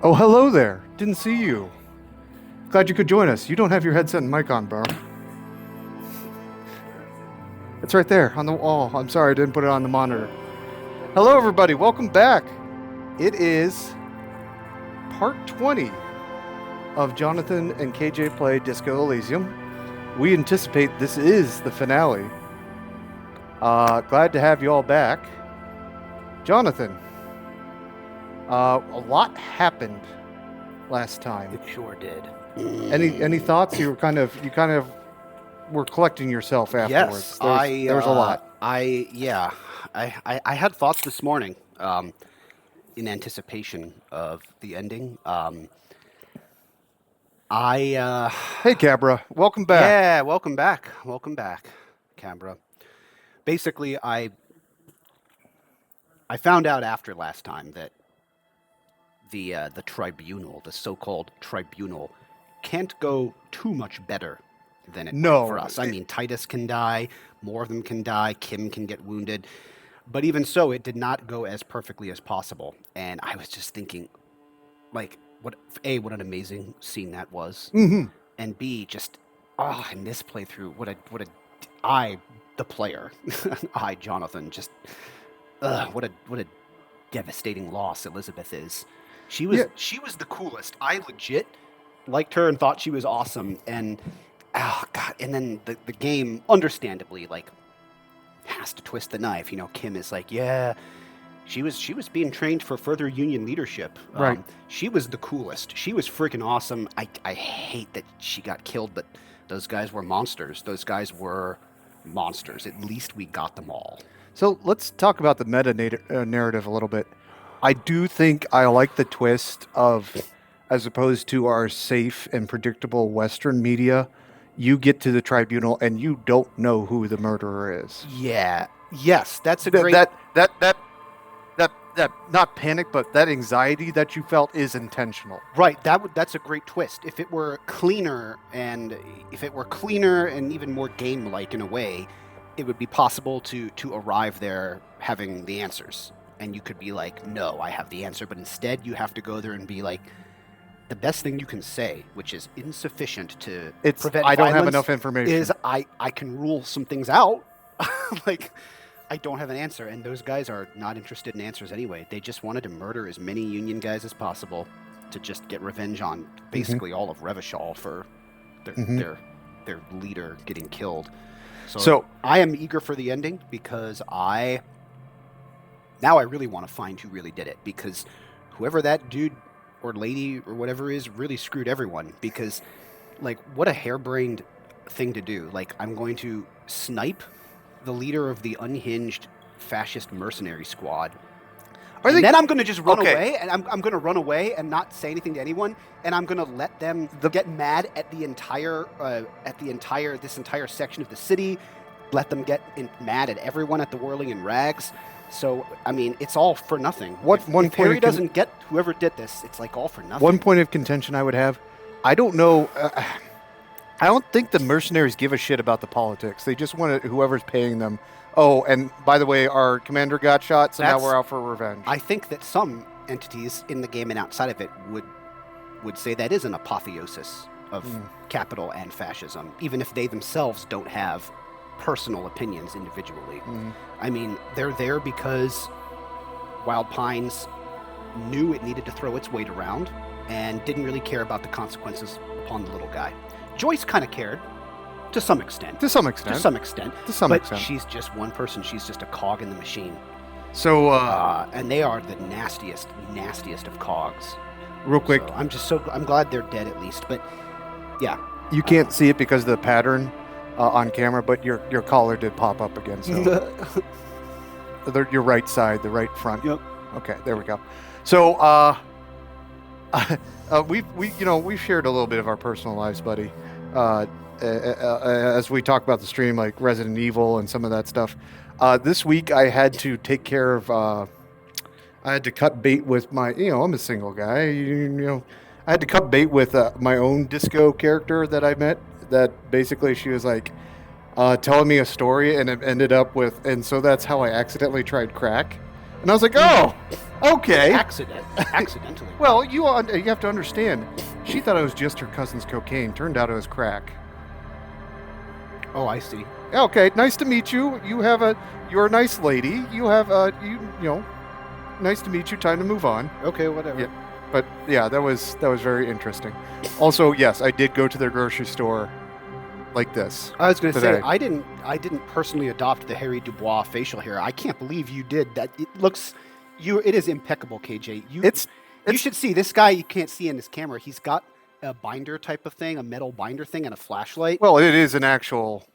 Oh, hello there. Didn't see you. Glad you could join us. You don't have your headset and mic on, bro. It's right there on the wall. I'm sorry I didn't put it on the monitor. Hello, everybody. Welcome back. It is part 20 of Jonathan and KJ Play Disco Elysium. We anticipate this is the finale. Glad to have you all back. Jonathan, a lot happened last time. It sure did. Any thoughts? You kind of were collecting yourself afterwards. Yes, there was a lot. I had thoughts this morning in anticipation of the ending. Hey, Cabra, welcome back. Yeah, welcome back, Cabra. Basically, I found out after last time that the tribunal, the so-called tribunal, can't go too much better than it went for us. I mean, Titus can die, more of them can die, Kim can get wounded, but even so, it did not go as perfectly as possible. And I was just thinking, like, what an amazing scene that was, and B, just in this playthrough, the player, Jonathan, just what a devastating loss Elizabeth is. She was the coolest. I legit liked her and thought she was awesome. And and then the game, understandably, like, has to twist the knife. You know, Kim is like, yeah, she was being trained for further Union leadership. Right. She was the coolest. She was freaking awesome. I hate that she got killed, but those guys were monsters. At least we got them all. So let's talk about the meta narrative a little bit. I do think I like the twist of, as opposed to our safe and predictable Western media, you get to the tribunal and you don't know who the murderer is. Yeah. Yes, that's a great... That not panic, but that anxiety that you felt is intentional. Right. That's a great twist. If it were cleaner and even more game-like in a way, it would be possible to arrive there having the answers. And you could be like, no, I have the answer. But instead, you have to go there and be like, the best thing you can say, which is insufficient to prevent I don't violence, have enough information. Is I can rule some things out. Like, I don't have an answer. And those guys are not interested in answers anyway. They just wanted to murder as many Union guys as possible to just get revenge on basically all of Revachol for their leader getting killed. So I am eager for the ending because now I really want to find who really did it, because whoever that dude or lady or whatever is really screwed everyone. Because, like, what a harebrained thing to do. Like, I'm going to snipe the leader of the unhinged fascist mercenary squad. Then I'm going to just run away, and I'm going to run away and not say anything to anyone, and I'm going to let them get mad at this entire section of the city, let them get mad at everyone at the Whirling in Rags. So, I mean, it's all for nothing. If Harry doesn't get whoever did this, it's like all for nothing. One point of contention I would have, I don't know, I don't think the mercenaries give a shit about the politics. They just want whoever's paying them. Oh, and by the way, our commander got shot, so now we're out for revenge. I think that some entities in the game and outside of it would say that is an apotheosis of capital and fascism, even if they themselves don't have personal opinions individually. I mean, they're there because Wild Pines knew it needed to throw its weight around and didn't really care about the consequences upon the little guy. Joyce kind of cared, to some extent. But she's just one person. She's just a cog in the machine. So, and they are the nastiest of cogs. Real quick, so I'm glad they're dead at least. But yeah, you can't see it because of the pattern on camera, but your collar did pop up again. So your right side, the right front. Yep. Okay, there we go. So we've shared a little bit of our personal lives, buddy. As we talk about the stream, like Resident Evil and some of that stuff. This week I had to take care of. I had to cut bait with my. I'm a single guy. I had to cut bait with my own disco character that I met. That basically she was like telling me a story, and it ended up with. And so that's how I accidentally tried crack. And I was like, oh, okay. Accidentally. Well, you have to understand. She thought it was just her cousin's cocaine. Turned out it was crack. Oh, I see. Okay, nice to meet you. You're a nice lady. You have you know, nice to meet you. Time to move on. Okay, whatever. Yeah. But yeah, that was very interesting. Also, yes, I did go to their grocery store like this. I was going to say today. I didn't personally adopt the Harry Dubois facial hair. I can't believe you did that. It is impeccable, KJ. You should see this guy. You can't see in this camera. He's got a binder type of thing, a metal binder thing, and a flashlight. Well, it is an actual.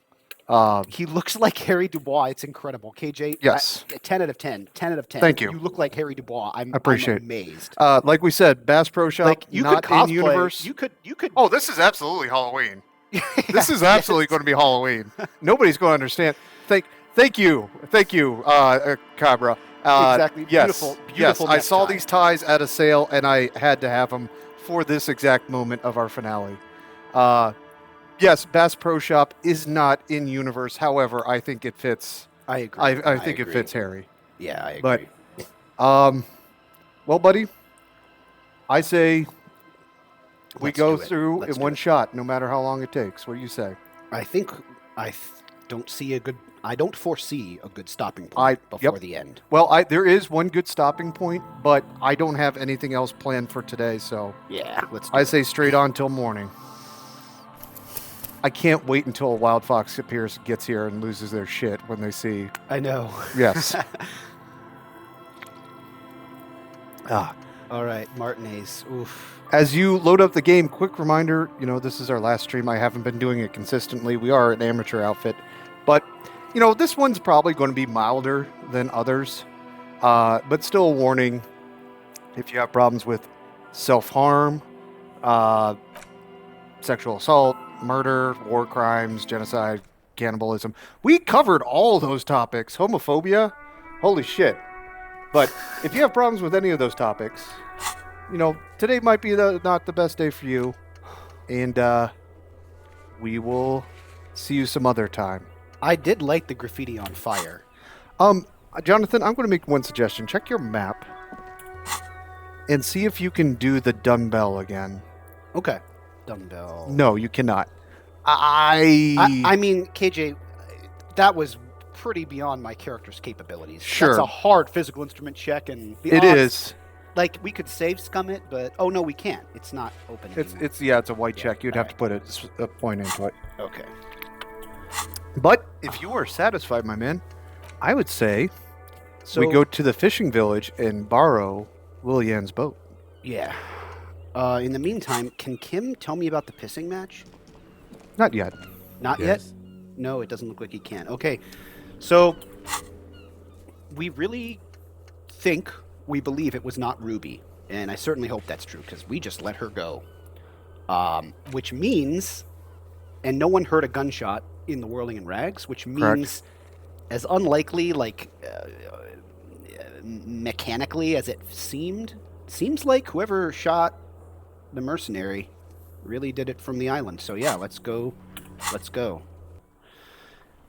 He looks like Harry Dubois. It's incredible, KJ. Yes. 10 out of 10. 10 out of 10. Thank you. You look like Harry Dubois. I appreciate I'm amazed. Like we said, Bass Pro Shop. Like you not could cosplay. In universe. You could. Oh, this is absolutely Halloween. This is absolutely going to be Halloween. Nobody's going to understand. Thank you, Cabra. Exactly. Yes, Beautiful yes. I saw necktie. these ties at a sale, and I had to have them for this exact moment of our finale. Yes, Bass Pro Shop is not in universe. However, I think it fits. I agree. I think it fits Harry. Yeah, I agree. But, well, buddy, I say we Let's go do it. through Let's in do one it. shot, no matter how long it takes. What do you say? I think I don't foresee a good stopping point before the end. Well, there is one good stopping point, but I don't have anything else planned for today, so Yeah, let's do I it. say straight on till morning. I can't wait until a wild fox gets here and loses their shit when they see. I know. Yes. All right, Martinez. Oof. As you load up the game, quick reminder, this is our last stream. I haven't been doing it consistently. We are an amateur outfit. But, this one's probably going to be milder than others. But still a warning, if you have problems with self-harm, sexual assault, murder, war crimes, genocide, cannibalism. We covered all those topics. Homophobia, holy shit. But if you have problems with any of those topics, today might be not the best day for you. And we will see you some other time. I did light the graffiti on fire. Jonathan, I'm going to make one suggestion. Check your map and see if you can do the dumbbell again. Okay. Dumbbell. No, you cannot. I mean, KJ, that was pretty beyond my character's capabilities. Sure. That's a hard physical instrument check, and the It odds, is. Like, we could save scum it, but no, we can't. It's not open anymore. It's a white check. You'd have to put a point into it. Okay. But if you are satisfied, my man, I would say So we go to the fishing village and borrow Lilian's boat. Yeah. In the meantime, can Kim tell me about the pissing match? Not yet. Not Yes. yet? No, it doesn't look like he can. Okay. So, we really we believe it was not Ruby. And I certainly hope that's true, because we just let her go. Which means, and no one heard a gunshot in the Whirling in Rags, which means, Correct. as unlikely, mechanically as it seems like whoever shot the mercenary really did it from the island. So yeah, let's go.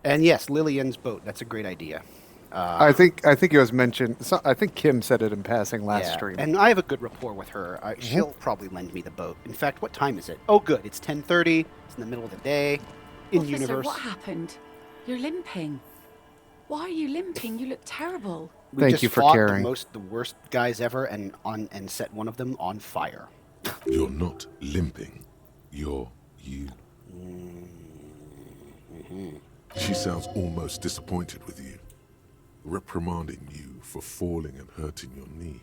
And yes, Lillian's boat. That's a great idea. I think it was mentioned. I think Kim said it in passing last stream. And I have a good rapport with her. She'll probably lend me the boat. In fact, what time is it? Oh, good. It's 10:30. It's in the middle of the day. In Officer, universe. what happened? You're limping. Why are you limping? You look terrible. We Thank just you for fought caring. the worst guys ever, and set one of them on fire. You're not limping. You're you. She sounds almost disappointed with you, reprimanding you for falling and hurting your knee.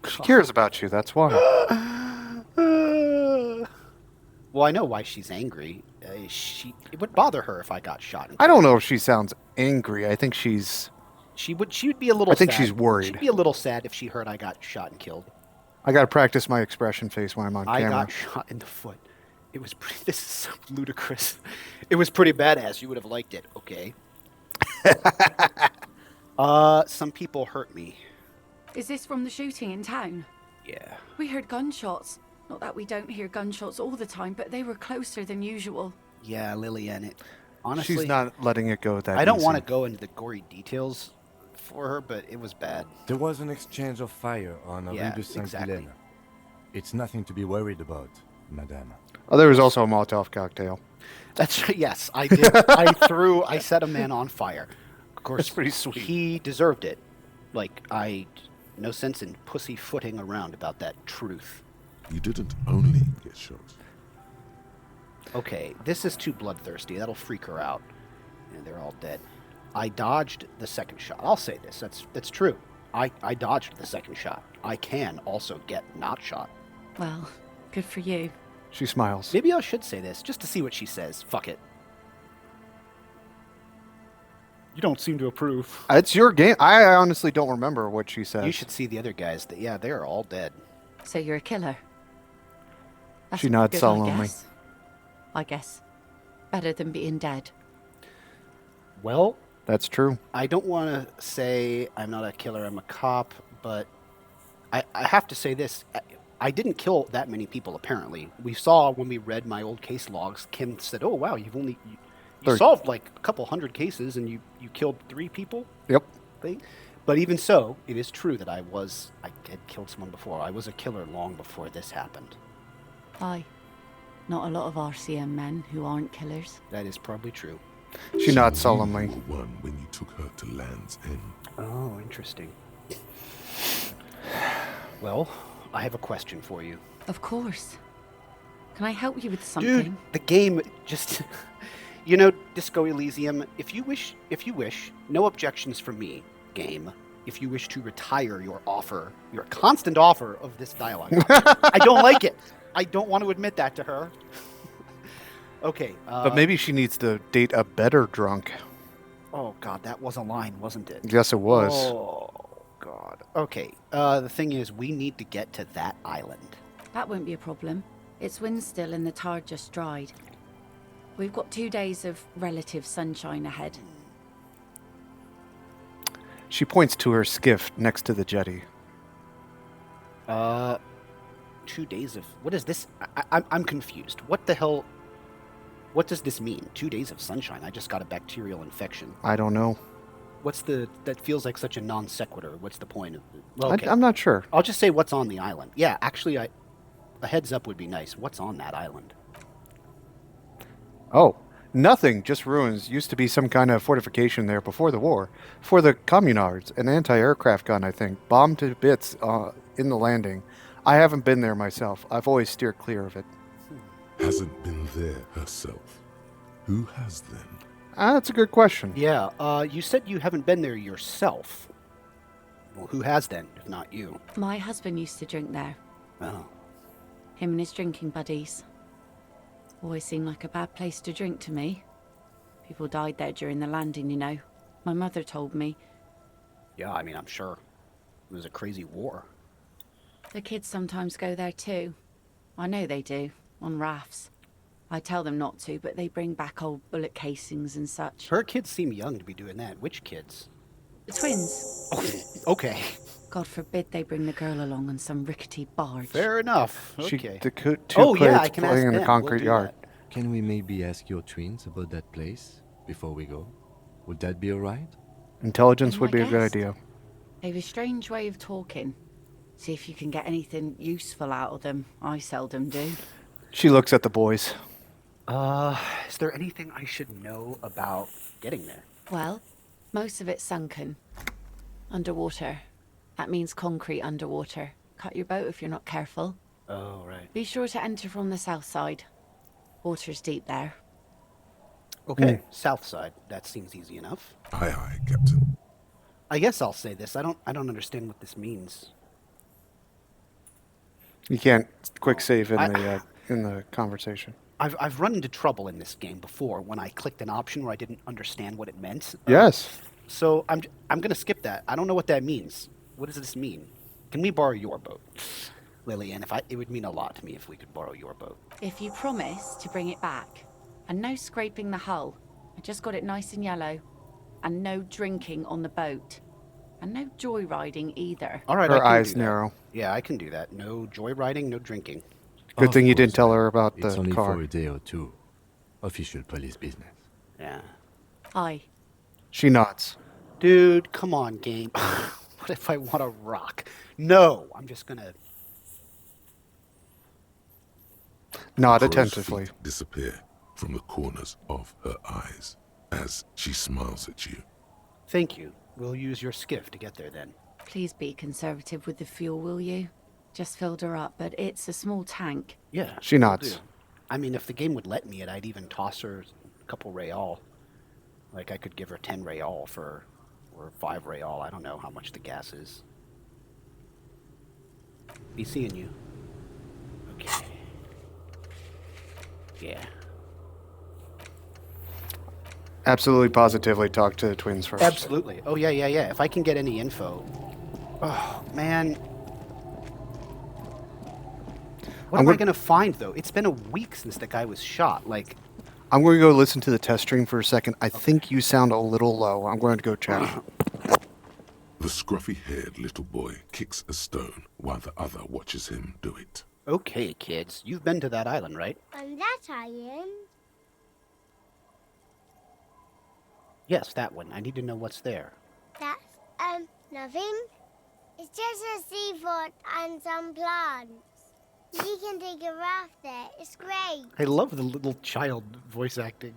She cares about you. That's why. Well, I know why she's angry. It would bother her if I got shot. I don't know if she sounds angry. I think she's. She would be a little. I think sad. she's worried. She'd be a little sad if she heard I got shot and killed. I got to practice my expression face when I'm on I camera. got shot in the foot. It was pretty. This is so ludicrous. It was pretty badass. You would have liked it. Okay. Some people hurt me. Is this from the shooting in town? Yeah. We heard gunshots. Not that we don't hear gunshots all the time, but they were closer than usual. Yeah, Lillian. Honestly, She's not letting it go that I don't easy. want to go into the gory details for her, but it was bad. There was an exchange of fire on Yeah, Rue de Saint exactly. Helena. It's nothing to be worried about, madame. Oh, there was also a Molotov cocktail. That's yes, I did. I set a man on fire. Of course, That's pretty sweet. He deserved it. Like, no sense in pussyfooting around about that truth. You didn't only get shot. Okay, this is too bloodthirsty. That'll freak her out. And they're all dead. I dodged the second shot. I'll say this. That's true. I dodged the second shot. I can also get not shot. Well, good for you. She smiles. Maybe I should say this just to see what she says. Fuck it. You don't seem to approve. It's your game. I honestly don't remember what she said. You should see the other guys. Yeah, they're all dead. So you're a killer? That's She nods good, solemnly. I guess. Better than being dead. Well, That's true. I don't want to say I'm not a killer, I'm a cop, but I have to say this. I didn't kill that many people, apparently. We saw when we read my old case logs, Kim said, oh, wow, you solved like a couple hundred cases and you killed 3 people? Yep. But even so, it is true that I had killed someone before. I was a killer long before this happened. Aye. Not a lot of RCM men who aren't killers. That is probably true. She nods solemnly. You were one when you took her to Land's End. Oh, interesting. Well, I have a question for you. Of course. Can I help you with something? Dude, the game just... Disco Elysium, if you wish, no objections from me, game, if you wish to retire your constant offer of this dialogue. I don't like it. I don't want to admit that to her. Okay. But maybe she needs to date a better drunk. Oh, God, that was a line, wasn't it? Yes, it was. Oh, God. Okay, the thing is, we need to get to that island. That won't be a problem. It's wind still and the tar just dried. We've got 2 days of relative sunshine ahead. She points to her skiff next to the jetty. 2 days of... What is this? I'm confused. What the hell... What does this mean? 2 days of sunshine? I just got a bacterial infection. I don't know. That feels like such a non sequitur. What's the point of it? Well, okay. I'm not sure. I'll just say what's on the island. Yeah, actually, a heads up would be nice. What's on that island? Oh, nothing. Just ruins. Used to be some kind of fortification there before the war. For the communards. An anti-aircraft gun, I think. Bombed to bits in the landing. I haven't been there myself. I've always steered clear of it. Hasn't been there herself. Who has then? That's a good question. Yeah, you said you haven't been there yourself. Well, who has then, if not you? My husband used to drink there. Oh. Him and his drinking buddies. Always seemed like a bad place to drink to me. People died there during the landing, you know. My mother told me. Yeah, I mean, I'm sure. It was a crazy war. The kids sometimes go there too. I know they do, on rafts. I tell them not to, but they bring back old bullet casings and such. Her kids seem young to be doing that. Which kids? The twins. Oh, okay. God forbid they bring the girl along on some rickety barge. Fair enough. Okay. The two Oh, crates yeah, I can ask playing in the them. concrete We'll do yard. that. Can we maybe ask your twins about that place before we go? Would that be alright? Intelligence And would my be a good guest. idea. They have a strange way of talking. See if you can get anything useful out of them. I seldom do. She looks at the boys. Is there anything I should know about getting there? Well, most of it's sunken. Underwater. That means concrete underwater. Cut your boat if you're not careful. Oh, right. Be sure to enter from the south side. Water's deep there. Okay, south side. That seems easy enough. Aye, aye, Captain. I guess I'll say this. I don't understand what this means. You can't quick save in the conversation. I've run into trouble in this game before when I clicked an option where I didn't understand what it meant. Yes. So I'm gonna skip that. I don't know what that means. What does this mean? Can we borrow your boat, Lillian? It would mean a lot to me if we could borrow your boat. If you promise to bring it back. And no scraping the hull. I just got it nice and yellow. And no drinking on the boat. And no joyriding either. All right. Her I can eyes do that. narrow. Yeah, I can do that. No joyriding, no drinking. Good Of thing you course, didn't tell her about It's the only car. for a day or two. Official police business. Yeah. Aye. She nods. Dude, come on, game. What if I want a rock? No, I'm just gonna... Nod Crow's attentively. feet disappear from the corners of her eyes as she smiles at you. Thank you. We'll use your skiff to get there then. Please be conservative with the fuel, will you? Just filled her up, but it's a small tank. Yeah. She will nods. do. I mean, if the game would let me it, I'd even toss her a couple real. Like, I could give her 10 real or 5 real. I don't know how much the gas is. Be seeing you. Okay. Yeah. Absolutely, positively talk to the twins first. Absolutely. Oh, yeah. If I can get any info. Oh, man. What am I going to find, though? It's been a week since the guy was shot. Like, I'm going to go listen to the test stream for a second. I think you sound a little low. I'm going to go check. The scruffy-haired little boy kicks a stone while the other watches him do it. okay, kids. You've been to that island, right? On that island? Yes, that one. I need to know what's there. That's, nothing. It's just a seafort and some plants. You can take a raft there. It's great. I love the little child voice acting.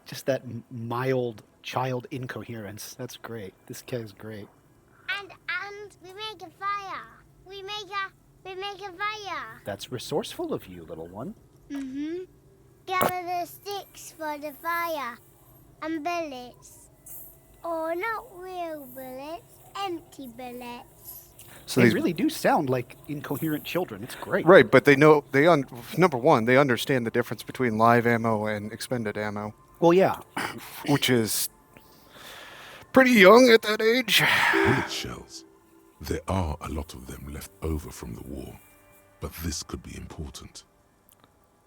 Just that mild child incoherence. That's great. This guy's great. And we make a fire. We make a fire. That's resourceful of you, little one. Mm-hmm. Gather the sticks for the fire. And bullets. Or not real bullets, empty bullets. So They these, really do sound like incoherent children. It's great. right, but they know number one, they understand the difference between live ammo and expended ammo, Well, yeah. which is pretty young at that age. Bullet shells. There are a lot of them left over from the war, but this could be important.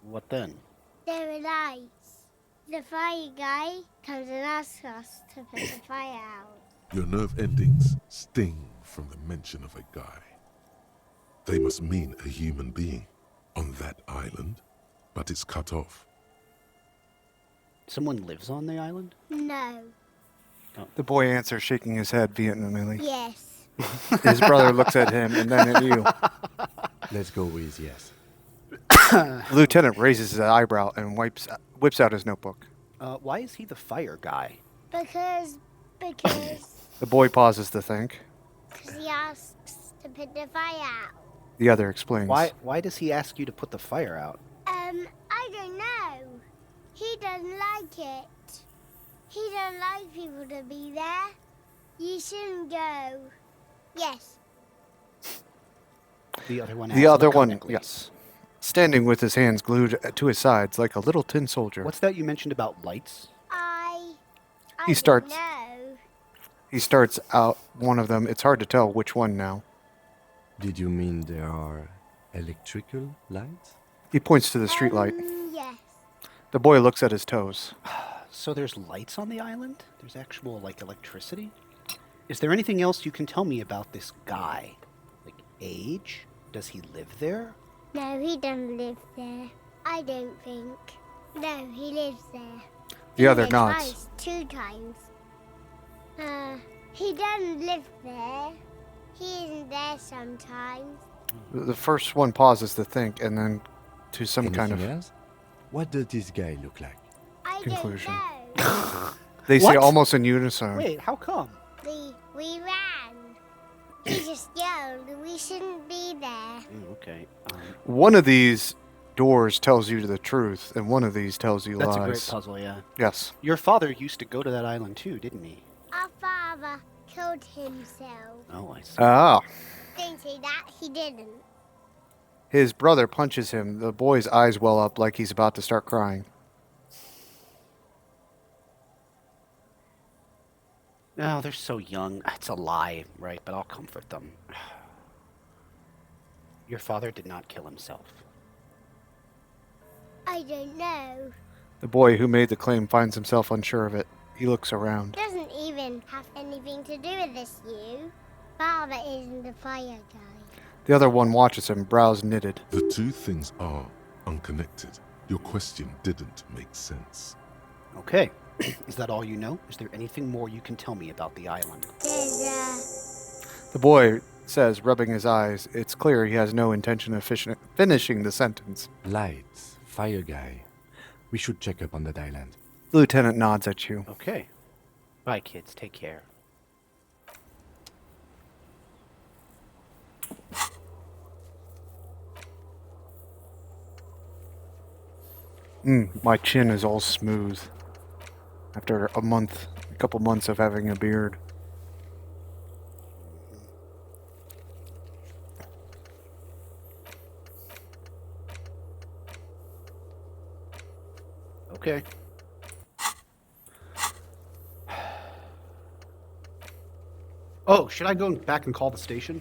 What then? There are lights. The fire guy comes and asks us to put the fire out. Your nerve endings sting from the mention of a guy. They must mean a human being on that island, but it's cut off. Someone lives on the island? No. The boy answers, shaking his head vehemently. Yes. His brother looks at him and then at you. Let's go with yes. The lieutenant raises his eyebrow and whips out his notebook. Why is he the fire guy? Because The boy pauses to think. he asks to put the fire out. The other explains. Why does he ask you to put the fire out? I don't know. He doesn't like it. He doesn't like people to be there. You shouldn't go. Yes. The other one The asks other one, laconically. yes. Standing with his hands glued to his sides like a little tin soldier. What's that you mentioned about lights? I He starts- don't know. He starts out one of them. It's hard to tell which one now. Did you mean there are electrical lights? He points to the street light. Yes. The boy looks at his toes. So there's lights on the island? There's actual, like, electricity? Is there anything else you can tell me about this guy? Like, age? Does he live there? No, he doesn't live there. I don't think. No, he lives there. The other Been there nods. Twice, 2 times. He doesn't live there. He isn't there sometimes. The first one pauses to think and then to some Anything kind of... else? What does this guy look like? I Conclusion. don't know. They say What? almost in unison. Wait, how come? We ran. He just yelled. We shouldn't be there. Okay. One of these doors tells you the truth, and one of these tells you That's lies. a great puzzle, yeah. Yes. Your father used to go to that island too, didn't he? Our father killed himself. Oh, I see. Ah. Don't say that. He didn't. His brother punches him. The boy's eyes well up like he's about to start crying. No, they're so young. It's a lie, right? But I'll comfort them. Your father did not kill himself. I don't know. The boy who made the claim finds himself unsure of it. He looks around. Doesn't even have anything to do with this, you. Father isn't the fire guy. The other one watches him, brows knitted. The two things are unconnected. Your question didn't make sense. Okay. Is that all you know? Is there anything more you can tell me about the island? The boy says, rubbing his eyes. It's clear he has no intention of finishing the sentence. Lights, fire guy. We should check up on that island. The lieutenant nods at you. Okay. Bye, kids. Take care. My chin is all smooth. After a couple months of having a beard. Okay. Oh, should I go back and call the station?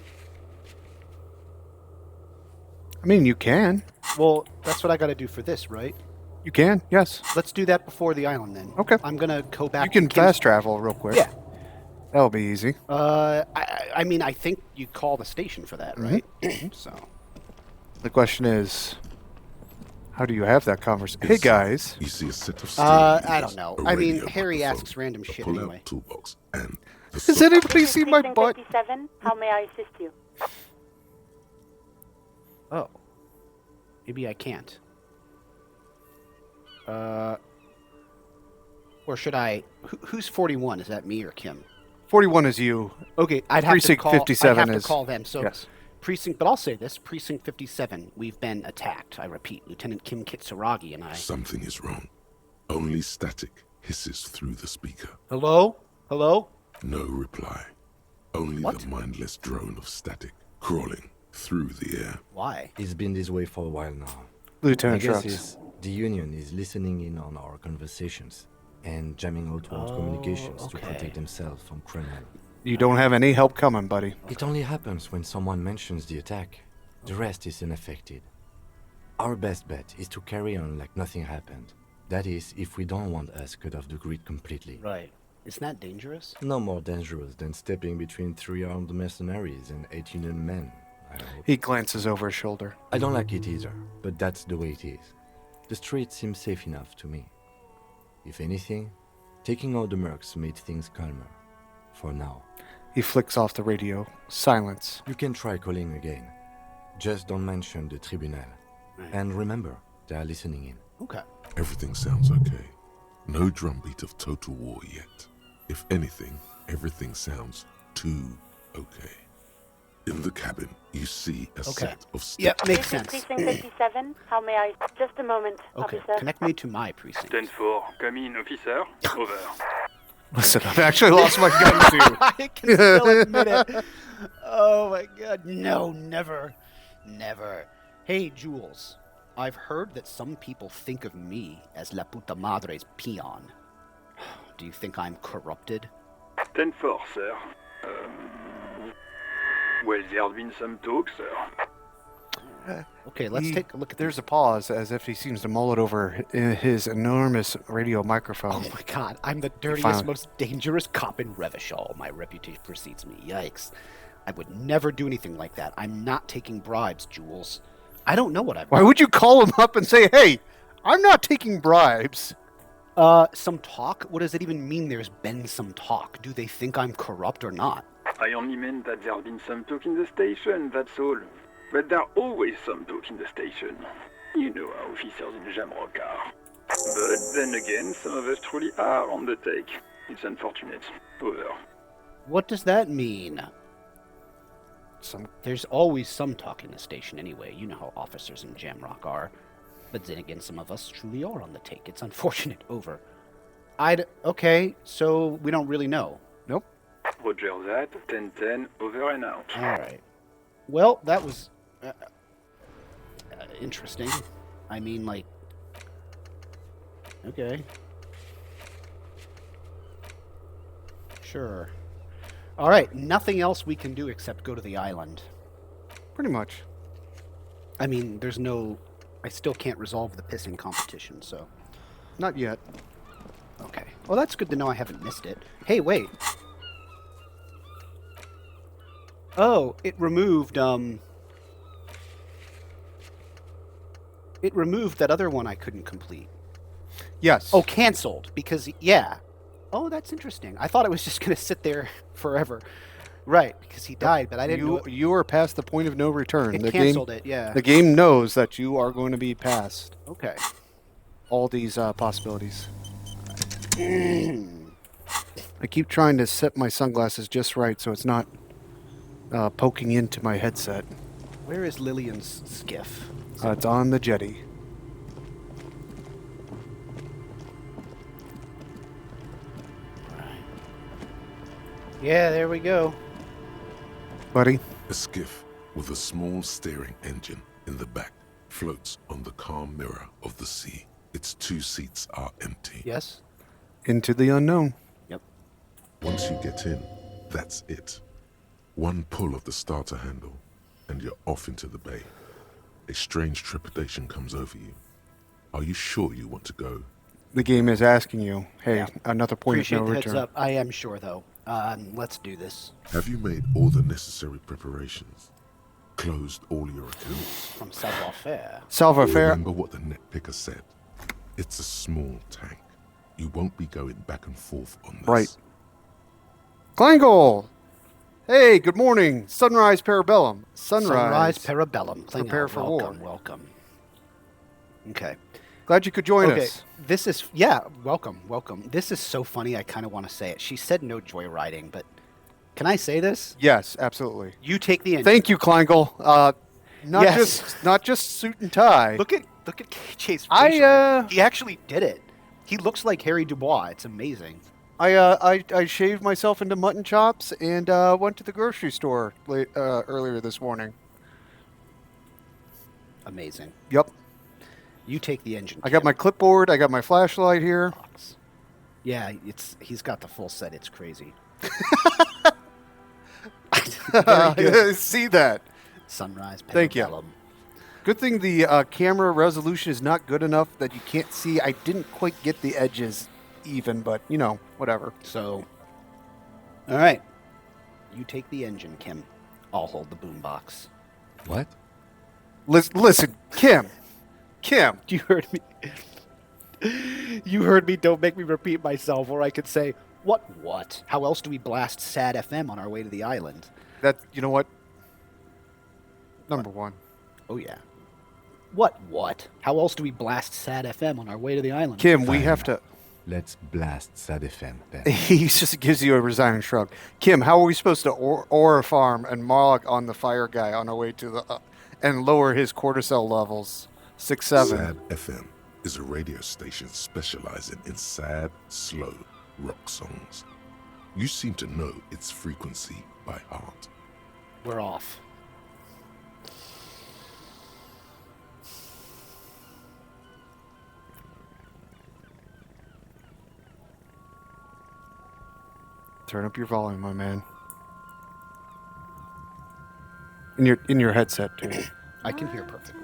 I mean, you can. Well, that's what I gotta do for this, right? You can, yes. Let's do that before the island then. Okay. I'm gonna go back. You can to Kim's- fast travel real quick. Yeah. That'll be easy. I mean, I think you call the station for that, right? So. The question is, how do you have that conversation? Hey, guys. You see a set of steel I gears, don't know. a I mean, radio Harry microphone, asks random a shit pull-out anyway. toolbox, and the Does anybody see my butt? 57, how may I assist you? Oh. Maybe I can't. Or should I... Who's 41? Is that me or Kim? 41 is you. Okay, I'd have Precinct to call... 57 I'd have is- to call them. So, yes. Precinct... But I'll say this. Precinct 57, we've been attacked. I repeat, Lieutenant Kim Kitsuragi and I... Something is wrong. Only static hisses through the speaker. Hello? Hello? No reply. Only What? the mindless drone of static crawling through the air. Why? It's been this way for a while now. Lieutenant My guess shrugs. is the Union is listening in on our conversations and jamming outward communications to okay. protect themselves from criminal. You don't have any help coming, buddy. It only happens when someone mentions the attack. The rest is unaffected. Our best bet is to carry on like nothing happened. That is, if we don't want us cut off the grid completely. Right. Isn't that dangerous? No more dangerous than stepping between 3 armed mercenaries and 8 Union men, I hope. He glances over his shoulder. I don't like it either, but that's the way it is. The street seems safe enough to me. If anything, taking out the mercs made things calmer. For now. He flicks off the radio. Silence. You can try calling again. Just don't mention the tribunal. And remember, they are listening in. Okay. Everything sounds okay. No drumbeat of total war yet. If anything, everything sounds too okay. In the cabin, you see a set of Yeah, static makes This is sense. Precinct 57, how may I... Just a moment, Okay, officer. connect me to my precinct. 10-4, come in, officer. Over. Listen, I've actually lost my gun too. I can still admit it. Oh my god. No, never. Never. Hey, Jules. I've heard that some people think of me as La Puta Madre's peon. Do you think I'm corrupted? 10-4, sir. Well, there's been some talk, sir. Okay, let's take a look at There's a pause as if he seems to mull it over his enormous radio microphone. Oh my god, I'm the dirtiest, Finally. most dangerous cop in Revachol. My reputation precedes me. Yikes. I would never do anything like that. I'm not taking bribes, Jules. I don't know what I've Why would you call him up and say, hey, I'm not taking bribes? Some talk? What does it even mean there's been some talk? Do they think I'm corrupt or not? I only meant that there's been some talk in the station, that's all. But there's always some talk in the station. You know how officers in Jamrock are. But then again, some of us truly are on the take. It's unfortunate. Over. What does that mean? Some There's always some talk in the station anyway. You know how officers in Jamrock are. But then again, some of us truly are on the take. It's unfortunate. Over. Okay, so we don't really know. Nope. Roger that, 10-10, over and out. Alright. Well, that was... interesting. I mean, like... Okay. Sure. Alright, nothing else we can do except go to the island. Pretty much. I mean, there's no... I still can't resolve the pissing competition, so... Not yet. Okay. Well, that's good to know I haven't missed it. Hey, wait. Oh, it removed, It removed that other one I couldn't complete. Yes. Oh, canceled because yeah. Oh, that's interesting. I thought it was just going to sit there forever. Right, because he died, but I didn't know it. You are past the point of no return. It The canceled game, it, yeah. The game knows that you are going to be past Okay. all these possibilities. I keep trying to set my sunglasses just right so it's not poking into my headset. Where is Lillian's skiff? It's on the jetty. Right. Yeah, there we go. Buddy? A skiff with a small steering engine in the back floats on the calm mirror of the sea. Its 2 seats are empty. Yes? Into the unknown. Yep. Once you get in, that's it. One pull of the starter handle, and you're off into the bay. A strange trepidation comes over you. Are you sure you want to go? The game is asking you, hey, Yeah. another point Appreciate of no the heads return. up. I am sure, though. Let's do this. Have you made all the necessary preparations? Closed all your accounts? From savoir-faire. Savoir-faire. Remember what the net picker said. It's a small tank. You won't be going back and forth on this. Right. Klangle! Hey, good morning. Sunrise Parabellum. Sunrise Parabellum. Prepare for welcome, war. Welcome. Okay. Glad you could join Okay. us. This is, welcome. This is so funny, I kind of want to say it. She said no joyriding, but can I say this? Yes, absolutely. You take the engine. Thank you, Klangle. Yes. Not just suit and tie. Look at KJ's facial. He actually did it. He looks like Harry Dubois. It's amazing. I shaved myself into mutton chops and went to the grocery store earlier this morning. Amazing. Yep. You take the engine. I got my clipboard. I got my flashlight here. Yeah, he's got the full set. It's crazy. See that? Sunrise. Thank you. Parabellum. Good thing the camera resolution is not good enough that you can't see. I didn't quite get the edges even, but, whatever. So, all right. You take the engine, Kim. I'll hold the boombox. What? Listen, Kim. You heard me. You heard me. Don't make me repeat myself, or I could say, what? How else do we blast Sad FM on our way to the island? You know what? Number one. Oh, yeah. What? How else do we blast Sad FM on our way to the island? Kim, we Fine. have to... Let's blast Sad FM then. He just gives you a resigning shrug. Kim, how are we supposed to ore a farm and Moloch on the fire guy on our way to the... and lower his cortisol levels? 6-7. Sad FM is a radio station specializing in sad, slow rock songs. You seem to know its frequency by heart. We're off. Turn up your volume, my man. In your headset, too. I can hear perfectly.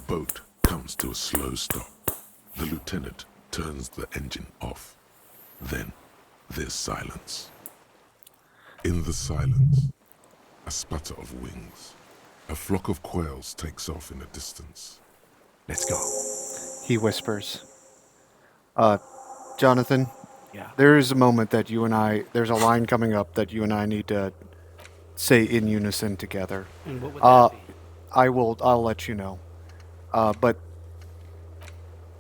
boat comes to a slow stop. The lieutenant turns the engine off. Then there's silence. In the silence, a sputter of wings. A flock of quails takes off in the distance. Let's go. He whispers. Jonathan, Yeah. there is a moment that you and I, there's a line coming up that you and I need to say in unison together. And what would that be? I'll let you know. But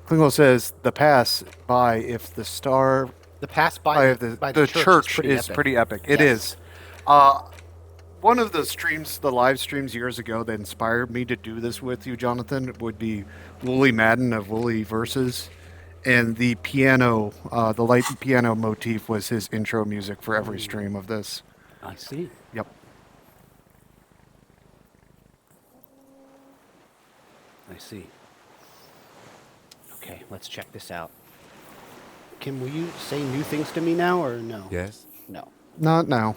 Klingel says the pass by if the star The pass by the church is pretty epic. It is. One of the live streams years ago that inspired me to do this with you, Jonathan, would be Wooly Madden of Wooly Versus. And the piano, the light piano motif was his intro music for every stream of this. I see. Yep. I see. Okay, let's check this out. Kim, will you say new things to me now, or no? Yes? No. Not now.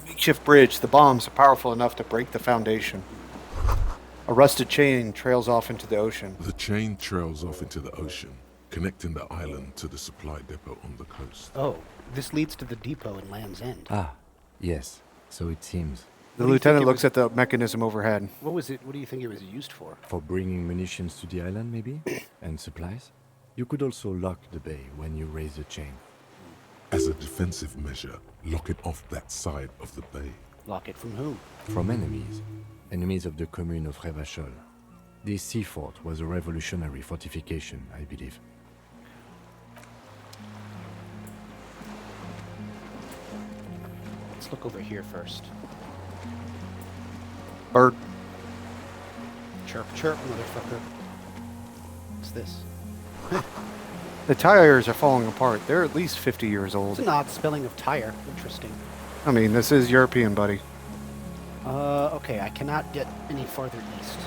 Makeshift bridge. The bombs are powerful enough to break the foundation. A rusted chain trails off into the ocean. The chain trails off into the ocean, connecting the island to the supply depot on the coast. Oh, this leads to the depot in Land's End. Ah, yes. So it seems. The lieutenant looks at the mechanism overhead. What was it? What do you think it was used for? For bringing munitions to the island, maybe? And supplies? You could also lock the bay when you raise the chain. As a defensive measure, lock it off that side of the bay. Lock it from whom? From enemies. Enemies of the commune of Revachol. This sea fort was a revolutionary fortification, I believe. Let's look over here first. Bird. Chirp, chirp, motherfucker. What's this? The tires are falling apart. They're at least 50 years old. It's an odd spelling of tire. Interesting. I mean, this is European, buddy. Okay, I cannot get any farther east,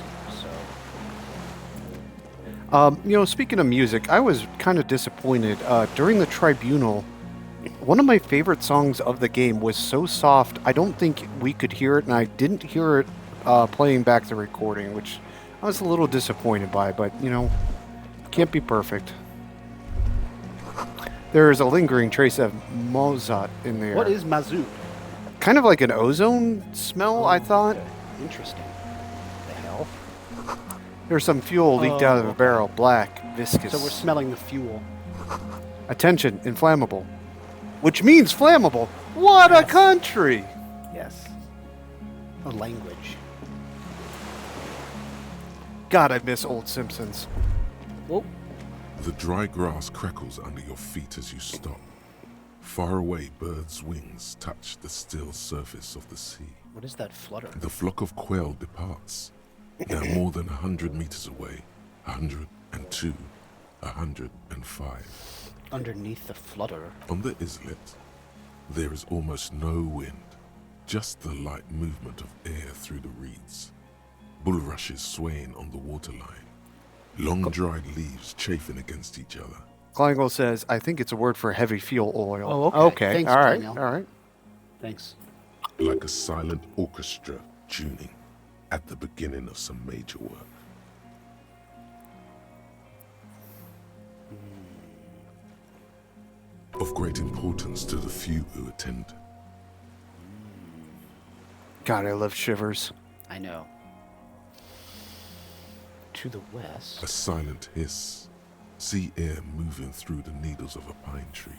so... Speaking of music, I was kind of disappointed. During the Tribunal, one of my favorite songs of the game was so soft, I don't think we could hear it, and I didn't hear it playing back the recording, which I was a little disappointed by, but, can't be perfect. There is a lingering trace of Mozart in there. What is mazout? Kind of like an ozone smell, I thought. Okay. Interesting. The hell? There's some fuel leaked out of a barrel, black, viscous. So we're smelling the fuel. Attention, inflammable. Which means flammable. What a country! Yes. A language. God, I miss old Simpsons. Whoa. The dry grass crackles under your feet as you stop. Far away, birds' wings touch the still surface of the sea. What is that flutter? The flock of quail departs. Now more than 100 meters away. 102, 105. Underneath the flutter. On the islet, there is almost no wind, just the light movement of air through the reeds. Bulrushes swaying on the waterline. Long dried leaves chafing against each other. Klingel says, I think it's a word for heavy fuel oil. Oh, okay. Okay, Thanks, all right, Klingel. all right. Thanks. Like a silent orchestra tuning at the beginning of some major work. Of great importance to the few who attend. God, I love Shivers. I know. To the west. A silent hiss. Sea air moving through the needles of a pine tree.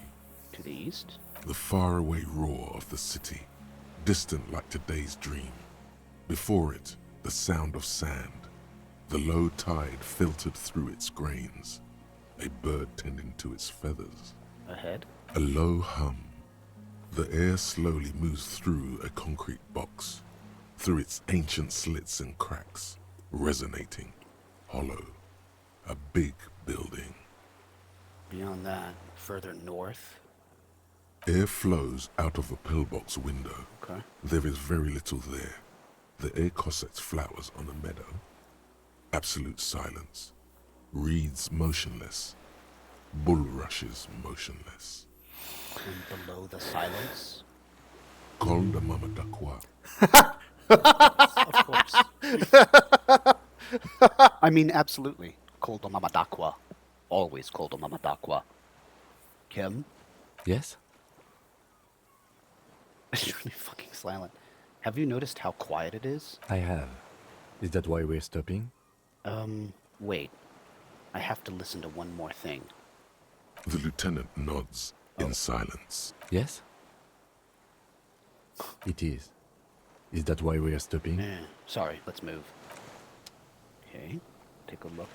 To the east. The faraway roar of the city, distant like today's dream. Before it, the sound of sand. The low tide filtered through its grains. A bird tending to its feathers. Ahead. A low hum. The air slowly moves through a concrete box, through its ancient slits and cracks, resonating, hollow. A big building. Beyond that, further north. Air flows out of a pillbox window. Okay. There is very little there. The air cossets flowers on a meadow. Absolute silence. Reeds motionless. Bulrushes motionless. And below the silence. Col de Mamadakwa. Of course. I mean, absolutely. Koldo Mamadakwa. Always Koldo Mamadakwa. Kim? Yes? It's really fucking silent. Have you noticed how quiet it is? I have. Is that why we're stopping? Wait. I have to listen to one more thing. The lieutenant nods in silence. Yes? It is. Is that why we're stopping? Sorry, let's move. Okay, take a look.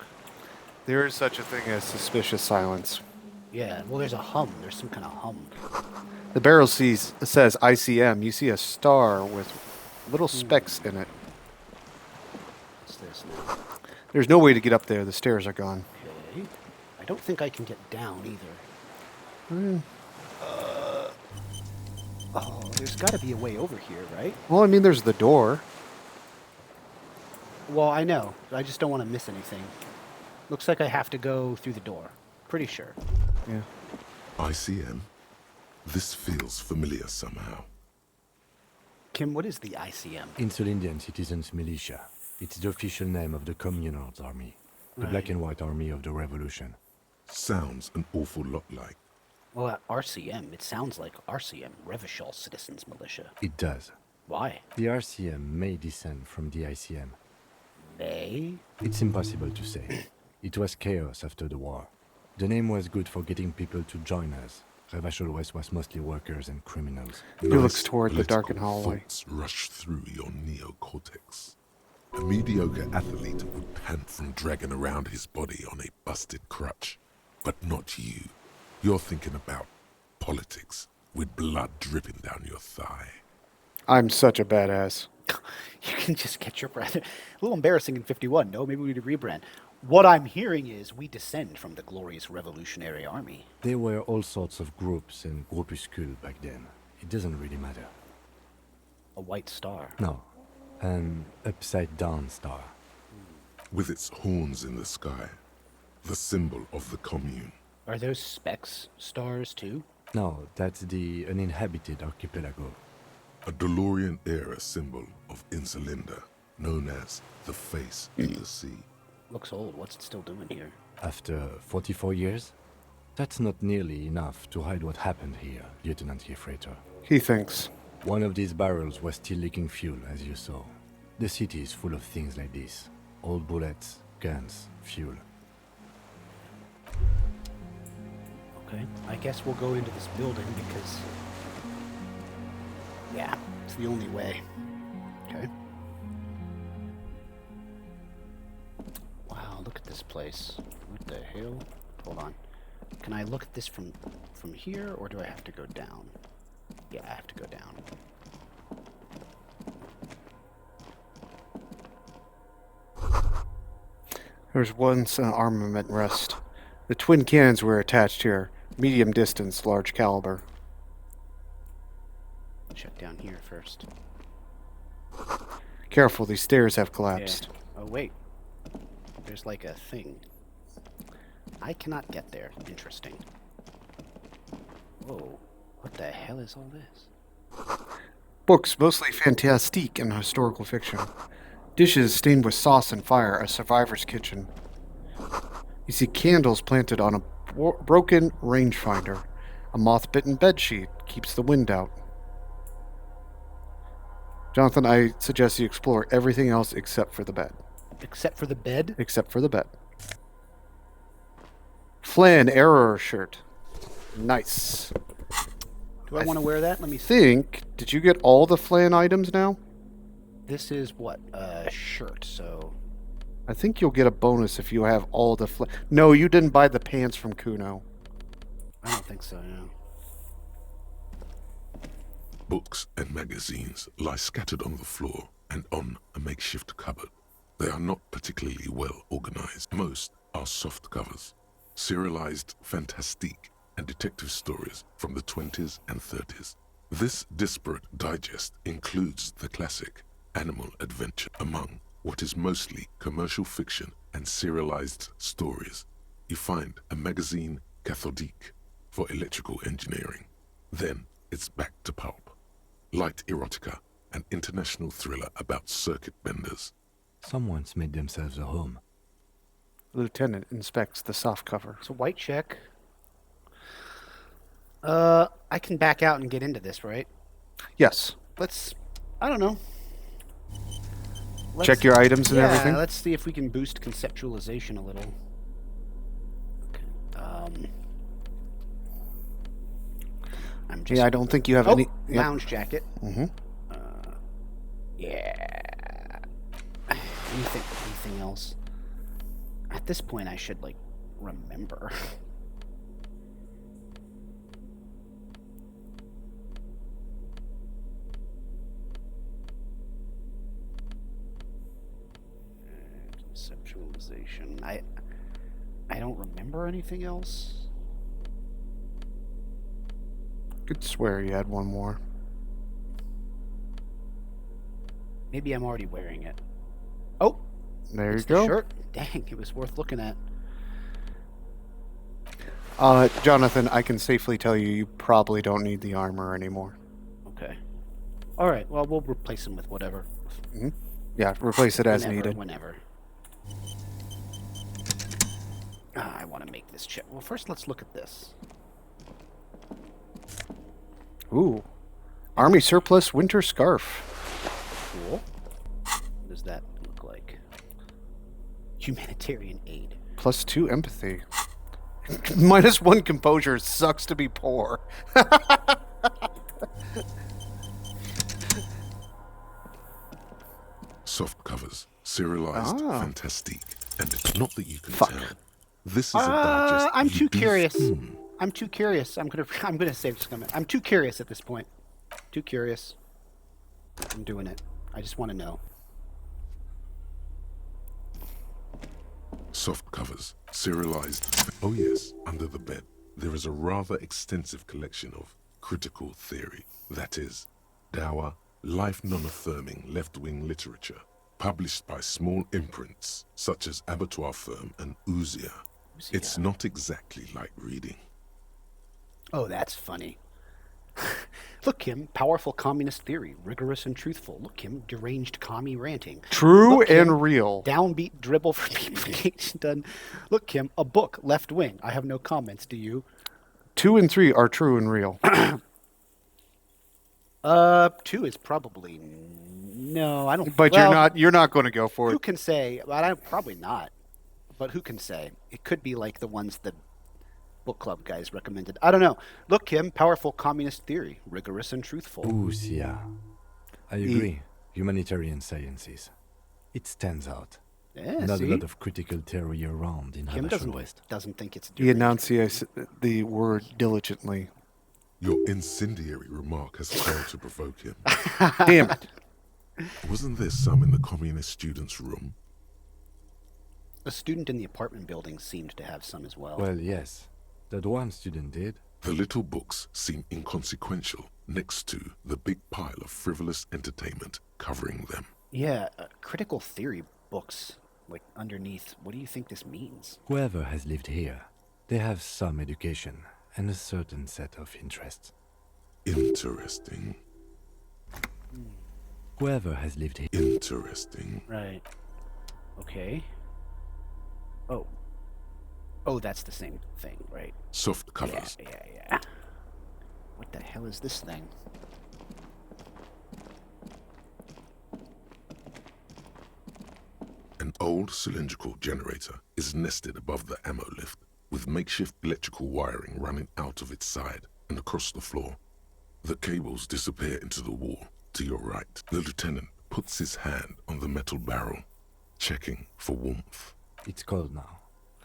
There is such a thing as suspicious silence. Yeah, well, there's a hum. There's some kind of hum. The barrel says ICM. You see a star with little specks in it. What's this now? There's no way to get up there. The stairs are gone. Okay. I don't think I can get down either. Oh, there's got to be a way over here, right? Well, I mean, there's the door. Well, I know. I just don't want to miss anything. Looks like I have to go through the door. Pretty sure. Yeah. ICM? This feels familiar somehow. Kim, what is the ICM? Insulindian Citizens Militia. It's the official name of the Communards Army. The Black and White Army of the Revolution. Sounds an awful lot like. Well, at RCM, it sounds like RCM, Revachol Citizens Militia. It does. Why? The RCM may descend from the ICM. They? It's impossible to say. It was chaos after the war. The name was good for getting people to join us. Revachol West was mostly workers and criminals. He looks toward the darkened political hallway. Thoughts rush through your neocortex. A mediocre athlete would pant from dragging around his body on a busted crutch. But not you. You're thinking about politics with blood dripping down your thigh. I'm such a badass. You can just catch your breath. A little embarrassing in 51, no? Maybe we need to rebrand. What I'm hearing is we descend from the glorious Revolutionary Army. There were all sorts of groups and groupuscules back then. It doesn't really matter. A white star. No, an upside-down star. With its horns in the sky, the symbol of the commune. Are those specks stars too? No, that's the uninhabited archipelago. A DeLorean-era symbol of Insulinda, known as the face in the sea. Looks old. What's it still doing here? After 44 years? That's not nearly enough to hide what happened here, Lieutenant Gefreiter. He thinks. One of these barrels was still leaking fuel, as you saw. The city is full of things like this. Old bullets, guns, fuel. Okay. I guess we'll go into this building because... yeah, it's the only way. Okay. Wow, look at this place. What the hell? Hold on. Can I look at this from here, or do I have to go down? Yeah, I have to go down. There's once an armament rest. The twin cannons were attached here. Medium distance, large caliber. Check down here first. Careful, these stairs have collapsed. Yeah. Oh, wait. There's like a thing. I cannot get there. Interesting. Whoa. What the hell is all this? Books, mostly fantastique and historical fiction. Dishes stained with sauce and fire, a survivor's kitchen. You see candles planted on a broken rangefinder. A moth-bitten bedsheet keeps the wind out. Jonathan, I suggest you explore everything else except for the bed. Except for the bed? Except for the bed. Flan error shirt. Nice. Do I want to wear that? Let me see. Did you get all the Flan items now? This is what? A shirt, so... I think you'll get a bonus if you have all the Flan... No, you didn't buy the pants from Kuno. I don't think so, no. Books and magazines lie scattered on the floor and on a makeshift cupboard. They are not particularly well organized. Most are soft covers, serialized fantastique and detective stories from the 20s and 30s. This disparate digest includes the classic Animal Adventure among what is mostly commercial fiction and serialized stories. You find a magazine cathodique for electrical engineering. Then it's back to pulp. Light erotica an international thriller about circuit benders. Someone's made themselves a home. Lieutenant inspects the soft cover. It's a white check. I can back out and get into this, right? Yes. I don't know. Check your items and everything. Let's see if we can boost conceptualization a little. Okay. I'm just. Yeah, I don't think you have any. Lounge jacket. Mm-hmm. Yeah. Anything else? At this point, I should remember. Conceptualization. I don't remember anything else. Could swear you had one more. Maybe I'm already wearing it. Oh, There you it's go. the shirt. Dang, it was worth looking at. Jonathan, I can safely tell you probably don't need the armor anymore. Okay. All right. Well, we'll replace them with whatever. Yeah, replace it as needed. Whenever. I want to make this check. Well, first let's look at this. Ooh. Army surplus winter scarf. Cool. What does that look like? Humanitarian aid. +2 empathy. -1 composure. Sucks to be poor. Soft covers, serialized, fantastique, and it's not that you can Fuck. tell. This is a digest. I'm you too do- curious. Hmm. I'm too curious. I'm gonna save this comment. I'm too curious at this point. Too curious. I'm doing it. I just want to know. Soft covers, serialized. Oh yes, under the bed, there is a rather extensive collection of critical theory. That is, dour, life non-affirming left-wing literature, published by small imprints such as Abattoir Firm and Ouzia. It's not exactly light reading. Oh, that's funny. Look, Kim, powerful communist theory, rigorous and truthful. Look, Kim, deranged commie ranting. True Look, Kim, and real. Downbeat dribble for people done. Look, Kim, a book, left wing. I have no comments. Do you? 2 and 3 are true and real. 2 is probably no. I don't. But well, you're not going to go for Who it. can say? But I probably not. But who can say? It could be like the ones the book club guys recommended. I don't know. Look, Kim, powerful communist theory, rigorous and truthful. Ouzia. I agree. Humanitarian sciences. It stands out. Yeah, Not see? a lot of critical theory around in Kim Habashal West. doesn't think it's He enunciates the word diligently. Your incendiary remark has failed to provoke him. Damn it. Wasn't there some in the communist student's room? A student in the apartment building seemed to have some as well. Well, yes. That one student did. The little books seem inconsequential next to the big pile of frivolous entertainment covering them. Yeah, critical theory books, like underneath. What do you think this means? Whoever has lived here, they have some education and a certain set of interests. Interesting. Whoever has lived here. Interesting. Right. Okay. Oh. Oh, that's the same thing, right? Soft covers. Yeah. What the hell is this thing? An old cylindrical generator is nested above the ammo lift, with makeshift electrical wiring running out of its side and across the floor. The cables disappear into the wall to your right. The lieutenant puts his hand on the metal barrel, checking for warmth. It's cold now,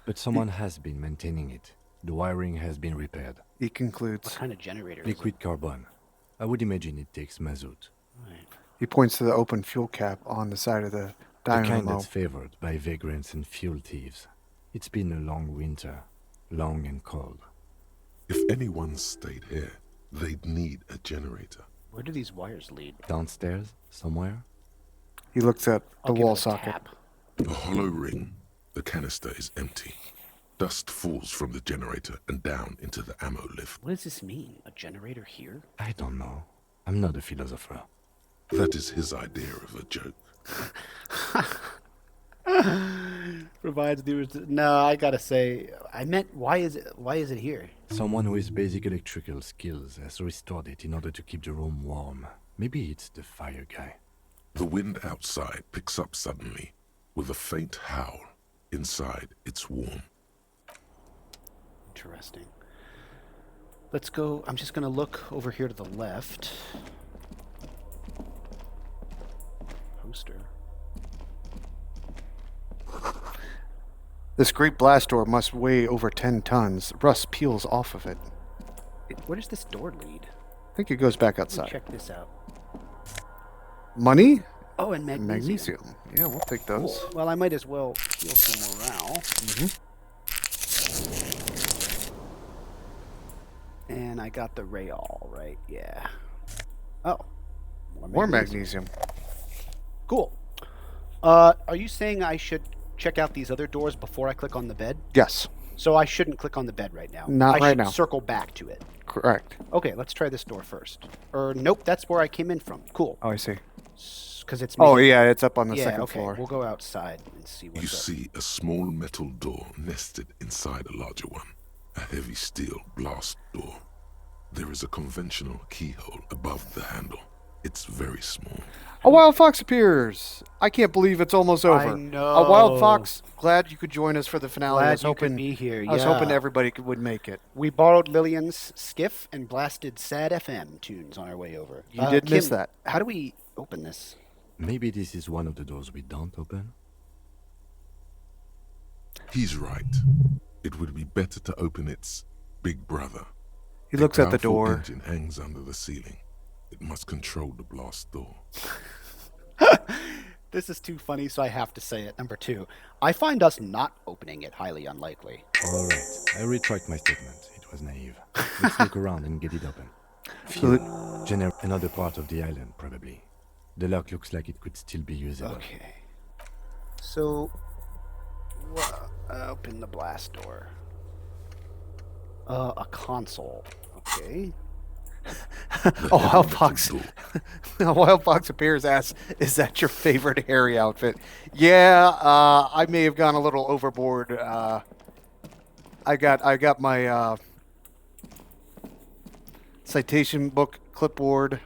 but someone has been maintaining it. The wiring has been repaired. He What concludes. kind of generator is Liquid carbon. I would imagine it takes mazout. it? Right. He points to the open fuel cap on the side of the The kind dynamo. that's favored by vagrants and fuel thieves. It's been a long winter, long and cold. If anyone stayed here, they'd need a generator. Where do these wires lead? Downstairs, somewhere? He looks at the I'll give wall it a socket. tap. A hollow ring. The canister is empty. Dust falls from the generator and down into the ammo lift. What does this mean? A generator here? I don't know. I'm not a philosopher. That is his idea of a joke. Provides viewers. No, I gotta say, I meant why is it here? Someone with basic electrical skills has restored it in order to keep the room warm. Maybe it's the fire guy. The wind outside picks up suddenly, with a faint howl. Inside, it's warm. Interesting. Let's go. I'm just gonna look over here to the left. Poster. This great blast door must weigh over 10 tons. Rust peels off of it. Where does this door lead? I think it goes back Let me outside. check this out. Money? Oh, and magnesium. Magnesium. Yeah, we'll take those. Cool. Well, I might as well heal some morale. And I got the Rayol, right? Yeah. Oh. More magnesium. Cool. Are you saying I should check out these other doors before I click on the bed? Yes. So I shouldn't click on the bed right now. Not I right should now. Circle back to it. Correct. Okay, let's try this door first. Or nope, that's where I came in from. Cool. Oh, I see. Because it's Oh, yeah, it's up on the yeah, second okay. floor. We'll go outside and see what's You up. see a small metal door nested inside a larger one. A heavy steel blast door. There is a conventional keyhole above the handle. It's very small. A wild fox appears. I can't believe it's almost over. I know. A wild fox. Glad you could join us for the finale. Glad I was you hoping could be here. I was hoping yeah. everybody would make it. We borrowed Lillian's skiff and blasted sad FM tunes on our way over. You did miss Kim, that. How do we open this? Maybe this is one of the doors we don't open? He's right. It would be better to open its big brother. He looks at the powerful door. engine hangs under the ceiling. It must control the blast door. This is too funny, so I have to say it. Number 2, I find us not opening it highly unlikely. Alright, I retract my statement. It was naive. Let's look around and get it open. Another part of the island, probably. The lock looks like it could still be usable. Okay. So, open the blast door. A console. Okay. A wild fox. A wild fox appears. Asks, "Is that your favorite Harry outfit?" Yeah, I may have gone a little overboard. I got my citation book clipboard.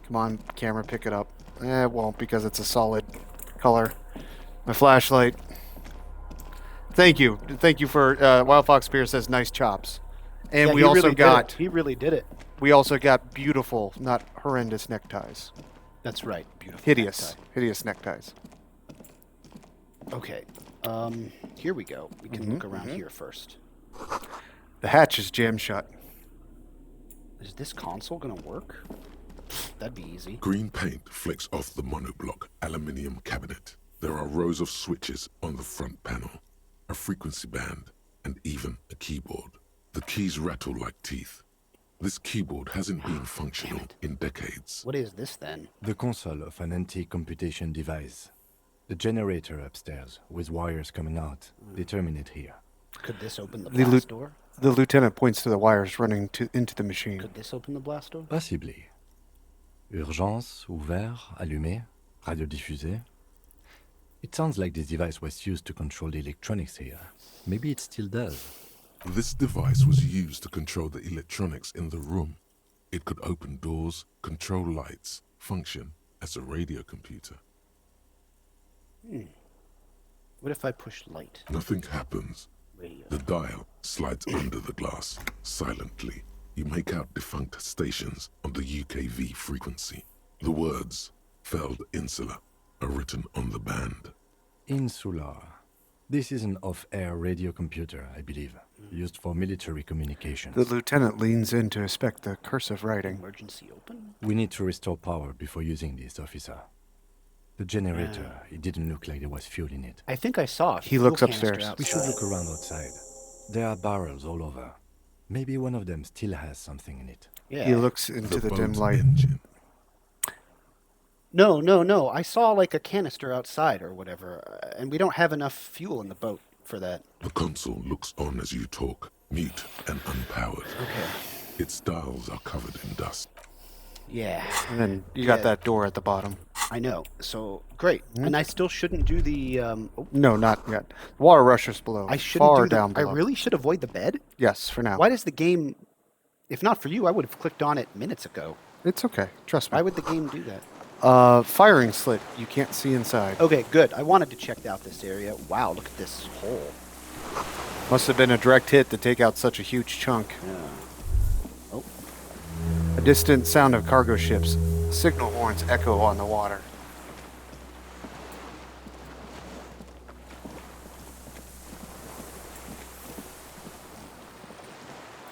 Come on, camera, pick it up. It won't because it's a solid color. My flashlight. Thank you for Wild Fox Spear says nice chops, and Yeah, we he also really did got it. He really did it. we also got beautiful, not horrendous neckties. That's right. Beautiful. Hideous neckties. Okay. Here we go. We can look around here first. The hatch is jammed shut. Is this console gonna work? That'd be easy. Green paint flecks off the monoblock aluminium cabinet. There are rows of switches on the front panel, a frequency band, and even a keyboard. The keys rattle like teeth. This keyboard hasn't been functional in decades. What is this then? The console of an anti-computation device. The generator upstairs, with wires coming out. They terminate here. Could this open the The blast door? The lieutenant points to the wires running into the machine. Could this open the blast door? Possibly. Urgence, ouvert, allumé, radiodiffusé. It sounds like this device was used to control the electronics here. Maybe it still does. This device was used to control the electronics in the room. It could open doors, control lights, function as a radio computer. What if I push light? Nothing happens. Radio. The dial slides under the glass, silently. You make out defunct stations on the UKV frequency. The words, Feld Insula, are written on the band. Insular. This is an off-air radio computer, I believe, used for military communications. The lieutenant leans in to inspect the cursive writing. Emergency open? We need to restore power before using this, officer. The generator, it didn't look like there was fuel in it. I think I saw a He looks fuel canister upstairs. We should outside. look around outside. There are barrels all over. Maybe one of them still has something in it. Yeah. He looks into the dim boat's light. engine. No. I saw like a canister outside or whatever, and we don't have enough fuel in the boat for that. The console looks on as you talk, mute and unpowered. Okay. Its dials are covered in dust. Yeah. And then you got that door at the bottom. I know. So, great. And I still shouldn't do the... No, not yet. Water rushers below. I shouldn't Far do the... down I below. really should avoid the bed? Yes, for now. Why does the game... If not for you, I would have clicked on it minutes ago. It's okay. Trust me. Why would the game do that? Firing slit. You can't see inside. Okay, good. I wanted to check out this area. Wow, look at this hole. Must have been a direct hit to take out such a huge chunk. Yeah. Oh. A distant sound of cargo ships. Signal horns echo on the water.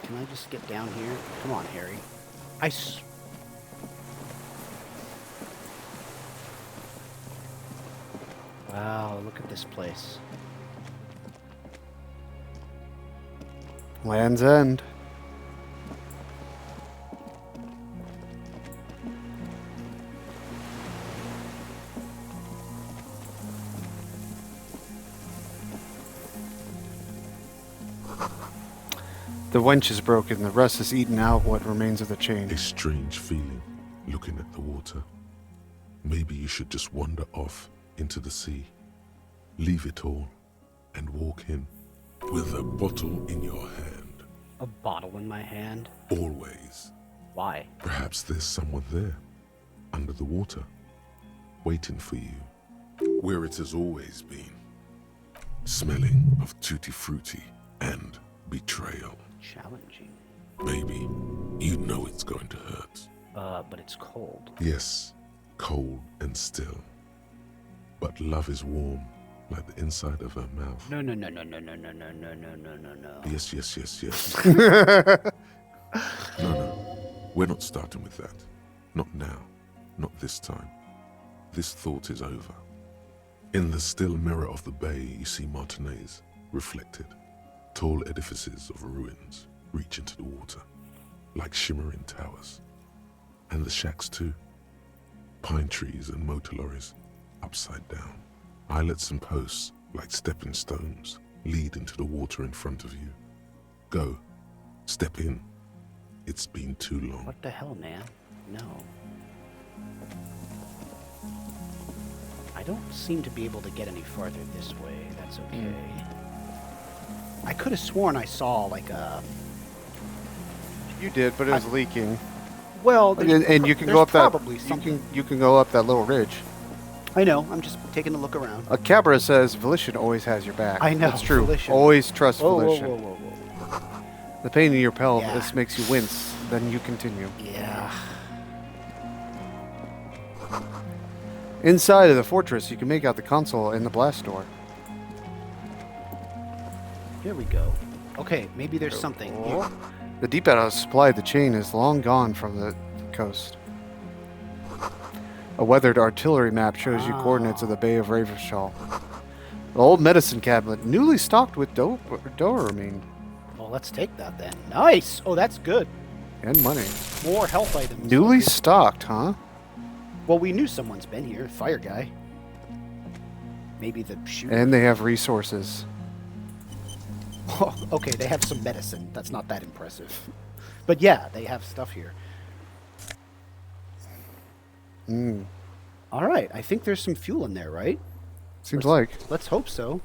Can I just get down here? Come on, Harry. Wow, look at this place. Land's End. The winch is broken. The rust has eaten out what remains of the chain. A strange feeling looking at the water. Maybe you should just wander off into the sea. Leave it all and walk in with a bottle in your hand. A bottle in my hand? Always. Why? Perhaps there's someone there, under the water, waiting for you, where it has always been, smelling of tutti frutti and betrayal. Challenging. Maybe you know it's going to hurt. But it's cold. Yes, cold and still. But love is warm, like the inside of her mouth. No. Yes, yes, yes, yes. No. We're not starting with that. Not now. Not this time. This thought is over. In the still mirror of the bay, you see Martinez reflected. Tall edifices of ruins reach into the water, like shimmering towers. And the shacks too. Pine trees and motor lorries, upside down. Islets and posts, like stepping stones, lead into the water in front of you. Go. Step in. It's been too long. What the hell, man? No. I don't seem to be able to get any farther this way. That's okay. I could have sworn I saw like a... You did, but it was leaking. Well, And you can go up that. Probably something. You can go up that little ridge. I know. I'm just taking a look around. A Cabra says Volition always has your back. I know. That's true. Volition. Always trust Whoa, Volition. whoa. The pain in your pelvis Yeah. makes you wince. Then you continue. Yeah. Inside of the fortress, you can make out the console and the blast door. Here we go. Okay, maybe there's something. Oh. The depot house supplied the chain is long gone from the coast. A weathered artillery map shows you coordinates of the Bay of Ravershall. The old medicine cabinet, newly stocked with dopamine. Well, let's take that then. Nice! Oh, that's good. And money. More health items. Newly Okay. stocked, huh? Well, we knew someone's been here. Fire guy. Maybe the shooter. And they have resources. Oh, okay, they have some medicine. That's not that impressive. But yeah, they have stuff here. All right, I think there's some fuel in there, right? Seems like. Let's hope so.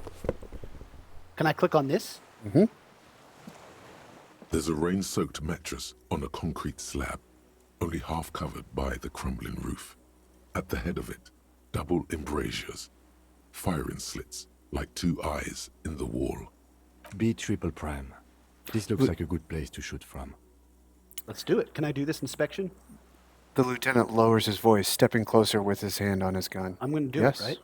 Can I click on this? Mm-hmm. There's a rain-soaked mattress on a concrete slab, only half covered by the crumbling roof. At the head of it, double embrasures, firing slits like two eyes in the wall. B triple prime. This looks like a good place to shoot from. Let's do it. Can I do this inspection? The lieutenant lowers his voice, stepping closer with his hand on his gun. I'm going to do Yes. it, right?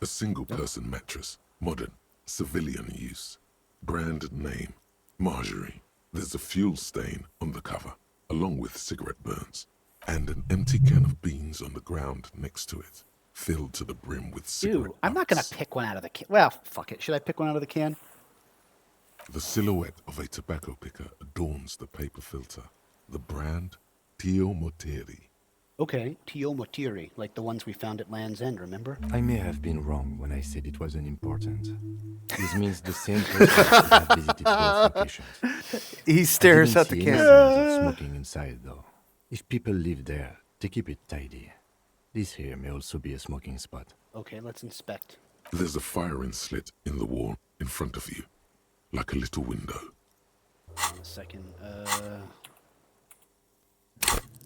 A single-person mattress, modern, civilian use. Brand name, Marjorie. There's a fuel stain on the cover, along with cigarette burns, and an empty can of beans on the ground next to it, filled to the brim with cigarette Ew, I'm not going to butts. pick one out of the can. Well, fuck it. Should I pick one out of the can? The silhouette of a tobacco picker adorns the paper filter. The brand, Tio Moteri. Okay, Tio Motiri, like the ones we found at Land's End, remember? I may have been wrong when I said it wasn't important. This means the same person should have visited both locations. He stares I at the didn't see can. any signs of smoking inside, though. If people live there, they keep it tidy. This here may also be a smoking spot. Okay, let's inspect. There's a firing slit in the wall in front of you, like a little window. Hold on a second.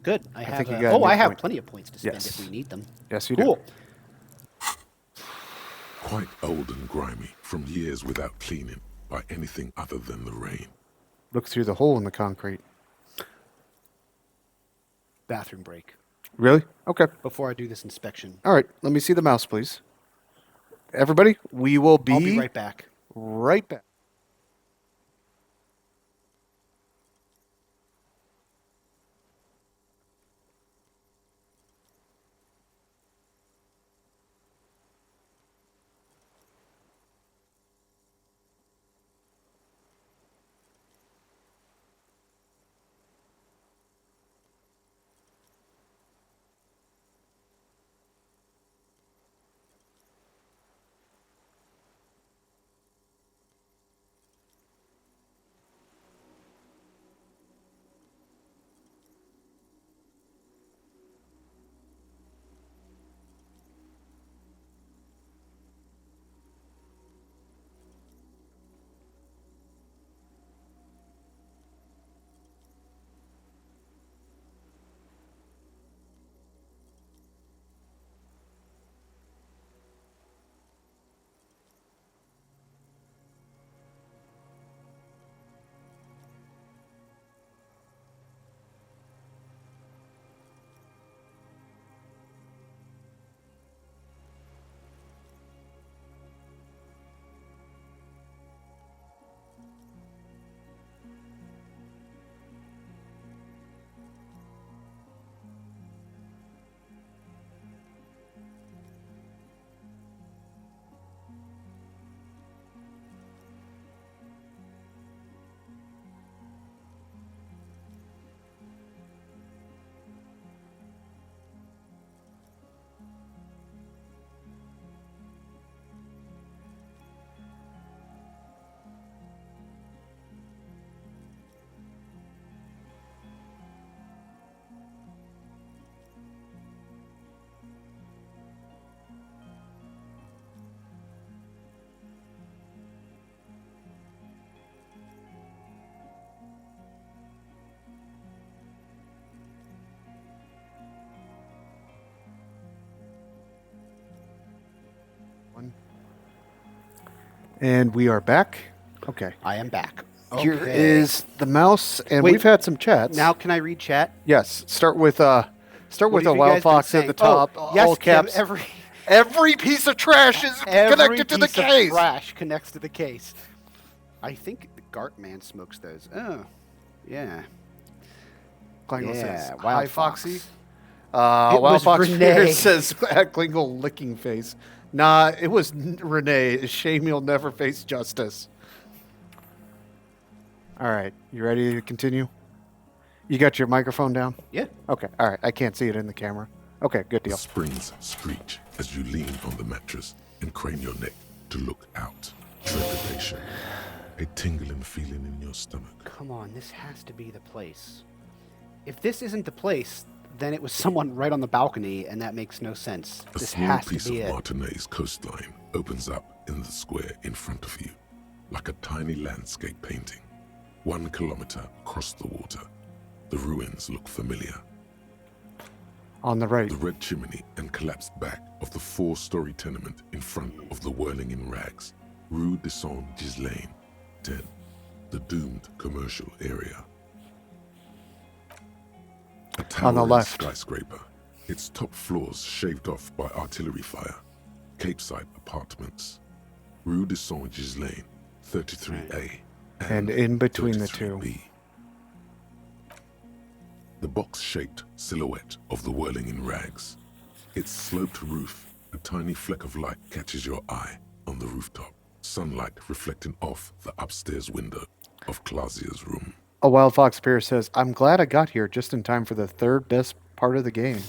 Good. I think have. you got a new I have point. plenty of points to spend Yes. if we need them. Yes, you Cool. Quite old and grimy from years without cleaning by anything other than the rain. Look through the hole in the concrete. Bathroom break. Really? Okay. Before I do this inspection. All right. Let me see the mouse, please. Everybody, we will be, I'll be right back. right back. And we are back. Okay. I am back. Here Okay. is the mouse, and Wait, we've had some chats. Now can I read chat? Yes. Start with What a have you wild guys been fox at saying? the top. Oh, yes, all Kim, caps. every Piece of trash is every connected to the piece of case. trash connects to the case. I think the Gart man smokes those. Oh, yeah. Klingle Yeah, says, Wild "Hi, Fox." Foxy." It Wild was Fox Renee. Fear says, "Klingle licking face." Nah, it was Renee. It's a shame you'll never face justice. All right, you ready to continue? You got your microphone down? Yeah. Okay. All right. I can't see it in the camera. Okay, good The deal. springs screech as you lean on the mattress and crane your neck to look out. Trepidation. A tingling feeling in your stomach. Come on, this has to be the place. If this isn't the place, then it was someone right on the balcony, and that makes no sense. A This small has to piece of be it. Martinez coastline opens up in the square in front of you, like a tiny landscape painting. 1 kilometer across the water. The ruins look familiar. On the right. The red chimney and collapsed back of the 4-story tenement in front of the Whirling in Rags, Rue de Saint-Ghislain, 10, the doomed commercial area. A On the towering left. skyscraper, its top floors shaved off by artillery fire. Capeside apartments, Rue de Saint-Ghislain, 33A, And in between the two. 33B. The box-shaped silhouette of the Whirling in Rags. Its sloped roof, a tiny fleck of light catches your eye on the rooftop, sunlight reflecting off the upstairs window of Clausia's room. A Wild Fox Bear says, "I'm glad I got here just in time for the third best part of the game."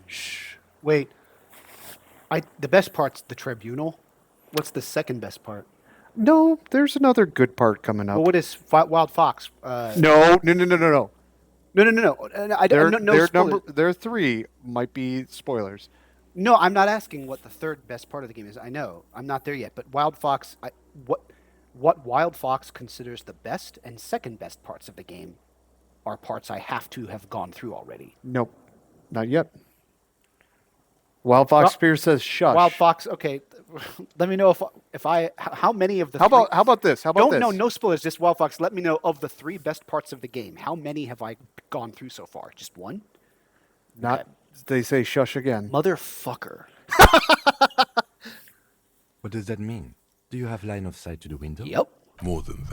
Shh. Wait. The best part's the tribunal. What's the second best part? No, there's another good part coming up. Well, what is Wild Fox? No. No. I don't. No spoilers. Their 3 might be spoilers. No, I'm not asking what the third best part of the game is. I know I'm not there yet. But Wild Fox, what Wild Fox considers the best and second best parts of the game are parts I have to have gone through already. Nope, not yet. Wild Fox Spear says shush. Wild Fox. Okay, let me know if I how many of the. How about this? No spoilers. Just Wild Fox. Let me know of the 3 best parts of the game. How many have I gone through so far? Just one? Not. Okay. They say shush again. Motherfucker. What does that mean? Do you have line of sight to the window? Yep. More than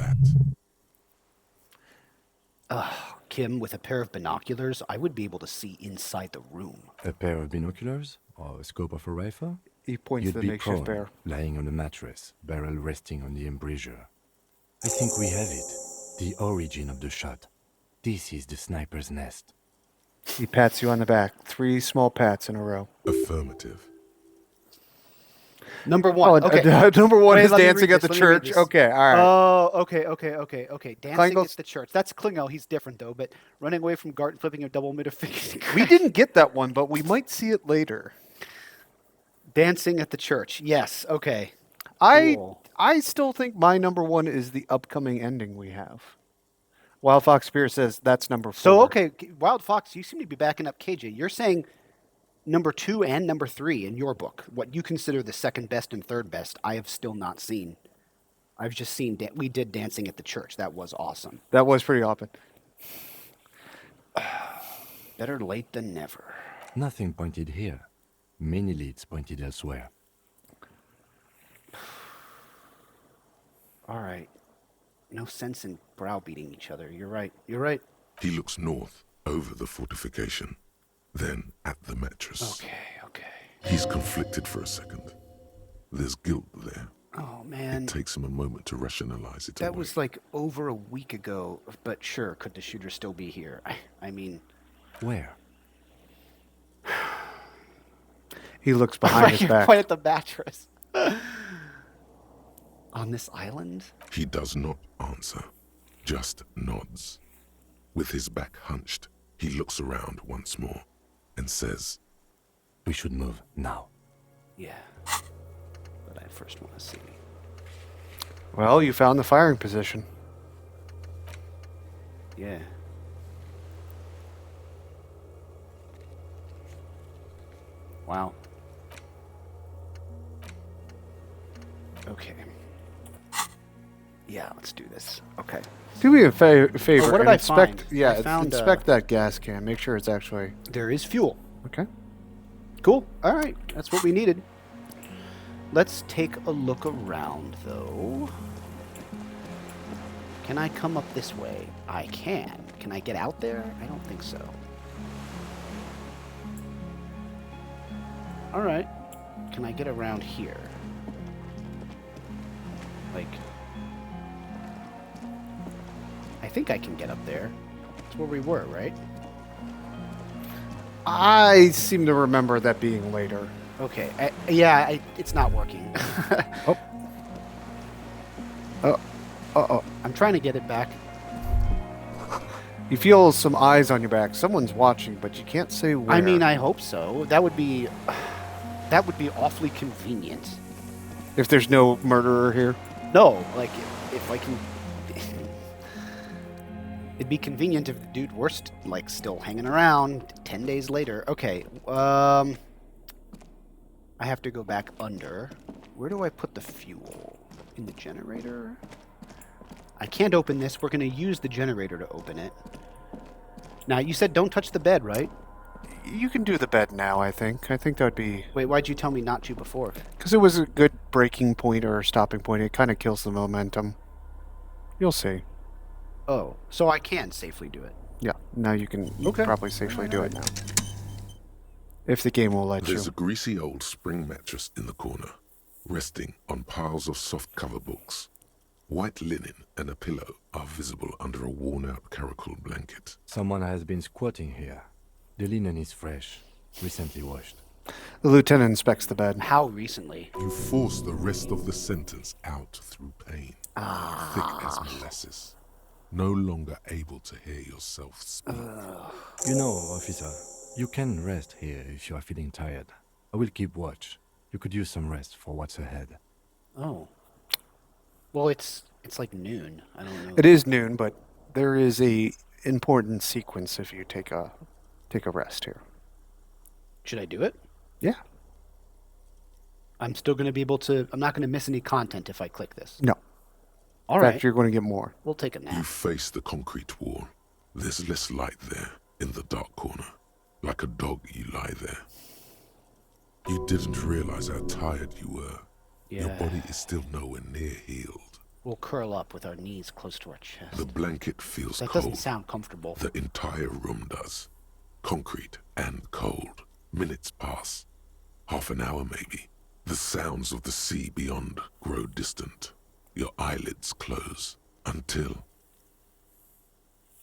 that. Kim, with a pair of binoculars, I would be able to see inside the room. A pair of binoculars? Or a scope of a rifle? He points You'd to the be makeshift prone, bear. lying on a mattress, barrel resting on the embrasure. I think we have it. The origin of the shot. This is the sniper's nest. He pats you on the back. 3 small pats in a row. Affirmative. Number 1. Okay. Number 1 Wait, is let me dancing read at the this, let me read church. this. Okay, all right. Oh, okay. Dancing Klingels- at the church. That's Klingo. He's different, though. But running away from Gart and flipping a double middle finger. We didn't get that one, but we might see it later. Dancing at the church. Yes. Okay. Cool. I still think my number 1 is the upcoming ending we have. Wild Fox Spear says that's number 4. So, okay, Wild Fox, you seem to be backing up KJ. You're saying number 2 and number 3 in your book. What you consider the second best and third best, I have still not seen. I've just seen we did Dancing at the Church. That was awesome. That was pretty often. Better late than never. Nothing pointed here. Many leads pointed elsewhere. All right. No sense in browbeating each other. You're right. He looks north, over the fortification, then at the mattress. Okay. He's conflicted for a second. There's guilt there. Oh, man. It takes him a moment to rationalize it. That away. was like over a week ago, but sure, could the shooter still be here? I mean... Where? He looks behind his back. Right at the mattress. On this island? He does not answer, just nods. With his back hunched, he looks around once more and says, We should move now. Yeah. But I first want to see. Well, you found the firing position. Yeah. Wow. Okay. Yeah, let's do this. Okay. Do me a favor. what did and I inspect, find? Yeah, I found, inspect that gas can. Make sure it's actually... There is fuel. Okay. Cool. All right. That's what we needed. Let's take a look around, though. Can I come up this way? I can. Can I get out there? I don't think so. All right. Can I get around here? Like... I think I can get up there. That's where we were, right? I seem to remember that being later. Okay. It's not working. Uh-oh. I'm trying to get it back. You feel some eyes on your back. Someone's watching, but you can't say where. I mean, I hope so. That would be awfully convenient. If there's no murderer here. No, like if I can. It'd be convenient if the dude were still hanging around 10 days later. Okay. I have to go back under. Where do I put the fuel? In the generator? I can't open this. We're going to use the generator to open it. Now, you said don't touch the bed, right? You can do the bed now, I think. I think that would be... Wait, why'd you tell me not to before? Because it was a good breaking point or stopping point. It kind of kills the momentum. You'll see. Oh, so I can safely do it. Yeah, now you can Okay. probably safely do it now. If the game will let There's you. a greasy old spring mattress in the corner, resting on piles of soft cover books. White linen and a pillow are visible under a worn-out caracal blanket. Someone has been squatting here. The linen is fresh, recently washed. The lieutenant inspects the bed. How recently? You force the rest of the sentence out through pain, thick as molasses. no longer able to hear yourself speak. You know, officer, you can rest here if you are feeling tired. I will keep watch. You could use some rest for what's ahead. Oh. Well, it's like noon. I don't know. It is noon, but there is a important sequence if you take a rest here. Should I do it? Yeah. I'm still going to be able to... I'm not going to miss any content if I click this. No. All In right. fact, you're going to get more. We'll take a You nap. face the concrete wall. There's less light there, in the dark corner. Like a dog, you lie there. You didn't realize how tired you were. Yeah. Your body is still nowhere near healed. We'll curl up with our knees close to our chest. The blanket feels That cold. doesn't sound comfortable. The entire room does. Concrete and cold. Minutes pass. Half an hour maybe. The sounds of the sea beyond grow distant. Your eyelids close until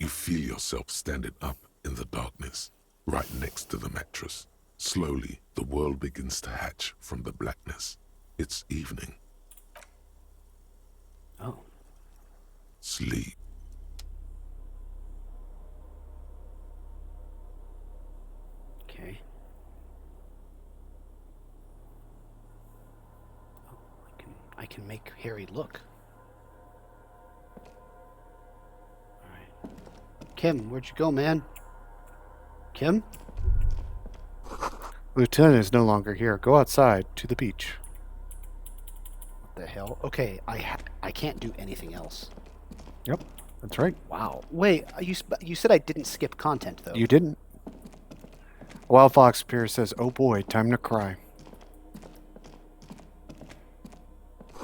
you feel yourself standing up in the darkness, right next to the mattress. Slowly, the world begins to hatch from the blackness. It's evening. Oh. Sleep. Okay. Oh, I can make Harry look. All right. Kim, where'd you go, man? Kim? Lieutenant is no longer here. Go outside to the beach. What the hell? Okay, I can't do anything else. Yep, that's right. Wow. Wait, you said I didn't skip content though. You didn't. A wild fox appears, says, "Oh boy, time to cry."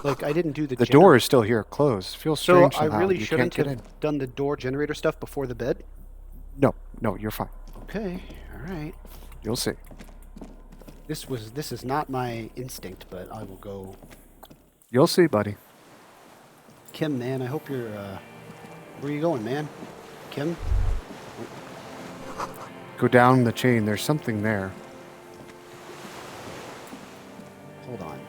Like I didn't do the. The door is still here, closed. Feels So strange I somehow. really You shouldn't can't have get in. done the door generator stuff before the bed. No, you're fine. Okay. All right. You'll see. This is not my instinct, but I will go. You'll see, buddy. Kim, man, I hope you're. Where are you going, man? Kim? Go down the chain. There's something there. Hold on.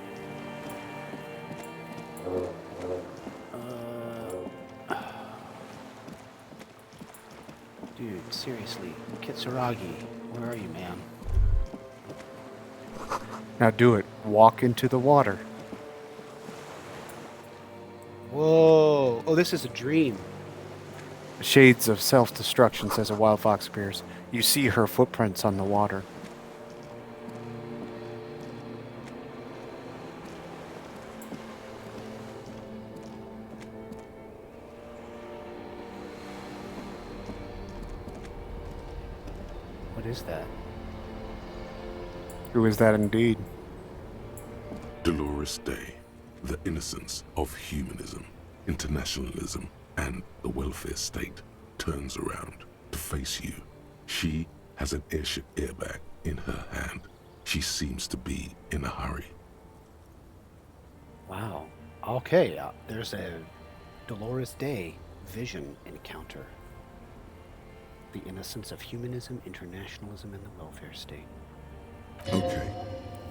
Dude, seriously, Kitsuragi, where are you, man? Now do it. Walk into the water. Whoa! Oh, this is a dream. Shades of self-destruction, says a wild fox appears. You see her footprints on the water. What is that? Who is that indeed? Dolores Day, the innocence of humanism, internationalism, and the welfare state turns around to face you. She has an airship airbag in her hand. She seems to be in a hurry. Wow. Okay, there's a Dolores Day vision encounter. The innocence of humanism, internationalism, and the welfare state. Okay,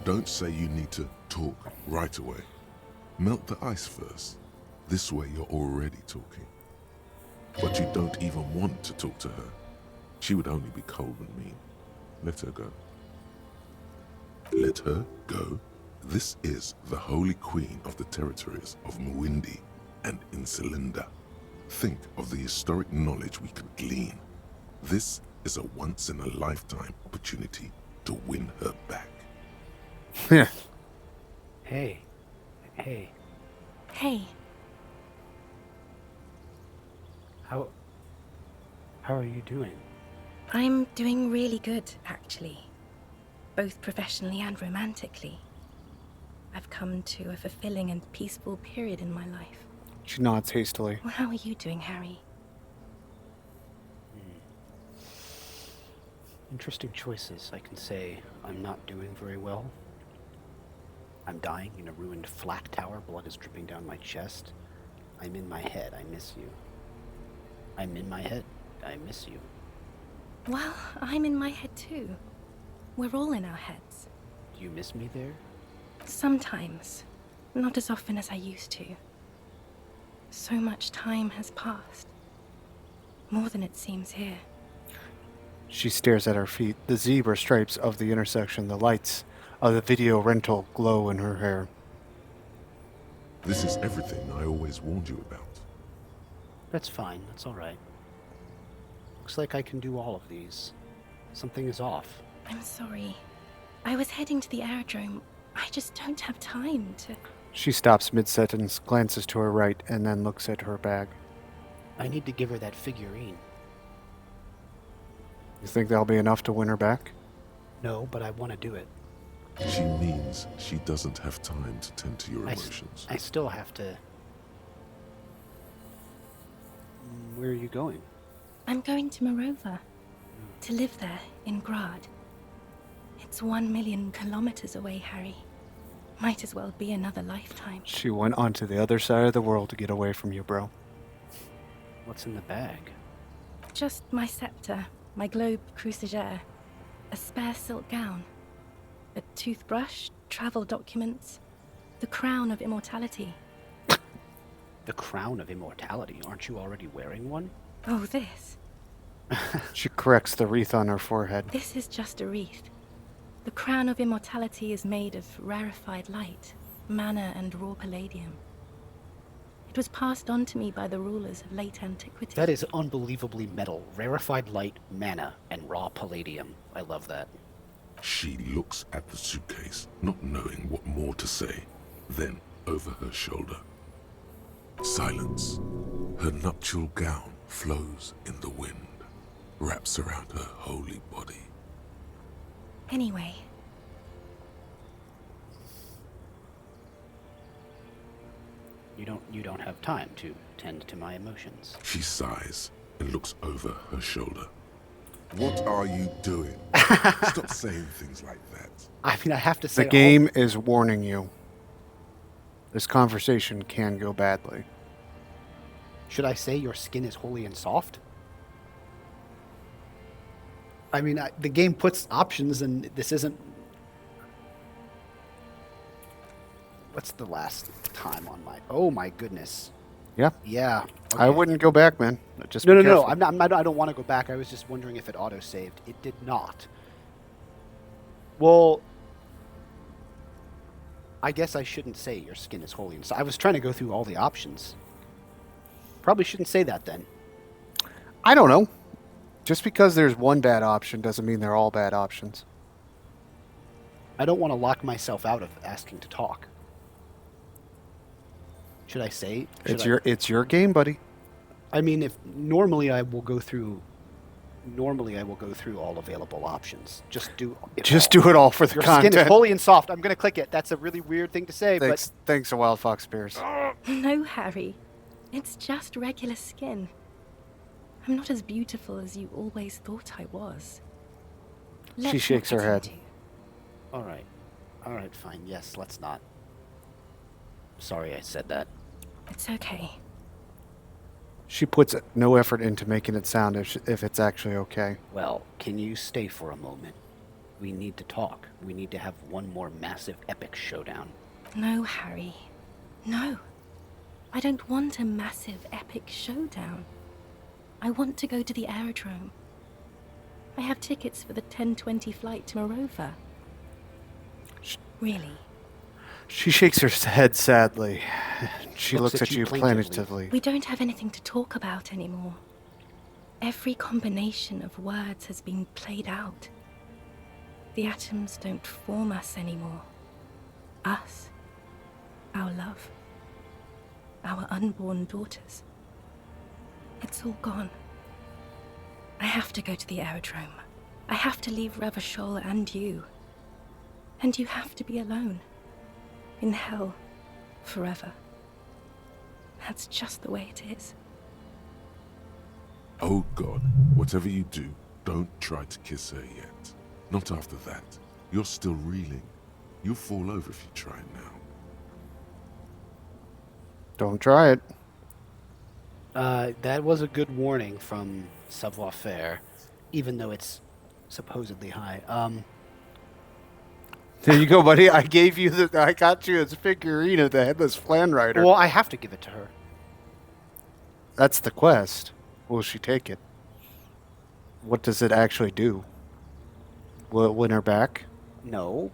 don't say you need to talk right away. Melt the ice first. This way you're already talking. But you don't even want to talk to her. She would only be cold and mean. Let her go. Let her go? This is the holy queen of the territories of Mwindi and Insulinda. Think of the historic knowledge we could glean. This is a once-in-a-lifetime opportunity to win her back. Yeah. Hey. Hey, How are you doing? I'm doing really good, actually. Both professionally and romantically. I've come to a fulfilling and peaceful period in my life. She nods hastily. Well, how are you doing, Harry? Interesting choices. I can say I'm not doing very well. I'm dying in a ruined flak tower. Blood is dripping down my chest. I'm in my head. I miss you. I'm in my head. I miss you. Well, I'm in my head too. We're all in our heads. Do you miss me there? Sometimes. Not as often as I used to. So much time has passed. More than it seems here. She stares at her feet. The zebra stripes of the intersection, the lights of the video rental glow in her hair. This is everything I always warned you about. That's fine. That's all right. Looks like I can do all of these. Something is off. I'm sorry. I was heading to the aerodrome. I just don't have time to... She stops mid-sentence, glances to her right, and then looks at her bag. I need to give her that figurine. You think that'll be enough to win her back? No, but I want to do it. She means she doesn't have time to tend to your emotions. I still have to... Where are you going? I'm going to Morova. To live there, in Grad. It's 1 million kilometers away, Harry. Might as well be another lifetime. She went onto the other side of the world to get away from you, bro. What's in the bag? Just my scepter, my globe cruciger, a spare silk gown, a toothbrush, travel documents, the crown of immortality. The crown of immortality? Aren't you already wearing one? Oh, this. She corrects the wreath on her forehead. This is just a wreath. The crown of immortality is made of rarefied light, mana and raw palladium. It was passed on to me by the rulers of late antiquity. That is unbelievably metal. Rarefied light, mana, and raw palladium. I love that. She looks at the suitcase, not knowing what more to say. Then, over her shoulder. Silence. Her nuptial gown flows in the wind, wraps around her holy body. Anyway. You don't have time to tend to my emotions. She sighs and looks over her shoulder. What are you doing? Stop saying things like that. I mean, I have to say... The game is warning you. This conversation can go badly. Should I say your skin is holy and soft? I mean, the game puts options, and this isn't... What's the last time on my... Oh, my goodness. Yeah. Yeah. Okay. I wouldn't go back, man. Just No. be careful. I'm not, I don't want to go back. I was just wondering if it auto-saved. It did not. Well, I guess I shouldn't say your skin is holy. So I was trying to go through all the options. Probably shouldn't say that then. I don't know. Just because there's one bad option doesn't mean they're all bad options. I don't want to lock myself out of asking to talk. Should I say? It's your game, buddy. I mean, if normally I will go through all available options. Just do it all for the Your content. skin is holy and soft. I'm going to click it. That's a really weird thing to say, Thanks a Wild Fox Spears. No, Harry. It's just regular skin. I'm not as beautiful as you always thought I was. She shakes her head. All right, fine. Yes, let's not. Sorry I said that. It's okay. She puts no effort into making it sound if it's actually okay. Well, can you stay for a moment? We need to talk. We need to have one more massive epic showdown. No, Harry. No. I don't want a massive epic showdown. I want to go to the aerodrome. I have tickets for the 10:20 flight to Morova. Really? She shakes her head sadly. She looks at you plaintively. plaintively. We don't have anything to talk about anymore. Every combination of words has been played out. The atoms don't form us anymore. Us. Our love. Our unborn daughters. It's all gone. I have to go to the aerodrome. I have to leave Revachol and you. And you have to be alone. In hell. Forever. That's just the way it is. Oh God, whatever you do, don't try to kiss her yet. Not after that. You're still reeling. You'll fall over if you try now. Don't try it. That was a good warning from Savoir Faire, even though it's supposedly high. There you go, buddy. I got you a figurine of the Headless Flan Rider. Well, I have to give it to her. That's the quest. Will she take it? What does it actually do? Will it win her back? No.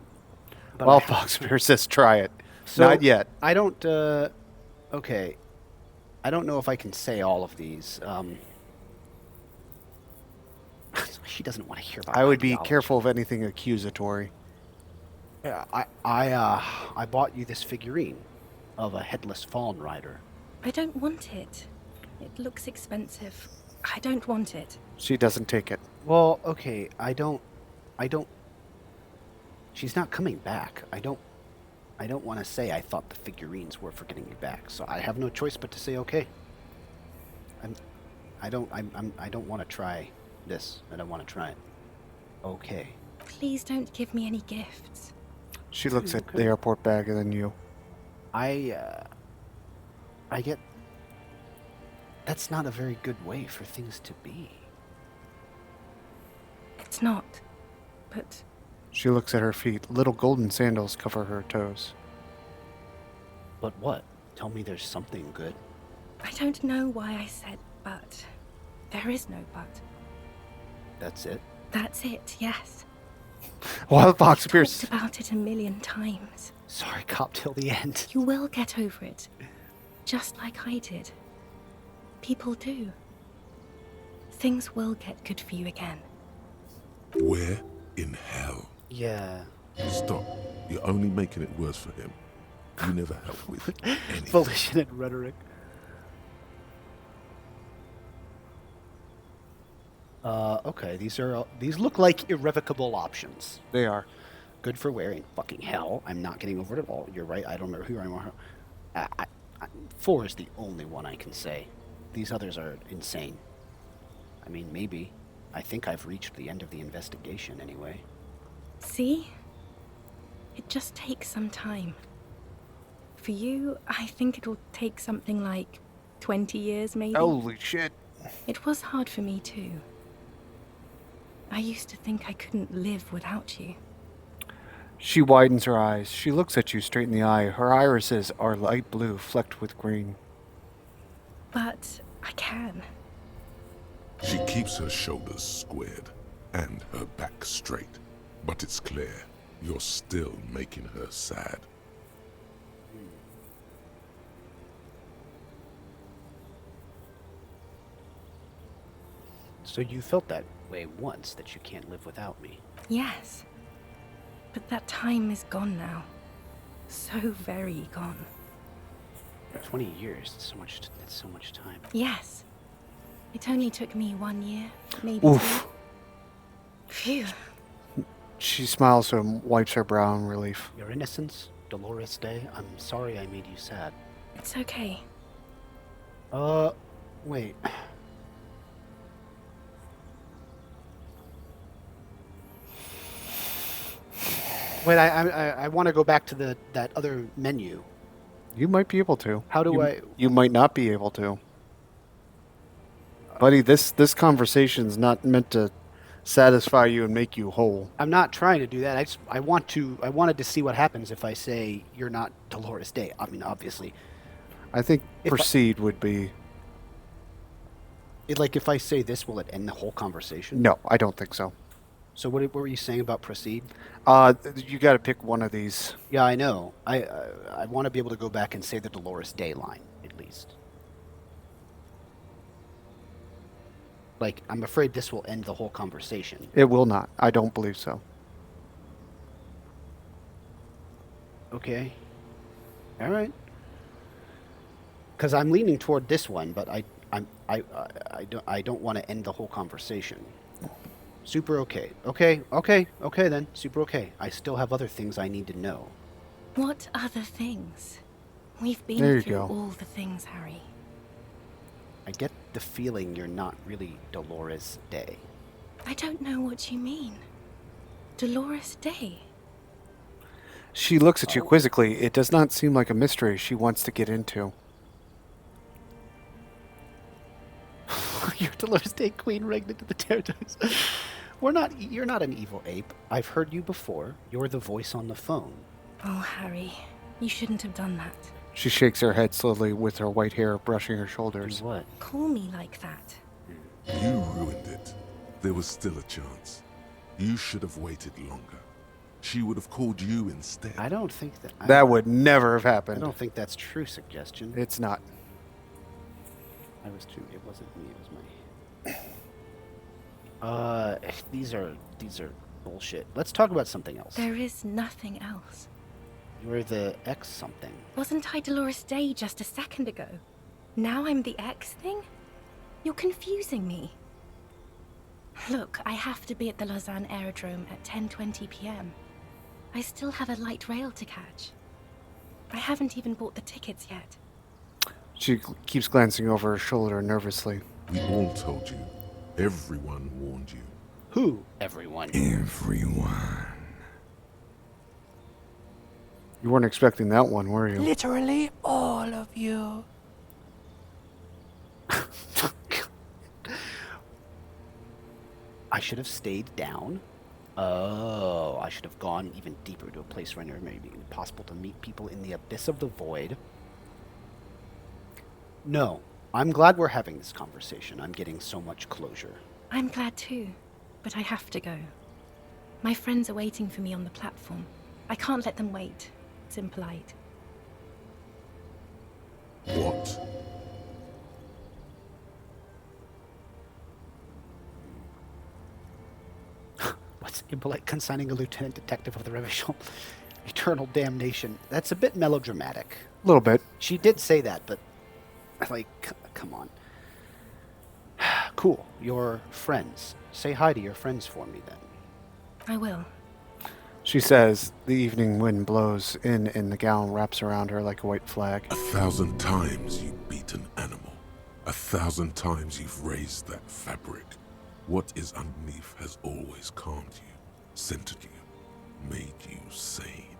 But Well, Foxbear says try it. So, Not yet. I don't, okay. I don't know if I can say all of these. She doesn't want to hear about I would be ideology. careful of anything accusatory. Yeah, I bought you this figurine of a headless fawn rider. I don't want it. It looks expensive. I don't want it. She doesn't take it. Well, okay, I don't... She's not coming back. I don't want to say I thought the figurines were for getting you back, so I have no choice but to say okay. I don't want to try this. I don't want to try it. Okay. Please don't give me any gifts. She looks at the airport bag and then you. I get... That's not a very good way for things to be. It's not. But She looks at her feet. Little golden sandals cover her toes. But what? Tell me there's something good. I don't know why I said but. There is no but. That's it? That's it, yes. Wild Fox I've appears. talked about it a million times. Sorry, cop till the end. You will get over it. Just like I did. People do. Things will get good for you again. Where in hell? Yeah. Stop. You're only making it worse for him. You never help with anything. Volition and rhetoric. Okay, these look like irrevocable options. They are. Good for wearing. Fucking hell, I'm not getting over it at all. You're right, I don't know who I am. 4 is the only one I can say. These others are insane. I mean, maybe. I think I've reached the end of the investigation anyway. See? It just takes some time. For you, I think it'll take something like 20 years, maybe. Holy shit. It was hard for me, too. I used to think I couldn't live without you. She widens her eyes. She looks at you straight in the eye. Her irises are light blue, flecked with green. But I can. She keeps her shoulders squared and her back straight. But it's clear you're still making her sad. So you felt that way once, that you can't live without me. Yes. But that time is gone now. So very gone. 20 years, that's so much time. Yes. It only took me 1 year, maybe Oof. 2. Phew. She smiles and wipes her brow in relief. Your innocence, Dolores Day, I'm sorry I made you sad. It's okay. Wait. Wait, I want to go back to that other menu. You might be able to. How do you, You might not be able to. Buddy, this conversation's not meant to satisfy you and make you whole. I'm not trying to do that. I wanted to see what happens if I say you're not Dolores Day. I mean, obviously. I think proceed would be... Like, if I say this, will it end the whole conversation? No, I don't think so. So what were you saying about proceed? You got to pick one of these. Yeah, I know. I want to be able to go back and say the Dolores Day line, at least. Like, I'm afraid this will end the whole conversation. It will not. I don't believe so. Okay. All right. Because I'm leaning toward this one, but I don't want to end the whole conversation. Super okay. Okay then. Super okay. I still have other things I need to know. What other things? We've There been you through go. all the things, Harry. I get the feeling you're not really Dolores Day. I don't know what you mean. Dolores Day? She looks at you quizzically. It does not seem like a mystery she wants to get into. You're Dolores Day, Queen Regnant of the Territories. You're not an evil ape. I've heard you before. You're the voice on the phone. Oh, Harry, you shouldn't have done that. She shakes her head slowly with her white hair brushing her shoulders. Do what? Call me like that. You ruined it. There was still a chance. You should have waited longer. She would have called you instead. I don't think that... That would never have I happened. don't think that's true suggestion. It's not. It wasn't me, it was my... these are bullshit. Let's talk about something else. There is nothing else. You're the X something. Wasn't I Dolores Day just a second ago? Now I'm the X thing? You're confusing me. Look, I have to be at the Lausanne Aerodrome at 10:20 p.m. I still have a light rail to catch. I haven't even bought the tickets yet. She keeps glancing over her shoulder nervously. We all told you. Everyone warned you. Who? Everyone. Everyone. You weren't expecting that one, were you? Literally all of you. I should have stayed down. Oh, I should have gone even deeper to a place where it may be impossible to meet people in the abyss of the void. No, I'm glad we're having this conversation. I'm getting so much closure. I'm glad too, but I have to go. My friends are waiting for me on the platform. I can't let them wait. It's impolite. What? What's impolite consigning a lieutenant detective of the Revisional Eternal Damnation? That's a bit melodramatic. A little bit. She did say that, but, like, come on. Cool. Your friends. Say hi to your friends for me, then. I will. She says, the evening wind blows in and the gown wraps around her like a white flag. 1,000 times you beat an animal. 1,000 times you've raised that fabric. What is underneath has always calmed you, centered you, made you sane.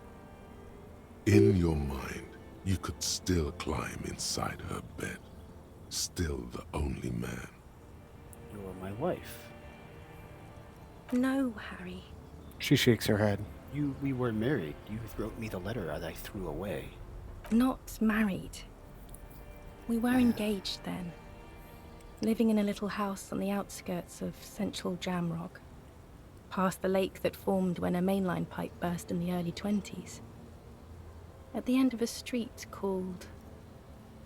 In your mind, you could still climb inside her bed. Still the only man. You're my wife. No, Harry. She shakes her head. We were married. You wrote me the letter that I threw away. Not married. We were engaged then. Living in a little house on the outskirts of central Jamrock. Past the lake that formed when a mainline pipe burst in the early 20s. At the end of a street called...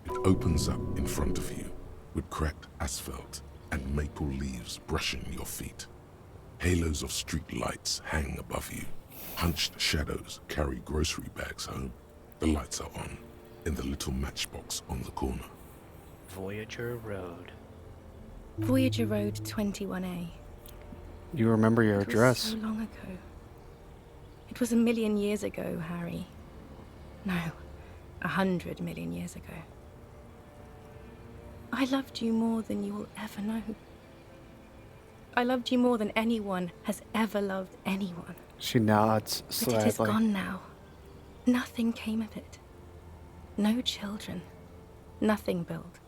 It opens up in front of you, with cracked asphalt and maple leaves brushing your feet. Halos of street lights hang above you. Hunched shadows carry grocery bags home. The lights are on, in the little matchbox on the corner. Voyager Road. Voyager Road 21A. You remember your It was address. so long ago. It was 1,000,000 years ago, Harry. No, 100 million years ago. I loved you more than you will ever know. I loved you more than anyone has ever loved anyone. She nods But it is slightly. gone now. Nothing came of it. No children. Nothing built.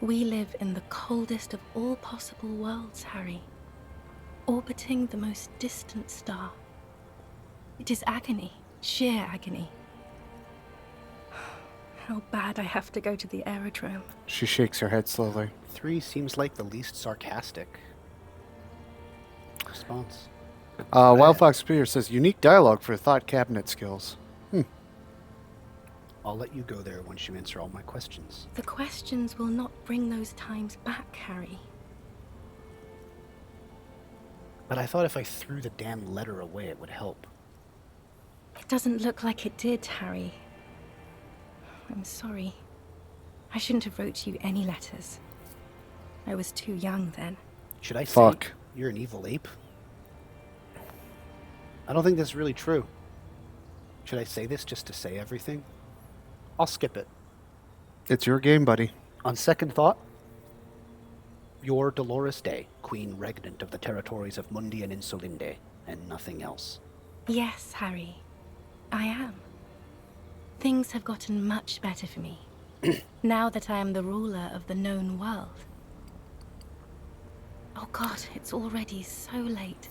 We live in the coldest of all possible worlds, Harry. Orbiting the most distant star. It is agony. Sheer agony. How bad I have to go to the aerodrome. She shakes her head slowly. 3 seems like the least sarcastic response. Wildfox Spears says, unique dialogue for thought cabinet skills. I'll let you go there once you answer all my questions. The questions will not bring those times back, Harry. But I thought if I threw the damn letter away, it would help. It doesn't look like it did, Harry. I'm sorry. I shouldn't have wrote you any letters. I was too young then. Should I say Fuck. you're an evil ape? I don't think that's really true. Should I say this just to say everything? I'll skip it. It's your game, buddy. On second thought, you're Dolores Day, Queen Regnant of the territories of Mundi and Insolinde, and nothing else. Yes, Harry. I am. Things have gotten much better for me. Now that I am the ruler of the known world. Oh God, it's already so late.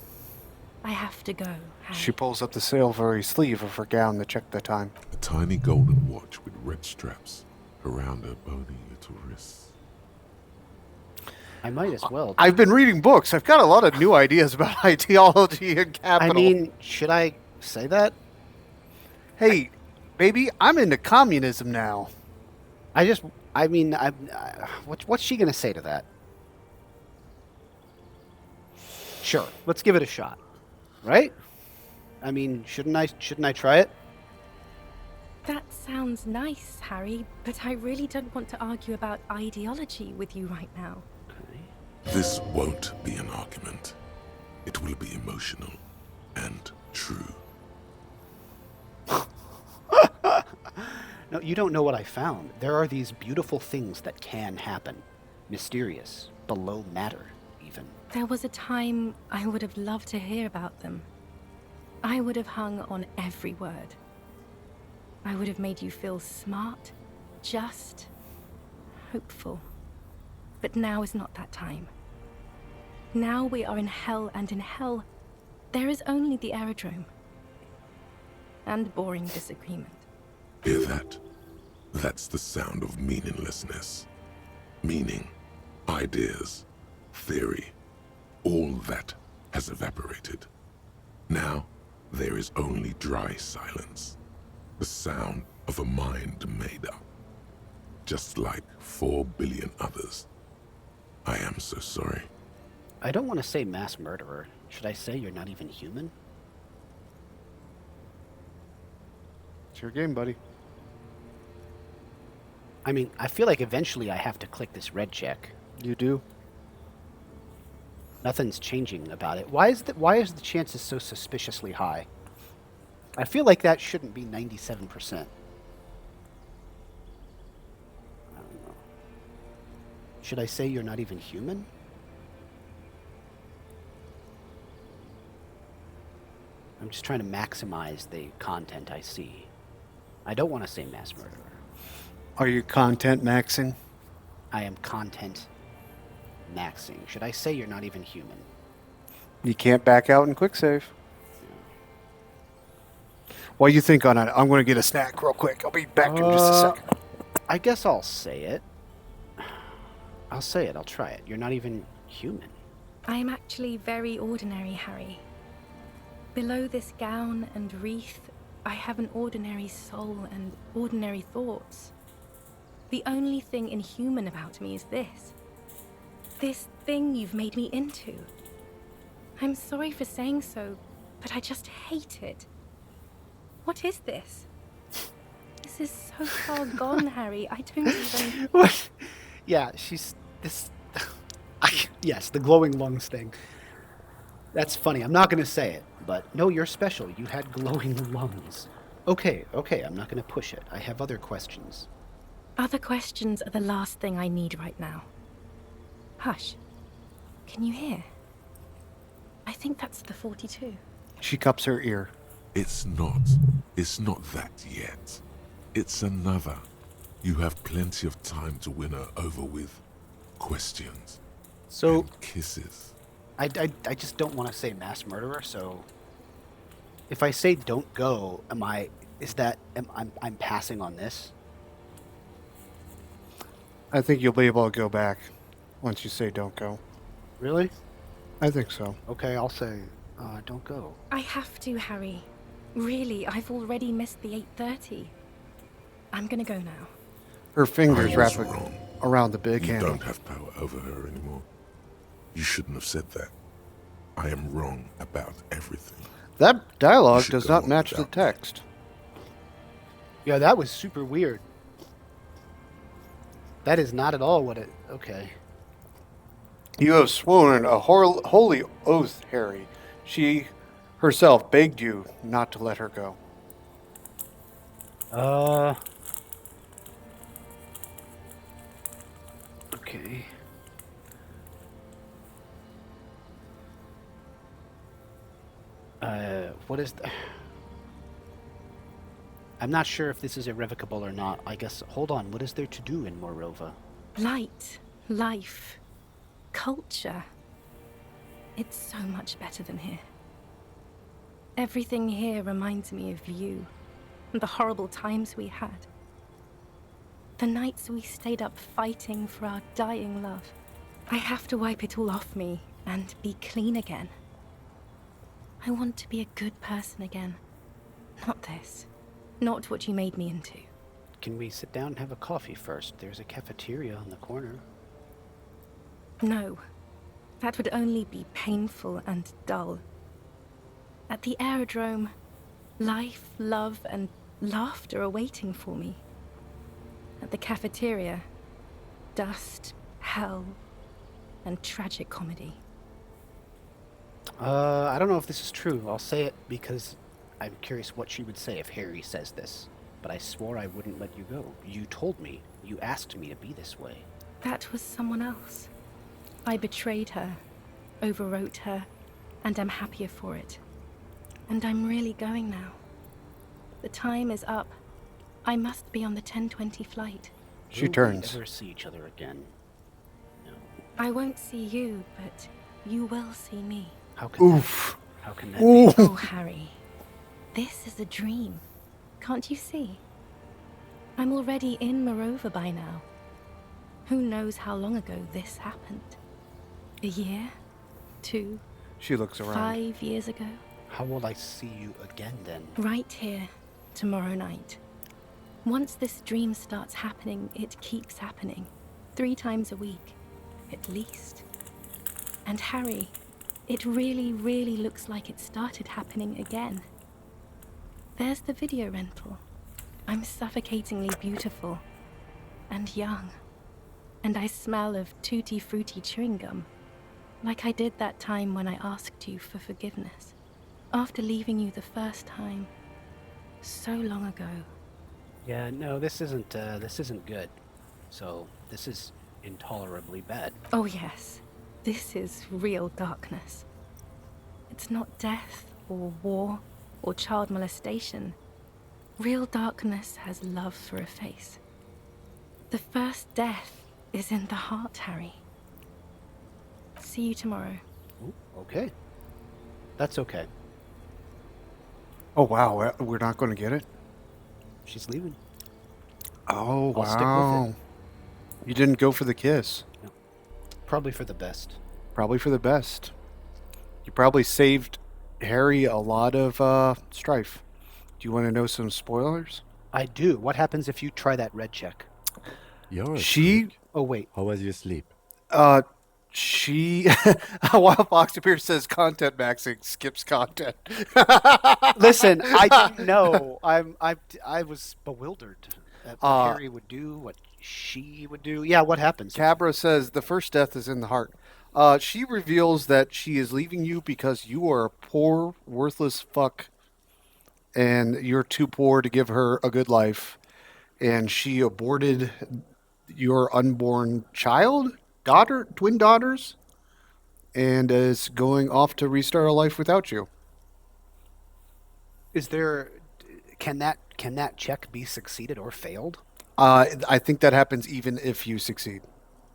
I have to go, Harry. She pulls up the silvery sleeve of her gown to check the time. A tiny golden watch with red straps around her bony little wrists. I might as well. I've been reading books. I've got a lot of new ideas about ideology and capital. I mean, should I say that? Hey, baby, I'm into communism now. What's she gonna say to that? Sure, let's give it a shot, right? I mean, shouldn't I try it? That sounds nice, Harry, but I really don't want to argue about ideology with you right now. This won't be an argument. It will be emotional and true. No, you don't know what I found. There are these beautiful things that can happen. Mysterious, below matter, even. There was a time I would have loved to hear about them. I would have hung on every word. I would have made you feel smart, just, hopeful. But now is not that time. Now we are in hell, and in hell, there is only the aerodrome. And boring disagreement. Hear that? That's the sound of meaninglessness. Meaning, ideas, theory, all that has evaporated. Now, there is only dry silence. The sound of a mind made up. Just like 4 billion others. I am so sorry. I don't want to say mass murderer. Should I say you're not even human? It's your game, buddy. I mean, I feel like eventually I have to click this red check. You do? Nothing's changing about it. Why is the chances so suspiciously high? I feel like that shouldn't be 97%. I don't know. Should I say you're not even human? I'm just trying to maximize the content I see. I don't want to say mass murderer. Are you content maxing? I am content maxing. Should I say you're not even human? You can't back out in quick save. While you think on it, I'm going to get a snack real quick. I'll be back in just a second. I guess I'll say it. I'll say it. I'll try it. You're not even human. I am actually very ordinary, Harry. Below this gown and wreath, I have an ordinary soul and ordinary thoughts. The only thing inhuman about me is this. This thing you've made me into. I'm sorry for saying so, but I just hate it. What is this? This is so far gone, Harry. I don't even... What? Yeah, she's... this... yes, the glowing lungs thing. That's funny. I'm not going to say it, but no, you're special. You had glowing lungs. Okay, I'm not going to push it. I have other questions. Other questions are the last thing I need right now. Hush. Can you hear? I think that's the 42. She cups her ear. It's not that yet. It's another. You have plenty of time to win her over with questions. So... and kisses. I just don't want to say mass murderer, so... If I say don't go, I'm passing on this? I think you'll be able to go back once you say don't go. Really? I think so. Okay, I'll say don't go. I have to, Harry. Really, I've already missed the 8:30. I'm gonna go now. Her fingers I wrap was wrong. around the big You handle. don't have power over her anymore. You shouldn't have said that. I am wrong about everything. That dialogue should does go not on match the without text. Yeah, that was super weird. That is not at all what it... Okay. You have sworn a holy oath, Harry. She herself begged you not to let her go. Okay. What is the... I'm not sure if this is irrevocable or not. I guess... Hold on. What is there to do in Morova? Light, life, culture. It's so much better than here. Everything here reminds me of you and the horrible times we had. The nights we stayed up fighting for our dying love. I have to wipe it all off me and be clean again. I want to be a good person again. Not this. Not what you made me into. Can we sit down and have a coffee first? There's a cafeteria on the corner. No. That would only be painful and dull. At the aerodrome, life, love, and laughter are waiting for me. At the cafeteria, dust, hell, and tragic comedy. I don't know if this is true. I'll say it because I'm curious what she would say if Harry says this. But I swore I wouldn't let you go. You told me. You asked me to be this way. That was someone else. I betrayed her, overwrote her, and I'm happier for it. And I'm really going now. The time is up. I must be on the 10:20 flight. She turns. Will we ever see each other again? No. I won't see you, but you will see me. How can Oof. How can that be? Oh, Harry. This is a dream. Can't you see? I'm already in Morova by now. Who knows how long ago this happened? A year? 2? She looks around. 5 years ago? How will I see you again then? Right here, tomorrow night. Once this dream starts happening, it keeps happening. 3 times a week, at least. And Harry, it really, really looks like it started happening again. There's the video rental. I'm suffocatingly beautiful. And young. And I smell of tutti frutti chewing gum. Like I did that time when I asked you for forgiveness. After leaving you the first time. So long ago. Yeah, no, this isn't good. So, this is intolerably bad. Oh yes. This is real darkness. It's not death, or war, or child molestation. Real darkness has love for a face. The first death is in the heart, Harry. See you tomorrow. Ooh, okay. That's okay. Oh, wow. We're not going to get it? She's leaving. Oh, I'll stick with wow. You didn't go for the kiss. No. Probably for the best. Probably for the best. You probably saved Harry a lot of strife. Do you want to know some spoilers? I do. What happens if you try that red check? You're a She... freak. Oh, wait. How was your sleep? She... While Fox appears says content maxing skips content. Listen, I didn't know. I was bewildered at what Harry would do, what she would do. Yeah, what happens? Cabra says the first death is in the heart. She reveals that she is leaving you because you are a poor, worthless fuck, and you're too poor to give her a good life. And she aborted your unborn child, twin daughters, and is going off to restart a life without you. Is there? Can that check be succeeded or failed? I think that happens even if you succeed.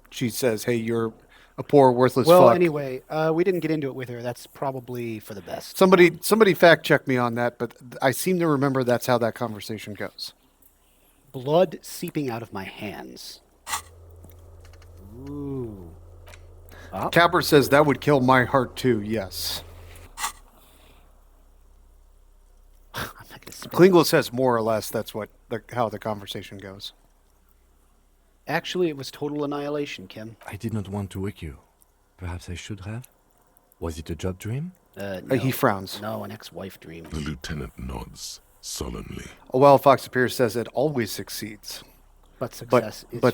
She says, "Hey, you're a poor, worthless well, fuck." Anyway, we didn't get into it with her. That's probably for the best. Somebody fact check me on that, but I seem to remember that's how that conversation goes. Blood seeping out of my hands. Ooh. Oh. Capper says that would kill my heart too. Yes. Klingel says more or less that's how the conversation goes. Actually, it was total annihilation, Kim. I did not want to wake you. Perhaps I should have? Was it a job dream? No. He frowns. No, an ex-wife dream. The lieutenant nods solemnly. Well, Fox Appears says it always succeeds. But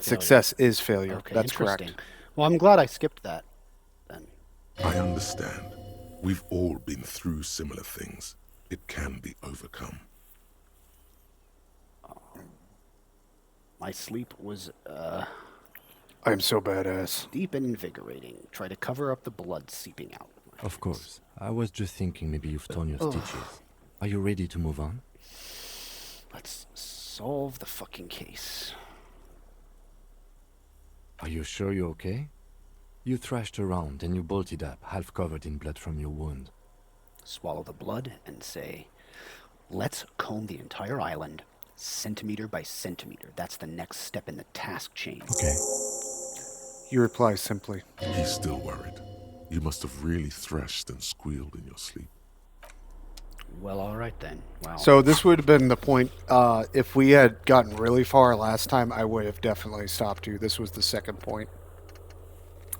success is failure. Okay, That's correct. Well, I'm glad I skipped that then. I understand. We've all been through similar things. It can be overcome. My sleep was, I'm so badass. deep and invigorating. Try to cover up the blood seeping out. Of course. I was just thinking maybe you've torn your stitches. Are you ready to move on? Let's solve the fucking case. Are you sure you're okay? You thrashed around and you bolted up, half covered in blood from your wound. Swallow the blood and say, let's comb the entire island, centimeter by centimeter. That's the next step in the task chain. Okay. You reply simply. He's still worried. You must have really thrashed and squealed in your sleep. Well, all right then. Wow. So this would have been the point. If we had gotten really far last time, I would have definitely stopped you. This was the second point.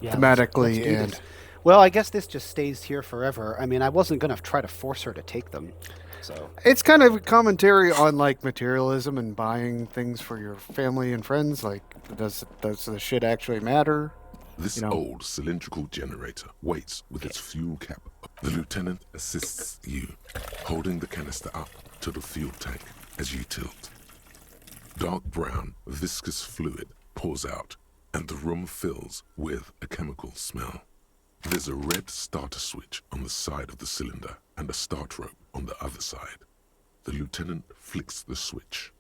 Yeah, Thematically let's do and... this. Well, I guess this just stays here forever. I mean, I wasn't going to try to force her to take them. So it's kind of a commentary on like materialism and buying things for your family and friends. Like, does the shit actually matter? This old cylindrical generator waits with its fuel cap up. The lieutenant assists you, holding the canister up to the fuel tank as you tilt. Dark brown, viscous fluid pours out, and the room fills with a chemical smell. There's a red starter switch on the side of the cylinder and a start rope on the other side. The lieutenant flicks the switch.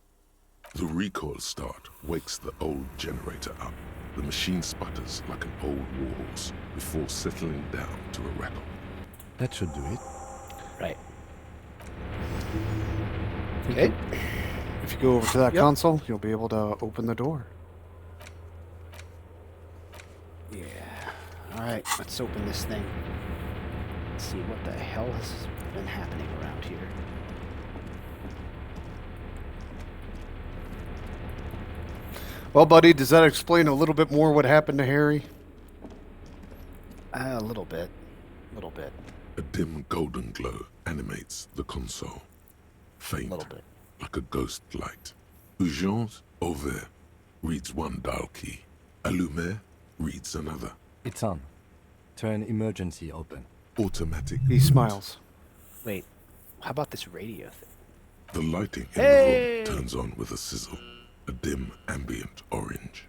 The recoil start wakes the old generator up. The machine sputters like an old warhorse before settling down to a rattle. That should do it. Right. Okay. If you go over to that console, you'll be able to open the door. Yeah. All right, let's open this thing. Let's see what the hell has been happening around here. Well, buddy, does that explain a little bit more what happened to Harry? A little bit. A little bit. A dim golden glow animates the console. Faint, like a ghost light. Urgence ouvert reads one dial key. Allumer reads another. It's on. Turn emergency open. Automatic. He smiles. Wait, how about this radio thing? The lighting in the room turns on with a sizzle. A dim ambient orange.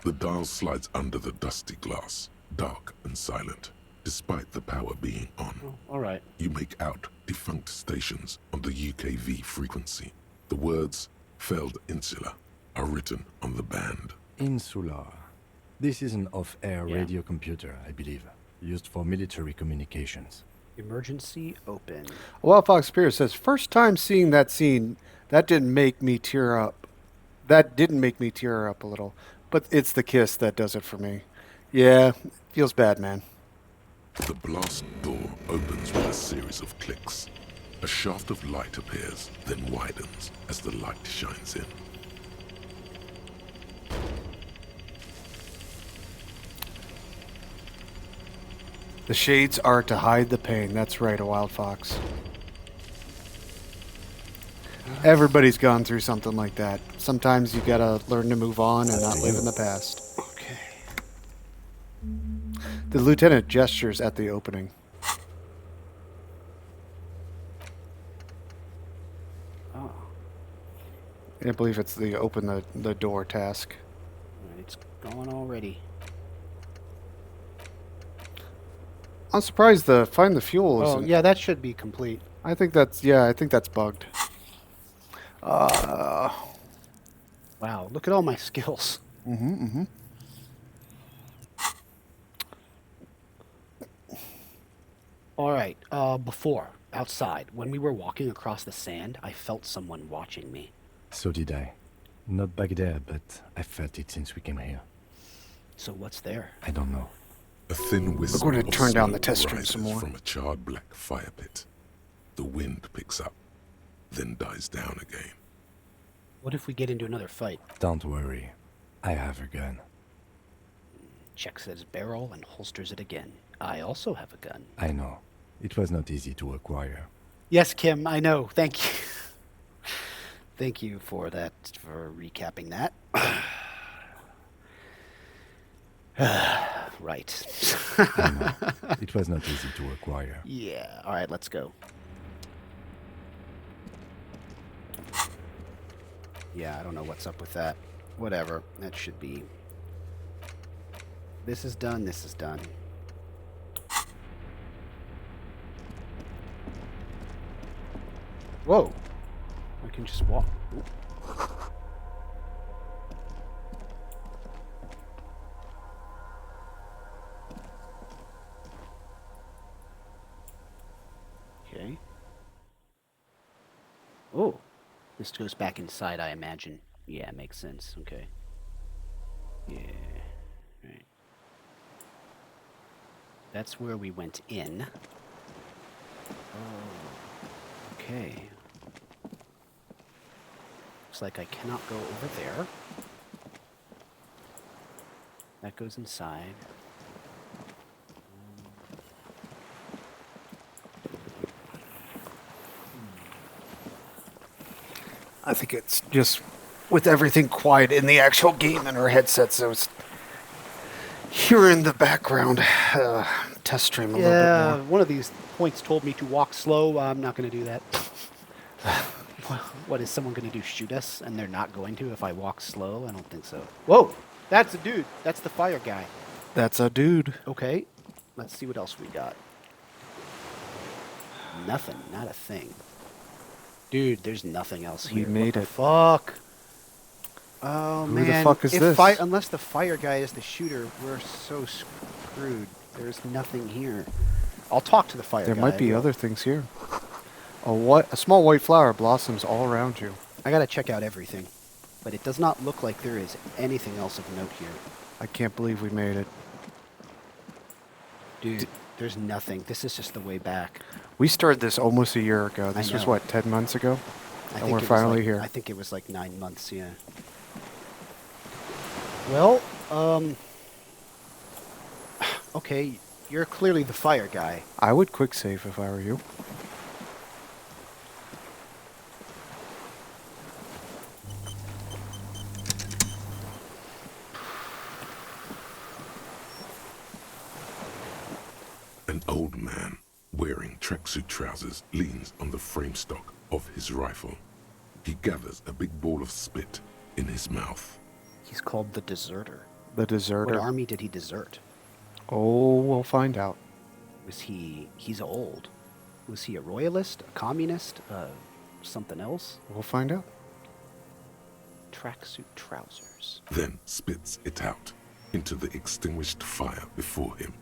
The dial slides under the dusty glass, dark and silent, despite the power being on. Oh, all right. You make out defunct stations on the UKV frequency. The words "failed insula" are written on the band. Insular. This is an off-air radio computer, I believe, used for military communications. Emergency open. Well, Fox Pierce says, first time seeing that scene, that didn't make me tear up. That didn't make me tear up a little. But it's the kiss that does it for me. Yeah, feels bad, man. The blast door opens with a series of clicks. A shaft of light appears, then widens as the light shines in. The shades are to hide the pain. That's right, a wild fox. Everybody's gone through something like that. Sometimes you gotta learn to move on and not live in the past. Okay. The lieutenant gestures at the opening. Oh. I believe it's the open the door task. It's going already. I'm surprised the find the fuel isn't. Oh, yeah, that should be complete. I think that's bugged. Wow, look at all my skills. All right, before, outside, when we were walking across the sand, I felt someone watching me. So did I. Not back there, but I felt it since we came here. So what's there? I don't know. A thin wisp We're going to of turn down the smoke test stream rises some more. from a charred black fire pit. The wind picks up, then dies down again. What if we get into another fight? Don't worry. I have a gun. Checks his barrel and holsters it again. I also have a gun. I know. It was not easy to acquire. Yes, Kim, I know. Thank you. Thank you for that, for recapping that. Right. I know. It was not easy to acquire. Yeah. All right, let's go. Yeah, I don't know what's up with that. Whatever. That should be... This is done. This is done. Whoa. I can just walk. Ooh. Okay. Oh. This goes back inside, I imagine. Yeah, makes sense. Okay. Yeah. Right. That's where we went in. Oh, okay. Looks like I cannot go over there. That goes inside. I think it's just with everything quiet in the actual game and our headsets, so it's here in the background. Test stream a little bit more. One of these points told me to walk slow. I'm not going to do that. What is someone going to do? Shoot us? And they're not going to if I walk slow? I don't think so. Whoa! That's a dude. That's the fire guy. That's a dude. Okay. Let's see what else we got. Nothing. Not a thing. Dude, there's nothing else here. We made it. Fuck. Oh, Who man. the fuck is this? Unless the fire guy is the shooter, we're so screwed. There's nothing here. I'll talk to the fire guy. There might be other things here. A small white flower blossoms all around you. I gotta check out everything. But it does not look like there is anything else of note here. I can't believe we made it. Dude, there's nothing. This is just the way back. We started this almost a year ago. This was, what, 10 months ago? And we're finally here. I think it was like 9 months, yeah. Well, okay, you're clearly the fire guy. I would quick save if I were you. An old man wearing tracksuit trousers leans on the frame stock of his rifle. He gathers a big ball of spit in his mouth. He's called the Deserter. The Deserter. What army did he desert? Oh, we'll find out. He's old. Was he a royalist, a communist, something else? We'll find out. Tracksuit trousers. Then spits it out into the extinguished fire before him.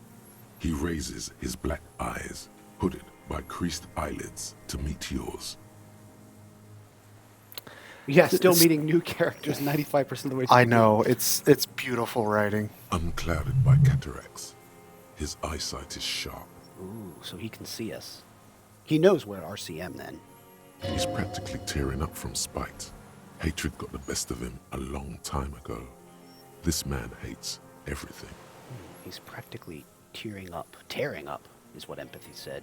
He raises his black eyes, hooded by creased eyelids, to meet yours. Yeah, still meeting new characters 95% of the way through. I know. It's beautiful writing. Unclouded by cataracts, his eyesight is sharp. Ooh, so he can see us. He knows we're RCM then. He's practically tearing up from spite. Hatred got the best of him a long time ago. This man hates everything. He's practically tearing up. Tearing up is what empathy said.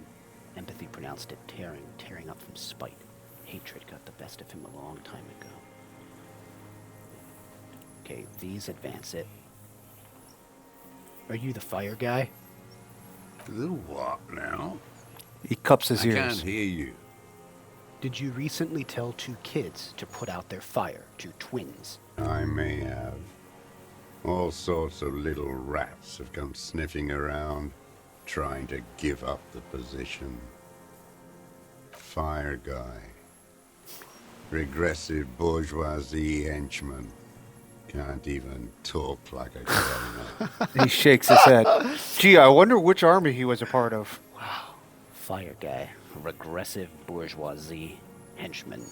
Empathy pronounced it tearing up from spite. Hatred got the best of him a long time ago. Okay, these advance it. Are you the fire guy? The what now? He cups his I ears. can't hear you. Did you recently tell 2 kids to put out their fire, 2 twins? I may have. All sorts of little rats have come sniffing around, trying to give up the position. Fire guy. Regressive bourgeoisie henchman. Can't even talk like a grown-up. He shakes his head. Gee, I wonder which army he was a part of. Wow. Fire guy. Regressive bourgeoisie henchman.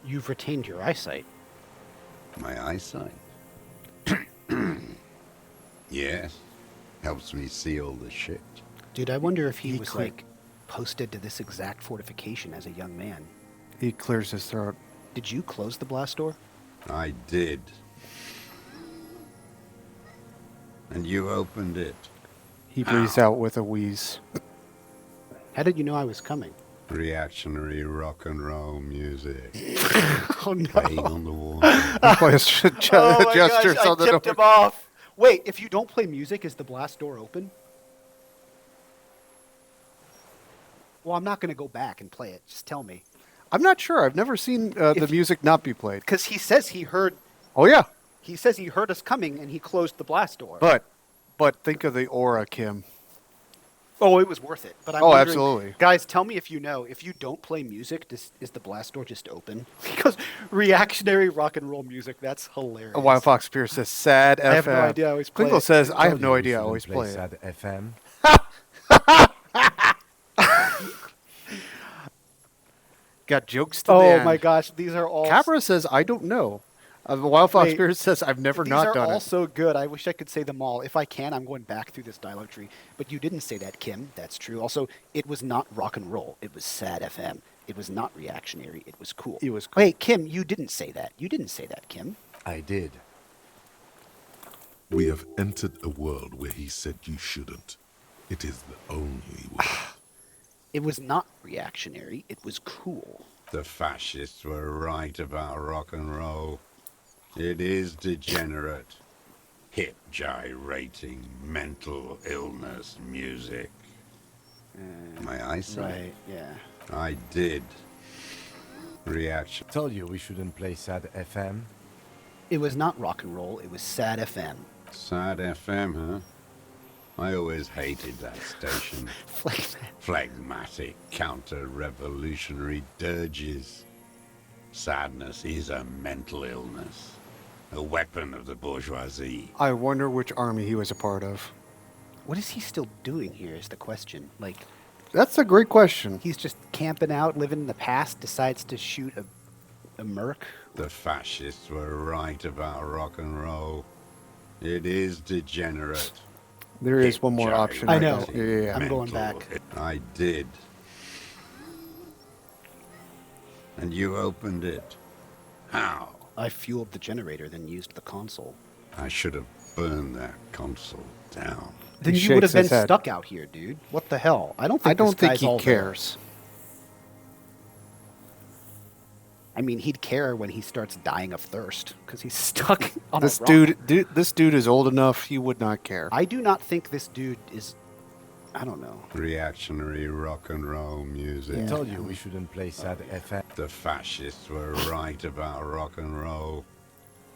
You've retained your eyesight. My eyesight? Yes. Helps me see all the shit. Dude, I wonder if he was, like, posted to this exact fortification as a young man. He clears his throat. Did you close the blast door? I did. And you opened it. He breathes out with a wheeze. How did you know I was coming? Reactionary rock and roll music. Oh no! Playing on the wall. He plays gestures on the I tipped door. him off. Wait, if you don't play music, is the blast door open? Well, I'm not going to go back and play it. Just tell me. I'm not sure. I've never seen the music not be played. Because he says he heard. Oh yeah. He says he heard us coming and he closed the blast door. But think of the aura, Kim. Oh, it was worth it. But I'm Oh, wondering- absolutely. Guys, tell me if you know. If you don't play music, is the blast door just open? Because reactionary rock and roll music, that's hilarious. Wild Fox Pierce says sad FM. I have no idea. I always play Klingle it. says I have Told no you idea. I we always shouldn't play it. Sad FM. Got jokes to the Oh end. my gosh, these are all. Capra says I don't know. Wildfox Wait, Spirit says, I've never not done These are all it. so good. I wish I could say them all. If I can, I'm going back through this dialogue tree. But you didn't say that, Kim. That's true. Also, it was not rock and roll. It was sad FM. It was not reactionary. It was cool. It was cool. Wait, Kim, you didn't say that. You didn't say that, Kim. I did. We have entered a world where he said you shouldn't. It is the only world. It was not reactionary. It was cool. The fascists were right about rock and roll. It is degenerate. Hip gyrating, mental illness music. My eyesight? Right, yeah. I did. Reaction. Told you we shouldn't play sad FM. It was not rock and roll. It was sad FM. Sad FM, huh? I always hated that station. Phlegmatic, counter-revolutionary dirges. Sadness is a mental illness. A weapon of the bourgeoisie. I wonder which army he was a part of. What is he still doing here is the question. Like, that's a great question. He's just camping out, living in the past, decides to shoot a merc. The fascists were right about rock and roll. It is degenerate. There is one more option. I know. Yeah. I'm going back. I did. And you opened it. How? I fueled the generator, then used the console. I should have burned that console down. Then you would have been stuck out here, dude. What the hell? I don't think this guy's all he cares. I mean, he'd care when he starts dying of thirst because he's stuck on this a rock. This dude is old enough. He would not care. I do not think this dude is. I don't know. Reactionary rock and roll music. I told you we shouldn't play sad FM. The fascists were right about rock and roll.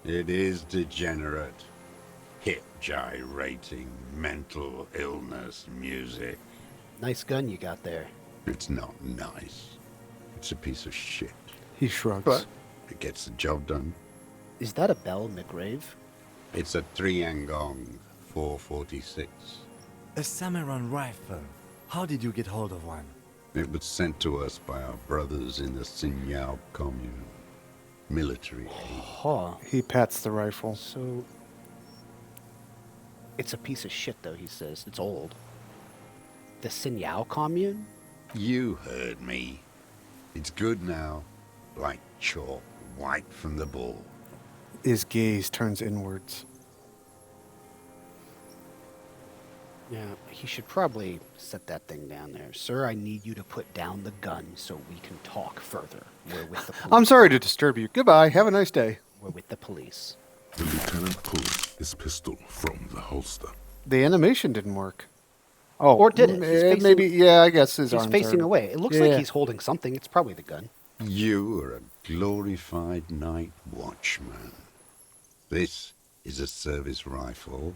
It is degenerate. Hip gyrating, mental illness music. Nice gun you got there. It's not nice. It's a piece of shit. He shrugs. But it gets the job done. Is that a Bell McRave? It's a 3-Angong 446. A Samuran rifle. How did you get hold of one? It was sent to us by our brothers in the Xinyao commune. Military aid. Huh. He pats the rifle. So... It's a piece of shit, though, he says. It's old. The Xinyao commune? You heard me. It's good now. Like chalk, white from the ball. His gaze turns inwards. Yeah, he should probably set that thing down there. Sir, I need you to put down the gun so we can talk further. We're with the police. I'm sorry to disturb you. Goodbye. Have a nice day. We're with the police. The lieutenant pulls his pistol from the holster. The animation didn't work. Oh, Or did it? He's facing- maybe. Yeah, I guess his He's arms facing are... away. It looks like he's holding something. It's probably the gun. You are a glorified night watchman. This is a service rifle.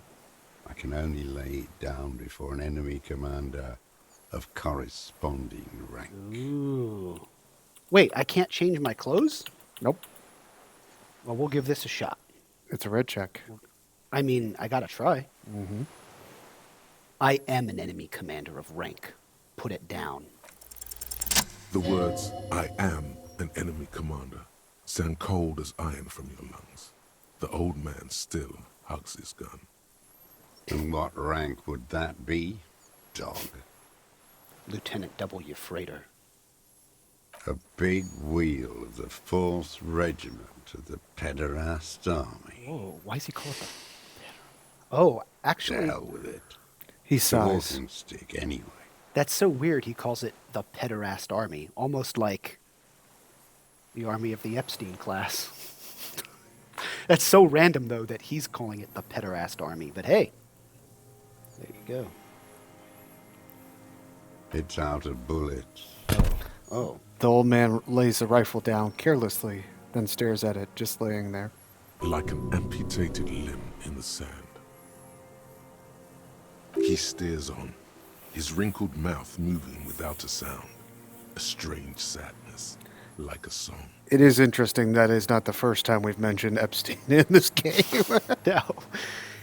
I can only lay it down before an enemy commander of corresponding rank. Ooh. Wait, I can't change my clothes? Nope. Well, we'll give this a shot. It's a red check. I mean, I gotta try. Mm-hmm. I am an enemy commander of rank. Put it down. The words, I am an enemy commander, sound cold as iron from your lungs. The old man still hugs his gun. And what rank would that be, dog? Lieutenant W. Freighter. A big wheel of the 4th Regiment of the Pederast Army. Whoa, why is he called that? Oh, actually... To hell with it. He It's a sighs. walking stick anyway. That's so weird he calls it the Pederast Army. Almost like the army of the Epstein class. That's so random, though, that he's calling it the Pederast Army. But hey, there you go. It's out of bullets. Oh. The old man lays the rifle down carelessly, then stares at it, just laying there. Like an amputated limb in the sand. He stares on, his wrinkled mouth moving without a sound. A strange sadness, like a song. It is interesting that is not the first time we've mentioned Epstein in this game. No.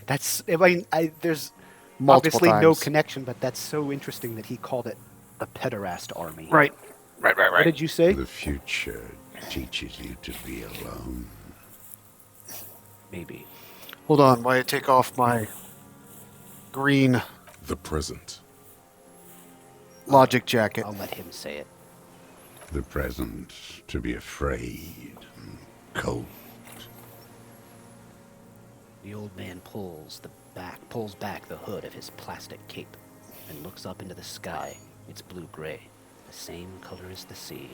That's, I mean, there's Multiple obviously no times. connection, but that's so interesting that he called it the Pederast Army. Right. What did you say? The future teaches you to be alone. Maybe. Hold on, while I take off my green The present. logic jacket. I'll let him say it. The present, to be afraid, cold. The old man pulls back the hood of his plastic cape and looks up into the sky. It's blue-gray, the same color as the sea.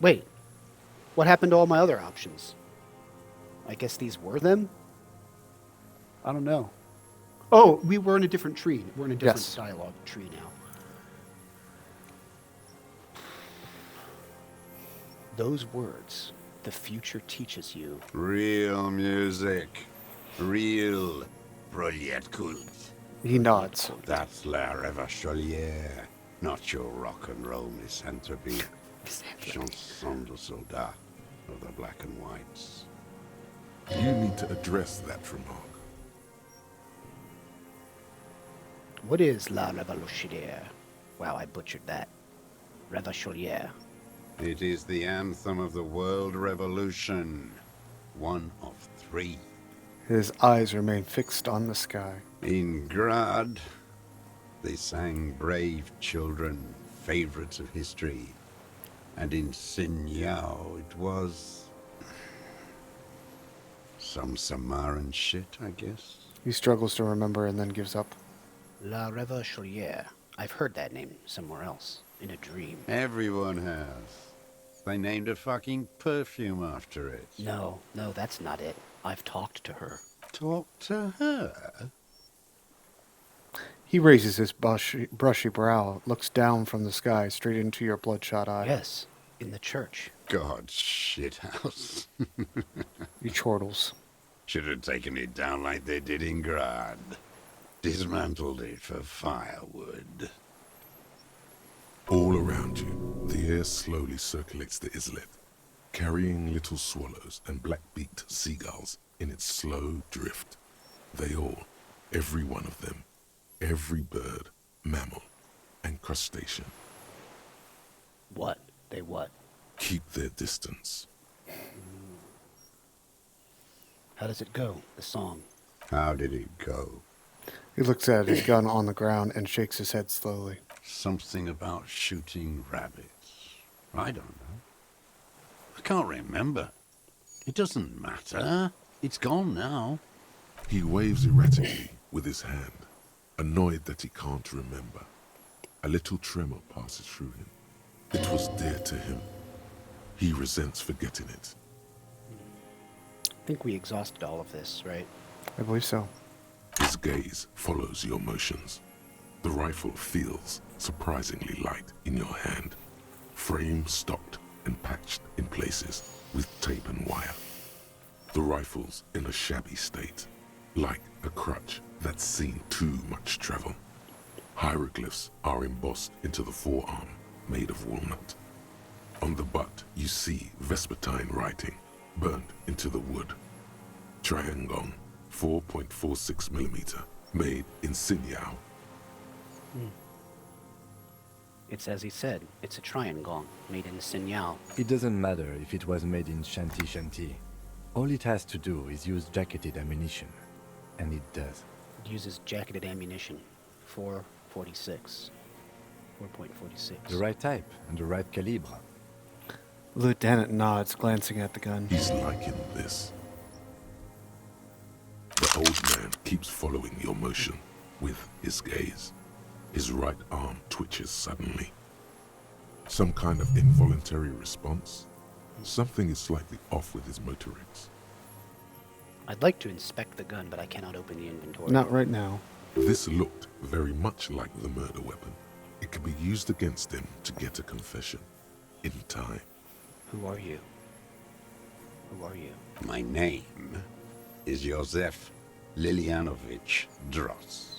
Wait, what happened to all my other options? I guess these were them? I don't know. Oh, we were in a different tree. We're in a different dialogue tree now. Those words, the future teaches you. Real music. Real brilliant kult. He nods. That's La Revacholière, not your rock and roll misanthropy. Chanson de soldat of the black and whites. You need to address that remark. What is La Revacholière? Wow, I butchered that. Revacholière. It is the anthem of the world revolution. One of 3. His eyes remain fixed on the sky. In Grad, they sang brave children, favorites of history. And in Sinyao, it was some Samaran shit, I guess. He struggles to remember and then gives up. La Revacholière. I've heard that name somewhere else, in a dream. Everyone has. They named a fucking perfume after it. No, that's not it. I've talked to her. Talk to her? He raises his brushy brow, looks down from the sky straight into your bloodshot eye. Yes, in the church. God's shithouse. He chortles. Should have taken it down like they did in Grad. Dismantled it for firewood. All around you, the air slowly circulates the islet, carrying little swallows and black-beaked seagulls in its slow drift. They all, every one of them, every bird, mammal, and crustacean. What? They what? Keep their distance. How does it go, the song? How did it go? He looks at his gun on the ground and shakes his head slowly. Something about shooting rabbits. I don't know. I can't remember. It doesn't matter. It's gone now. He waves erratically with his hand, annoyed that he can't remember. A little tremor passes through him. It was dear to him. He resents forgetting it. I think we exhausted all of this, right? I believe so. His gaze follows your motions. The rifle feels surprisingly light in your hand. Frame stocked and patched in places with tape and wire. The rifle's in a shabby state, like a crutch that's seen too much travel. Hieroglyphs are embossed into the forearm, made of walnut. On the butt, you see Vespertine writing, burned into the wood. Triangon, 4.46 millimeter, made in Sinyao. It's as he said. It's a triangon made in Sinyao. It doesn't matter if it was made in Shanti Shanti. All it has to do is use jacketed ammunition. And it does. It uses jacketed ammunition. 4.46. 4.46. The right type and the right calibre. Lieutenant nods, glancing at the gun. He's liking this. The old man keeps following your motion with his gaze. His right arm twitches suddenly. Some kind of involuntary response. Something is slightly off with his motorics. I'd like to inspect the gun, but I cannot open the inventory. Not right now. This looked very much like the murder weapon. It could be used against him to get a confession. In time. Who are you? Who are you? My name is Josef Lilianovich Dross.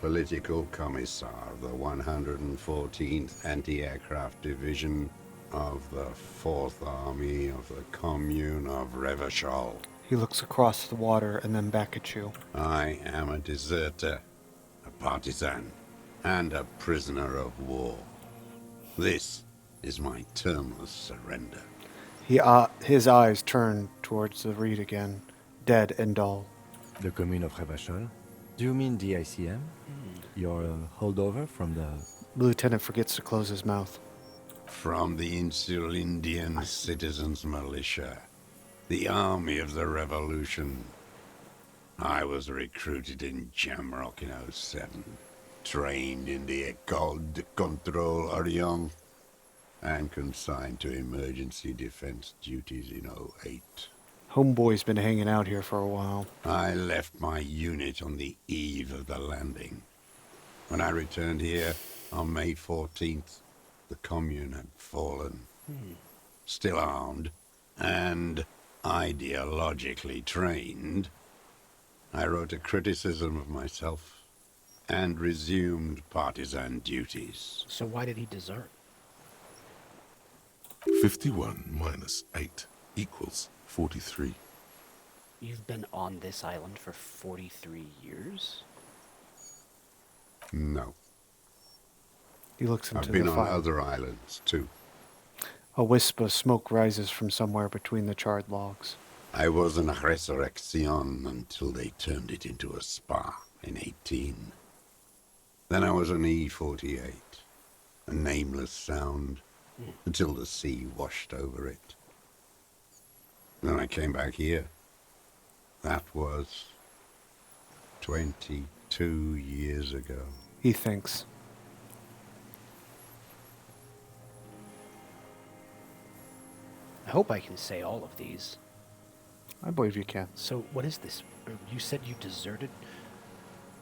Political Commissar of the 114th Anti-Aircraft Division of the 4th Army of the Commune of Revachol. He looks across the water and then back at you. I am a deserter, a partisan, and a prisoner of war. This is my termless surrender. His eyes turn towards the reed again, dead and dull. The commune of Revachol? Do you mean the ICM? Your holdover from the... The lieutenant forgets to close his mouth. From the Insular Indian Citizens Militia, the army of the revolution. I was recruited in Jamrock in '07, trained in the École de Contrôle Orient, and consigned to emergency defense duties in '08. Homeboy's been hanging out here for a while. I left my unit on the eve of the landing. When I returned here on May 14th, the commune had fallen. Still armed and ideologically trained, I wrote a criticism of myself and resumed partisan duties. So why did he desert? 51 minus 8 equals 43. You've been on this island for 43 years? No. He looks into I've been the on fire. other islands, too. A wisp of smoke rises from somewhere between the charred logs. I was in Resurrection until they turned it into a spa in 18. Then I was an E-48, a nameless sound, until the sea washed over it. Then I came back here. That was 22 years ago. He thinks. I hope I can say all of these. I believe you can. So what is this? You said you deserted...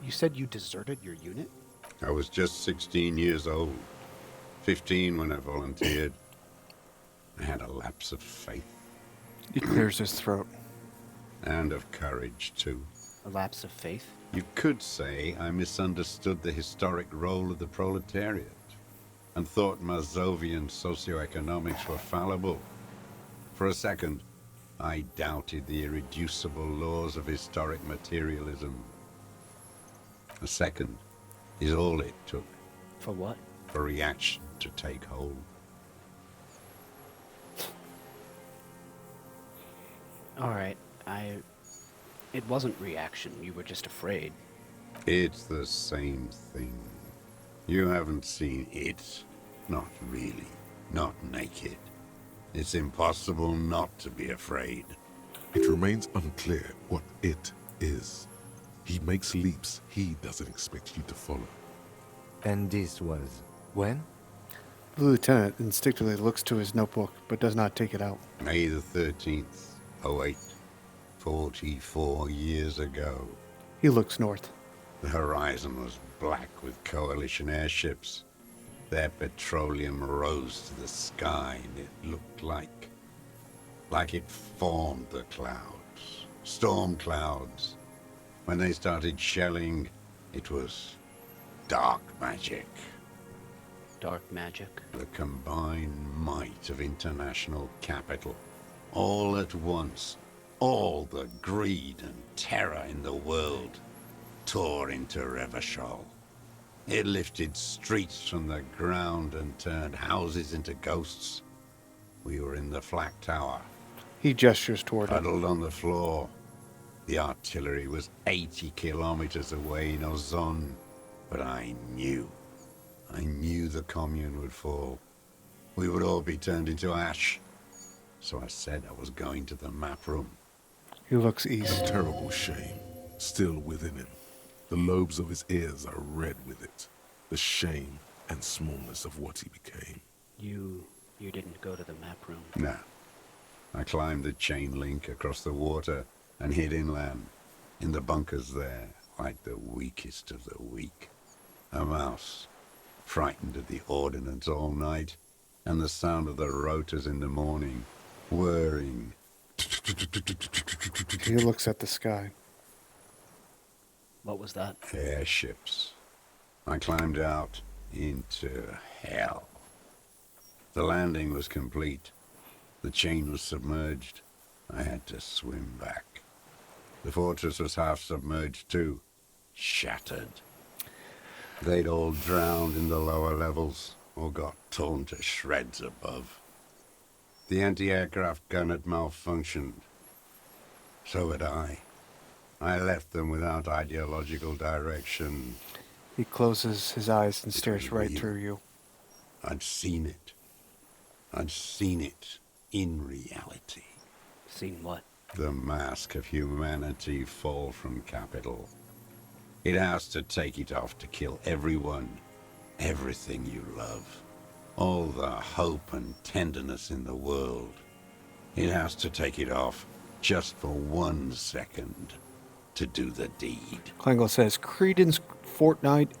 You said you deserted your unit? I was just 16 years old. 15 when I volunteered. I had a lapse of faith. He clears his throat. And of courage, too. A lapse of faith? You could say I misunderstood the historic role of the proletariat and thought Mazovian socioeconomics were fallible. For a second, I doubted the irreducible laws of historic materialism. A second is all it took. For what? For reaction to take hold. All right, It wasn't reaction, you were just afraid. It's the same thing. You haven't seen it. Not really. Not naked. It's impossible not to be afraid. It remains unclear what it is. He makes leaps he doesn't expect you to follow. And this was when? The lieutenant instinctively looks to his notebook, but does not take it out. May the 13th, '08. 44 years ago. He looks north. The horizon was black with coalition airships. Their petroleum rose to the sky, and it looked like it formed the clouds. Storm clouds. When they started shelling, it was dark magic. Dark magic? The combined might of international capital. All at once. All the greed and terror in the world tore into Revachol. It lifted streets from the ground and turned houses into ghosts. We were in the flak tower. He gestures toward it. Huddled on the floor. The artillery was 80 kilometers away in Ozon. But I knew the commune would fall. We would all be turned into ash. So I said I was going to the map room. He looks east. Terrible shame, still within him. The lobes of his ears are red with it. The shame and smallness of what he became. You didn't go to the map room? No. I climbed the chain link across the water and hid inland, in the bunkers there, like the weakest of the weak. A mouse, frightened at the ordnance all night, and the sound of the rotors in the morning, whirring. He looks at the sky. What was that? Airships. I climbed out into hell. The landing was complete. The chain was submerged. I had to swim back. The fortress was half submerged too. Shattered. They'd all drowned in the lower levels, or got torn to shreds above. The anti-aircraft gun had malfunctioned. So had I. I left them without ideological direction. He closes his eyes and It stares was right real. through you. I'd seen it. I'd seen it in reality. Seen what? The mask of humanity fall from Capital. It has to take it off to kill everyone, everything you love. All the hope and tenderness in the world. It has to take it off just for 1 second to do the deed. Klingel says, Creedence Fortnite,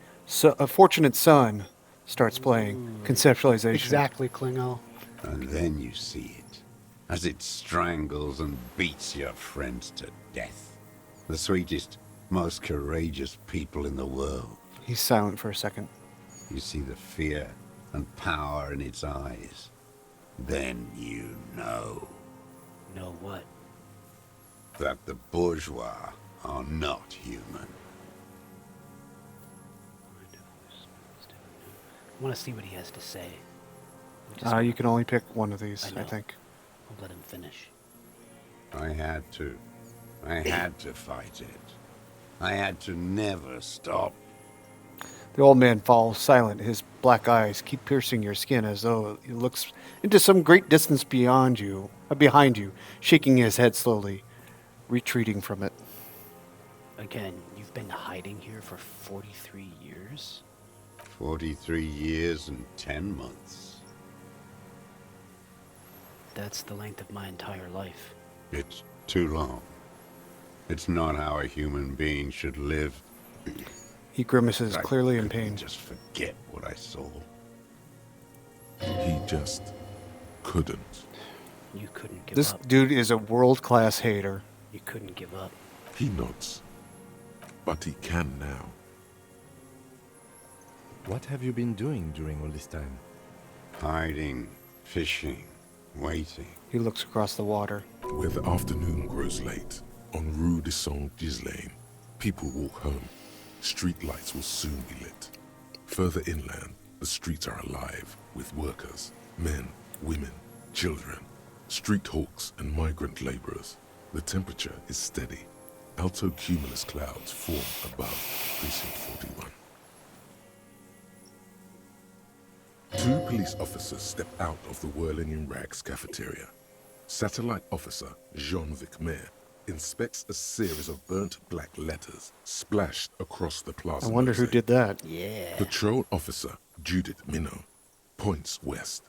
Fortunate Son starts playing. Conceptualization. Exactly, Klingel. And then you see it, as it strangles and beats your friends to death. The sweetest, most courageous people in the world. He's silent for a second. You see the fear and power in its eyes. Then you know. Know what? That the bourgeois are not human. I want to see what he has to say. You can only pick one of these, I think. I'll let him finish. I had to. I had to fight it. I had to never stop. The old man falls silent. His black eyes keep piercing your skin as though he looks into some great distance behind you, shaking his head slowly, retreating from it. Again, you've been hiding here for 43 years? 43 years and 10 months. That's the length of my entire life. It's too long. It's not how a human being should live. He grimaces, I clearly in couldn't pain. Just forget what I saw. He just couldn't. You couldn't give This up. dude is a world-class hater. You couldn't give up. He nods. But he can now. What have you been doing during all this time? Hiding, fishing, waiting. He looks across the water. Where the afternoon grows late, on Rue de Saint-Ghislain, people walk home. Street lights will soon be lit. Further inland, the streets are alive with workers, men, women, children, street hawks and migrant laborers. The temperature is steady. Alto cumulus clouds form above Precinct 41. 2 police officers step out of the Whirling in Rags cafeteria. Satellite officer Jean-Vic Mayer inspects a series of burnt black letters splashed across the plaza. I wonder who did that. Yeah. Patrol officer Judith Minot points west.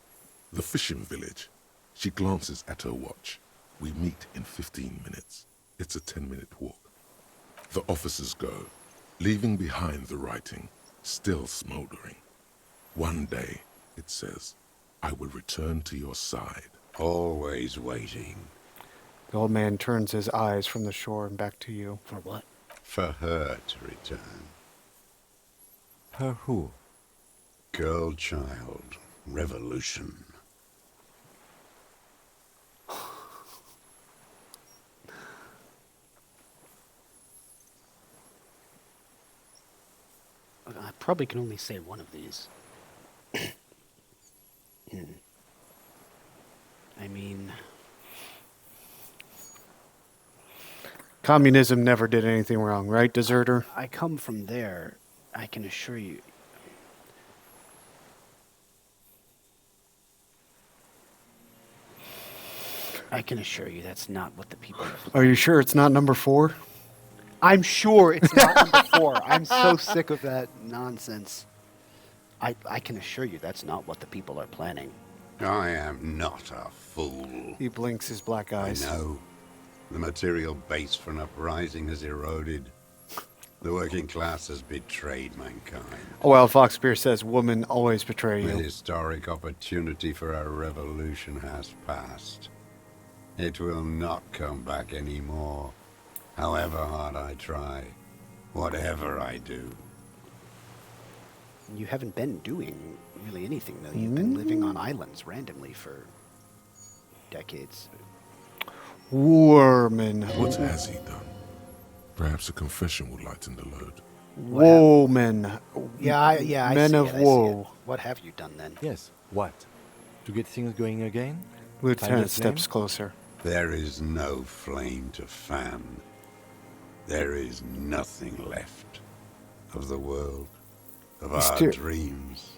The fishing village. She glances at her watch. We meet in 15 minutes. It's a 10-minute walk. The officers go, leaving behind the writing, still smoldering. One day, it says, I will return to your side. Always waiting. The old man turns his eyes from the shore and back to you. For what? For her to return. Her who? Girl, child, revolution. I probably can only say one of these. I mean... Communism never did anything wrong, right, deserter? I come from there. I can assure you. I can assure you that's not what the people are. Are you sure it's not number 4? I'm sure it's not number 4. I'm so sick of that nonsense. I can assure you that's not what the people are planning. I am not a fool. He blinks his black eyes. I know. The material base for an uprising has eroded. The working class has betrayed mankind. Oh, well, Fox Pierce says women always betray The you. historic opportunity for a revolution has passed. It will not come back anymore. However hard I try, whatever I do. You haven't been doing really anything, though. You've been living on islands randomly for decades. Woman. What has he done? Perhaps a confession will lighten the load. Woman. Yeah, I Men see of it, I see woe. it. What have you done then? Yes, what? To get things going again? Lieutenant steps closer. There is no flame to fan. There is nothing left of the world, of our dreams.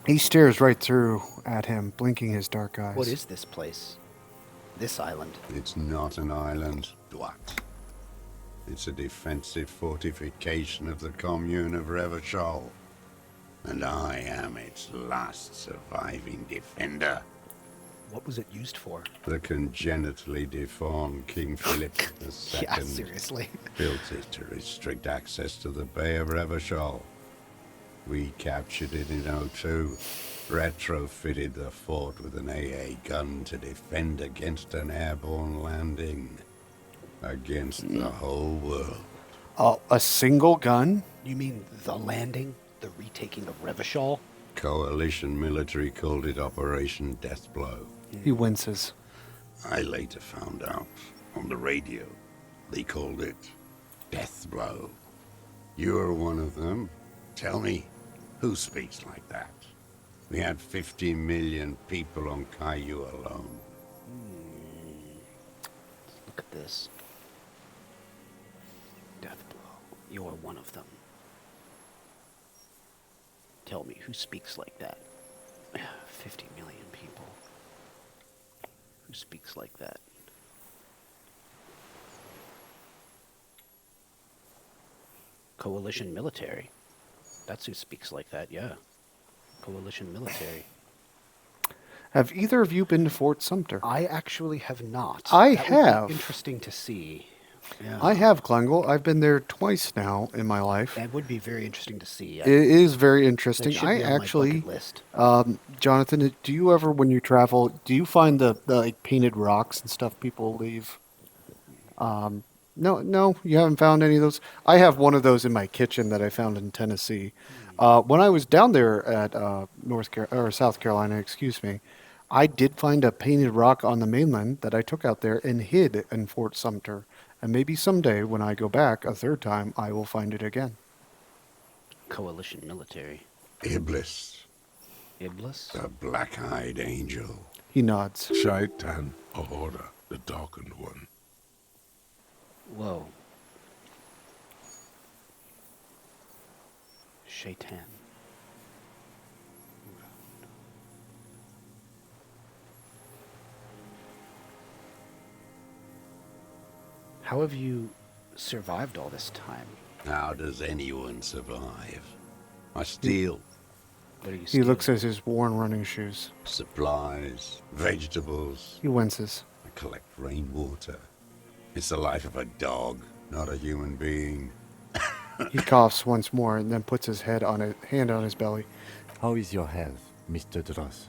He stares right through at him, blinking his dark eyes. What is this place? This island? It's not an island, Dwat. It's a defensive fortification of the commune of Revachol. And I am its last surviving defender. What was it used for? The congenitally deformed King Philip II Yeah, seriously. built it to restrict access to the Bay of Revachol. We captured it in '02, retrofitted the fort with an AA gun to defend against an airborne landing. Against the whole world. A single gun? You mean the landing? The retaking of Revachol? Coalition military called it Operation Deathblow. He winces. I later found out on the radio they called it Deathblow. You're one of them. Tell me, who speaks like that? We had 50 million people on Caillou alone. Look at this. Deathblow. You're one of them. Tell me, who speaks like that? 50 million people. Who speaks like that? Coalition military. That's who speaks like that, yeah. Coalition military. Have either of you been to Fort Sumter? I actually have not. I That have. Would be interesting to see. Yeah. I have, Klengel. I've been there twice now in my life. That would be very interesting to see. It is very interesting. That should I be on my actually, bucket list. Jonathan, do you ever, when you travel, do you find the like painted rocks and stuff people leave? No, you haven't found any of those. I have one of those in my kitchen that I found in Tennessee. When I was down there at South Carolina, excuse me, I did find a painted rock on the mainland that I took out there and hid in Fort Sumter. And maybe someday, when I go back a third time, I will find it again. Coalition military. Iblis. Iblis? The black-eyed angel. He nods. Shaitan Ahura, the darkened one. Whoa. Shaitan. How have you survived all this time? How does anyone survive? I steal. What are you He stealing? looks at his worn running shoes. Supplies, vegetables. He winces. I collect rainwater. It's the life of a dog, not a human being. He coughs once more and then puts his hand on his belly. How is your health, Mr. Dross?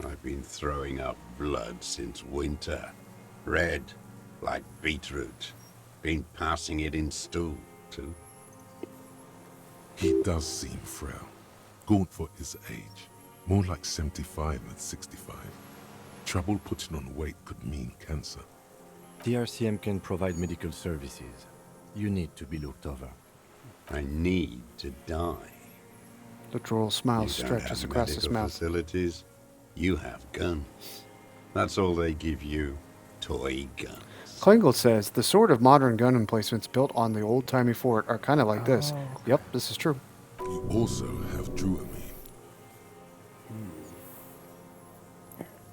I've been throwing up blood since winter. Red, like beetroot. Been passing it in stool, too. He does seem frail. Gaunt for his age. More like 75 than 65. Trouble putting on weight could mean cancer. The RCM can provide medical services. You need to be looked over. I need to die. The droll smile You don't stretches have across his medical mouth. facilities. You have guns. That's all they give you. Toy guns. Klengel says the sort of modern gun emplacements built on the old-timey fort are kind of like this. Yep, this is true. You also have Druamine.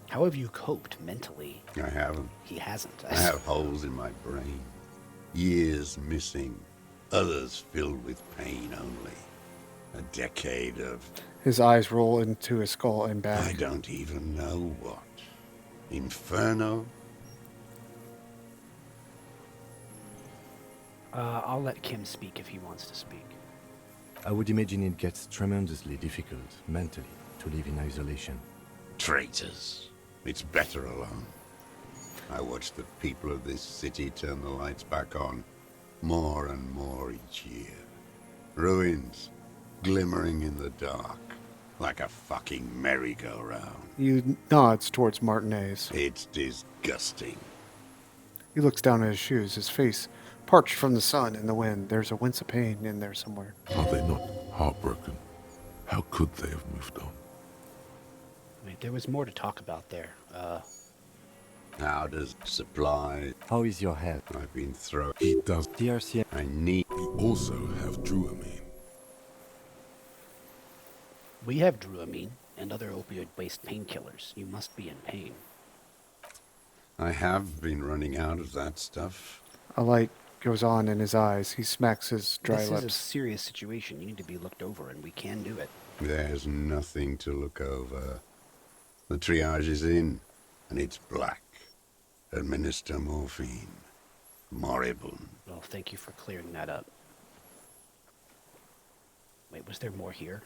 How have you coped mentally? I haven't. He hasn't. I have holes in my brain. Years missing. Others filled with pain only. A decade of... His eyes roll into his skull and back. I don't even know what. Inferno? I'll let Kim speak if he wants to speak. I would imagine it gets tremendously difficult, mentally, to live in isolation. Traitors. It's better alone. I watch the people of this city turn the lights back on more and more each year. Ruins, glimmering in the dark, like a fucking merry-go-round. He nods towards Martinez. It's disgusting. He looks down at his shoes, his face parched from the sun and the wind. There's a wince of pain in there somewhere. Are they not heartbroken? How could they have moved on? Wait, there was more to talk about there. How does supply? How is your health? I've been thrown. He does. DRC. I need. You also have Druamine. We have Druamine and other opioid-based painkillers. You must be in pain. I have been running out of that stuff. A light goes on in his eyes. He smacks his dry This lips. is a serious situation. You need to be looked over, and we can do it. There's nothing to look over. The triage is in, and it's black. Administer morphine. Moribund. Well, thank you for clearing that up. Wait, was there more here?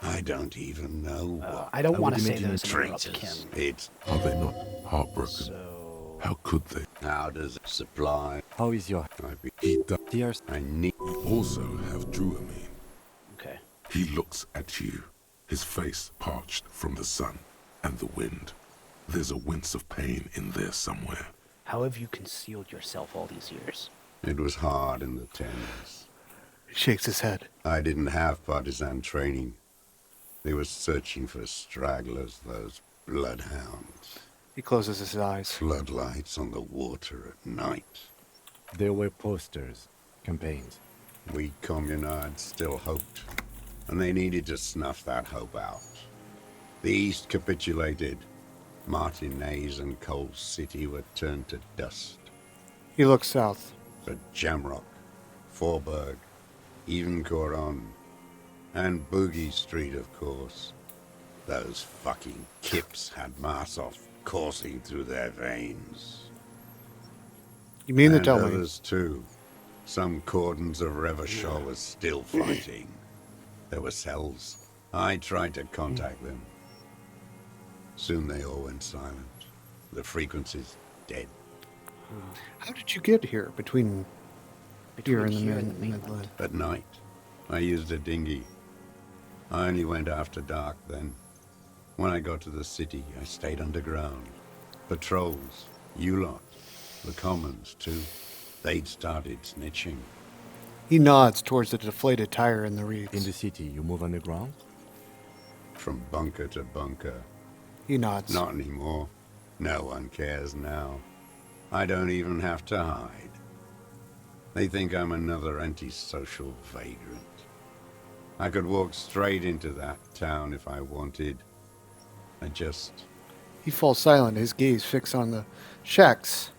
I don't even know what. I don't want to say imagine those and interrupt traitors. Kim. It's Are they not heartbroken? So... How could they? how does it supply? How is your He does. DRC? I need. You also have Druamine. Okay. He looks at you, his face parched from the sun and the wind. There's a wince of pain in there somewhere. How have you concealed yourself all these years? It was hard in the tens. He shakes his head. I didn't have partisan training. They were searching for stragglers, those bloodhounds. He closes his eyes. Floodlights on the water at night. There were posters, campaigns. We communards still hoped, and they needed to snuff that hope out. The East capitulated. Martinez and Coal City were turned to dust. He looks south. But Jamrock, Forburg, even Coron, and Boogie Street, of course. Those fucking kips had Marsov coursing through their veins. You mean to And tell me? others too. Some cordons of Revachol was still fighting. There were cells. I tried to contact them. Soon they all went silent. The frequency's dead. How did you get here between here and the mainland. Midland? At night, I used a dinghy. I only went after dark then. When I got to the city, I stayed underground. Patrols, you lot, the commons too. They'd started snitching. He nods towards the deflated tire in the reeds. In the city, you move underground? From bunker to bunker. He nods. Not anymore. No one cares now. I don't even have to hide. They think I'm another antisocial vagrant. I could walk straight into that town if I wanted. I just... He falls silent, his gaze fixed on the shacks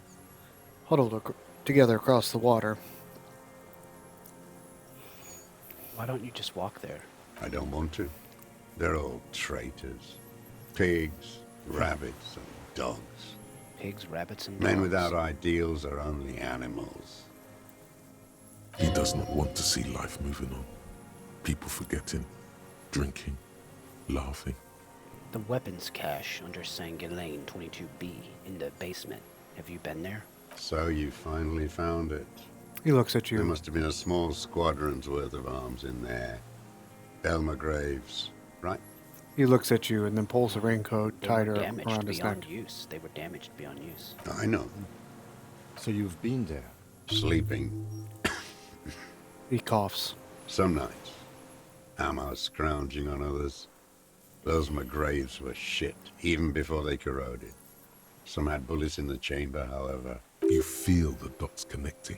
huddled together across the water. Why don't you just walk there? I don't want to. They're all traitors. Pigs, rabbits, and dogs. Pigs, rabbits, and dogs. Men without ideals are only animals. He does not want to see life moving on. People forgetting, drinking, laughing. The weapons cache under Sanguilane 22B in the basement. Have you been there? So you finally found it. He looks at you. There must have been a small squadron's worth of arms in there. Elmer Graves, right? He looks at you and then pulls the raincoat They tighter were damaged around his neck. beyond use. They were damaged beyond use. I know. So you've been there? Sleeping. He coughs. Some nights. Ammo scrounging on others. Those McGraves were shit, even before they corroded. Some had bullets in the chamber, however. You feel the dots connecting.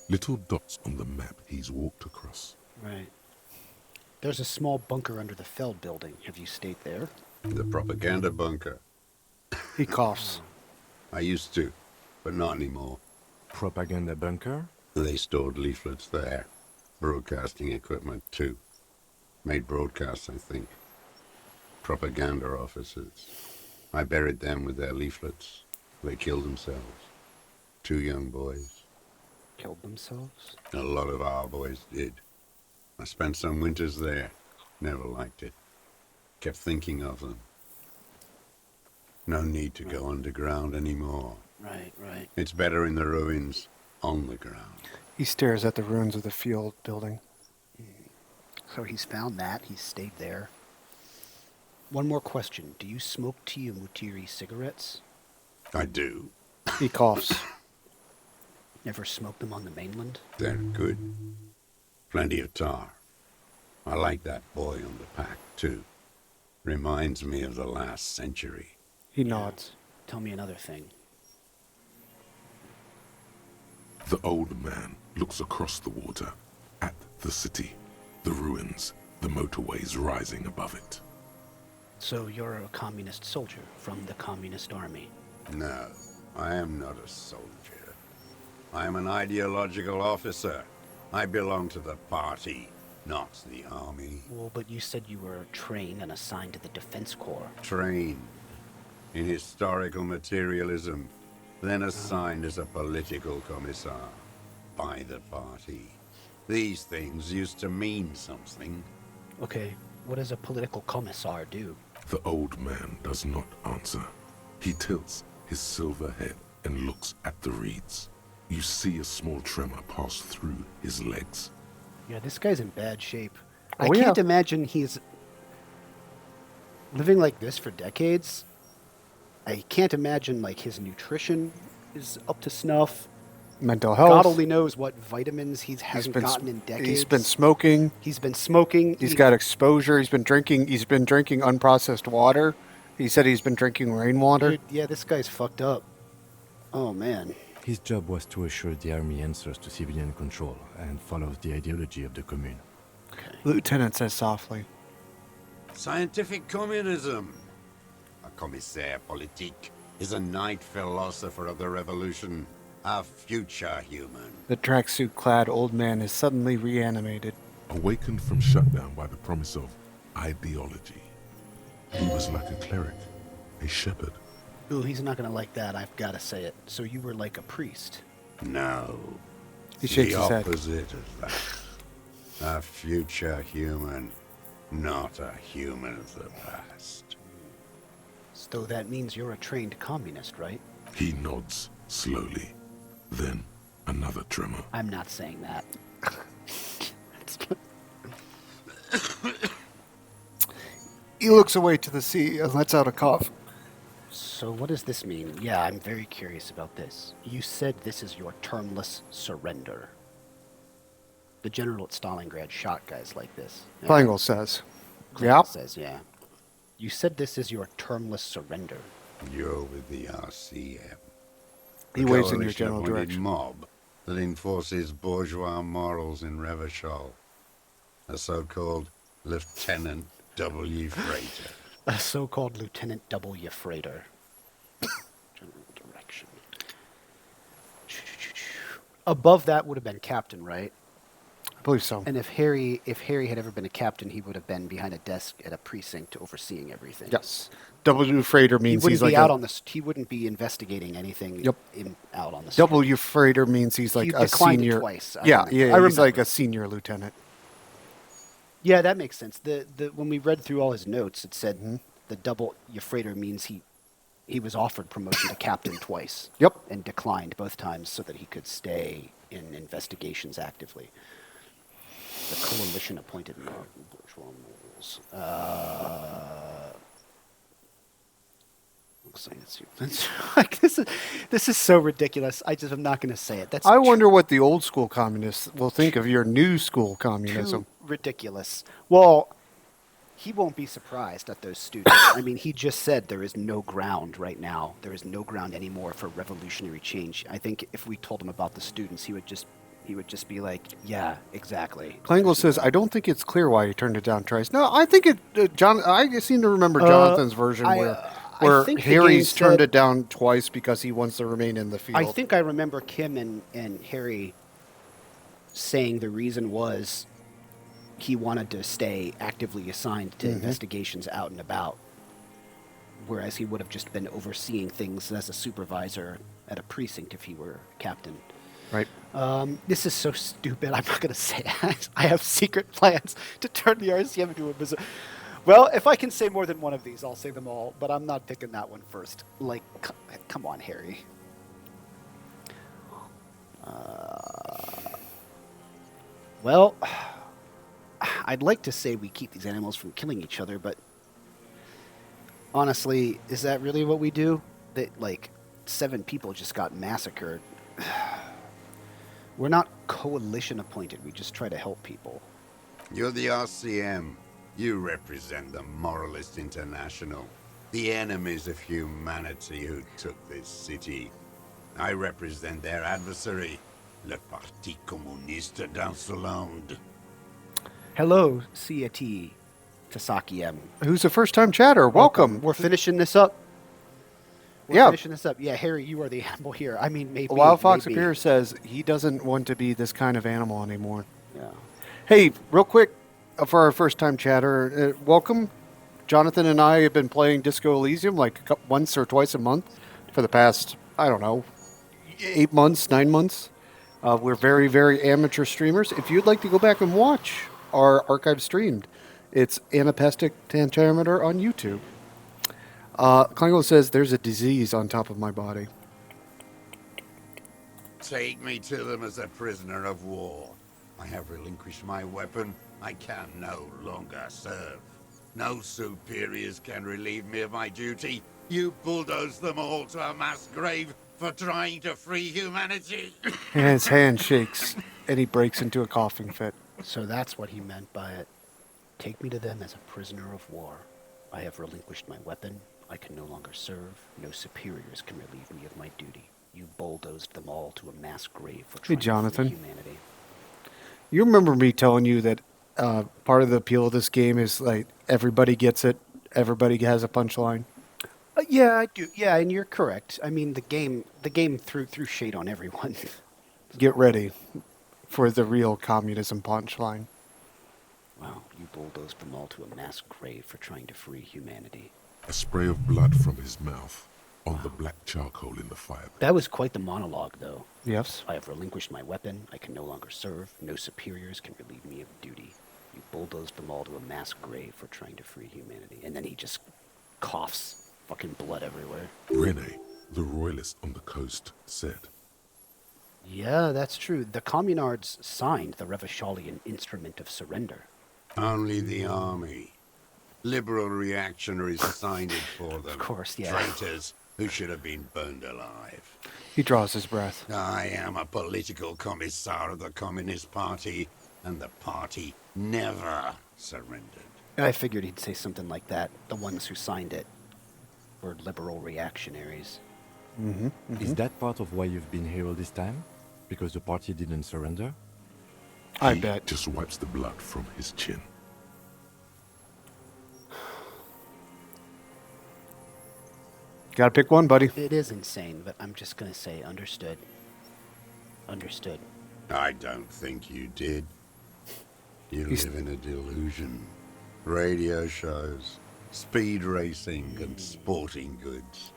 Little dots on the map he's walked across. Right. There's a small bunker under the Feld building. Have you stayed there? The propaganda bunker. He coughs. I used to, but not anymore. Propaganda bunker? They stored leaflets there. Broadcasting equipment, too. Made broadcasts, I think. Propaganda officers. I buried them with their leaflets. They killed themselves. 2 young boys. Killed themselves? A lot of our boys did. I spent some winters there. Never liked it. Kept thinking of them. No need to go underground anymore. Right, right. It's better in the ruins, on the ground. He stares at the ruins of the field building. So he's found that. He's stayed there. One more question. Do you smoke Tia Mutiri cigarettes? I do. He coughs. Never smoked them on the mainland? They're good. Plenty of tar. I like that boy on the pack, too. Reminds me of the last century. He nods. Tell me another thing. The old man looks across the water, at the city, the ruins, the motorways rising above it. So you're a communist soldier from the communist army? No, I am not a soldier. I am an ideological officer. I belong to the party, not the army. Well, but you said you were trained and assigned to the Defense Corps. Trained in historical materialism, then assigned as a political commissar by the party. These things used to mean something. Okay, what does a political commissar do? The old man does not answer. He tilts his silver head and looks at the reeds. You see a small tremor pass through his legs. Yeah, this guy's in bad shape. Oh, I can't imagine he's living like this for decades. I can't imagine like his nutrition is up to snuff. Mental health. God only knows what vitamins he hasn't gotten in decades. He's been smoking. He's been smoking. He's got exposure. He's been drinking unprocessed water. He said he's been drinking rainwater. Dude, yeah, this guy's fucked up. Oh, man. His job was to assure the army answers to civilian control and follows the ideology of the commune. Okay. Lieutenant says softly. Scientific communism. A commissaire politique is a knight philosopher of the revolution. A future human. The tracksuit-clad old man is suddenly reanimated. Awakened from shutdown by the promise of ideology. He was like a cleric, a shepherd. Ooh, he's not going to like that, I've got to say it. So you were like a priest? No. He shakes the his head. opposite of that. A future human, not a human of the past. So that means you're a trained communist, right? He nods slowly. Then another tremor. I'm not saying that. He looks away to the sea and lets out a cough. So what does this mean? Yeah, I'm very curious about this. You said this is your termless surrender. The general at Stalingrad shot guys like this. Klingel says. Klingel says, yeah. You said this is your termless surrender. You're with the RCM. He waves in your general direction. Mob that enforces bourgeois morals in Revachol. A so-called Lieutenant W. Freighter. A so-called Lieutenant W. Freighter. General direction. Above that would have been captain, right? I believe so. And if Harry had ever been a captain, he would have been behind a desk at a precinct overseeing everything. Yes. W. Freighter means he's like he wouldn't be investigating anything out on the street. W. Freighter means he's like a senior. Twice. Yeah, he's like a senior lieutenant. Yeah, that makes sense. When we read through all his notes, it said the double Freighter means he was offered promotion to captain twice. Yep. And declined both times so that he could stay in investigations actively. The coalition appointed bourgeois morals. Like this is so ridiculous. I'm not going to say it. I wonder what the old school communists will think of your new school communism. Too ridiculous. Well, he won't be surprised at those students. I mean, he just said there is no ground right now. There is no ground anymore for revolutionary change. I think if we told him about the students, he would just be like, yeah, exactly. Klingel says, I don't think it's clear why he turned it down twice. No, I think I seem to remember Jonathan's version where Harry's turned it down twice because he wants to remain in the field. I think I remember Kim and Harry saying the reason was he wanted to stay actively assigned to investigations out and about, whereas he would have just been overseeing things as a supervisor at a precinct if he were captain. Right. This is so stupid. I'm not going to say it. I have secret plans to turn the RCM into a business. Well, if I can say more than one of these, I'll say them all, but I'm not picking that one first. Like, come on, Harry. Well, I'd like to say we keep these animals from killing each other, but honestly, is that really what we do? That, like, 7 people just got massacred. We're not coalition appointed. We just try to help people. You're the RCM. You represent the Moralist International, the enemies of humanity who took this city. I represent their adversary, le Parti Communiste d'Insolande. Hello, C.A.T. Tasaki M. Who's a first-time chatter? Welcome. We're finishing this up. Yeah. Finishing this up. Yeah, Harry, you are the animal here. I mean, maybe. Wild Fox maybe. Appear says he doesn't want to be this kind of animal anymore. Yeah. Hey, real quick, for our first-time chatter, welcome. Jonathan and I have been playing Disco Elysium like once or twice a month for the past, 8 months, 9 months. We're very, very amateur streamers. If you'd like to go back and watch our archive streamed, it's Anapestic Tantarameter on YouTube. Klingo says there's a disease on top of my body. Take me to them as a prisoner of war. I have relinquished my weapon. I can no longer serve. No superiors can relieve me of my duty. You bulldoze them all to a mass grave for trying to free humanity. And his hand shakes, and he breaks into a coughing fit. So that's what he meant by it. Take me to them as a prisoner of war. I have relinquished my weapon. I can no longer serve. No superiors can relieve me of my duty. You bulldozed them all to a mass grave for trying to free humanity. You remember me telling you that part of the appeal of this game is like everybody gets it, everybody has a punchline? Yeah, I do. Yeah, and you're correct. I mean, the game threw shade on everyone. Get ready for the real communism punchline. Wow, you bulldozed them all to a mass grave for trying to free humanity. A spray of blood from his mouth on the black charcoal in the fire. That was quite the monologue, though. Yes. I have relinquished my weapon. I can no longer serve. No superiors can relieve me of duty. You bulldozed them all to a mass grave for trying to free humanity. And then he just coughs fucking blood everywhere. Rene, the royalist on the coast, said. Yeah, that's true. The communards signed the Revacholian Instrument of Surrender. Only the army. Liberal reactionaries signed it for them. Of course, yeah. Traitors who should have been burned alive. He draws his breath. I am a political commissar of the Communist Party, and the party never surrendered. I figured he'd say something like that. The ones who signed it were liberal reactionaries. Mm-hmm, mm-hmm. Is that part of why you've been here all this time? Because the party didn't surrender? I bet. Just wipes the blood from his chin. Gotta pick one, buddy. It is insane, but I'm just gonna say understood. Understood. I don't think you did. You live in a delusion. Radio shows, speed racing, and sporting goods.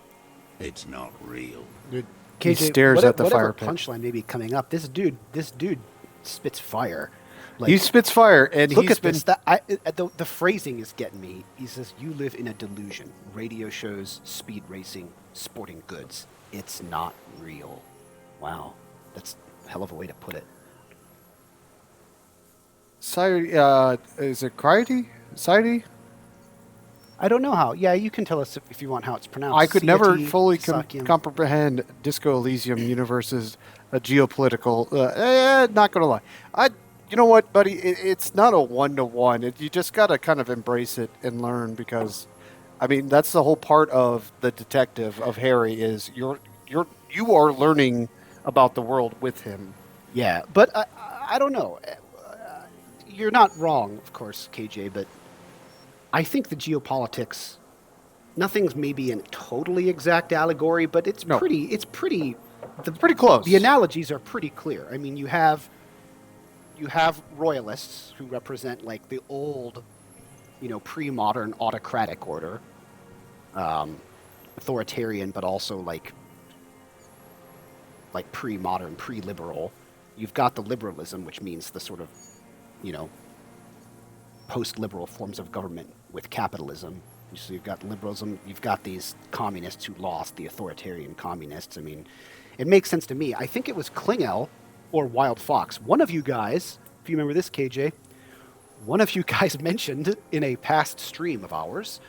It's not real. Dude, he KJ, stares at the fire pit. Punchline may be coming up. This dude spits fire. Like, he spits fire, and look he's at been... this. The phrasing is getting me. He says, "You live in a delusion. Radio shows, speed racing, sporting goods. It's not real." Wow, that's a hell of a way to put it. Is it Criety? Sidey? I don't know how. Yeah, you can tell us if you want how it's pronounced. I could never C-A-T, fully Sakiam. comprehend Disco Elysium universe's geopolitical... not going to lie. You know what, buddy? It's not a one-to-one. You just got to kind of embrace it and learn because, I mean, that's the whole part of the detective of Harry is you are learning about the world with him. Yeah, but I don't know. You're not wrong, of course, KJ, but I think the geopolitics, nothing's maybe a totally exact allegory, but it's pretty close. The analogies are pretty clear. I mean, you have royalists who represent like the old, pre-modern autocratic order, authoritarian, but also like pre-modern, pre-liberal. You've got the liberalism, which means the sort of, post-liberal forms of government with capitalism. So you've got liberalism, you've got these communists who lost, the authoritarian communists. I mean, it makes sense to me. I think it was Klingel or Wild Fox. One of you guys, if you remember this, KJ, one of you guys mentioned in a past stream of ours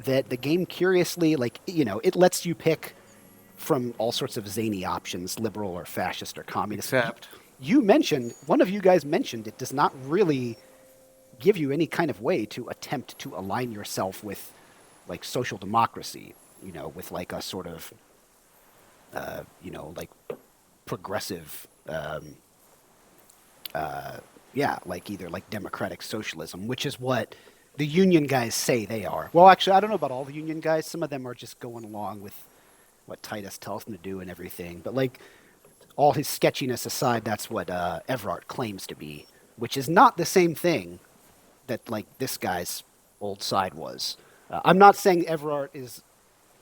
that the game curiously, it lets you pick from all sorts of zany options, liberal or fascist or communist. Except one of you guys mentioned it does not really give you any kind of way to attempt to align yourself with, like, social democracy, with like a sort of, like progressive, like either like democratic socialism, which is what the union guys say they are. Well, actually, I don't know about all the union guys. Some of them are just going along with what Titus tells them to do and everything. But like, all his sketchiness aside, that's what Everard claims to be, which is not the same thing that like this guy's old side was. I'm not saying Everard is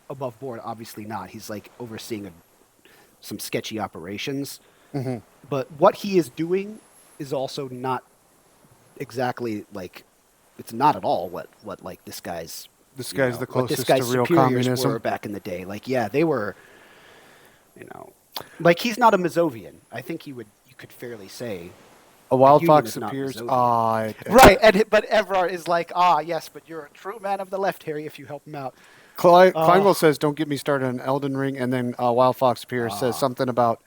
above board. Obviously not. He's like overseeing some sketchy operations. Mm-hmm. But what he is doing is also not exactly like, it's not at all what like this guy's the closest to real communism were back in the day. Like, yeah, they were, like, he's not a Mazovian. I think you could fairly say a wild fox appears. Right, but Everard is like, yes, but you're a true man of the left, Harry, if you help him out. Kleinwell says, "Don't get me started on Elden Ring," and then Wild Fox appears says something about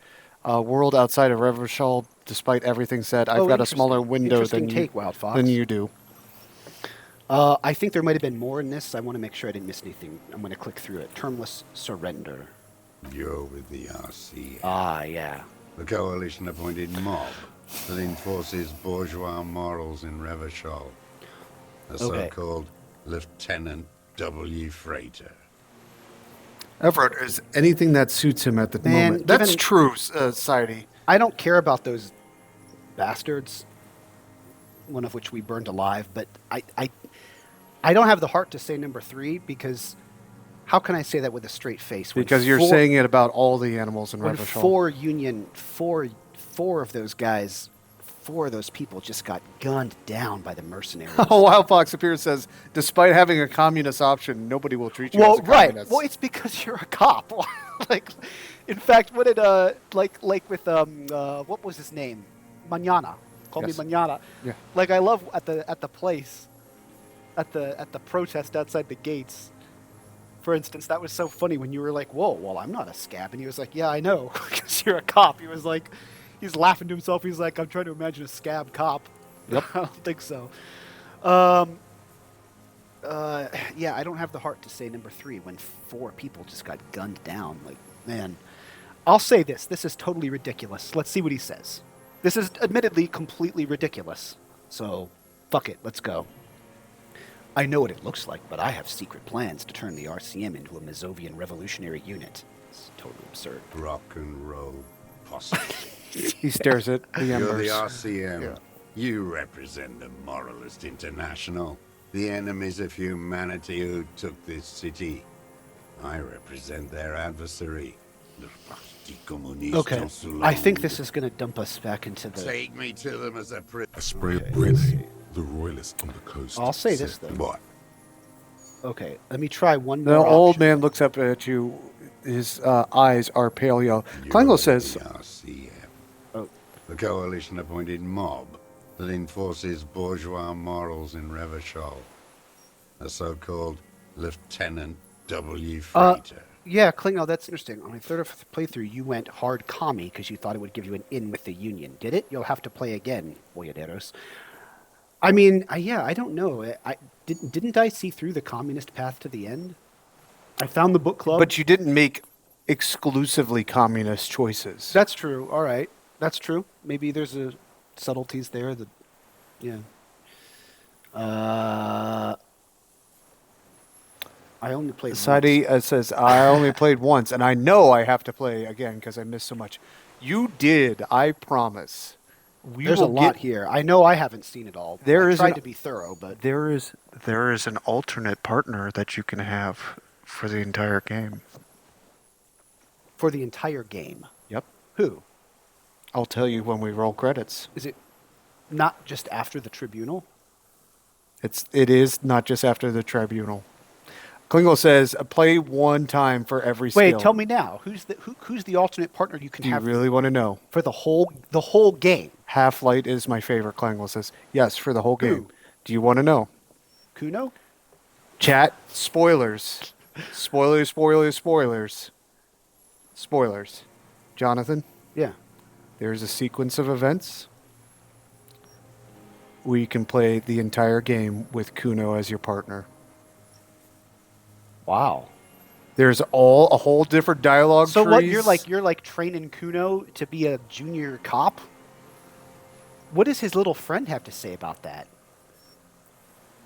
world outside of Revachol. Despite everything said, I've got a smaller window than you do. I think there might have been more in this. I want to make sure I didn't miss anything. I'm going to click through it. Termless surrender. You're with the RC. Yeah. The coalition-appointed mob that enforces bourgeois morals in Revachol. The so-called Lieutenant W. Freighter. Everett is anything that suits him at the moment. That's true, Society. I don't care about those bastards, one of which we burned alive, but I don't have the heart to say number 3, because how can I say that with a straight face? Because you're saying it about all the animals in Revachol. Four of those guys, 4 of those people just got gunned down by the mercenaries. Wild Fox appears says, despite having a communist option, nobody will treat you as a communist. Well, it's because you're a cop. Like, in fact, what did like with what was his name? Mañana. Call me Mañana. Yeah. Like, I love at the place, at the protest outside the gates. For instance, that was so funny when you were like, "Whoa, well, I'm not a scab," and he was like, "Yeah, I know, because you're a cop." He was like, he's laughing to himself. He's like, "I'm trying to imagine a scab cop." Yep. I don't think so. Yeah, I don't have the heart to say number 3 when 4 people just got gunned down. Like, man, I'll say this. This is totally ridiculous. Let's see what he says. This is admittedly completely ridiculous. So, fuck it. Let's go. I know what it looks like, but I have secret plans to turn the RCM into a Mazovian revolutionary unit. It's totally absurd. Rock and roll posse. He stares at the embers. You're the RCM. Yeah. You represent the Moralist International, the enemies of humanity who took this city. I represent their adversary, the Parti Communiste. Okay, I think this is going to dump us back into the... Take me to them as a A spray of brandy. The royalists on the coast. I'll say this, though. What? Okay, let me try one more The old option. man looks up at you. His eyes are pale yellow. Kleinwell says... The coalition-appointed mob that enforces bourgeois morals in Revachol. The so-called Lieutenant W. Freighter. Yeah, Klingel, that's interesting. On my third playthrough, you went hard commie because you thought it would give you an in with the Union. Did it? You'll have to play again, boyaderos. I mean, yeah, I don't know. Didn't I see through the communist path to the end? I found the book club. But you didn't make exclusively communist choices. That's true. All right. That's true. Maybe there's subtleties there that, yeah. I only played Society says, I only played once, and I know I have to play again because I missed so much. You did, I promise. There's a lot here. I know I haven't seen it all. I tried to be thorough, but... There is an alternate partner that you can have for the entire game. For the entire game? Yep. Who? I'll tell you when we roll credits. Is it not just after the tribunal? It is not just after the tribunal. Klingel says, play one time for every skill. Wait, tell me now. Who's the alternate partner you can have? Do you really want to know? For the whole game? Half-Light is my favorite, Klingel says. Yes, for the whole game. Do you want to know? Kuno? Chat, spoilers. Spoilers. Jonathan? Yeah. There's a sequence of events where you can play the entire game with Kuno as your partner. Wow. There's a whole different dialogue So trees. what you're like training Kuno to be a junior cop? What does his little friend have to say about that?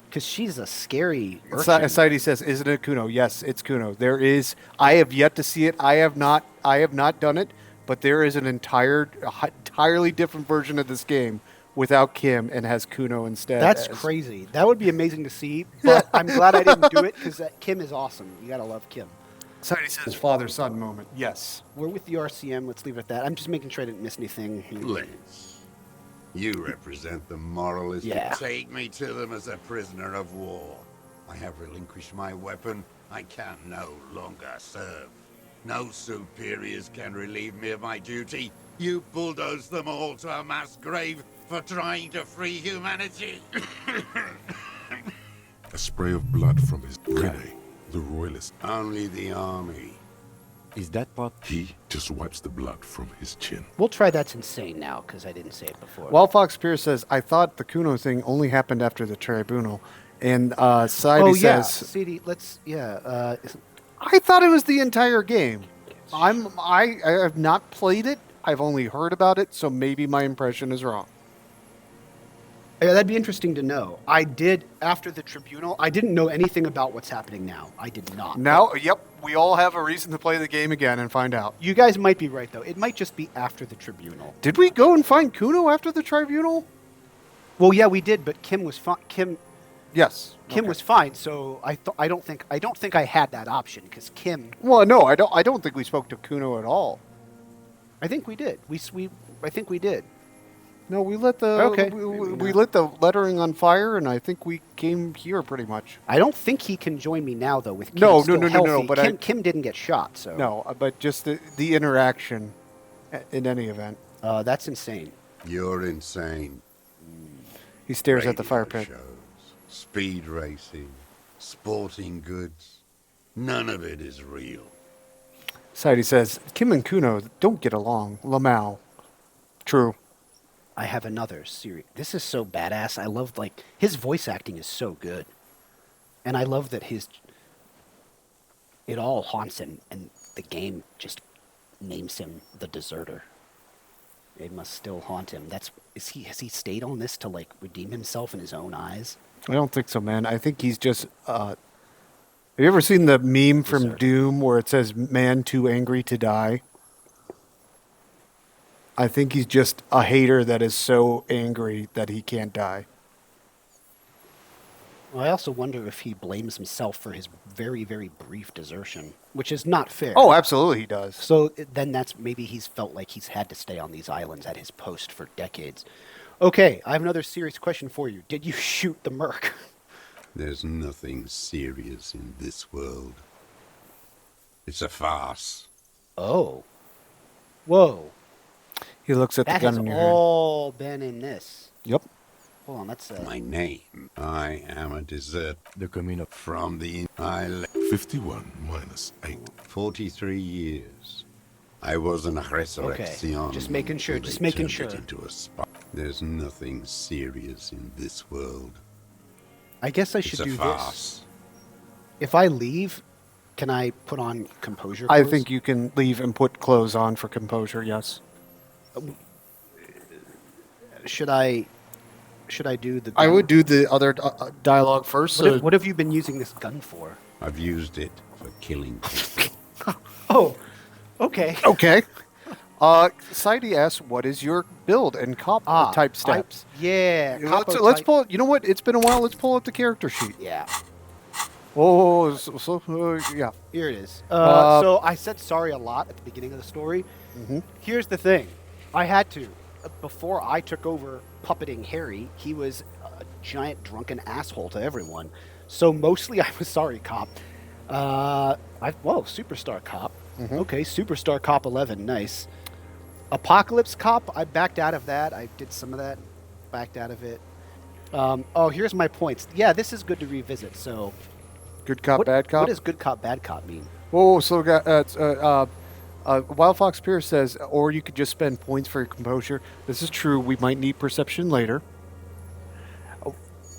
Because she's a scary urchin. Saidi says, "Isn't it Kuno?" Yes, it's Kuno. There is. I have yet to see it. I have not done it, but there is an entirely different version of this game without Kim and has Kuno instead. That's crazy. That would be amazing to see. But I'm glad I didn't do it because Kim is awesome. You gotta love Kim. Saidi says, "Father-son moment." Yes. We're with the RCM. Let's leave it at that. I'm just making sure I didn't miss anything. Let's. You represent the moralists. Yeah. Take me to them as a prisoner of war. I have relinquished my weapon. I can no longer serve. No superiors can relieve me of my duty. You bulldoze them all to a mass grave for trying to free humanity. A spray of blood from his Rene, the royalist. Only the army. Is that part? He just wipes the blood from his chin. We'll try That's Insane now because I didn't say it before. Wild Fox Pierce says, "I thought the Kuno thing only happened after the tribunal," and Saidi says, CD, let's "I thought it was the entire game. I have not played it. I've only heard about it, so maybe my impression is wrong." Yeah, that'd be interesting to know. I did after the tribunal. I didn't know anything about what's happening now. I did not. Now, yep, we all have a reason to play the game again and find out. You guys might be right though. It might just be after the tribunal. Did we go and find Kuno after the tribunal? Well, yeah, we did, but Kim was fine. Yes. Kim was fine, so I don't think I had that option because Kim. Well, no, I don't think we spoke to Kuno at all. I think we did. I think we did. No, we lit the we lit the lettering on fire, and I think we came here pretty much. I don't think he can join me now though. With Kim no, still healthy. no. But Kim didn't get shot, so no. But just the interaction, in any event. That's insane. You're insane. He stares at the fire Radio pit. shows, speed racing, sporting goods. None of it is real. Saidi says, "Kim and Kuno don't get along." Lamau. True. I have another series. This is so badass. I love his voice acting is so good, and I love that it all haunts him, and the game just names him the deserter. It must still haunt him. Has he stayed on this to redeem himself in his own eyes? I don't think so, man. I think he's just. Have you ever seen the meme from Doom where it says "Man too angry to die"? I think he's just a hater that is so angry that he can't die. Well, I also wonder if he blames himself for his very, very brief desertion, which is not fair. Oh, absolutely he does. So then maybe he's felt like he's had to stay on these islands at his post for decades. Okay, I have another serious question for you. Did you shoot the merc? There's nothing serious in this world. It's a farce. Oh. Whoa. He looks at the gun in your hand. That has all been in this. Yep. Hold on, that's my name. I am a desert. The coming up from the 51 minus 8. 43 years. I was an resurrection. Okay. Just making sure. Just making sure. Into a spot. There's nothing serious in this world. I guess I should it's do a farce. this. If I leave, can I put on composure I clothes? think you can leave and put clothes on for composure, yes. Should I do the gun? I would do the other dialogue first. What have you been using this gun for? I've used it for killing people. Oh, okay. Okay. Saidi asks, what is your build and cop type steps? Let's pull. You know what? It's been a while. Let's pull up the character sheet. Yeah. Oh, yeah. Here it is. So I said sorry a lot at the beginning of the story. Mm-hmm. Here's the thing. I had to. Before I took over puppeting Harry, he was a giant drunken asshole to everyone. So mostly I was sorry, cop. Superstar cop. Mm-hmm. Okay, Superstar Cop 11, nice. Apocalypse Cop, I backed out of that. I did some of that, backed out of it. Here's my points. Yeah, this is good to revisit. So, good cop, bad cop. What does good cop, bad cop mean? Whoa, so Wild Fox Pierce says, or you could just spend points for your composure. This is true. We might need perception later.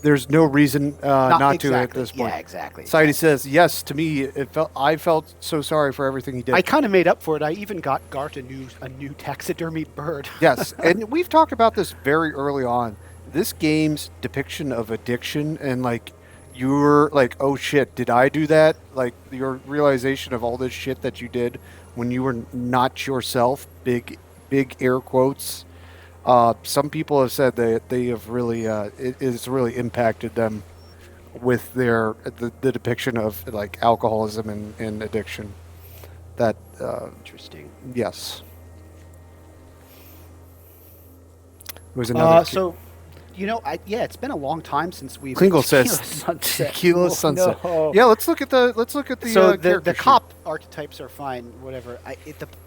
there's no reason not exactly. to at this point. Yeah, exactly. Saidi says, yes, to me, I felt so sorry for everything he did. I kind of made up for it. I even got Gart a new taxidermied bird. Yes, and we've talked about this very early on. This game's depiction of addiction and, like, you're like, oh shit, did I do that? Like, your realization of all this shit that you did when you were not yourself, big air quotes. Some people have said that they have really, it has really impacted them with the depiction of, like, alcoholism and addiction. That Interesting. Yes. It was another. So, it's been a long time since we've. Klingle says Sunset. Tequila Sunset. No. Yeah, let's look at the. So the character cop archetypes are fine. Whatever.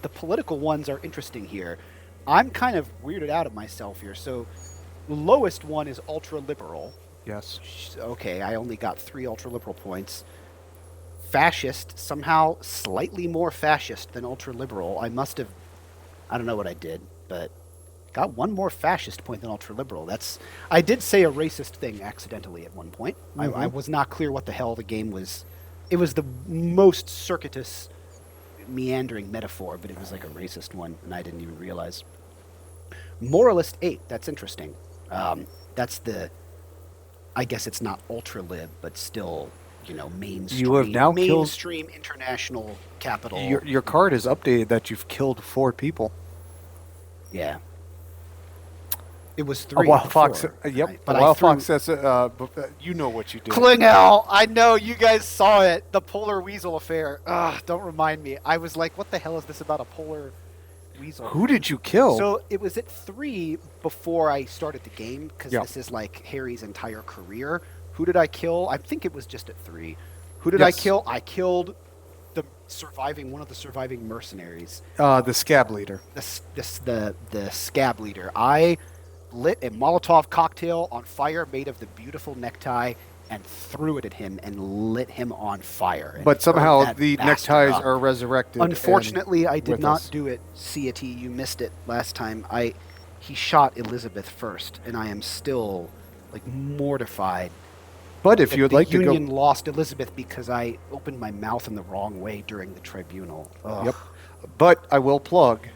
The political ones are interesting here. I'm kind of weirded out of myself here. So, the lowest one is ultra liberal. Yes. Okay, I only got 3 ultra liberal points. Fascist, somehow slightly more fascist than ultra liberal. I don't know what I did, but got 1 more fascist point than ultra liberal. I did say a racist thing accidentally at one point. Mm-hmm. I was not clear what the hell the game was. It was the most circuitous, meandering metaphor, but it was like a racist one, and I didn't even realize. Moralist 8, that's interesting. That's I guess it's not ultra lib, but still, mainstream. You have now mainstream international capital. Your card is updated that you've killed 4 people. Yeah. It was 3. Wild Fox. Yep. Right? But Wild Fox says, you know what you did. Klingel, I know you guys saw it. The polar weasel affair. Don't remind me. I was like, what the hell is this about a polar weasel? Who did you kill? So it was at 3 before I started the game, because Yep. this is like Harry's entire career. Who did I kill? I think it was just at 3. Who did I kill? I killed one of the surviving mercenaries. The scab leader. The scab leader. I lit a Molotov cocktail on fire made of the beautiful necktie and threw it at him and lit him on fire. But somehow the neckties are resurrected. Unfortunately, I did not us. do it. Ciety, you missed it last time. He shot Elizabeth first, and I am still like mortified. But if you would like to go, the Union lost Elizabeth because I opened my mouth in the wrong way during the tribunal. Ugh. Yep. But I will plug,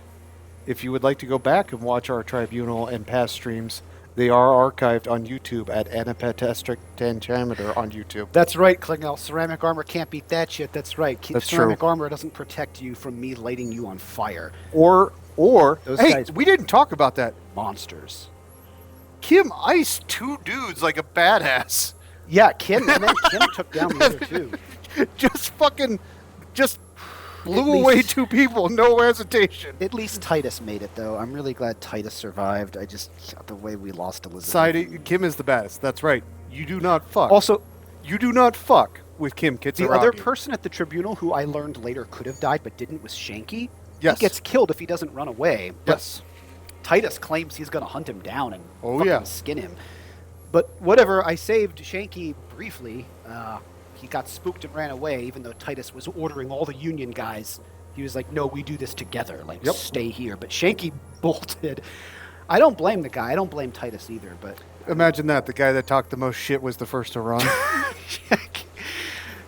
if you would like to go back and watch our tribunal and past streams, they are archived on YouTube at Anapetastric Tentameter on YouTube. That's right, Klingel. Ceramic armor can't beat that shit. That's right. That's ceramic true. armor doesn't protect you from me lighting you on fire. Or Those hey, guys we didn't talk about that. Monsters. Kim iced 2 dudes like a badass. Yeah, Kim, and then Kim took down the other 2. Just blew away 2 people, no hesitation. At least Titus made it, though. I'm really glad Titus survived. The way we lost Elizabeth. Saidi, Kim is the best. That's right. You do not fuck. Also, you do not fuck with Kim Kitsuragi. The other person at the tribunal who I learned later could have died but didn't was Shanky. Yes. He gets killed if he doesn't run away. Yes. Titus claims he's going to hunt him down and skin him. But whatever, I saved Shanky briefly. He got spooked and ran away, even though Titus was ordering all the Union guys. He was like, no, we do this together. Stay here. But Shanky bolted. I don't blame the guy. I don't blame Titus either. But imagine that. The guy that talked the most shit was the first to run.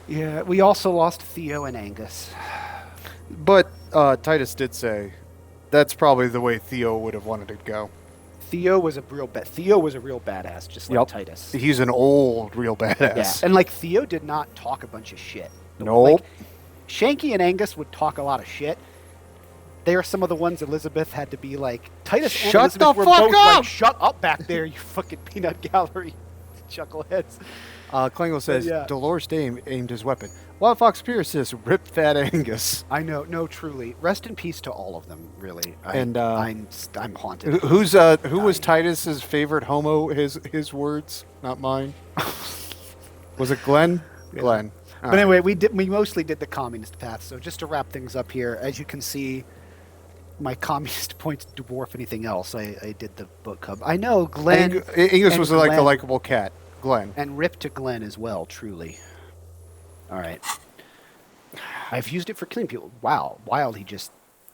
Yeah, we also lost Theo and Angus. But Titus did say that's probably the way Theo would have wanted to go. Theo was a real badass, just like Titus. He's an old real badass. Yeah, and Theo did not talk a bunch of shit. Nope. Shanky and Angus would talk a lot of shit. They are some of the ones Elizabeth had to be like, Titus and Elizabeth were both like, shut up back there, you fucking peanut gallery chuckleheads. Klingel says, Dolores Dame aimed his weapon. Wild Fox Pierce says, rip fat Angus. I know, no, truly. Rest in peace to all of them, really. I'm haunted. Who was Titus's favorite homo? His words, not mine. Was it Glenn? Yeah. Glenn. But anyway, we mostly did the communist path. So just to wrap things up here, as you can see, my communist points dwarf anything else. I did the book hub. I know Glenn. Angus was like a likable cat. Glenn. And rip to Glenn as well, truly. All right. I've used it for killing people. Wow. Wild,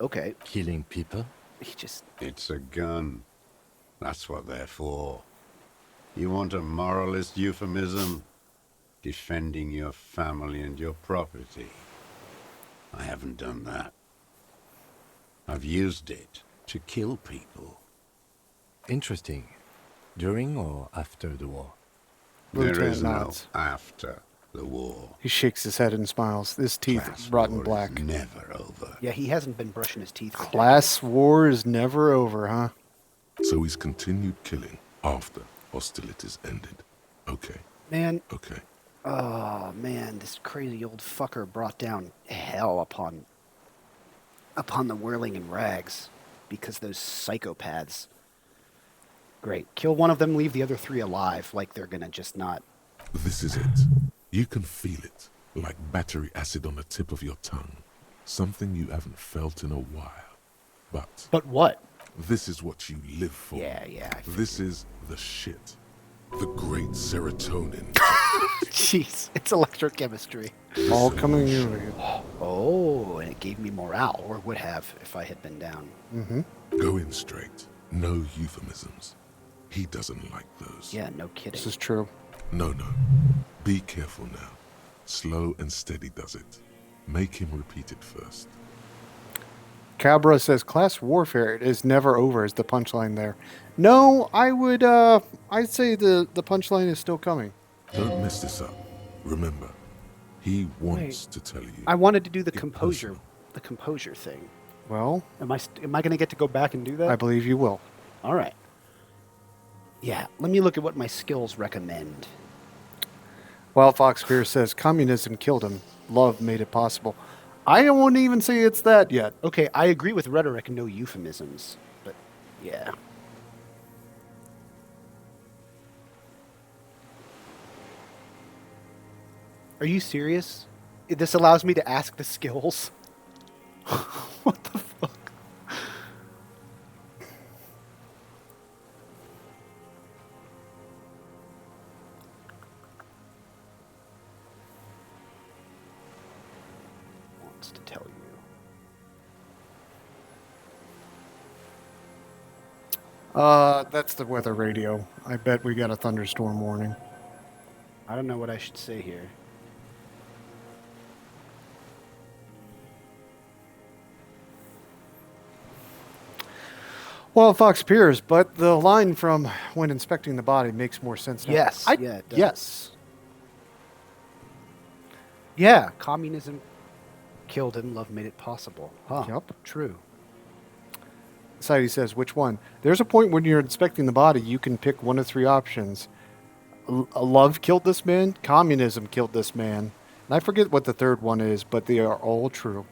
okay. Killing people? He just... It's a gun. That's what they're for. You want a moralist euphemism? Defending your family and your property. I haven't done that. I've used it to kill people. Interesting. During or after the war? There is no nods. after the war. He shakes his head and smiles. His teeth Class rotten war black. is never over. Yeah, he hasn't been brushing his teeth. for Class war is never over, huh? So he's continued killing after hostilities ended. Okay. Man, Okay. oh man, this crazy old fucker brought down hell upon the whirling in rags because those psychopaths. Great. Kill one of them, leave the other three alive, like they're gonna just not. This is it. You can feel it, like battery acid on the tip of your tongue. Something you haven't felt in a while. But what? This is what you live for. Yeah. This is the shit. The great serotonin. Jeez, it's electrochemistry. All coming your way. Oh, and it gave me morale, or would have if I had been down. Mm-hmm. Go in straight. No euphemisms. He doesn't like those. Yeah, no kidding. This is true. No. Be careful now. Slow and steady does it. Make him repeat it first. Cabra says class warfare is never over is the punchline there. No, I'd say the punchline is still coming. Don't mess this up. Remember, he wants to tell you. I wanted to do the Get composure personal. thing. Well, Am I going to get to go back and do that? I believe you will. All right. Yeah, let me look at what my skills recommend. Wild Fox Spear says communism killed him. Love made it possible. I won't even say it's that yet. Okay, I agree with rhetoric and no euphemisms, but yeah. Are you serious? This allows me to ask the skills? What the fuck? Wants to tell you. That's the weather radio. I bet we got a thunderstorm warning. I don't know what I should say here. Well, Fox appears, but the line from when inspecting the body makes more sense now. Yes. Yeah, it does. Yes. Yeah, communism killed him, love made it possible. Huh. Yep. True. Society says, which one? There's a point when you're inspecting the body, you can pick one of three options. Love killed this man, communism killed this man. And I forget what the third one is, but they are all true.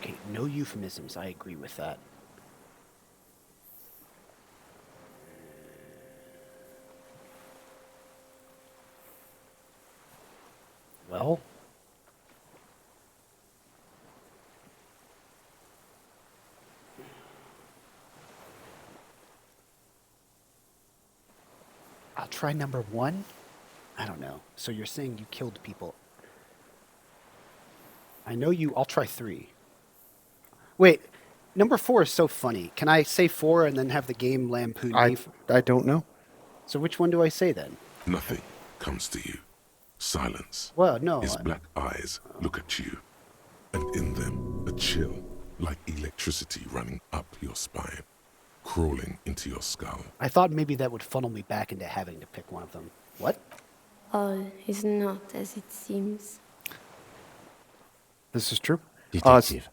Okay, no euphemisms. I agree with that. Well, I'll try number one. I don't know. So you're saying you killed people. I know you. I'll try three. Wait, number 4 is so funny. Can I say 4 and then have the game lampoon me? I don't know. So which one do I say then? Nothing comes to you. Silence. Well, no. His black eyes look at you, and in them a chill, like electricity running up your spine, crawling into your skull. I thought maybe that would funnel me back into having to pick one of them. What? All is not as it seems. This is true. Detective.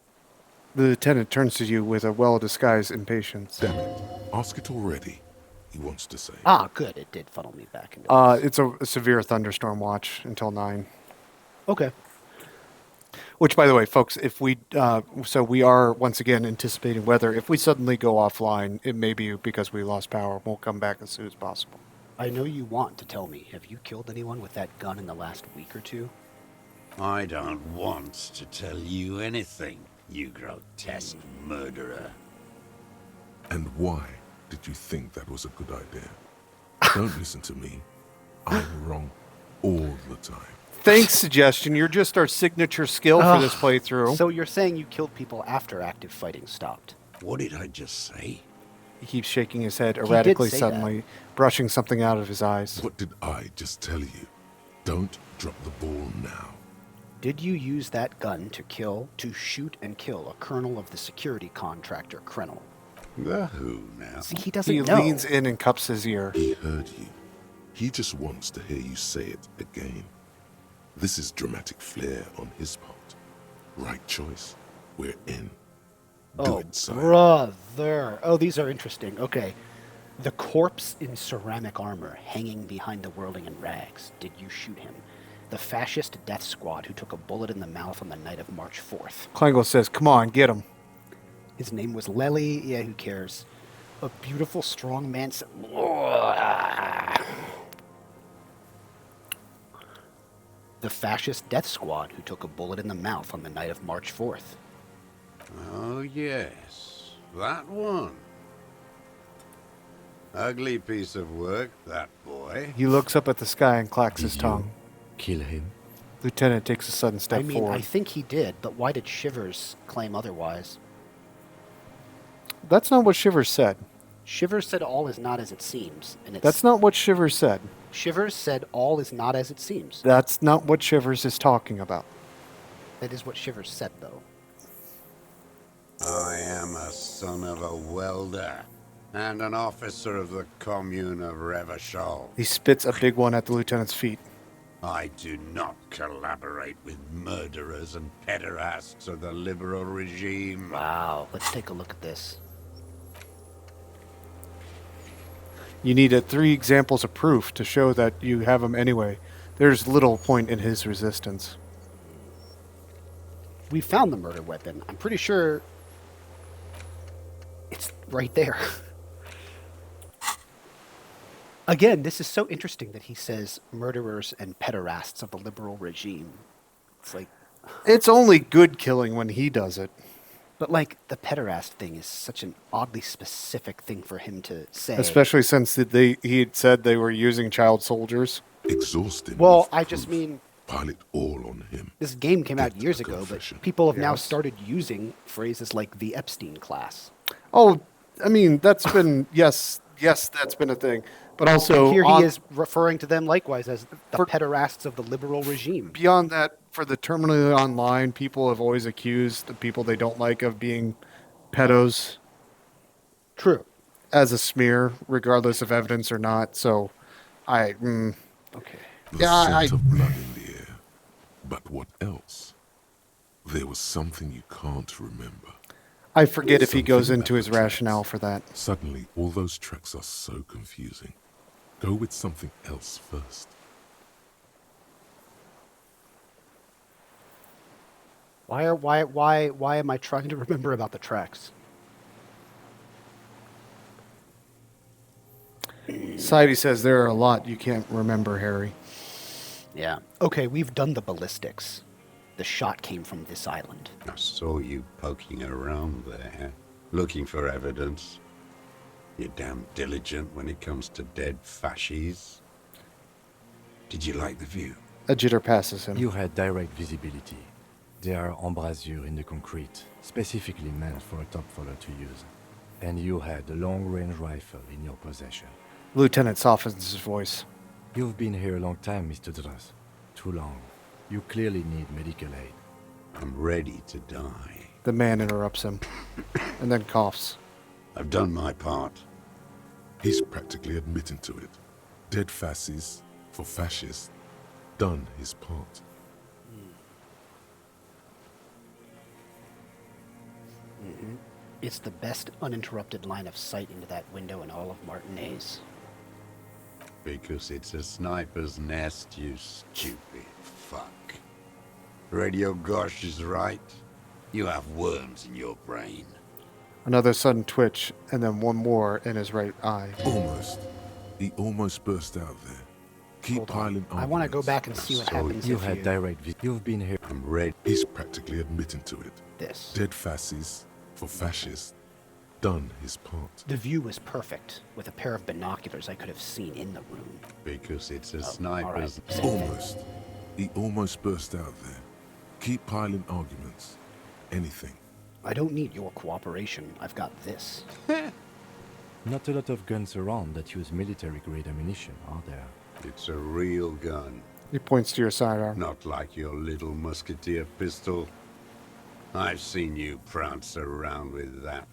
The lieutenant turns to you with a well-disguised impatience. Damn it. Ask it already, he wants to say. Ah, good. It did funnel me back into this. It's a severe thunderstorm watch until 9. Okay. Which, by the way, folks, if we so we are once again anticipating weather. If we suddenly go offline, it may be because we lost power. We'll come back as soon as possible. I know you want to tell me. Have you killed anyone with that gun in the last week or two? I don't want to tell you anything, you grotesque murderer. And why did you think that was a good idea? Don't listen to me. I'm wrong all the time. Thanks, Suggestion. You're just our signature skill for this playthrough. So you're saying you killed people after active fighting stopped? What did I just say? He keeps shaking his head erratically suddenly, brushing something out of his eyes. What did I just tell you? Don't drop the ball now. Did you use that gun to shoot and kill a colonel of the security contractor, Krenel? The who now? See, he doesn't He know. leans in and cups his ear. He heard you. He just wants to hear you say it again. This is dramatic flair on his part. Right choice. We're in. Do it, sire. Brother. Oh, these are interesting. Okay. The corpse in ceramic armor hanging behind the whirling in rags. Did you shoot him? The fascist death squad who took a bullet in the mouth on the night of March 4th. Klingel says, come on, get him. His name was Lely. Yeah, who cares? A beautiful, strong man. The fascist death squad who took a bullet in the mouth on the night of March 4th. Oh, yes. That one. Ugly piece of work, that boy. He looks up at the sky and clacks his tongue. Kill him? Lieutenant takes a sudden step forward. I think he did, but why did Shivers claim otherwise? That's not what Shivers said. Shivers said all is not as it seems. And That's not what Shivers said. Shivers said all is not as it seems. That's not what Shivers is talking about. That is what Shivers said, though. I am a son of a welder and an officer of the commune of Revachol. He spits a big one at the lieutenant's feet. I do not collaborate with murderers and pederasts of the liberal regime. Wow, let's take a look at this. You need 3 examples of proof to show that you have him anyway. There's little point in his resistance. We found the murder weapon. I'm pretty sure it's right there. Again, this is so interesting that he says murderers and pederasts of the liberal regime. It's like... It's only good killing when he does it. But, like, the pederast thing is such an oddly specific thing for him to say. Especially since he had said they were using child soldiers. Exhausting. Well, I just mean... Pile it all on him. This game came out years ago, but people have now started using phrases like the Epstein class. Oh, I mean, that's been... Yes, that's been a thing. But also... And here he is referring to them likewise as the pederasts of the liberal regime. Beyond that, for the terminally online, people have always accused the people they don't like of being pedos. True. As a smear, regardless of evidence or not. So, Okay. The scent of blood in the air. But what else? There was something you can't remember. I forget if he goes into his rationale for that. Suddenly, all those tracks are so confusing. Go with something else first. Why am I trying to remember about the tracks? Sidey says there are a lot you can't remember, Harry. Yeah. Okay, we've done the ballistics. The shot came from this island. I saw you poking around there, looking for evidence. You're damn diligent when it comes to dead fascies. Did you like the view? A jitter passes him. You had direct visibility. There are embrasures in the concrete, specifically meant for a top follower to use. And you had a long-range rifle in your possession. Lieutenant softens his voice. You've been here a long time, Mr. Druss. Too long. You clearly need medical aid. I'm ready to die. The man interrupts him, and then coughs. I've done my part. He's practically admitting to it. Dead fascists for fascists. Done his part. Mm-hmm. It's the best uninterrupted line of sight into that window in all of Martinez. Because it's a sniper's nest, you stupid fuck. Radio Gosh is right. You have worms in your brain. Another sudden twitch, and then one more in his right eye. Almost. He almost burst out there. Keep piling on. I want to go back and see what happens You if had direct You've been here. I'm ready. He's practically admitting to it. This. Dead fascists for fascists. Done his part. The view was perfect. With a pair of binoculars I could have seen in the room. Because it's a sniper's... Almost. He almost burst out there. Keep piling arguments. Anything. I don't need your cooperation. I've got this. Not a lot of guns around that use military-grade ammunition, are there? It's a real gun. He points to your sidearm. Not like your little musketeer pistol. I've seen you prance around with that,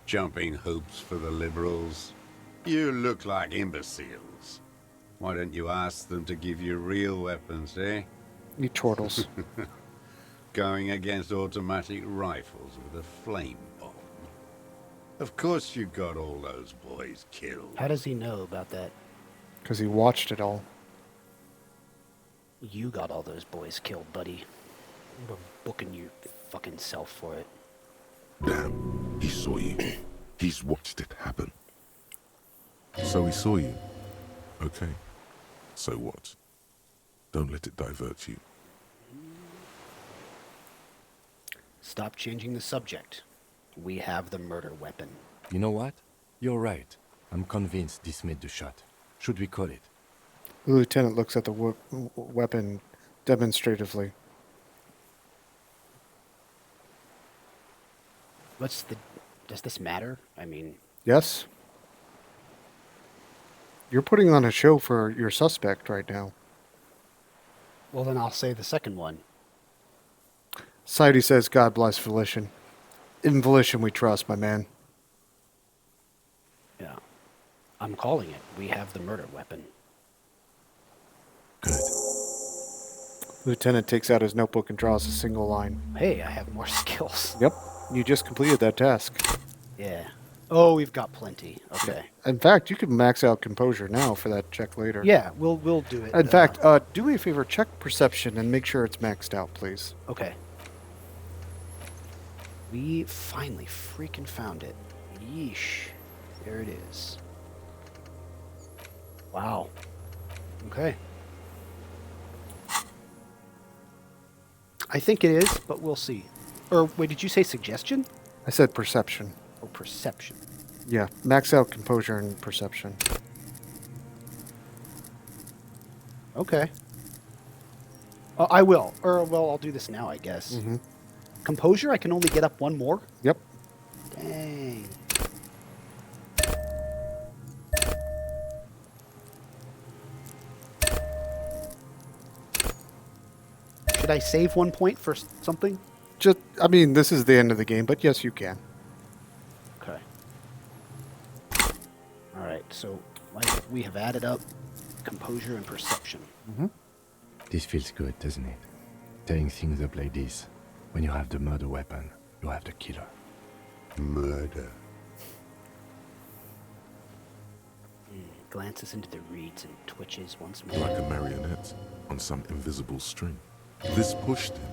jumping hoops for the Liberals. You look like imbeciles. Why don't you ask them to give you real weapons, eh? He chortles. Going against automatic rifles with a flame bomb. Of course you got all those boys killed. How does he know about that? Because he watched it all. You got all those boys killed, buddy. We're booking your fucking self for it. Damn, he saw you. He's watched it happen. So he saw you. Okay. So what? Don't let it divert you. Stop changing the subject. We have the murder weapon. You know what? You're right. I'm convinced this made the shot. Should we call it? The lieutenant looks at the weapon demonstratively. Does this matter? I mean... Yes? You're putting on a show for your suspect right now. Well, then I'll say the second one. Society says, God bless Volition. In Volition we trust, my man. Yeah. I'm calling it. We have the murder weapon. Good. Lieutenant takes out his notebook and draws a single line. Hey, I have more skills. Yep. You just completed that task. Yeah. Oh, we've got plenty. Okay. In fact, you can max out composure now for that check later. Yeah, we'll do it. In fact, do me a favor, check perception and make sure it's maxed out, please. Okay. We finally freaking found it. Yeesh. There it is. Wow. Okay. I think it is, but we'll see. Or, wait, did you say suggestion? I said perception. Oh, perception. Yeah, max out composure and perception. Okay. I will. Or, well, I'll do this now, I guess. Mm-hmm. Composure, I can only get up one more? Yep. Dang. Should I save 1 point for something? Just, I mean, this is the end of the game, but yes, you can. Okay. All right, so we have added up composure and perception. Mm-hmm. This feels good, doesn't it? Tearing things up like this. When you have the murder weapon, you have the killer. Murder. Glances into the reeds and twitches once more. Like a marionette on some invisible string. This pushed him,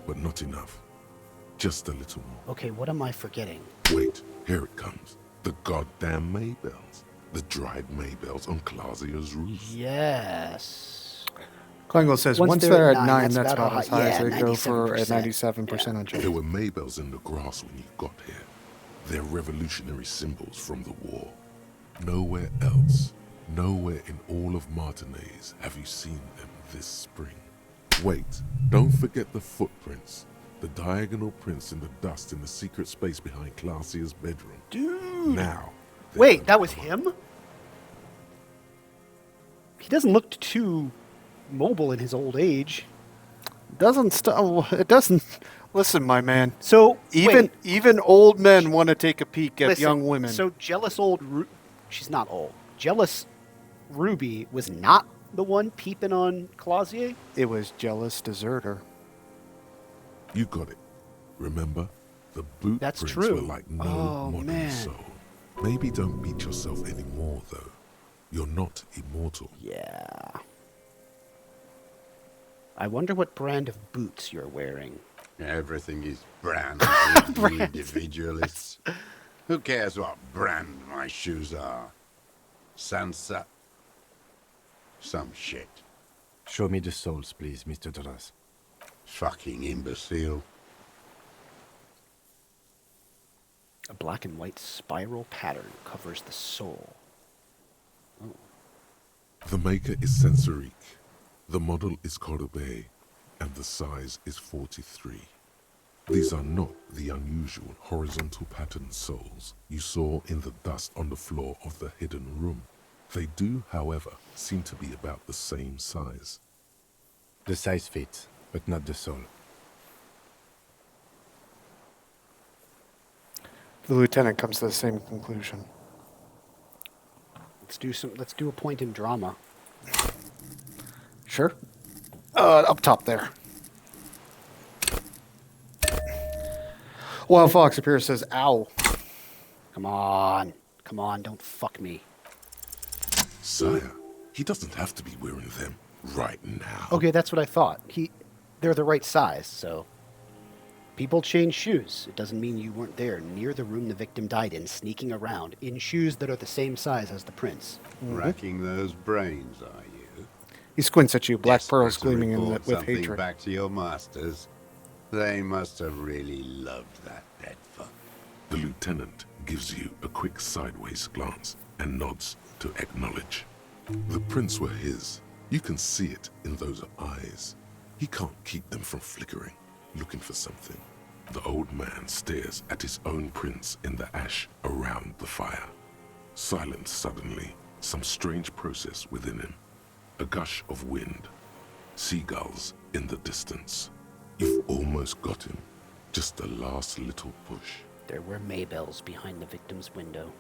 but not enough. Just a little more. Okay, what am I forgetting? Wait, here it comes. The goddamn Maybells. The dried Maybells on Clausia's roof. Yes. Klingle says once they're at 9, that's about as high as they go for a 97% on chance. There were Maybells in the grass when you got here. They're revolutionary symbols from the war. Nowhere else, nowhere in all of Martinez have you seen them this spring. Wait, don't forget the footprints. The diagonal prints in the dust in the secret space behind Clausia's bedroom. Dude! Now. Wait, that was him? He doesn't look too mobile in his old age. It doesn't. Listen, my man. So even old men want to take a peek at young women. So jealous she's not old. Jealous Ruby was not the one peeping on Clausier? It was jealous deserter. You got it. Remember? The boot That's prints true. were like no modern soul. Maybe don't beat yourself anymore, though. You're not immortal. Yeah. I wonder what brand of boots you're wearing. Everything is brand you individualists. Who cares what brand my shoes are? Sansa? Some shit. Show me the soles, please, Mr. Doras. Fucking imbecile. A black and white spiral pattern covers the sole. Oh. The maker is Sensorique. The model is Corbe, and the size is 43. These are not the unusual horizontal patterned souls you saw in the dust on the floor of the hidden room. They do, however, seem to be about the same size. The size fits, but not the soul. The lieutenant comes to the same conclusion. Let's do a point in drama. Sure. Up top there. Wild Fox appears, says, ow. Come on, don't fuck me. Sire, he doesn't have to be wearing them right now. Okay, that's what I thought. They're the right size, so. People change shoes. It doesn't mean you weren't there near the room the victim died in, sneaking around in shoes that are the same size as the prince. Racking those brains, are you? He squints at you, black Desperate pearls to gleaming in report with something hatred. back to your masters. They must have really loved that dead fuck. The lieutenant gives you a quick sideways glance and nods to acknowledge. The prints were his. You can see it in those eyes. He can't keep them from flickering, looking for something. The old man stares at his own prints in the ash around the fire. Silent suddenly, some strange process within him. A gush of wind. Seagulls in the distance. You've almost got him. Just the last little push. There were Maybells behind the victim's window.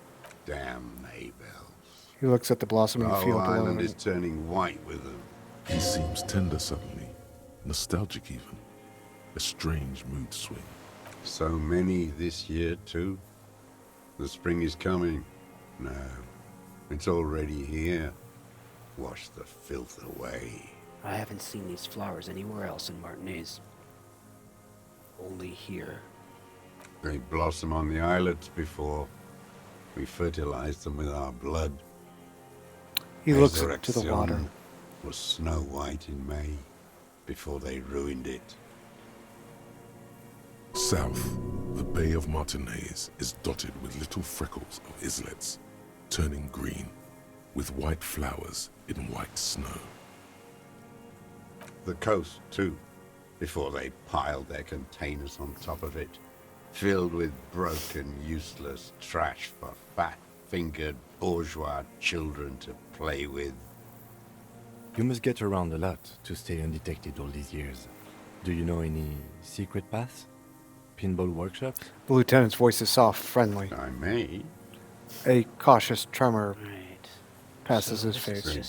Damn Maybells. He looks at the blossoming The field whole below island him. is turning white with them. He seems tender suddenly. Nostalgic even. A strange mood swing. So many this year, too. The spring is coming. No, it's already here. Wash the filth away. I haven't seen these flowers anywhere else in Martinez. Only here. They blossom on the islets before. We fertilize them with our blood. He looks to the water. Resurrection was snow white in May, before they ruined it. South, the Bay of Martinez is dotted with little freckles of islets, turning green, with white flowers in white snow. The coast, too, before they piled their containers on top of it, filled with broken, useless trash for fat-fingered bourgeois children to play with. You must get around a lot to stay undetected all these years. Do you know any secret paths? Pinball workshops? The lieutenant's voice is soft, friendly. I may. A cautious tremor Right. passes So his this face. is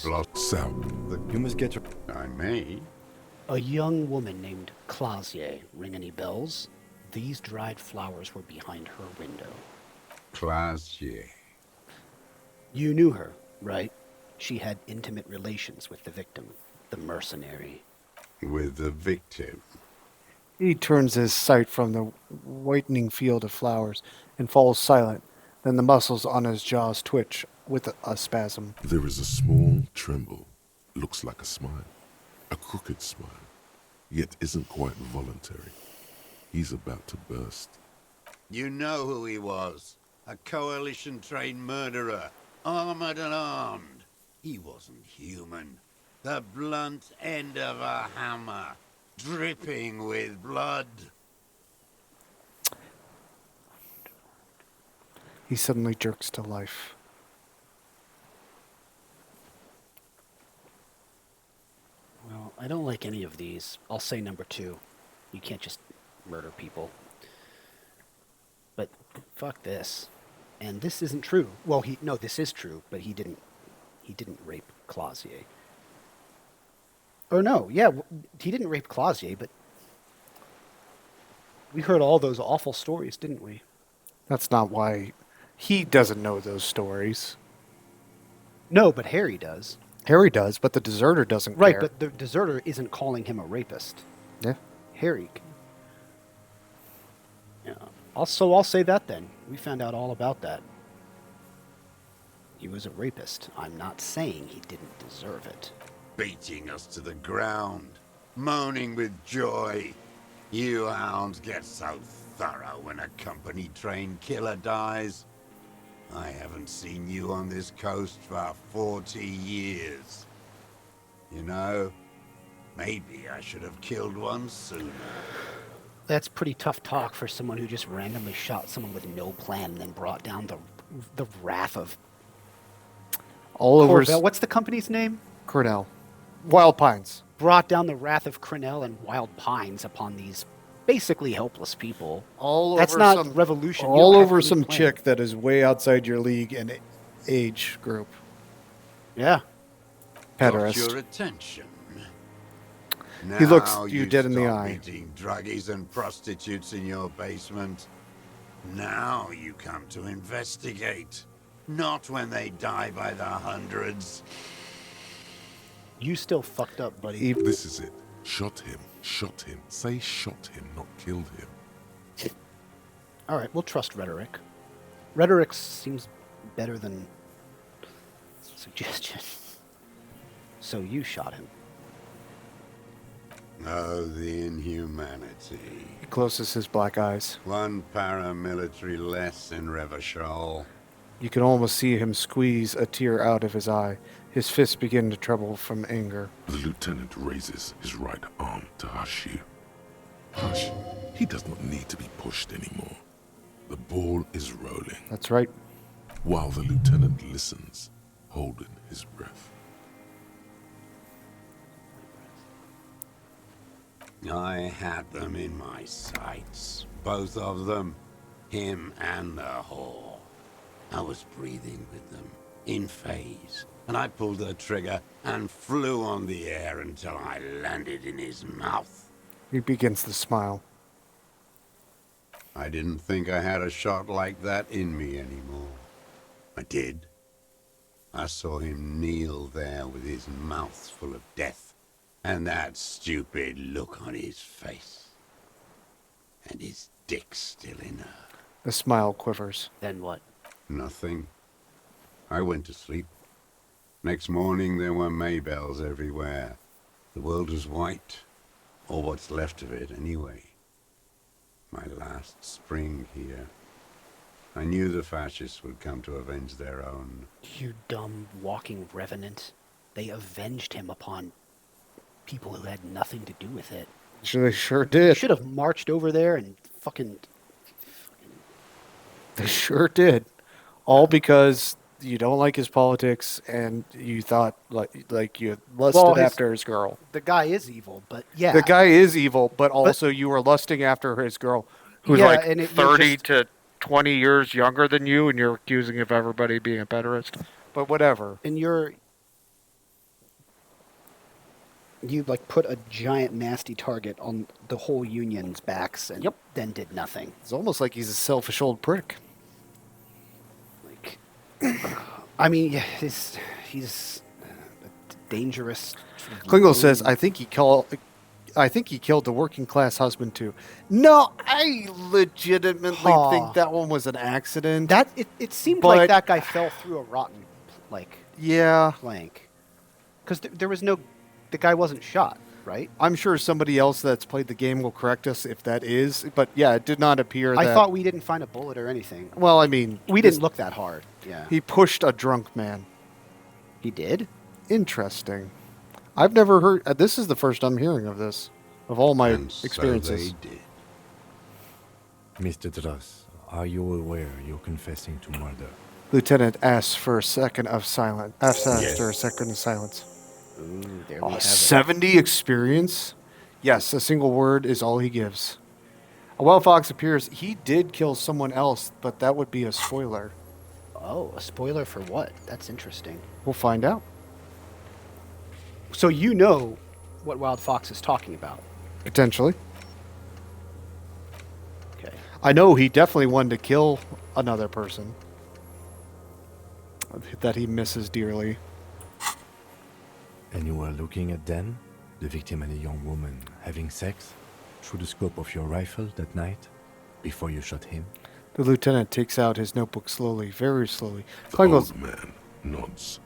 South, You must get I may. a young woman named Clausier. Ring any bells? These dried flowers were behind her window. Clausier. You knew her, right? She had intimate relations with the victim, the mercenary. With the victim. He turns his sight from the whitening field of flowers and falls silent. Then the muscles on his jaws twitch with a spasm. there is a small tremble. Looks like a smile. A crooked smile. Yet isn't quite voluntary. He's about to burst. You know who he was. A coalition-trained murderer. Armored and armed. He wasn't human. The blunt end of a hammer. Dripping with blood. He suddenly jerks to life. Well, I don't like any of these. I'll say number 2. You can't just murder people. But fuck this. And this isn't true. Well, this is true, but he didn't rape Clausier. Or no, yeah, he didn't rape Clausier, but we heard all those awful stories, didn't we? That's not why he doesn't know those stories. No, but Harry does. Harry does, but the deserter doesn't Right, care. but the deserter isn't calling him a rapist. Yeah. Harry. Yeah. I'll say that then. We found out all about that. He was a rapist. I'm not saying he didn't deserve it. Beating us to the ground. Moaning with joy. You hounds get so thorough when a company-trained killer dies. I haven't seen you on this coast for 40 years. You know, Maybe I should have killed one sooner. That's pretty tough talk for someone who just randomly shot someone with no plan and then brought down the wrath of all over. What's the company's name? Cornell. Wild Pines. Brought down the wrath of Cornell and Wild Pines upon these basically helpless people. That's not some revolution. All over some chick that is way outside your league and age group. Yeah. Got your attention. Now He looks you dead in the stop eye. Eating druggies and prostitutes in your basement. Now you come to investigate. Not when they die by the hundreds. You still fucked up, buddy. This is it. Shot him. Shot him. Say shot him, not killed him. All right, we'll trust rhetoric. Rhetoric seems better than suggestion. So you shot him. Oh, the inhumanity. He closes his black eyes. One paramilitary less in Revachol. You can almost see him squeeze a tear out of his eye. His fists begin to tremble from anger. The lieutenant raises his right arm to hush you. Hush. He does not need to be pushed anymore. The ball is rolling. That's right. While the lieutenant listens, holding his breath. I had them in my sights. Both of them. Him and the whore. I was breathing with them, in phase, and I pulled the trigger and flew on the air until I landed in his mouth. He begins to smile. I didn't think I had a shot like that in me anymore. I did. I saw him kneel there with his mouth full of death, and that stupid look on his face. And his dick still in her. The smile quivers. Then what? Nothing. I went to sleep. Next morning there were Maybells everywhere. The world was white, or what's left of it anyway. My last spring here. I knew the fascists would come to avenge their own. You dumb walking revenant. They avenged him upon people who had nothing to do with it. They sure did. Should have marched over there and fucking... They sure did. All because you don't like his politics and you thought like you lusted after his girl. The guy is evil, but yeah. The guy is evil, but also you were lusting after his girl, who's like 30 to 20 years younger than you, and you're accusing of everybody being a pederast. But whatever. And you like put a giant nasty target on the whole union's backs and then did nothing. It's almost like he's a selfish old prick. Like, I mean, yeah, he's a dangerous. Klingle says, I think he killed the working class husband too. No, I legitimately think that one was an accident. That it seemed like that guy fell through a rotten plank. Because there was no. The guy wasn't shot, right? I'm sure somebody else that's played the game will correct us if that is. But yeah, it did not appear I thought we didn't find a bullet or anything. Well, I mean... We didn't look that hard. Yeah. He pushed a drunk man. He did? Interesting. I've never heard... this is the first I'm hearing of this. Of all my experiences. So they did. Mr. Dross, are you aware you're confessing to murder? Lieutenant asks for a second of silence. After a second of silence. Ooh, there we have 70 experience? Yes, a single word is all he gives. A wild fox appears. He did kill someone else, but that would be a spoiler. Oh, a spoiler for what? That's interesting. We'll find out. So you know what Wild Fox is talking about? Potentially. Okay. I know he definitely wanted to kill another person that he misses dearly. And you were looking at them, the victim and a young woman, having sex, through the scope of your rifle that night, before you shot him? The lieutenant takes out his notebook slowly, very slowly. The old man nods.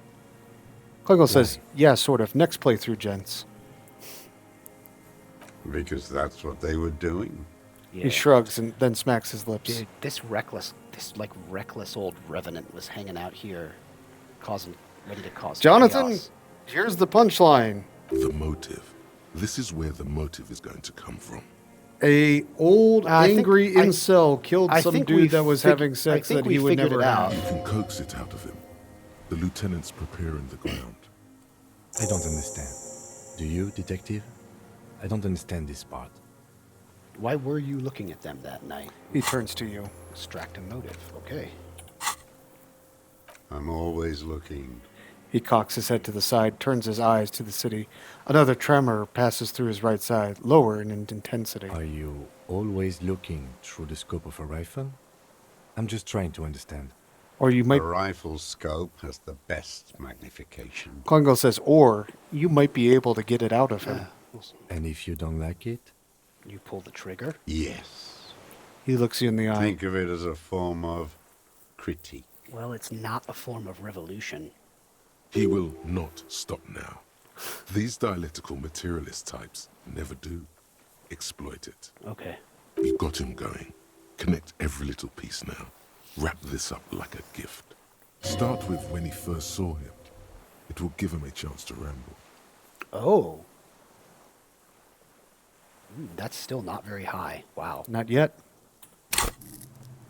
Klingle says, yeah, sort of. Next playthrough, gents. Because that's what they were doing. Yeah. He shrugs and then smacks his lips. Dude, this reckless old revenant was hanging out here, ready to cause Jonathan, chaos. here's the punchline. The motive. This is where the motive is going to come from. A old angry incel killed some dude that was having sex that he would never have. You can coax it out of him. The lieutenant's preparing the ground. I don't understand. Do you, detective? I don't understand this part. Why were you looking at them that night? He turns to you. Extract a motive. Okay. I'm always looking. He cocks his head to the side, turns his eyes to the city. Another tremor passes through his right side, lower in intensity. Are you always looking through the scope of a rifle? I'm just trying to understand. Or you might... A rifle scope has the best magnification. Klingel says, or you might be able to get it out of him. And if you don't like it? You pull the trigger? Yes. He looks you in the eye. Think of it as a form of critique. Well, it's not a form of revolution. He will not stop now. These dialectical materialist types never do. Exploit it. Okay. You've got him going. Connect every little piece now. Wrap this up like a gift. Start with when he first saw him. It will give him a chance to ramble. Oh. That's still not very high. Wow. Not yet.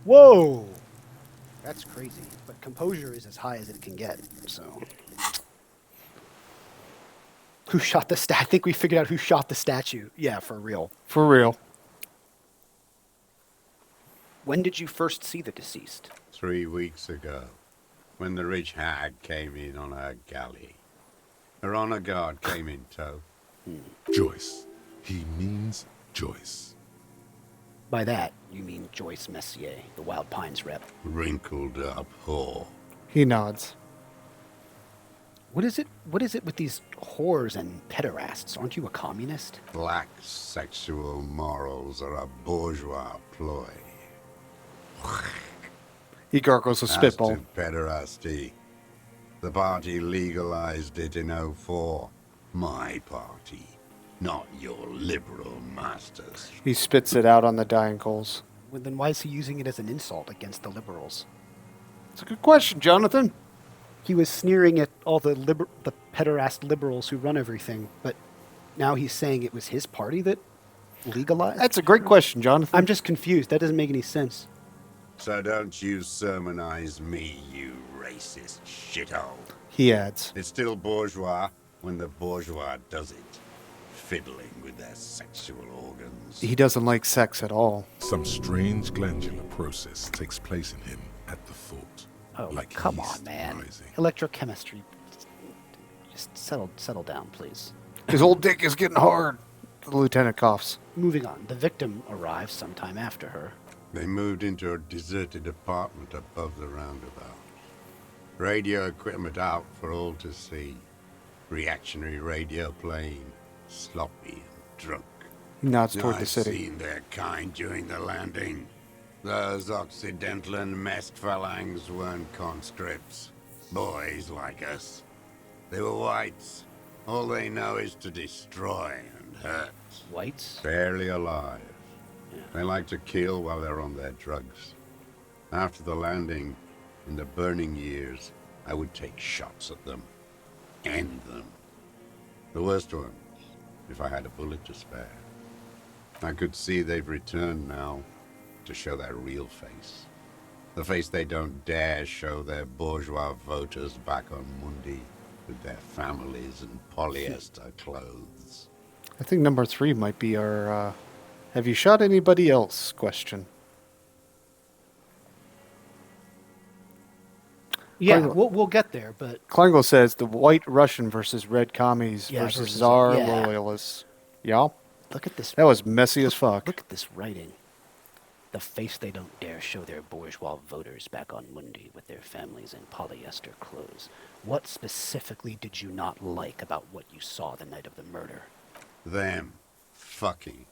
Whoa! That's crazy. But composure is as high as it can get, so... Who shot the statue? I think we figured out who shot the statue. Yeah, for real. For real. When did you first see the deceased? 3 weeks ago, when the rich hag came in on her galley. Her honor guard came in tow. Joyce. He means Joyce. By that, you mean Joyce Messier, the Wild Pines rep. Wrinkled up whore. He nods. What is it with these whores and pederasts? Aren't you a communist? Black sexual morals are a bourgeois ploy. He gargles a spitball. As to pederasty, the party legalized it in '04. My party, not your liberal masters. He spits it out on the dying coals. Well, then why is he using it as an insult against the liberals? It's a good question, Jonathan. He was sneering at all the pederast liberals who run everything, but now he's saying it was his party that legalized? That's a great question, Jonathan. I'm just confused. That doesn't make any sense. So don't you sermonize me, you racist shithole. He adds. It's still bourgeois when the bourgeois does it. Fiddling with their sexual organs. He doesn't like sex at all. Some strange glandular process takes place in him at the thought. Oh, like come on, man. rising. Electrochemistry. Just settle down, please. His old dick is getting hard. The lieutenant coughs. Moving on. The victim arrives sometime after her. They moved into a deserted apartment above the roundabout. Radio equipment out for all to see. Reactionary radio playing. Sloppy and drunk. He nods toward the I've city. seen their kind during the landing. Those Occidental and messed phalanx weren't conscripts. Boys like us. They were whites. All they know is to destroy and hurt. Whites? Barely alive. They like to kill while they're on their drugs. After the landing, in the burning years, I would take shots at them. End them. The worst ones, if I had a bullet to spare. I could see they've returned now to show their real face. The face they don't dare show their bourgeois voters back on Mundi with their families and polyester clothes. I think number 3 might be our, have you shot anybody else question. Yeah, we'll get there, but... Klingel says the white Russian versus red commies versus Tsar loyalists. Yeah? Look at this. That was messy as fuck. Look at this writing. The face they don't dare show their bourgeois voters back on Mundi with their families in polyester clothes. What specifically did you not like about what you saw the night of the murder? Them. Fucking.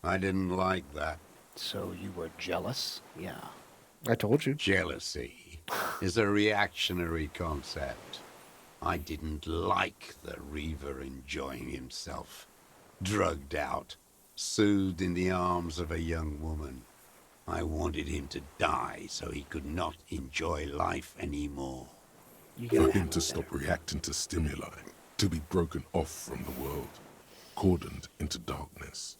I didn't like that. So you were jealous? Yeah. I told you. Jealousy is a reactionary concept. I didn't like the Reaver enjoying himself. Drugged out, soothed in the arms of a young woman. I wanted him to die so he could not enjoy life anymore. For him to stop reacting to stimuli, to be broken off from the world. cordoned into darkness.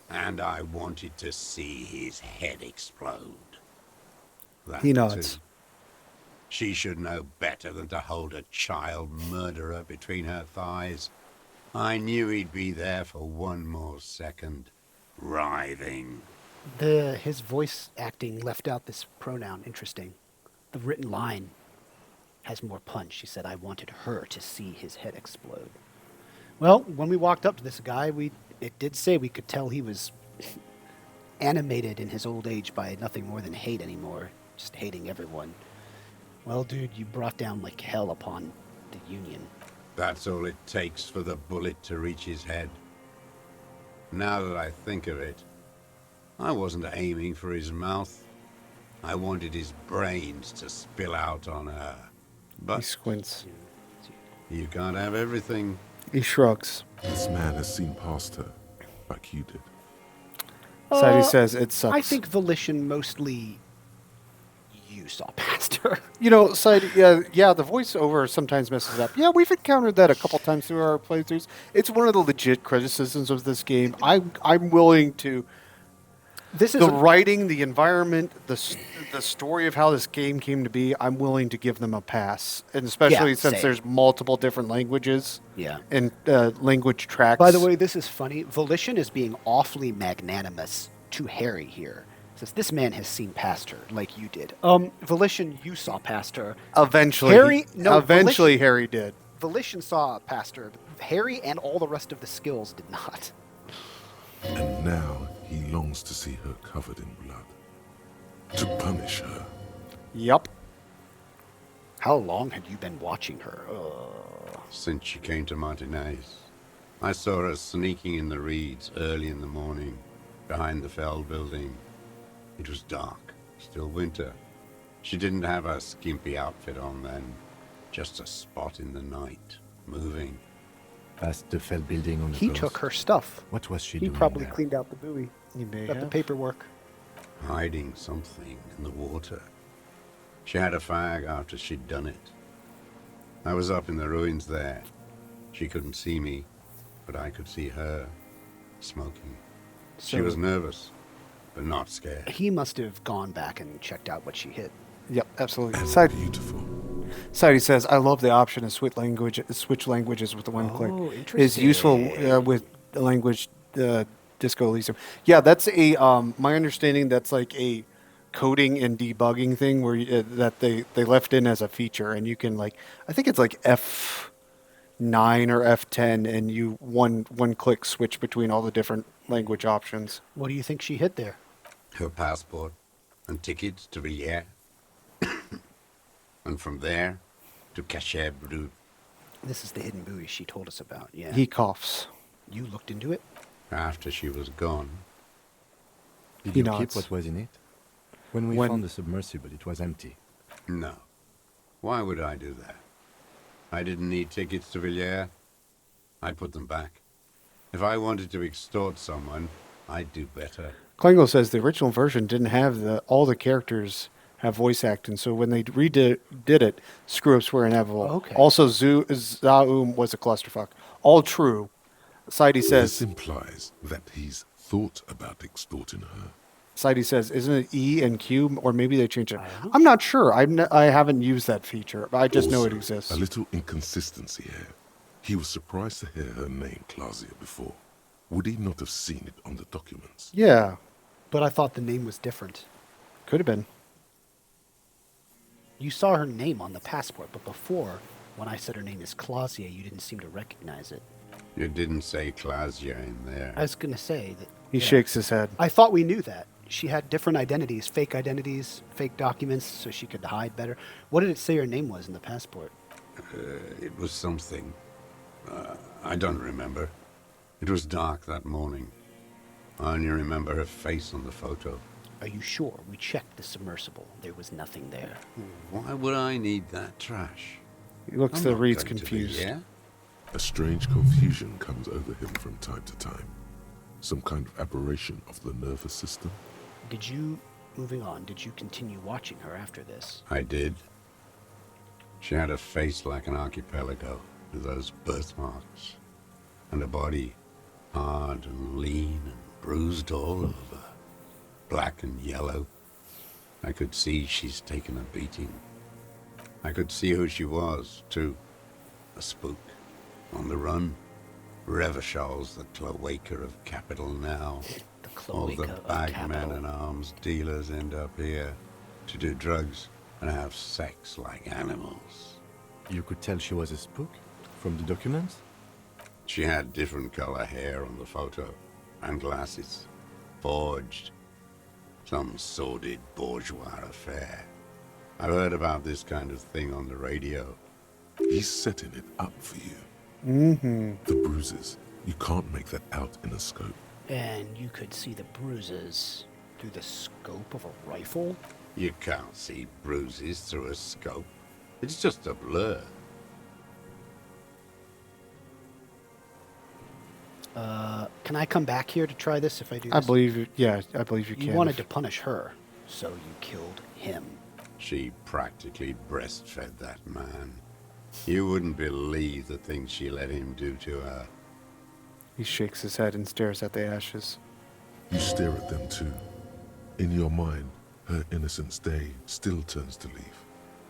And I wanted to see his head explode. That He nods. too. She should know better than to hold a child murderer between her thighs. I knew he'd be there for one more second, writhing. His voice acting left out this pronoun. Interesting. The written line has more punch. She said, I wanted her to see his head explode. Well, when we walked up to this guy, it did say we could tell he was animated in his old age by nothing more than hate anymore. Just hating everyone. Well, dude, you brought down like hell upon the Union. That's all it takes for the bullet to reach his head. Now that I think of it, I wasn't aiming for his mouth. I wanted his brains to spill out on her. But He squints. you can't have everything. He shrugs. This man has seen past her, like you did. Sadie says it sucks. I think volition mostly you saw past her. You know, Sadie, yeah, the voiceover sometimes messes up. Yeah, we've encountered that a couple times through our playthroughs. It's one of the legit criticisms of this game. I'm willing to... This is the writing, the environment, the story of how this game came to be, I'm willing to give them a pass. And especially since there's multiple different languages and language tracks. By the way, this is funny. Volition is being awfully magnanimous to Harry here. Says, this man has seen past her, like you did. Volition, you saw past her. Eventually. Harry did. Volition saw past her. Harry and all the rest of the skills did not. And now he longs to see her covered in blood. To punish her. Yup. How long had you been watching her? Since she came to Martinez. I saw her sneaking in the reeds early in the morning, behind the Fell building. It was dark, still winter. She didn't have her skimpy outfit on then. Just a spot in the night, moving. Past the Fell building on the He coast. took her stuff. What was she He doing probably there? cleaned out the buoy. He may Got the have. paperwork. Hiding something in the water. She had a fag after she'd done it. I was up in the ruins there. She couldn't see me, but I could see her, smoking. She So- was nervous, but not scared. He must have gone back and checked out what she hid. Yep, absolutely. Beautiful. Sadie says, I love the option to switch languages with the one click. Is useful with the language Disco Elysium. Yeah, that's a my understanding that's like a coding and debugging thing where that they left in as a feature, and you can I think it's like F9 or F10, and you one click switch between all the different language options. What do you think she hid there? Her passport and tickets to Villiers. And from there to Cachet Brut. This is the hidden buoy she told us about, yeah. He coughs. You looked into it? After she was gone. Did He you nods. keep what was in it? When we found the submersible, it was empty. No. Why would I do that? I didn't need tickets to Villiers. I'd put them back. If I wanted to extort someone, I'd do better. Klingo says the original version didn't have all the characters have voice acting, so when they redid it, screw-ups were inevitable. Okay. Also, Zaum was a clusterfuck. All true. Sadie says... This implies that he's thought about extorting her. Sadie says, isn't it E and Q? Or maybe they changed it. I'm not sure. I haven't used that feature. I just know it Also, exists. A little inconsistency here. He was surprised to hear her name Claudia before. Would he not have seen it on the documents? Yeah. But I thought the name was different. Could have been. You saw her name on the passport, but before, when I said her name is Claudia, you didn't seem to recognize it. You didn't say Claudia in there. I was going to say that... He shakes his head. I thought we knew that. She had different identities, fake documents, so she could hide better. What did it say her name was in the passport? It was something. I don't remember. It was dark that morning. I only remember her face on the photo. Are you sure? We checked the submersible. There was nothing there. Why would I need that trash? He looks I'm to not Reed's going to confused. Villiers. A strange confusion comes over him from time to time. Some kind of aberration of the nervous system. Moving on, did you continue watching her after this? I did. She had a face like an archipelago with those birthmarks. And a body hard and lean and bruised all over, black and yellow. I could see she's taken a beating. I could see who she was, too. A spook, on the run. Revachol's the cloaca of capital now. All the bagmen and arms dealers end up here to do drugs and have sex like animals. You could tell she was a spook from the documents? She had different color hair on the photo, and glasses. Forged. Some sordid bourgeois affair. I've heard about this kind of thing on the radio. He's setting it up for you. Mm-hmm. The bruises. You can't make that out in a scope. And you could see the bruises through the scope of a rifle? You can't see bruises through a scope. It's just a blur. Can I come back here to try this if I do this? I believe you can. You wanted to punish her, so you killed him. She practically breastfed that man. You wouldn't believe the things she let him do to her. He shakes his head and stares at the ashes. You stare at them too. In your mind, her innocence day still turns to leaf.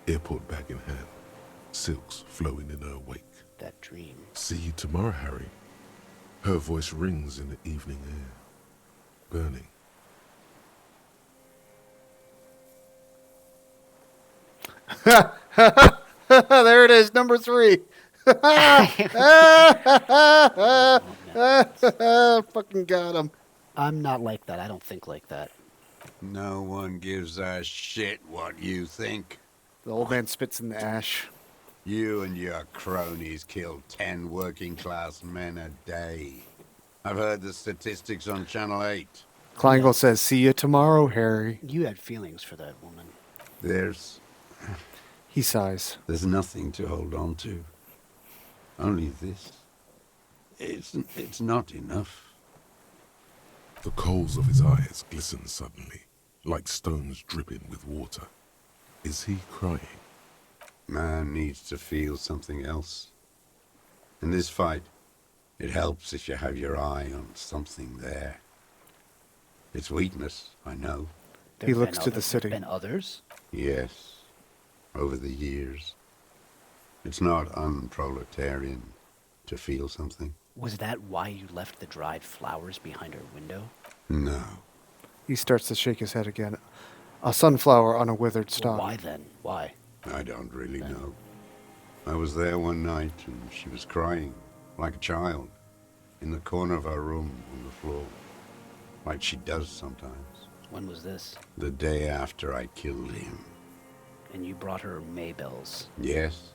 Airport bag in hand. Silks flowing in her wake. That dream. See you tomorrow, Harry. Her voice rings in the evening air. Burning. There it is, number 3. Fucking got him. I'm not like that. I don't think like that. No one gives a shit what you think. The old man spits in the ash. You and your cronies kill 10 working-class men a day. I've heard the statistics on Channel 8. Kleingle says, see you tomorrow, Harry. You had feelings for that woman. He sighs. There's nothing to hold on to. Only this. It's not enough. The coals of his eyes glisten suddenly, like stones dripping with water. Is he crying? Man needs to feel something else. In this fight, it helps if you have your eye on something there. It's weakness, I know. He looks to the city. Been others? Yes, over the years. It's not unproletarian to feel something. Was that why you left the dried flowers behind her window? No. He starts to shake his head again. A sunflower on a withered stalk. Well, why then? Why? I don't really know. I was there one night and she was crying, like a child, in the corner of our room on the floor, like she does sometimes. When was this? The day after I killed him. And you brought her Maybells? Yes.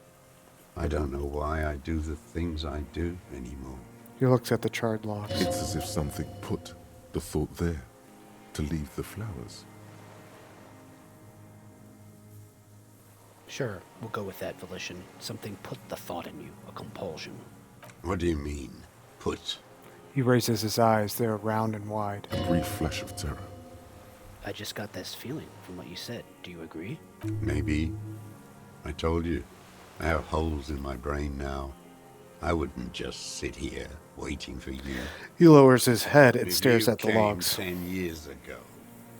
I don't know why I do the things I do anymore. He looks at the charred logs. It's as if something put the thought there, to leave the flowers. Sure, we'll go with that volition. Something put the thought in you, a compulsion. What do you mean, put? He raises his eyes. They're round and wide. A brief flash of terror. I just got this feeling from what you said. Do you agree? Maybe. I told you. I have holes in my brain now. I wouldn't just sit here waiting for you. He lowers his head and If stares you at the came logs. 10 years ago,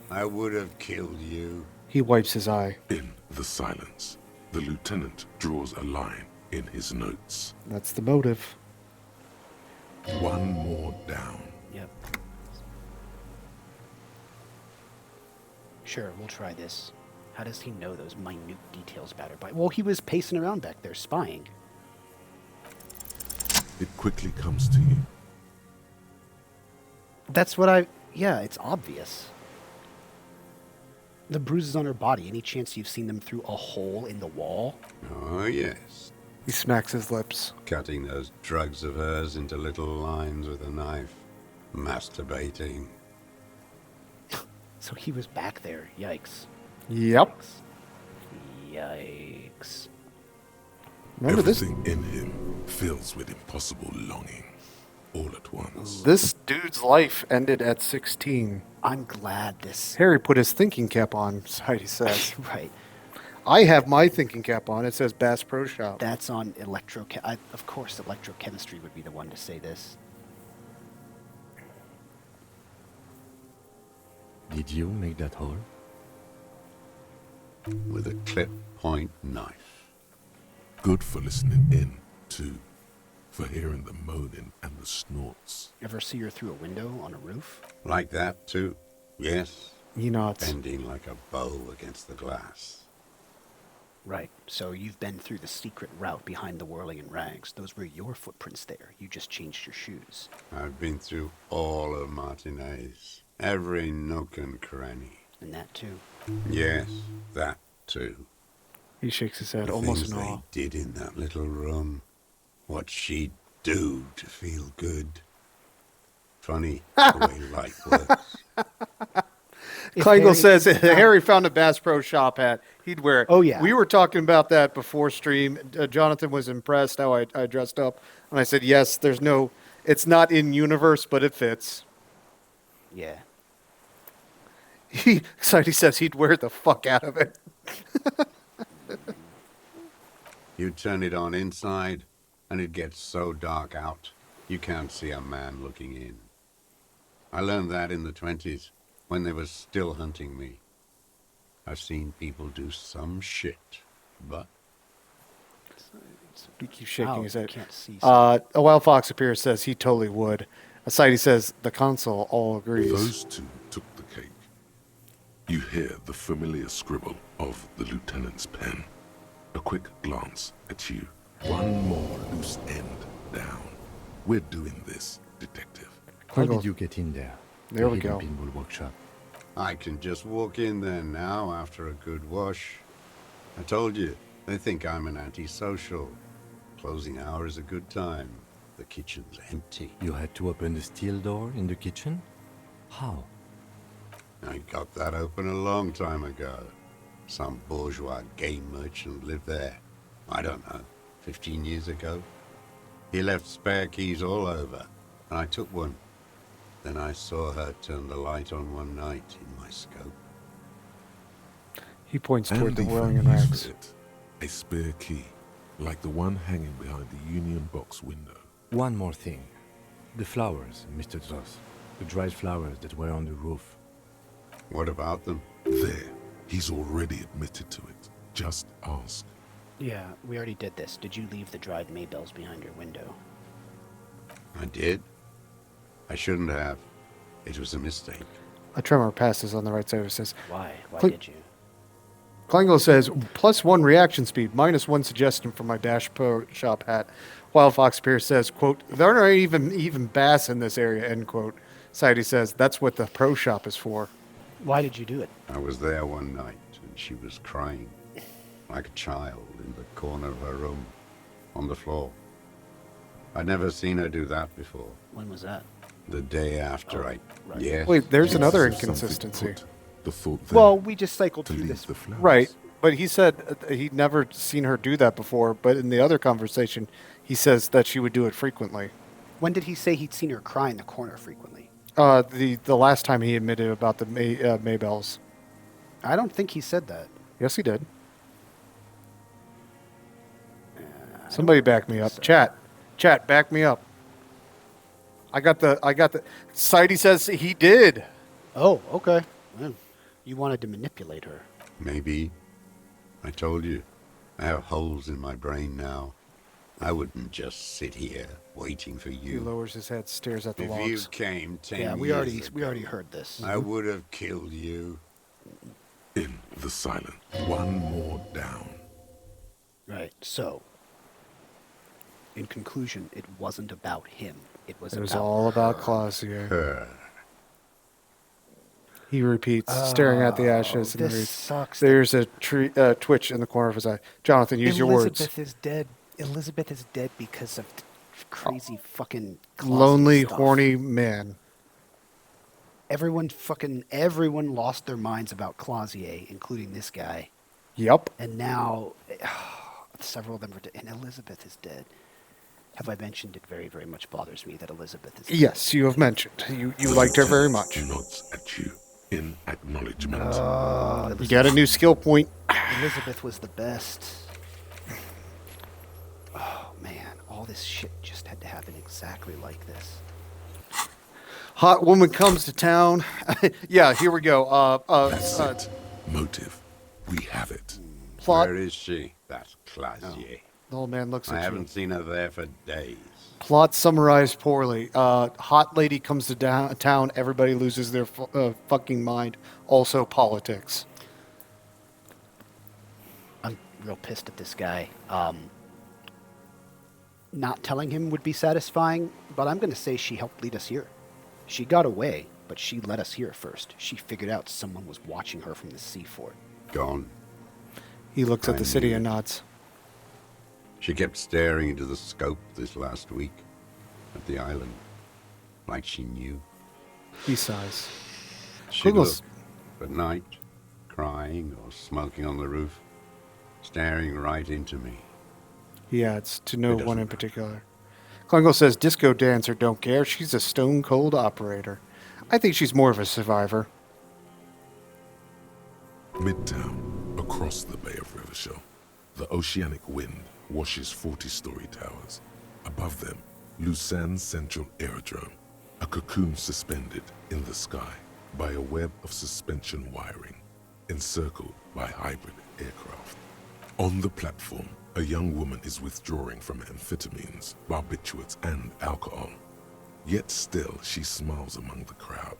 I would have killed you. He wipes his eye. In the silence, the lieutenant draws a line in his notes. That's the motive. One more down. Yep. Sure, we'll try this. How does he know those minute details about her body? Well, he was pacing around back there, spying. It quickly comes to you. That's what yeah, it's obvious. The bruises on her body, any chance you've seen them through a hole in the wall? Oh, yes. He smacks his lips. Cutting those drugs of hers into little lines with a knife. Masturbating. So he was back there. Yikes. Yep. Yikes. Remember this? Everything in him fills with impossible longing, all at once. This dude's life ended at 16. I'm glad this... Harry put his thinking cap on, Heidi says. Right. I have my thinking cap on. It says Bass Pro Shop. That's on of course, electrochemistry would be the one to say this. Did you make that hole? With a clip point knife. Good for listening in, too. For hearing the moaning and the snorts. Ever see her through a window on a roof? Like that, too? Yes. He nods. Bending like a bow against the glass. Right. So you've been through the secret route behind the whirling in rags. Those were your footprints there. You just changed your shoes. I've been through all of Martinez. Every nook and cranny. And that too? Yes, that too. He shakes his head, The almost things in awe. they did in that little room. What she'd do to feel good. Funny the way light works. Kleingle says Harry found a Bass Pro Shop hat. He'd wear it. Oh, yeah. We were talking about that before stream. Jonathan was impressed how I dressed up. And I said, yes, it's not in universe, but it fits. Yeah. He says he'd wear the fuck out of it. You turn it on inside, and it gets so dark out, you can't see a man looking in. I learned that in the 20s, when they were still hunting me. I've seen people do some shit, but... He keeps shaking his head. Can't see A Wild Fox appears, says he totally would. Aside, he says the console all agrees. Those two took the cake. You hear the familiar scribble of the lieutenant's pen. A quick glance at you. One more loose end down. We're doing this, detective. How did you get in there? There The we hidden go. Pinball workshop. I can just walk in there now after a good wash. I told you, they think I'm an antisocial. Closing hour is a good time. The kitchen's empty. You had to open the steel door in the kitchen? How? I got that open a long time ago. Some bourgeois game merchant lived there. I don't know, 15 years ago. He left spare keys all over, and I took one. Then I saw her turn the light on one night in my scope. He points toward And the he whirling in found use rags. for it. A spare key, like the one hanging behind the Union Box window. One more thing. The flowers, Mr. Dross. The dried flowers that were on the roof. What about them? There. He's already admitted to it. Just ask. Yeah, we already did this. Did you leave the dried maybells behind your window? I did. I shouldn't have. It was a mistake. A tremor passes on the right side of his says. Why? Why Click. did you? Kleingle says, +1 reaction speed, -1 suggestion for my Dash Pro Shop hat. Wild Fox Pierce says, quote, there aren't even bass in this area, end quote. Sadie says, that's what the Pro Shop is for. Why did you do it? I was there one night, and she was crying, like a child, in the corner of her room, on the floor. I'd never seen her do that before. When was that? The day after right. Yes. Wait, there's another As if something inconsistency. put the thought there Well, we just cycled to through leave this. the flowers. Right, but he said he'd never seen her do that before, but in the other conversation, he says that she would do it frequently. When did he say he'd seen her cry in the corner frequently? The last time he admitted about the Maybells. I don't think he said that. Yes, he did. Somebody back me up. so. Chat, back me up. I got the. Sidey says he did. Oh, okay. Well, you wanted to manipulate her. Maybe. I told you. I have holes in my brain now. I wouldn't just sit here waiting for He you. lowers his head, stares at the If logs. you came 10 Yeah, we years already ago, heard this. I would have killed you. In the silence. One more down. Right. So, in conclusion, it wasn't about him. It was It was about all about her. Clausier. Her. He repeats, staring at the ashes, and this reads, sucks. there's a twitch in the corner of his eye. Jonathan, use your words. Elizabeth is dead. Elizabeth is dead because of crazy fucking Clausier Lonely, stuff. horny man. Everyone lost their minds about Clausier, including this guy. Yup. And now, several of them are dead. And Elizabeth is dead. Have I mentioned it very, very much bothers me that Elizabeth is dead? Yes, you have mentioned. You liked her very much. Nods at you in acknowledgement. You got a new skill point. Elizabeth was the best. Oh, man. All this shit just had to happen exactly like this. Hot woman comes to town. Yeah, here we go. That's it. Motive. We have it. Plot. Where is she? That Clasier. The old man looks at I you. haven't seen her there for days. Plot summarized poorly. Hot lady comes to town. Everybody loses their fucking mind. Also politics. I'm real pissed at this guy. Not telling him would be satisfying, but I'm going to say she helped lead us here. She got away, but she led us here first. She figured out someone was watching her from the sea fort. Gone. He looks at the city and nods. She kept staring into the scope this last week at the island, like she knew. He sighs. She'd look at night, crying or smoking on the roof, staring right into me. He adds, to no one in particular. Klingel says, disco dancer, don't care. She's a stone cold operator. I think she's more of a survivor. Midtown, across the Bay of Rivershell, the oceanic wind washes 40-story towers. Above them, Lucerne Central Aerodrome, a cocoon suspended in the sky by a web of suspension wiring, encircled by hybrid aircraft. On the platform, a young woman is withdrawing from amphetamines, barbiturates, and alcohol. Yet still she smiles among the crowd,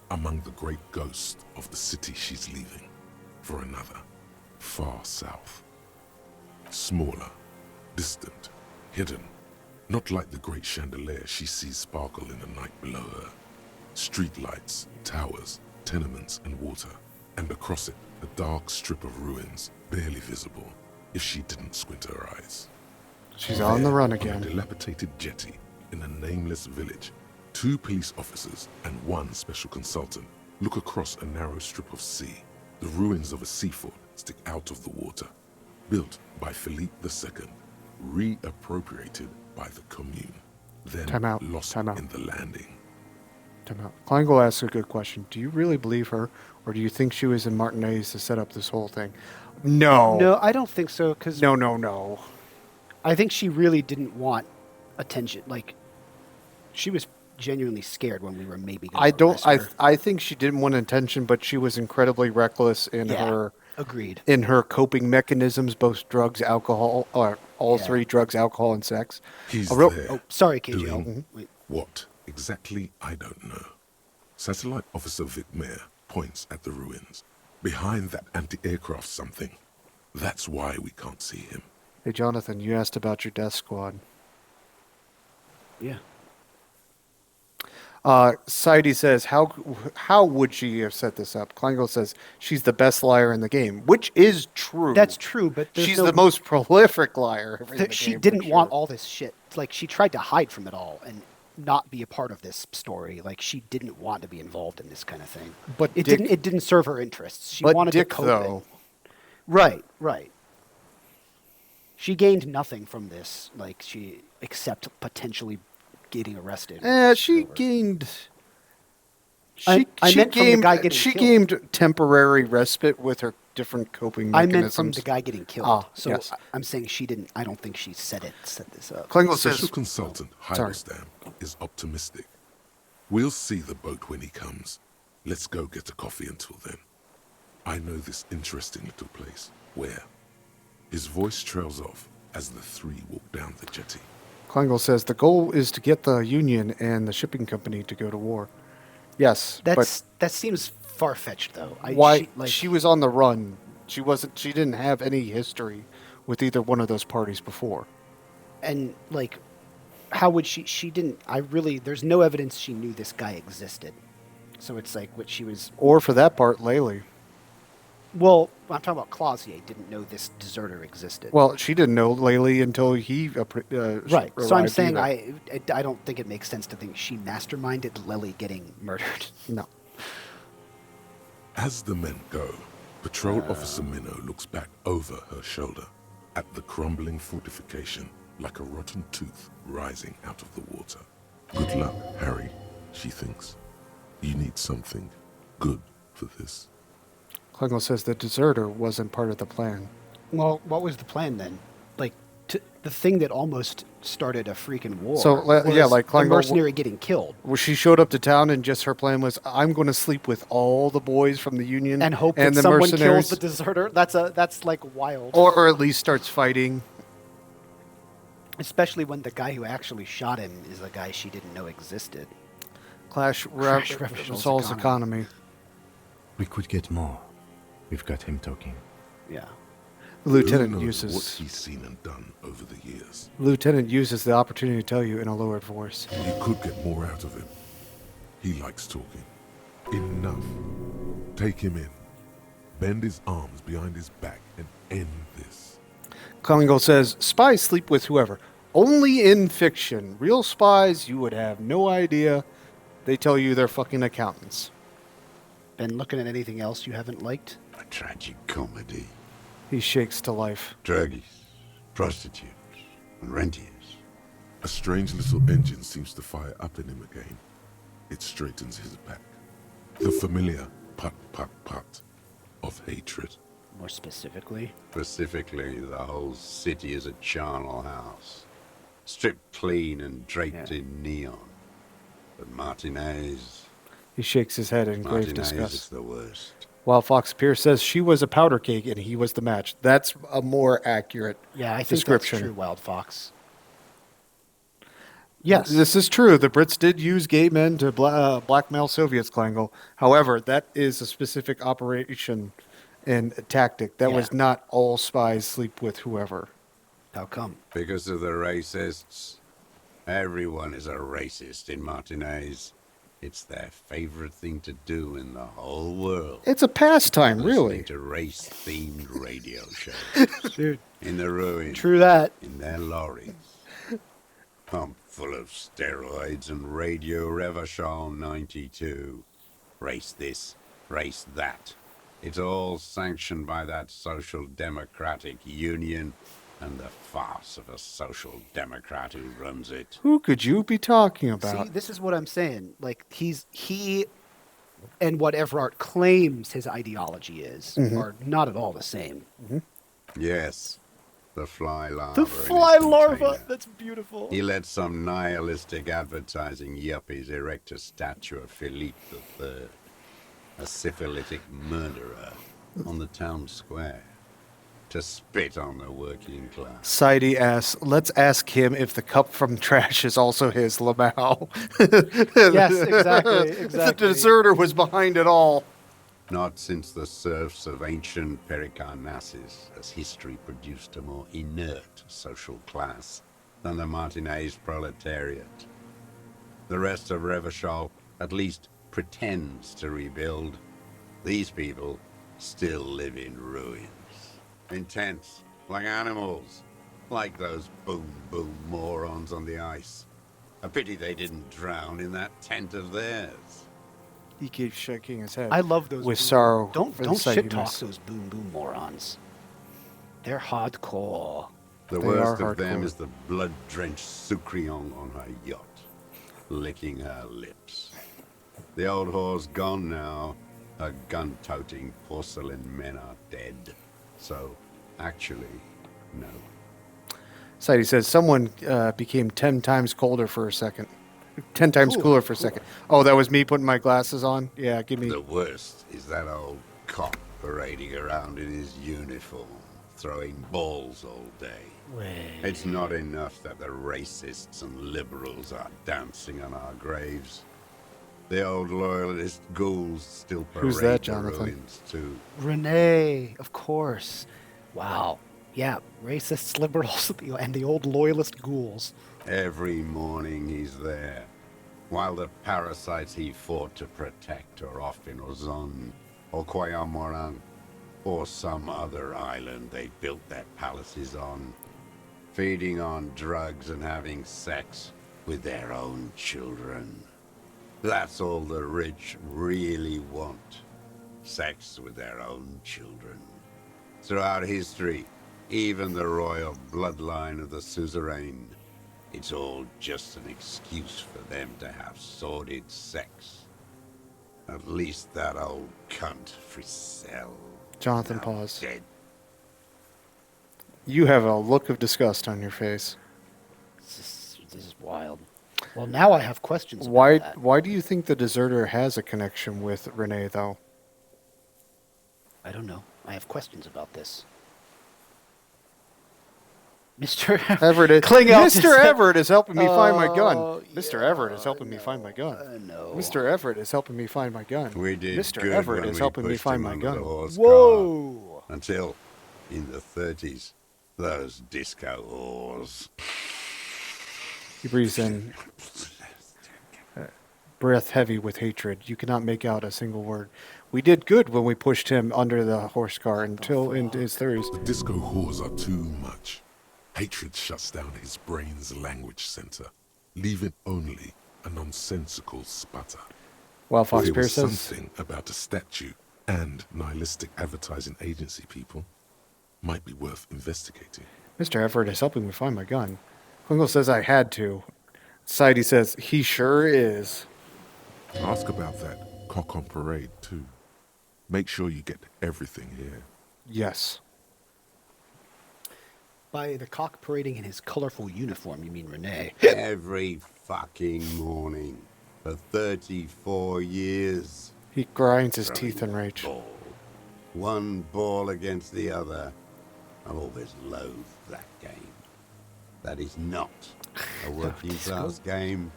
among the great ghosts of the city she's leaving, for another, far south. Smaller, distant, hidden, not like the great chandelier she sees sparkle in the night below her. Streetlights, towers, tenements, and water, and across it a dark strip of ruins, barely visible if she didn't squint her eyes. She's on the run On again. a dilapidated jetty in a nameless village, 2 police officers and 1 special consultant look across a narrow strip of sea. The ruins of a sea fort stick out of the water, built by Philippe II, reappropriated by the Commune, then lost in the landing. Time out. Klingel asks a good question. Do you really believe her, or do you think she was in Martinez to set up this whole thing? No. No, I don't think so, because... No. I think she really didn't want attention. Like, she was genuinely scared when we were maybe going to arrest her. I think she didn't want attention, but she was incredibly reckless in her... Agreed. In her coping mechanisms, both drugs, alcohol, or all 3 drugs, alcohol, and sex. He's there. Sorry, KJ. Doing what exactly, I don't know. Satellite Officer Vic Mayer points at the ruins. Behind that anti-aircraft something. That's why we can't see him. Hey, Jonathan, you asked about your death squad. Yeah. Saidi says, how would she have set this up? Klingel says, she's the best liar in the game, which is true. That's true, but she's the most prolific liar in the game. She didn't want all this shit. Like, she tried to hide from it all and not be a part of this story. Like, she didn't want to be involved in this kind of thing. But it didn't serve her interests. She wanted to cope though. Right. She gained nothing from this, like, except potentially getting arrested. She gained. I meant from the guy getting she killed. gained temporary respite with her different coping mechanisms. I meant from the guy getting killed. So yes. I'm saying she didn't. I don't think she set this up. Klingel Special says, Consultant Heidelstam is optimistic. We'll see the boat when he comes. Let's go get a coffee until then. I know this interesting little place. Where? His voice trails off as the 3 walk down the jetty. Klingel says the goal is to get the Union and the shipping company to go to war. Yes, that seems far-fetched, though. She was on the run. She didn't have any history with either one of those parties before. And like, how would she didn't? There's no evidence she knew this guy existed. So it's like what she was. Or for that part, Laylee. Well, I'm talking about Clausier didn't know this deserter existed. Well, she didn't know Laylee until he right. So I'm saying either. I don't think it makes sense to think she masterminded Lily getting murdered. No. As the men go, Patrol Officer Minnow looks back over her shoulder at the crumbling fortification like a rotten tooth rising out of the water. Good luck, Harry, she thinks. You need something good for this. Klingel says the deserter wasn't part of the plan. Well, what was the plan then? Like, the thing that almost started a freaking war. So, yeah, was like the Kleingo- mercenary getting killed. Well, she showed up to town, and just her plan was, I'm going to sleep with all the boys from the Union And hope and that the someone mercenaries, kills the deserter. That's like wild. or at least starts fighting. Especially when the guy who actually shot him is a guy she didn't know existed. Crash Revishal's Saul's economy. We could get more. We've got him talking. Yeah. The lieutenant Who knows uses what he's seen and done over the years. Lieutenant uses the opportunity to tell you in a lowered voice. You could get more out of him. He likes talking. Enough. Take him in. Bend his arms behind his back and end this. Kleingo says, spies sleep with whoever. Only in fiction. Real spies, you would have no idea. They tell you they're fucking accountants. Been looking at anything else you haven't liked? A tragic comedy. He shakes to life. Druggies, prostitutes, and rentiers. A strange little engine seems to fire up in him again. It straightens his back. The familiar put, put, put of hatred. More specifically? Specifically, the whole city is a charnel house. Stripped clean and draped in neon. But Martinez... He shakes his head in grave Martinez disgust. is the worst. While Fox Pierce says she was a powder cake and he was the match. That's a more accurate description. That's true, Wild Fox. Yes. This is true. The Brits did use gay men to blackmail Soviets, Kleingo. However, that is a specific operation and tactic. That was not all spies sleep with whoever. How come? Because of the racists. Everyone is a racist in Martinez. It's their favorite thing to do in the whole world. It's a pastime, really. Listening to race-themed radio shows. Dude. In the ruins. True that. In their lorries. Pumped full of steroids and Radio Revachol 92. Race this, race that. It's all sanctioned by that Social Democratic Union and the farce of a social democrat who runs it. Who could you be talking about? See, this is what I'm saying. Like, he and what Everard claims his ideology is are not at all the same. Yes, the fly larva. The fly larva! That's beautiful. He let some nihilistic advertising yuppies erect a statue of Philippe III, a syphilitic murderer, on the town square. To spit on the working class. Sidey asks, let's ask him if the cup from trash is also his, Lamau. Yes, exactly. The deserter was behind it all. Not since the serfs of ancient Pericarnassus has history produced a more inert social class than the Martinez proletariat. The rest of Revachol at least pretends to rebuild. These people still live in ruins. Intense, like animals, like those boom-boom morons on the ice. A pity they didn't drown in that tent of theirs. He keeps shaking his head. I love those. With sorrow. Don't for the sight shit you talk miss. those boom morons. They're hardcore. The They worst are of them hardcore. is the blood-drenched Sucrion on her yacht, licking her lips. The old whore's gone now. Her gun-toting porcelain men are dead. So, actually, no. Sidey says, someone became 10 times colder for a second. 10 times cooler for a second. Oh, that was me putting my glasses on? Yeah, give me... The worst is that old cop parading around in his uniform, throwing balls all day. It's not enough that the racists and liberals are dancing on our graves. The old loyalist ghouls still parade Who's that, the Jonathan? ruins too. Renee, of course. Wow. Yeah, racists, liberals, and the old loyalist ghouls. Every morning he's there, while the parasites he fought to protect are off in Ozon, or Quayamoran, or some other island they built their palaces on, feeding on drugs and having sex with their own children. That's all the rich really want. Sex with their own children. Throughout history, even the royal bloodline of the suzerain, it's all just an excuse for them to have sordid sex. At least that old cunt Frisell. Jonathan now paused. Dead. You have a look of disgust on your face. This is wild. Well, now I have questions about that. Why do you think the deserter has a connection with Renee, though? I don't know. I have questions about this. Mr. Everett is, Mr. Everett is helping me find my gun. Mr. Yeah, Everett is helping me find my gun. No. Mr. Everett is helping me find my gun. We did Mr. good Everett when is we helping me pushed find him my under gun. the horse Whoa! car. Until, in the 30s, those disco whores. He breathes in, breath heavy with hatred. You cannot make out a single word. We did good when we pushed him under the horse car until into his 30s. The disco whores are too much. Hatred shuts down his brain's language center, leaving only a nonsensical sputter. While Fox There was Pierce says something about a statue and nihilistic advertising agency people might be worth investigating. Mr. Everett is helping me find my gun. Klingel says I had to. Sidey says he sure is. Ask about that cock on parade too. Make sure you get everything here. Yes. By the cock parading in his colorful uniform, you mean Renee? Every fucking morning for 34 years. He grinds his teeth in rage. Ball. One ball against the other. I've always loathed that game. That is not a working class game.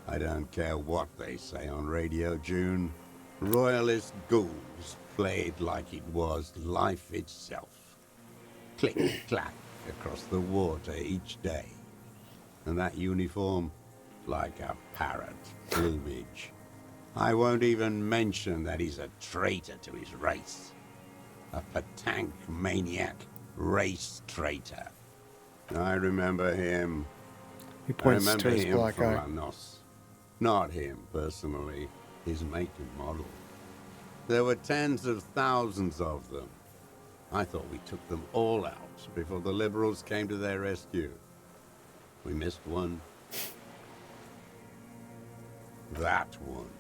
I don't care what they say on Radio June. Royalist ghouls played like it was life itself. Click, clack across the water each day. And that uniform, like a parrot plumage. I won't even mention that he's a traitor to his race. A Patank maniac race traitor. I remember him. He points I to remember his him black from eye. Lanos. Not him personally, his make and model. There were tens of thousands of them. I thought we took them all out before the Liberals came to their rescue. We missed one. That one.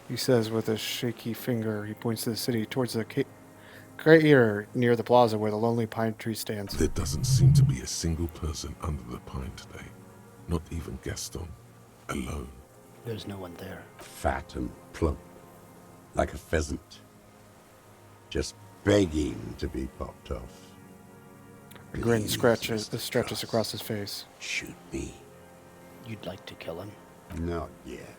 He says with a shaky finger, he points to the city towards the crater near the plaza where the lonely pine tree stands. There doesn't seem to be a single person under the pine today. Not even Gaston. Alone. There's no one there. Fat and plump. Like a pheasant. Just begging to be popped off. A grin stretches across his face. Shoot me. You'd like to kill him? Not yet.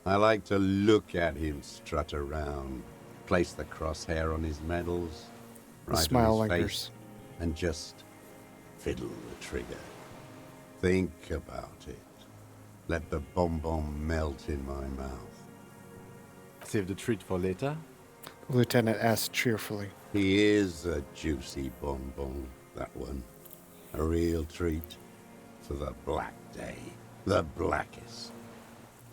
I like to look at him strut around, place the crosshair on his medals, The right smile on his lingers. face, and just fiddle the trigger. Think about it. Let the bomb melt in my mouth. Save the treat for later? The lieutenant asks cheerfully. He is a juicy bonbon, that one. A real treat for the black day. The blackest.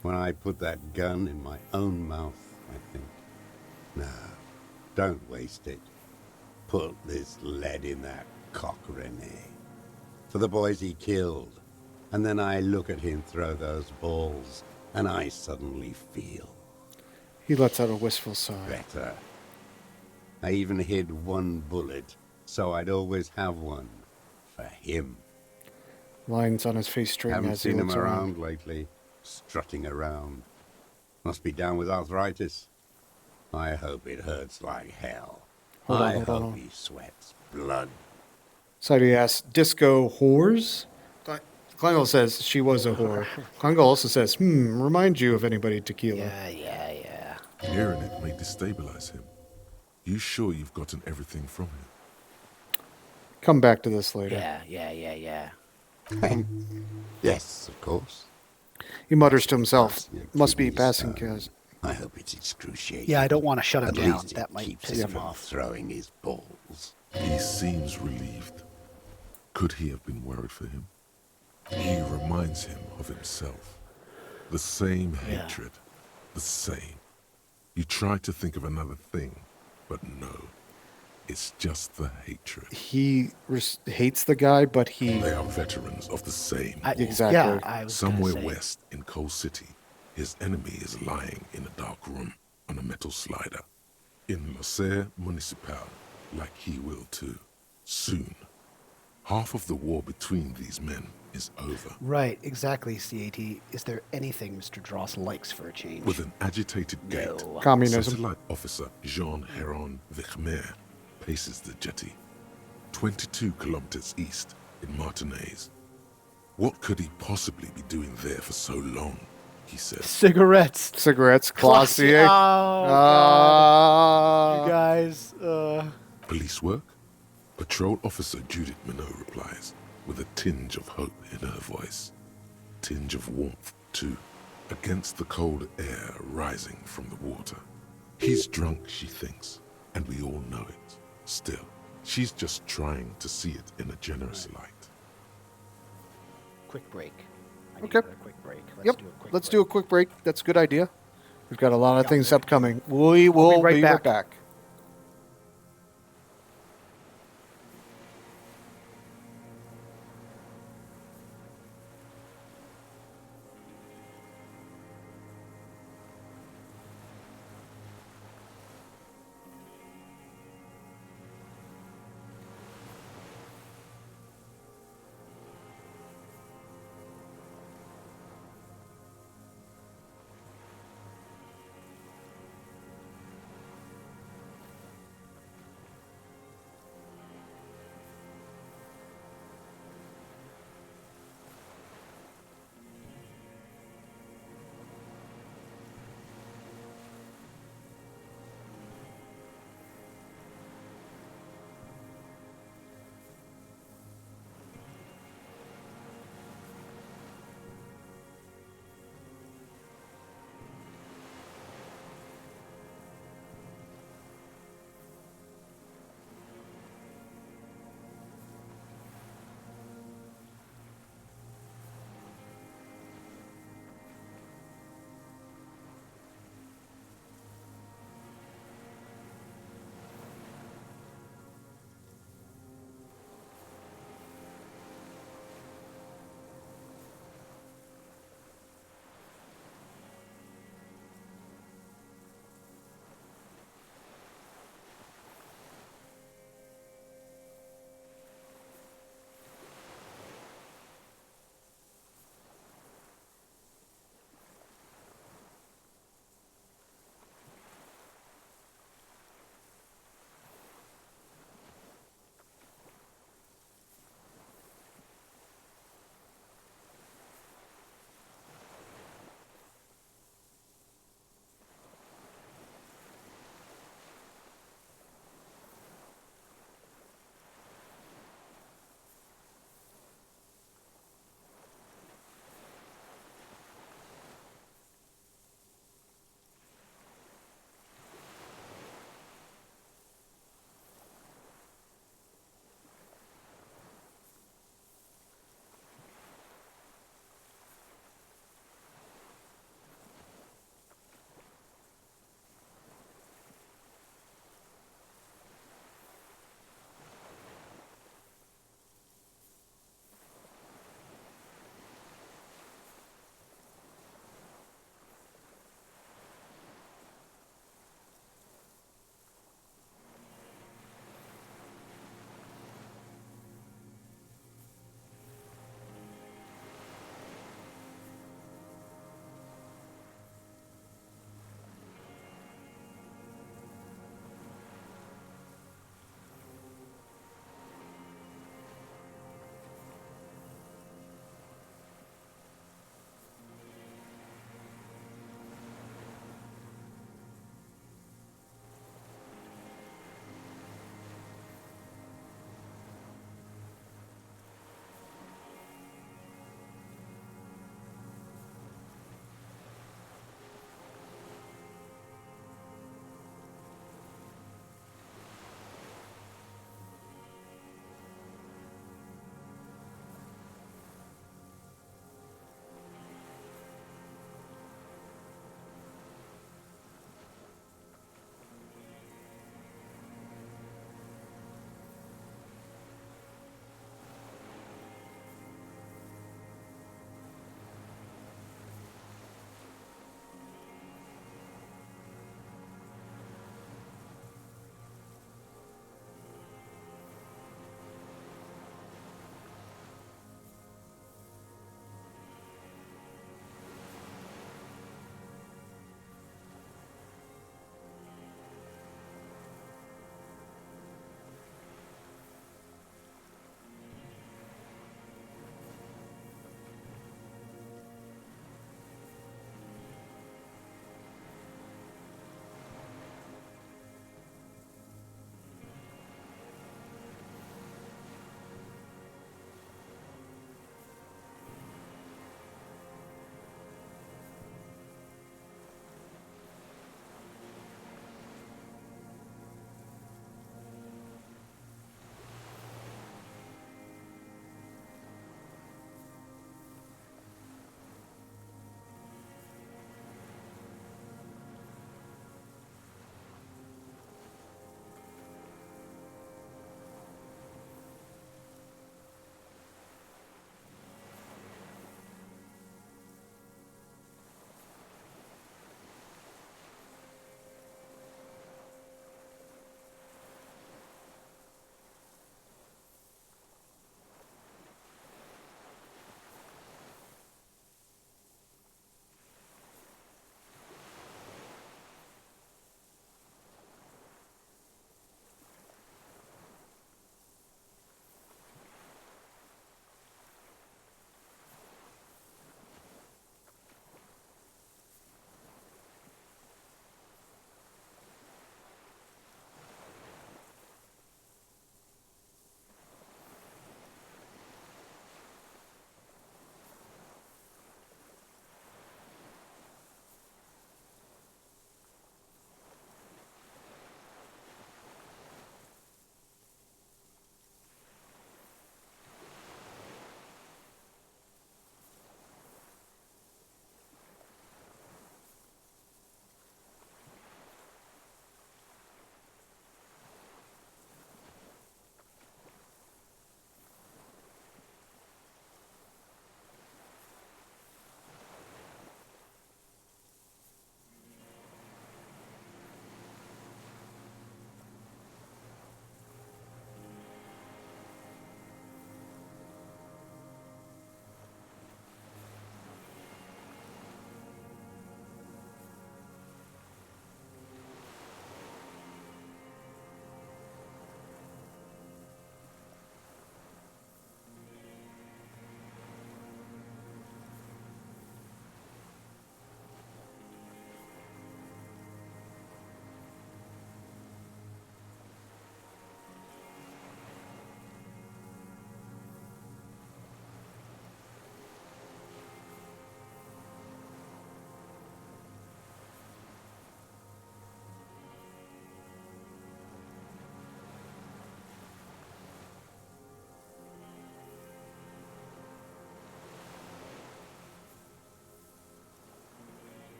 When I put that gun in my own mouth, I think, no, don't waste it. Put this lead in that cock, Renee. For the boys he killed. And then I look at him throw those balls, and I suddenly feel He lets out a wistful sigh. better. I even hid one bullet, so I'd always have one for him. Lines on his face straighten Haven't as he seen him looks around around. lately, strutting around. Must be down with arthritis. I hope it hurts like hell. Hold on, I hold on, hope hold on. he sweats blood. Sidey asks, disco whores? Klingel says she was a whore. Klingel also says, remind you of anybody tequila. Yeah. Hearing it may destabilize him. You sure you've gotten everything from him? Come back to this later. Yeah. Yes, of course. He mutters to himself, Yeah, must be kidney passing stone. cause I hope it's excruciating. Yeah, I don't want to shut him At down. least it That might keeps piss him from off. throwing his balls. He seems relieved. Could he have been worried for him? He reminds him of himself. The same hatred. The same. You try to think of another thing, but no. It's just the hatred. he hates the guy, but he... They are veterans of the same. Exactly. Yeah, I was gonna Somewhere say. west in Coal City, his enemy is lying in a dark room on a metal slider. In Loser Municipal, like he will too. Soon, half of the war between these men is over. Right, exactly, CAT. Is there anything Mr. Dross likes for a change? With an agitated gait, Communism. Satellite Officer Jean Heron Vichmer paces the jetty, 22 kilometers east in Martinez. What could he possibly be doing there for so long? He says. Cigarettes. Classier. Oh, God. You guys. Police work? Patrol Officer Judith Minot replies, with a tinge of hope in her voice. Tinge of warmth, too, against the cold air rising from the water. He's drunk, she thinks, and we all know it. Still, she's just trying to see it in a generous light. Quick break. Okay. Quick break. Let's do a quick break. That's a good idea. We've got a lot of things upcoming. We will be right back.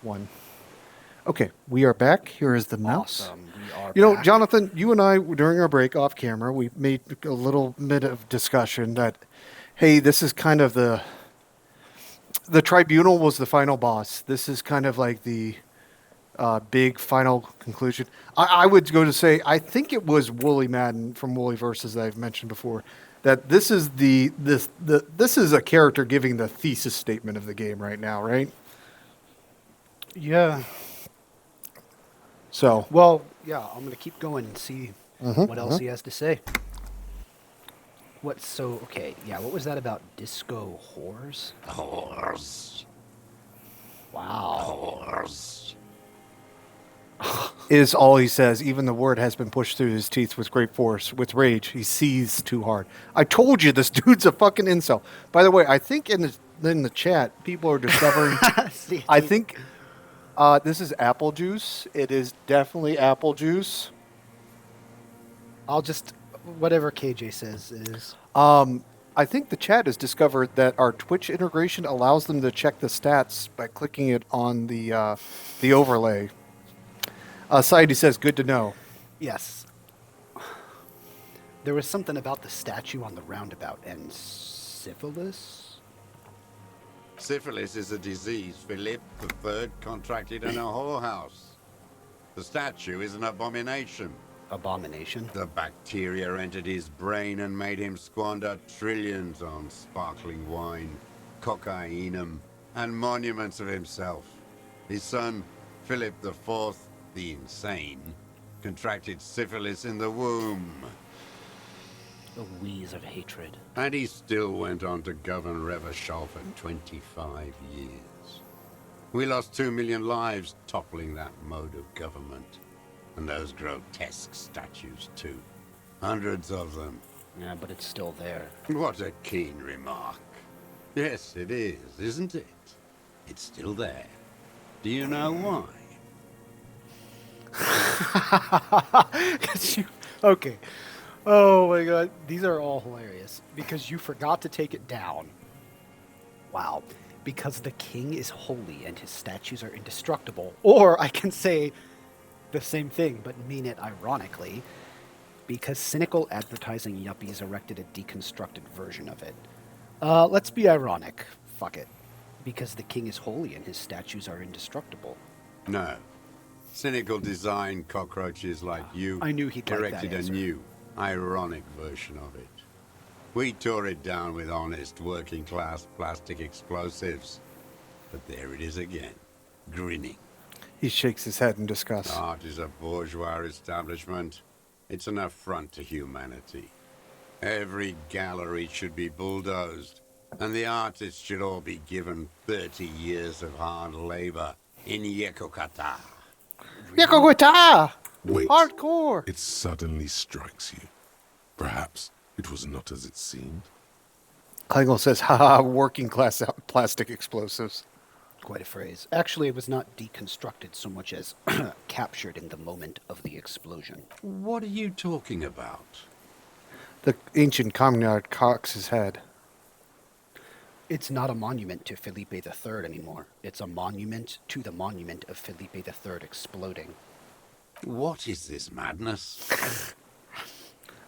one. Okay, we are back. Here is the mouse. Awesome. We are You know, back. Jonathan, you and I, during our break off camera, we made a little bit of discussion that, hey, this is kind of the tribunal was the final boss. This is kind of like the big final conclusion. I would go to say, I think it was Wooly Madden from Wooly Versus that I've mentioned before, that this is this is a character giving the thesis statement of the game right now, right? Yeah. So, well, yeah, I'm gonna keep going and see what else he has to say. What was that about disco whores? Whores. Wow. Whores. is all he says. Even the word has been pushed through his teeth with great force, with rage. He seethes too hard. I told you this dude's a fucking incel. By the way, I think in the chat, people are discovering. I think this is apple juice. It is definitely apple juice. I'll just whatever KJ says it is. I think the chat has discovered that our Twitch integration allows them to check the stats by clicking it on the overlay. Saidi says, good to know. Yes. There was something about the statue on the roundabout and syphilis? Syphilis is a disease Philip III contracted in a whorehouse. The statue is an abomination. Abomination? The bacteria entered his brain and made him squander trillions on sparkling wine, cocainum, and monuments of himself. His son, Philip IV, the insane, contracted syphilis in the womb. The wheeze of hatred. And he still went on to govern Revachol for 25 years. We lost 2 million lives toppling that mode of government. And those grotesque statues, too. Hundreds of them. Yeah, but it's still there. What a keen remark. Yes, it is, isn't it? It's still there. Do you know why? Okay. Oh my god. These are all hilarious. Because you forgot to take it down. Wow. Because the king is holy and his statues are indestructible. Or I can say the same thing, but mean it ironically. Because cynical advertising yuppies erected a deconstructed version of it. Let's be ironic. Fuck it. Because the king is holy and his statues are indestructible. No. Cynical design cockroaches like you I knew he'd like that erected a answer. new, ironic version of it. We tore it down with honest, working-class plastic explosives. But there it is again, grinning. He shakes his head in disgust. Art is a bourgeois establishment. It's an affront to humanity. Every gallery should be bulldozed, and the artists should all be given 30 years of hard labor in Yekokata. Yakogota! Wait. Hardcore! It suddenly strikes you. Perhaps it was not as it seemed. Klingel says, haha, working class plastic explosives. Quite a phrase. Actually, it was not deconstructed so much as captured in the moment of the explosion. What are you talking about? The ancient communard cocks his head. It's not a monument to Felipe III anymore. It's a monument to the monument of Felipe III exploding. What is this madness?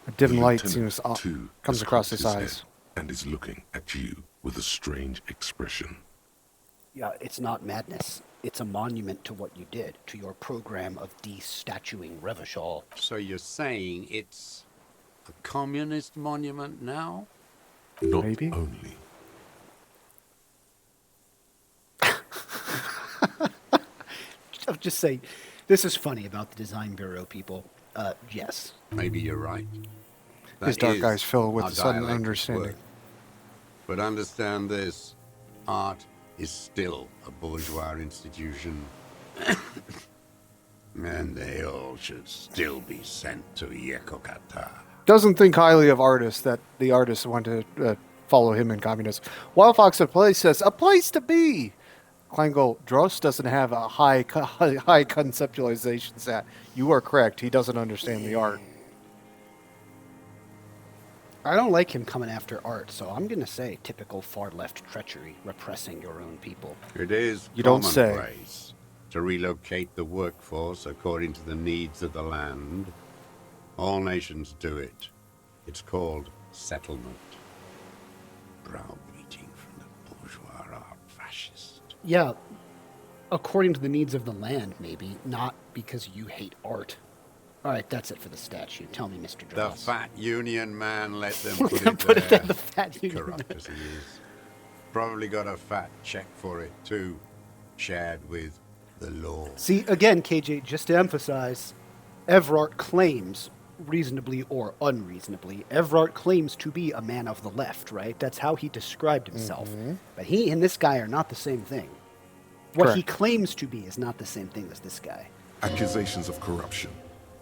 A dim The light lieutenant, seems too, comes has across cocked his eyes. head and is looking at you with a strange expression. Yeah, it's not madness. It's a monument to what you did, to your program of de-statuing Revachol. So you're saying it's a communist monument now? Not Maybe. only. I'll just say, this is funny about the design bureau people. Yes. Maybe you're right. His That dark is eyes fill with how a sudden dialectics understanding. work. But understand this, art is still a bourgeois institution. And they all should still be sent to Yekokata. Doesn't think highly of artists that the artists want to follow him in communism. Wild Fox at Place says, a place to be. Klingel, Dross doesn't have a high conceptualization set. You are correct. He doesn't understand the art. I don't like him coming after art, so I'm going to say typical far-left treachery, repressing your own people. It is You don't say. commonplace. to relocate the workforce according to the needs of the land. All nations do it. It's called settlement. Browbeating from the bourgeois art fascist. Yeah, according to the needs of the land, maybe, not because you hate art. All right, that's it for the statue. Tell me, Mr. The Dross. fat union man let them We're put gonna it put there. it in the fat union Corrupt man. as he is. Probably got a fat check for it, too. Shared with the law. See, again, KJ, just to emphasize, Evrart claims, reasonably or unreasonably, Evrart claims to be a man of the left, right? That's how he described himself. But he and this guy are not the same thing. What he claims to be is not the same thing as this guy. Accusations of corruption.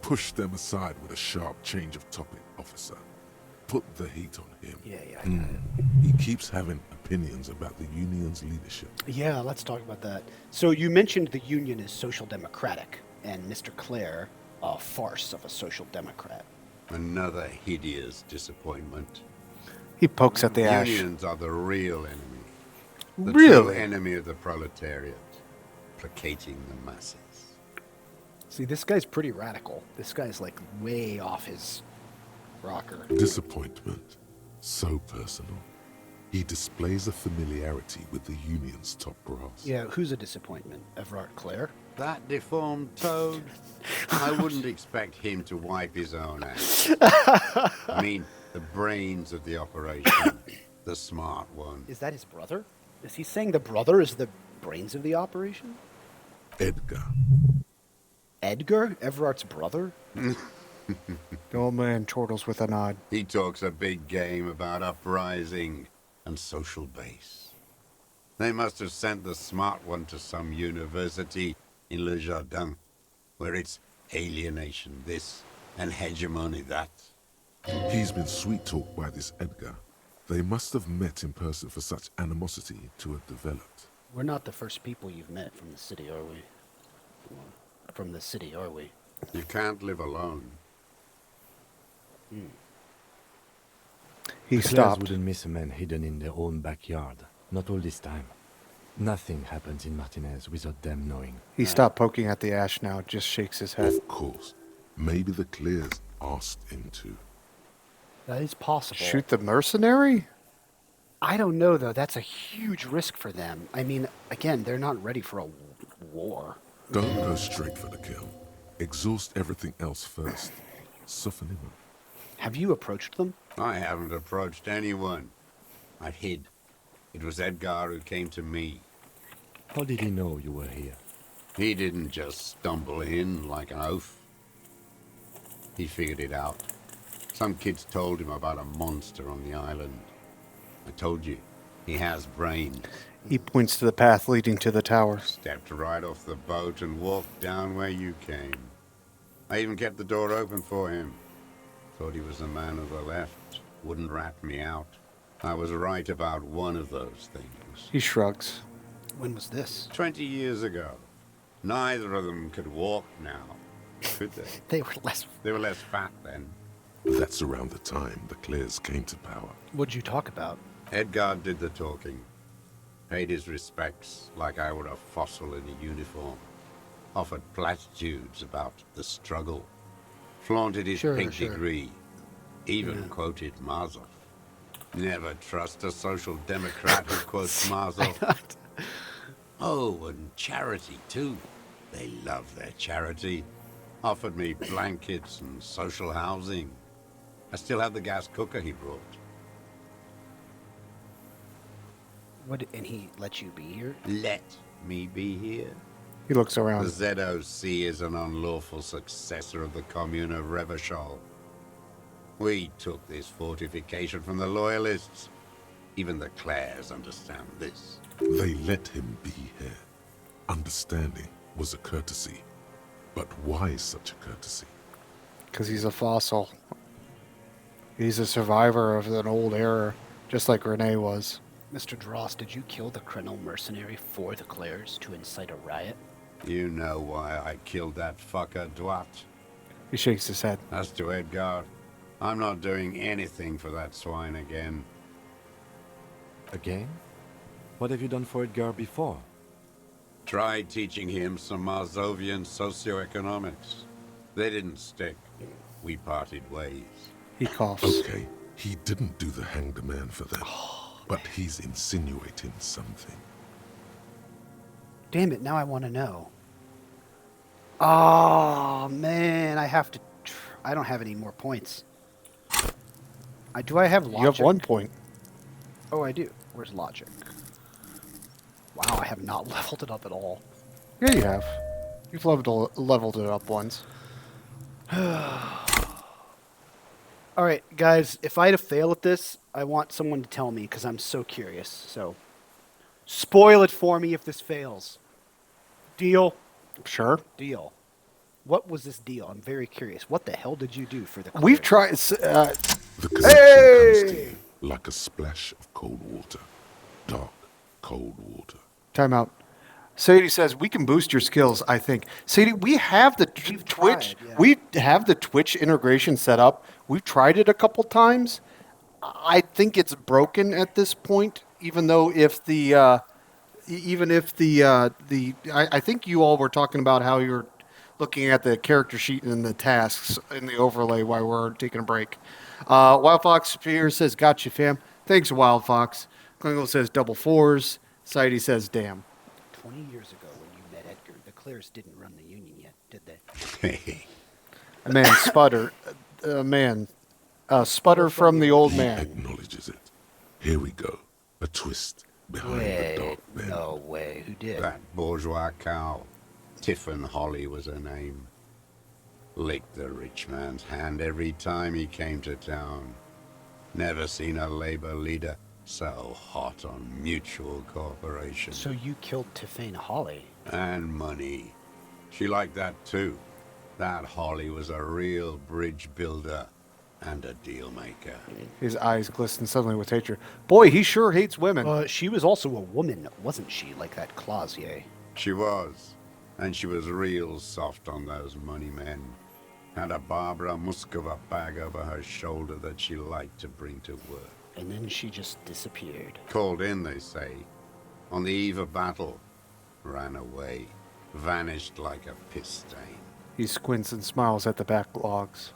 Push them aside with a sharp change of topic, officer. Put the heat on him. Yeah, I got it. He keeps having opinions about the union's leadership. Yeah, let's talk about that. So you mentioned the union is social democratic, and Mr. Clare, a farce of a social democrat. Another hideous disappointment. He pokes at the ash. Unions are the real enemy. The Really? true enemy of the proletariat. Placating the masses. See, this guy's pretty radical. This guy's like way off his rocker. Disappointment. So personal. He displays a familiarity with the union's top brass. Yeah, who's a disappointment? Evrart Clare? That deformed toad? I wouldn't expect him to wipe his own ass. I mean, the brains of the operation. The smart one. Is that his brother? Is he saying the brother is the brains of the operation? Edgar. Edgar? Everart's brother? The old man chortles with a nod. He talks a big game about uprising and social base. They must have sent the smart one to some university in Le Jardin, where it's alienation this and hegemony that. He's been sweet-talked by this Edgar. They must have met in person for such animosity to have developed. We're not the first people you've met from the city, are we? From the city, are we? You can't live alone. He The Clares stopped. wouldn't miss a man hidden in their own backyard. Not all this time. Nothing happens in Martinez without them knowing. He stopped poking at the ash now, just shakes his head. Of course. Maybe the Clears asked him to. That is possible. Shoot the mercenary? I don't know, though. That's a huge risk for them. I mean, again, they're not ready for a war. Don't go straight for the kill. Exhaust everything else first. Soften him up. Have you approached them? I haven't approached anyone. I hid. It was Edgar who came to me. How did he know you were here? He didn't just stumble in like an oaf. He figured it out. Some kids told him about a monster on the island. I told you, he has brains. He points to the path leading to the tower. Stepped right off the boat and walked down where you came. I even kept the door open for him. Thought he was a man of the left. Wouldn't rat me out. I was right about one of those things. He shrugs. When was this? 20 years ago. Neither of them could walk now, could they? They were less... They were less fat then. That's around the time the Clears came to power. What'd you talk about? Edgar did the talking. Paid his respects like I were a fossil in a uniform. Offered platitudes about the struggle. Flaunted his pink degree. Even quoted Marzoff. Never trust a social democrat who quotes Marzoff. Oh, and charity, too. They love their charity. Offered me blankets and social housing. I still have the gas cooker he brought. What? And he let you be here? Let me be here? He looks around. The ZOC is an unlawful successor of the Commune of Revachol. We took this fortification from the Loyalists. Even the Clares understand this. They let him be here. Understanding was a courtesy. But why such a courtesy? Because he's a fossil. He's a survivor of an old era, just like Renee was. Mr. Dross, did you kill the Krenel mercenary for the Clares to incite a riot? You know why I killed that fucker, Dwat. He shakes his head. As to Edgar, I'm not doing anything for that swine again. Again? What have you done for Edgar before? Tried teaching him some Marsovian socioeconomics. They didn't stick. We parted ways. He coughs. Okay, he didn't do the hang the man for them, but he's insinuating something. Damn it, now I want to know. Oh, man, I have to... I don't have any more points. Do I have logic? You have 1 point. Oh, I do. Where's logic? Wow, I have not leveled it up at all. Yeah, you have. You've leveled it up once. All right, guys, if I had to fail at this, I want someone to tell me because I'm so curious. So, spoil it for me if this fails. Deal? Sure. Deal. What was this deal? I'm very curious. What the hell did you do for the clear? We've tried... The connection comes to you like a splash of cold water. Dark, cold water. Time out. Sadie says, we can boost your skills, I think. Sadie, we have the Twitch. Tried, yeah. We have the Twitch integration set up. We've tried it a couple times. I think it's broken at this point, even though if the... I think you all were talking about how you're looking at the character sheet and the tasks in the overlay while we're taking a break. Wild Fox here says, gotcha, fam. Thanks, Wild Fox. Klingle says, double fours. Sadie says, damn. 20 years ago when you met Edgar, the Clares didn't run the Union yet, did they? A man sputter. Sputter from the old man. Acknowledges it. Here we go. A twist behind the dark bend. No way. Who did? That bourgeois cow. Tiffin Holly was her name. Licked the rich man's hand every time he came to town. Never seen a labor leader so hot on mutual cooperation. So you killed Tiffin Holly? And money. She liked that too. That Holly was a real bridge builder and a deal maker. His eyes glisten suddenly with hatred. Boy, he sure hates women. She was also a woman, wasn't she? Like that Clausier. She was. And she was real soft on those money men. Had a Barbara Muscova bag over her shoulder that she liked to bring to work. And then she just disappeared. Called in, they say. On the eve of battle. Ran away. Vanished like a piss stain. He squints and smiles at the black logs.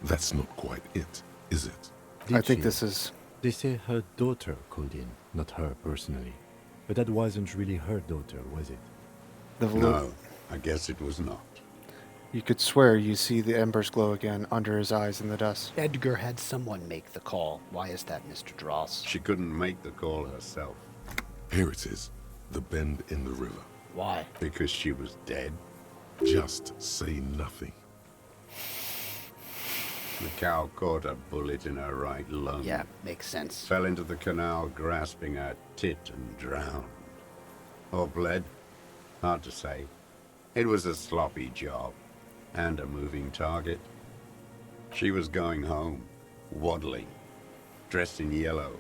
That's not quite it, is it? I think this is... They say her daughter called in, not her personally. But that wasn't really her daughter, was it? No, I guess it was not. You could swear you see the embers glow again under his eyes in the dust. Edgar had someone make the call. Why is that, Mr. Dross? She couldn't make the call herself. Here it is. The bend in the river. Why? Because she was dead. Just say nothing. The cow caught a bullet in her right lung. Yeah, makes sense. Fell into the canal grasping her tit and drowned. Or bled. Hard to say. It was a sloppy job. And a moving target. She was going home, waddling, dressed in yellow,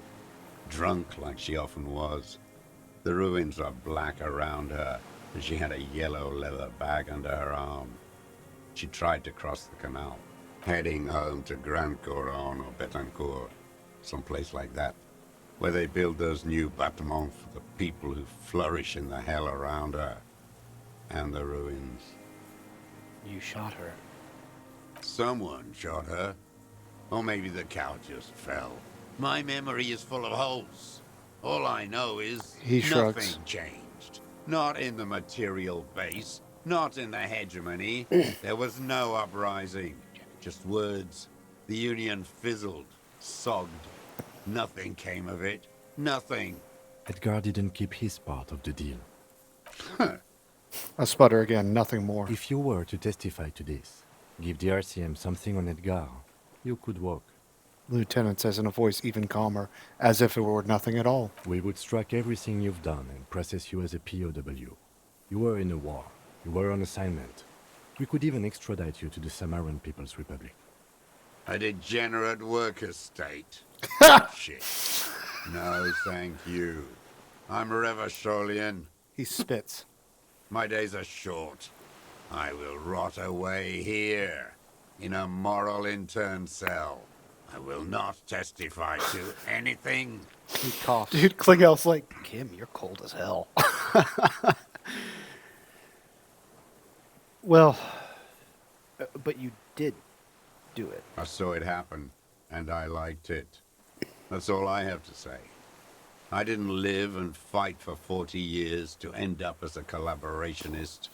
drunk like she often was. The ruins were black around her, and she had a yellow leather bag under her arm. She tried to cross the canal, heading home to Grand Couronne or Betancourt, someplace like that, where they build those new bâtiments for the people who flourish in the hell around her, and the ruins. You shot her. Someone shot her. Or maybe the cow just fell. My memory is full of holes. All I know is he shrugs. Nothing changed. Not in the material base. Not in the hegemony. There was no uprising. Just words. The Union fizzled. Sogged. Nothing came of it. Nothing. Edgar didn't keep his part of the deal. A sputter again, nothing more. If you were to testify to this, give the RCM something on Edgar, you could walk. Lieutenant says in a voice even calmer, as if it were nothing at all. We would strike everything you've done and process you as a POW. You were in a war. You were on assignment. We could even extradite you to the Samaran People's Republic. A degenerate worker state. Shit. No, thank you. I'm Revacholian. He spits. My days are short. I will rot away here, in a moral intern cell. I will not testify to anything. He coughs. Dude, Klingel's like, Kim, you're cold as hell. Well, but you did do it. I saw it happen, and I liked it. That's all I have to say. I didn't live and fight for 40 years to end up as a collaborationist.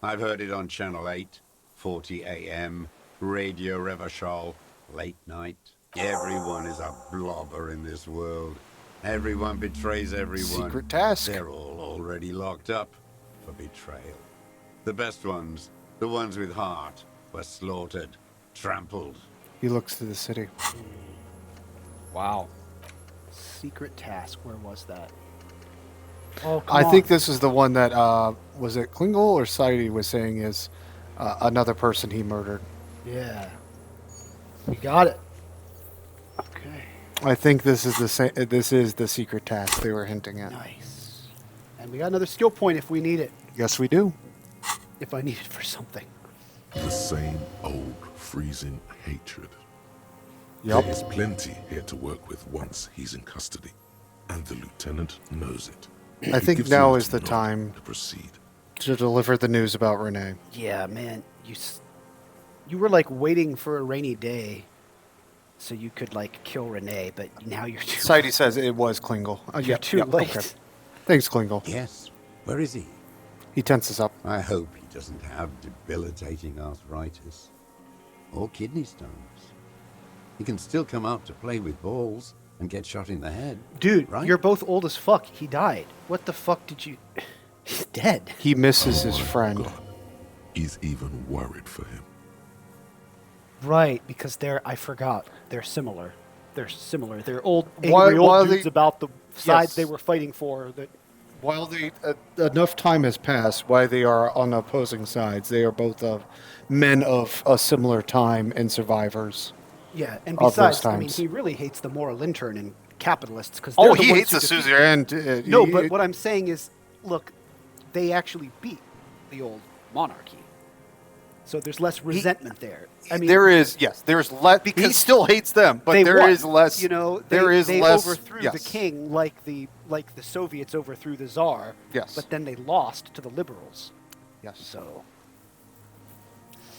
I've heard it on Channel 8, 40 AM, Radio Revachol, late night. Everyone is a blobber in this world. Everyone betrays everyone. Secret task. They're all already locked up for betrayal. The best ones, the ones with heart, were slaughtered, trampled. He looks to the city. Wow. Secret task. Where was that? Oh, I think this is the one that, was it Klingle or Saidi was saying is another person he murdered. Yeah. We got it. Okay. I think this is the same. This is the secret task they were hinting at. Nice. And we got another skill point if we need it. Yes, we do. If I need it for something. The same old freezing hatred. Yep. There is plenty here to work with once he's in custody, and the lieutenant knows it. I He think gives now him is a the nod time to proceed. to deliver the news about Renee. Yeah, man. You were like waiting for a rainy day so you could like kill Renee, but now you're too Saidi says it was Klingle. You're too late. Okay. Thanks, Klingle. Yes. Where is he? He tenses up. I hope he doesn't have debilitating arthritis. Or kidney stones. He can still come out to play with balls and get shot in the head. Dude, right? you're both old as fuck. He died. What the fuck did you... He's dead. He misses his my friend. God. He's even worried for him. Right, because I forgot. They're similar. They're similar. They're old, angry While old dudes they- about the sides Yes. they were fighting for. That While enough time has passed, why they are on opposing sides, they are both men of a similar time and survivors. Yeah, and Of those besides, I mean, times. he really hates the moral intern and capitalists because Oh, he hates the suzerain. No, but what I'm saying is, look, they actually beat the old monarchy, so there's less resentment there. I mean, there is there's less. He because still hates them, but they there won. is less. You know, there is they less. overthrew yes. the king like the Soviets overthrew the Tsar. Yes. But then they lost to the liberals. Yes. So.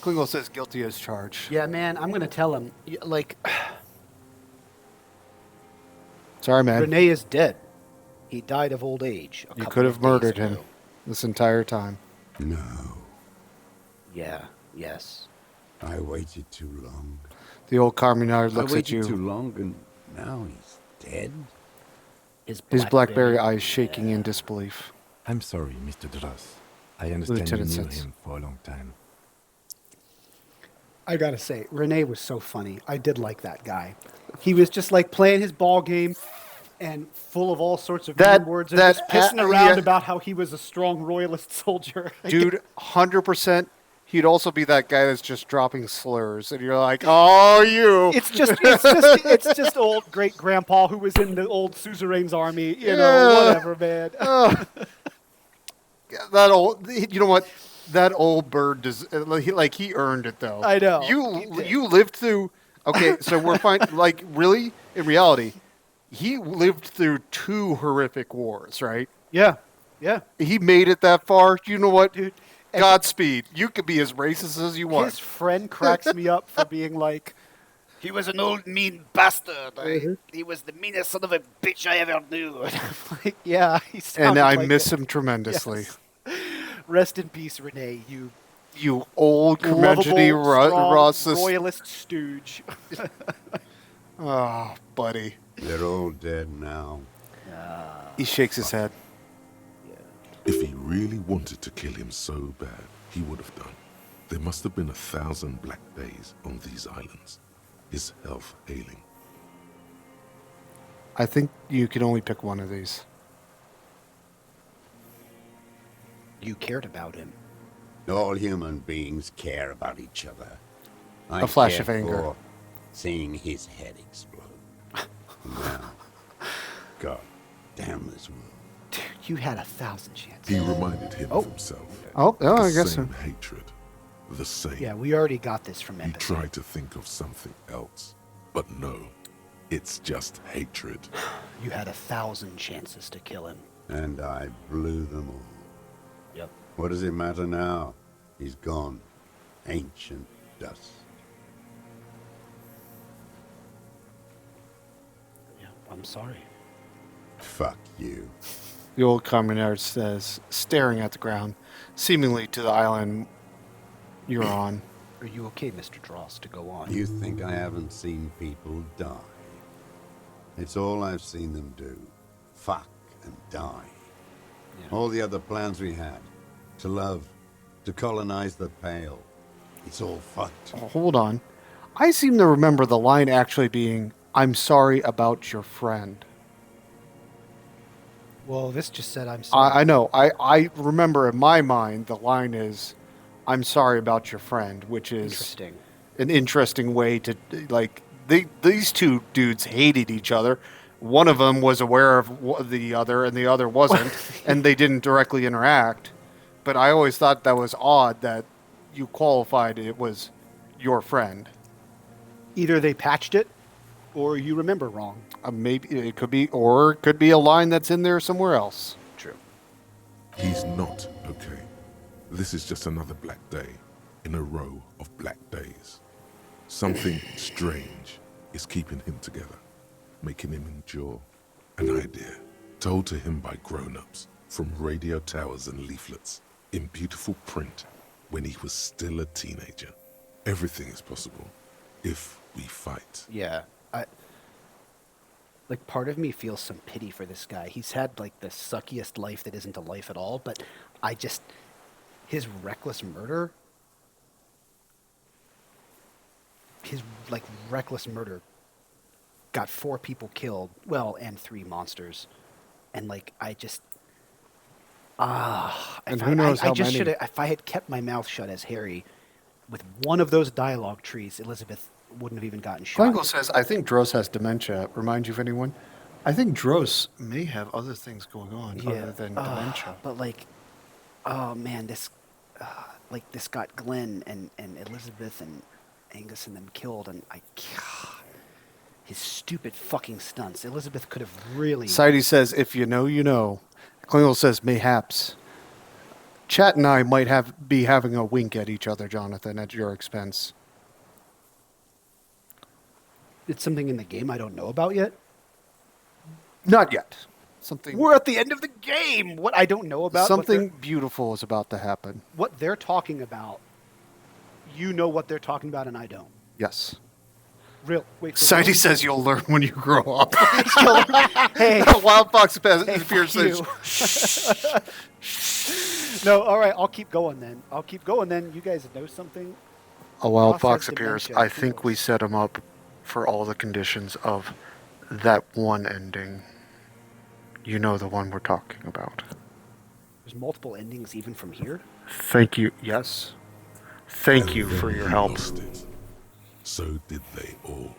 Klingle says guilty as charged. Yeah, man, I'm gonna tell him. Like, Sorry, man. Renee is dead. He died of old age. You could have murdered him this entire time. No. Yeah. Yes. I waited too long. The old Carminard looks I at waited you. too long, and now he's dead. His blackberry eyes shaking in disbelief. I'm sorry, Mr. Dross. I understand Lieutenant you knew says. him for a long time. I gotta say, Renee was so funny. I did like that guy. He was just like playing his ball game and full of all sorts of mean words and just pissing around about how he was a strong royalist soldier. Dude, 100%. He'd also be that guy that's just dropping slurs, and you're like, "Oh, you!" It's just old great grandpa who was in the old suzerain's army. You know, whatever, man. That old. You know what? That old bird does. He earned it though. I know. You lived through. Okay, so we're fine. Like really, in reality, he lived through 2 horrific wars, right? Yeah. Yeah. He made it that far. You know what, dude? Godspeed. You could be as racist as you want. His friend cracks me up for being like, he was an old mean bastard. He was the meanest son of a bitch I ever knew. like, yeah, he And sounded I like miss it. him tremendously. Yes. Rest in peace, Renee. You old curmudgeony strong Rossist. royalist stooge. Oh, buddy. They're all dead now. He shakes his head. If he really wanted to kill him so bad, he would have done. There must have been 1,000 black days on these islands. His health ailing. I think you can only pick one of these. You cared about him. All human beings care about each other. I A flash care of anger. for seeing his head explode. Now, God damn this world. Dude, you had 1,000 chances. He reminded him of himself. Oh, the I guess so. same hatred. The same. Yeah, we already got this from He empathy. tried to think of something else, but no. It's just hatred. You had 1,000 chances to kill him. And I blew them all. Yep. What does it matter now? He's gone. Ancient dust. Yeah, I'm sorry. Fuck you. The old commoner says, staring at the ground, seemingly to the island you're on. Are you okay, Mr. Dross, to go on? You think I haven't seen people die? It's all I've seen them do. Fuck and die. Yeah. All the other plans we had. To love. To colonize the Pale. It's all fucked. Oh, hold on. I seem to remember the line actually being, I'm sorry about your friend. Well, this just said I'm sorry. I know. I remember in my mind the line is, I'm sorry about your friend, which is an interesting way to, like, these two dudes hated each other. One of them was aware of the other and the other wasn't, and they didn't directly interact. But I always thought that was odd that you qualified it was your friend. Either they patched it, or you remember wrong. Maybe it could be, or it could be a line that's in there somewhere else. True. He's not okay. This is just another black day in a row of black days. Something strange is keeping him together, making him endure. An idea told to him by grown-ups from radio towers and leaflets in beautiful print when he was still a teenager. Everything is possible if we fight. Yeah. Like, part of me feels some pity for this guy. He's had, like, the suckiest life that isn't a life at all, but his reckless murder, got 4 people killed, well, and 3 monsters. And, like, and who knows how many? If I had kept my mouth shut as Harry, with one of those dialogue trees, Elizabeth wouldn't have even gotten shot. Klingel says, I think Dross has dementia. Remind you of anyone? I think Dross may have other things going on other than dementia. But, like, oh, man, this got Glenn and Elizabeth and Angus and them killed, and his stupid fucking stunts. Elizabeth could have really... Sidey says, if you know, you know. Klingel says, mayhaps. Chat and I might be having a wink at each other, Jonathan, at your expense. It's something in the game I don't know about yet? Not yet. Something. We're at the end of the game! What I don't know about... Something beautiful is about to happen. What they're talking about, you know what they're talking about and I don't. Yes. Wait. Sidey says you'll learn when you grow up. Hey. Wild Fox appears No, all right, I'll keep going then. You guys know something? A Wild Fox appears. I think we set him up for all the conditions of that one ending. You know the one we're talking about. There's multiple endings even from here? Thank you. Yes. Thank you for your help. So did they all.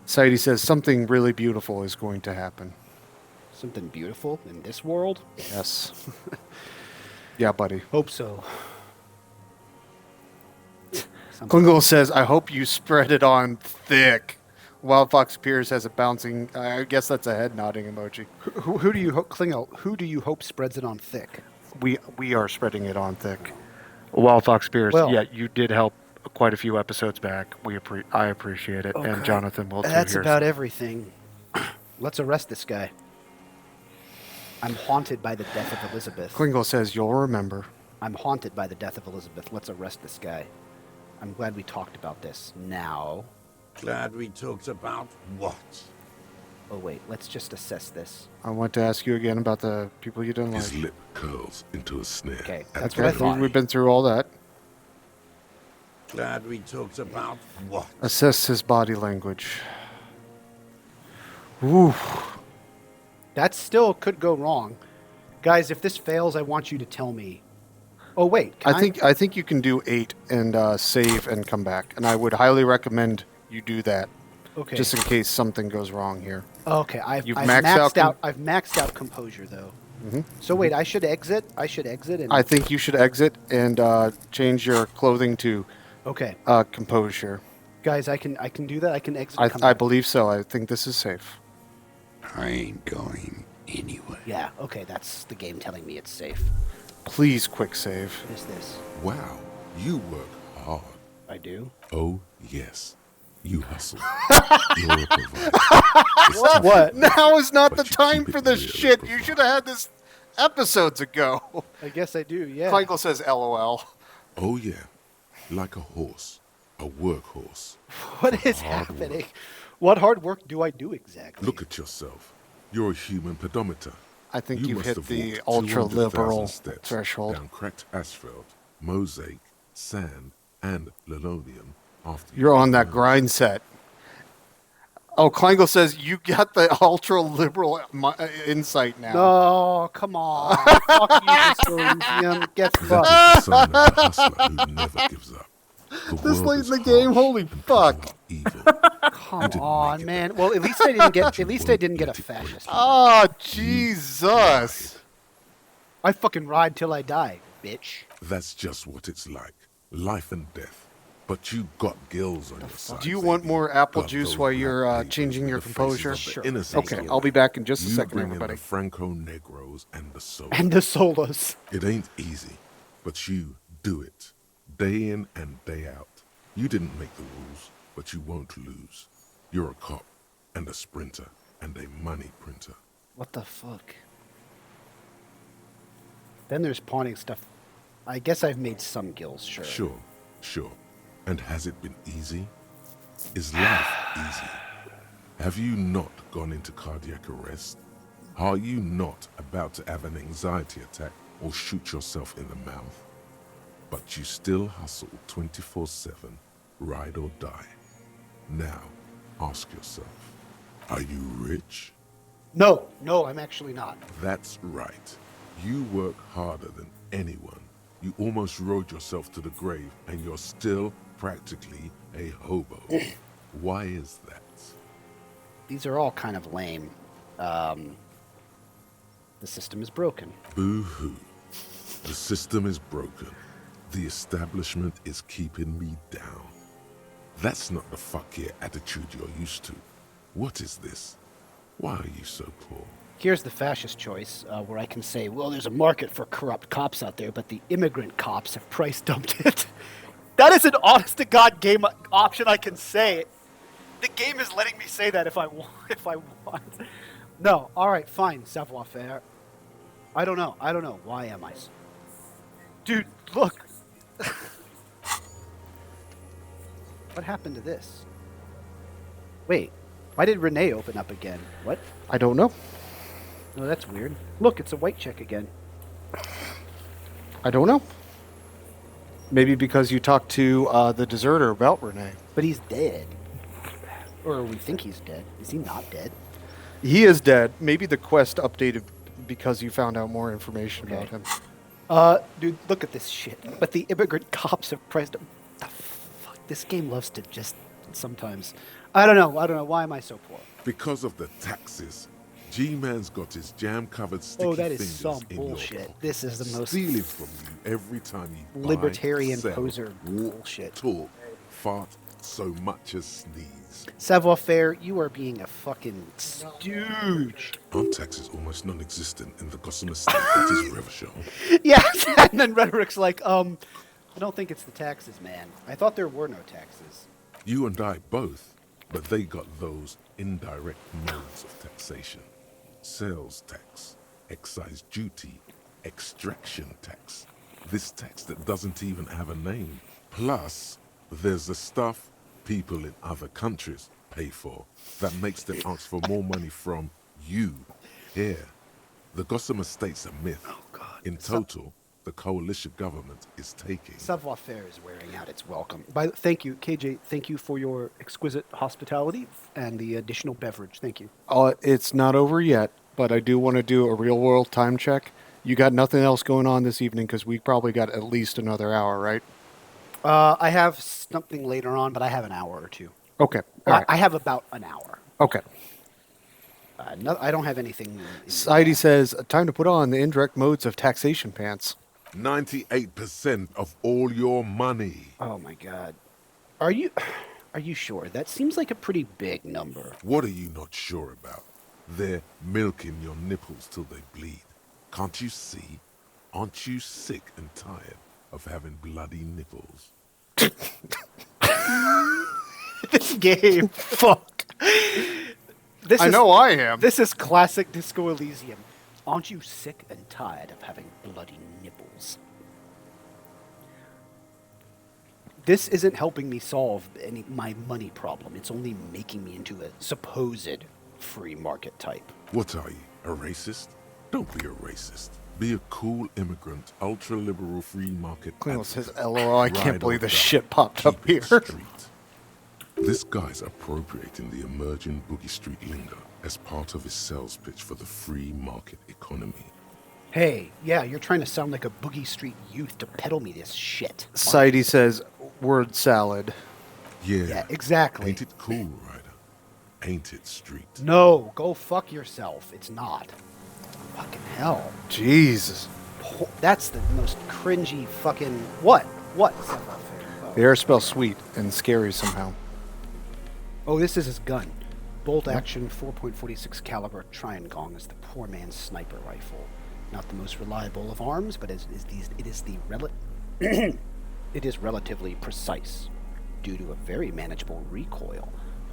Sidey says something really beautiful is going to happen. Something beautiful in this world? Yes. Yeah, buddy. Hope so. Klingel says, I hope you spread it on thick. Wild Fox Piers has a bouncing, I guess that's a head nodding emoji. Who do you hope, Klingel, who do you hope spreads it on thick? We are spreading it on thick. Wild Fox Piers, yeah, you did help quite a few episodes back. I appreciate it, okay. And Jonathan will too. That's about everything. Let's arrest this guy. I'm haunted by the death of Elizabeth. Klingel says you'll remember. I'm haunted by the death of Elizabeth. Let's arrest this guy. I'm glad we talked about this now. Glad we talked about what? Oh, wait. Let's just assess this. I want to ask you again about the people you didn't like. His lip curls into a sneer. Okay, that's what I thought. We've been through all that. Glad we talked about what? Assess his body language. Ooh. That still could go wrong. Guys, if this fails, I want you to tell me. Oh, wait. I think you can do 8 and save and come back. And I would highly recommend you do that. Okay. Just in case something goes wrong here. Okay. I've maxed out composure, though. Mm-hmm. So wait, I should exit? And I think you should exit and change your clothing to okay. Composure. Guys, I can do that. I can exit. I believe so. I think this is safe. I ain't going anywhere. Yeah. Okay, that's the game telling me it's safe. Please, quick save. What is this? Wow, you work hard. I do. Oh yes, you hustle. You're a provider. What? Now is not the But you time keep for it this real, shit. bro. You should have had this episodes ago. I guess I do. Yeah. Michael says LOL. Oh yeah, like a horse, a workhorse. What is hard happening? work. What hard work do I do exactly? Look at yourself. You're a human pedometer. I think You you've must hit have the walked 200,000 ultra-liberal steps threshold. down cracked asphalt, mosaic, sand, and linoleum after You're on that learned. grind set. Oh, Kleingle says you got the ultra-liberal insight now. No, come on. Fuck you, Mr. Elysium. Get That fucked. is the sign of a hustler who never gives up. The This world late is in the game, harsh holy and people fuck. are evil. Come didn't on, make it man. that Well, at least I didn't get. At least I didn't get a let it win. fascist. Oh, Jesus. I fucking ride till I die, bitch. That's just what it's like. Life and death. But you got gills on your side. Do you want more apple Got juice those while black you're papers changing with your the faces composure? of the Sure. innocents Okay, on I'll be it. back in just a You second, bring in everybody. the Franco Negros and the soul. And the solos. It ain't easy, but you do it. Day in and day out. You didn't make the rules, but you won't lose. You're a cop, and a sprinter, and a money printer. What the fuck? Then there's pawning stuff. I guess I've made some gills, sure. Sure. And has it been easy? Is life easy? Have you not gone into cardiac arrest? Are you not about to have an anxiety attack or shoot yourself in the mouth? But you still hustle 24/7, ride or die. Now, ask yourself, are you rich? No, I'm actually not. That's right. You work harder than anyone. You almost rode yourself to the grave, and you're still practically a hobo. Why is that? These are all kind of lame. The system is broken. Boo-hoo. The system is broken. The establishment is keeping me down. That's not the fuck yeah attitude you're used to. What is this? Why are you so poor? Here's the fascist choice, where I can say, well, there's a market for corrupt cops out there, but the immigrant cops have price dumped it. That is an honest-to-God game option I can say. The game is letting me say that if I want. No, all right, fine, savoir-faire. I don't know. Why am I? Dude, look. What happened to this? Wait, why did Renee open up again? What? I don't know. Oh, that's weird. Look, it's a white chick again. I don't know. Maybe because you talked to the deserter about Renee. But he's dead. Or we think he's dead. Is he not dead? He is dead. Maybe the quest updated because you found out more information about him. Dude, look at this shit. But the immigrant cops have priced him. The fuck? This game loves to just sometimes. I don't know. Why am I so poor? Because of the taxes. G-Man's got his jam-covered sticky that is fingers some in bullshit. your pocket, This is the most stealing from you every time you buy, libertarian sell, poser walk, bullshit. talk, fart, so much as sneeze. Savoir-faire, you are being a fucking stooge. Aren't taxes almost non-existent in the Gossamer state that is Revachol? Yes, and then Rhetoric's like, I don't think it's the taxes, man. I thought there were no taxes. You and I both, but they got those indirect modes of taxation. Sales tax, excise duty, extraction tax. This tax that doesn't even have a name. Plus, there's the stuff people in other countries pay for that makes them ask for more money from you here. The Gossamer state's a myth. Oh, God. In total, the coalition government is taking. Savoir-faire is wearing out its welcome. Thank you, KJ. Thank you for your exquisite hospitality and the additional beverage. Thank you. It's not over yet, but I do want to do a real-world time check. You got nothing else going on this evening because we probably got at least another hour, right? I have something later on, but I have an hour or two. Okay. All right. I have about an hour. Okay. I don't have anything. Society says, time to put on the indirect modes of taxation pants. 98% of all your money. Oh my God. Are you Are you sure? That seems like a pretty big number. What are you not sure about? They're milking your nipples till they bleed. Can't you see? Aren't you sick and tired of having bloody nipples? This game, fuck. I know I am. This is classic Disco Elysium. Aren't you sick and tired of having bloody nipples? This isn't helping me solve my money problem. It's only making me into a supposed free market type. What are you, a racist? Don't be a racist. Be a cool immigrant, ultra-liberal free market. Cleo says, LOL, I can't Ride believe or this die. shit popped Keep up it here. street. This guy's appropriating the emerging Boogie Street lingo as part of his sales pitch for the free market economy. Hey, yeah, you're trying to sound like a Boogie Street youth to peddle me this shit. Sidey says, word salad. Yeah, exactly. Ain't it cool, Ryder? Ain't it street? No, go fuck yourself. It's not. Fucking hell. Jesus. That's the most cringy fucking... What? What? The air smells sweet and scary somehow. Oh, this is his gun. Bolt action 4.46 caliber Triangong is the poor man's sniper rifle. Not the most reliable of arms, but it is relatively precise due to a very manageable recoil.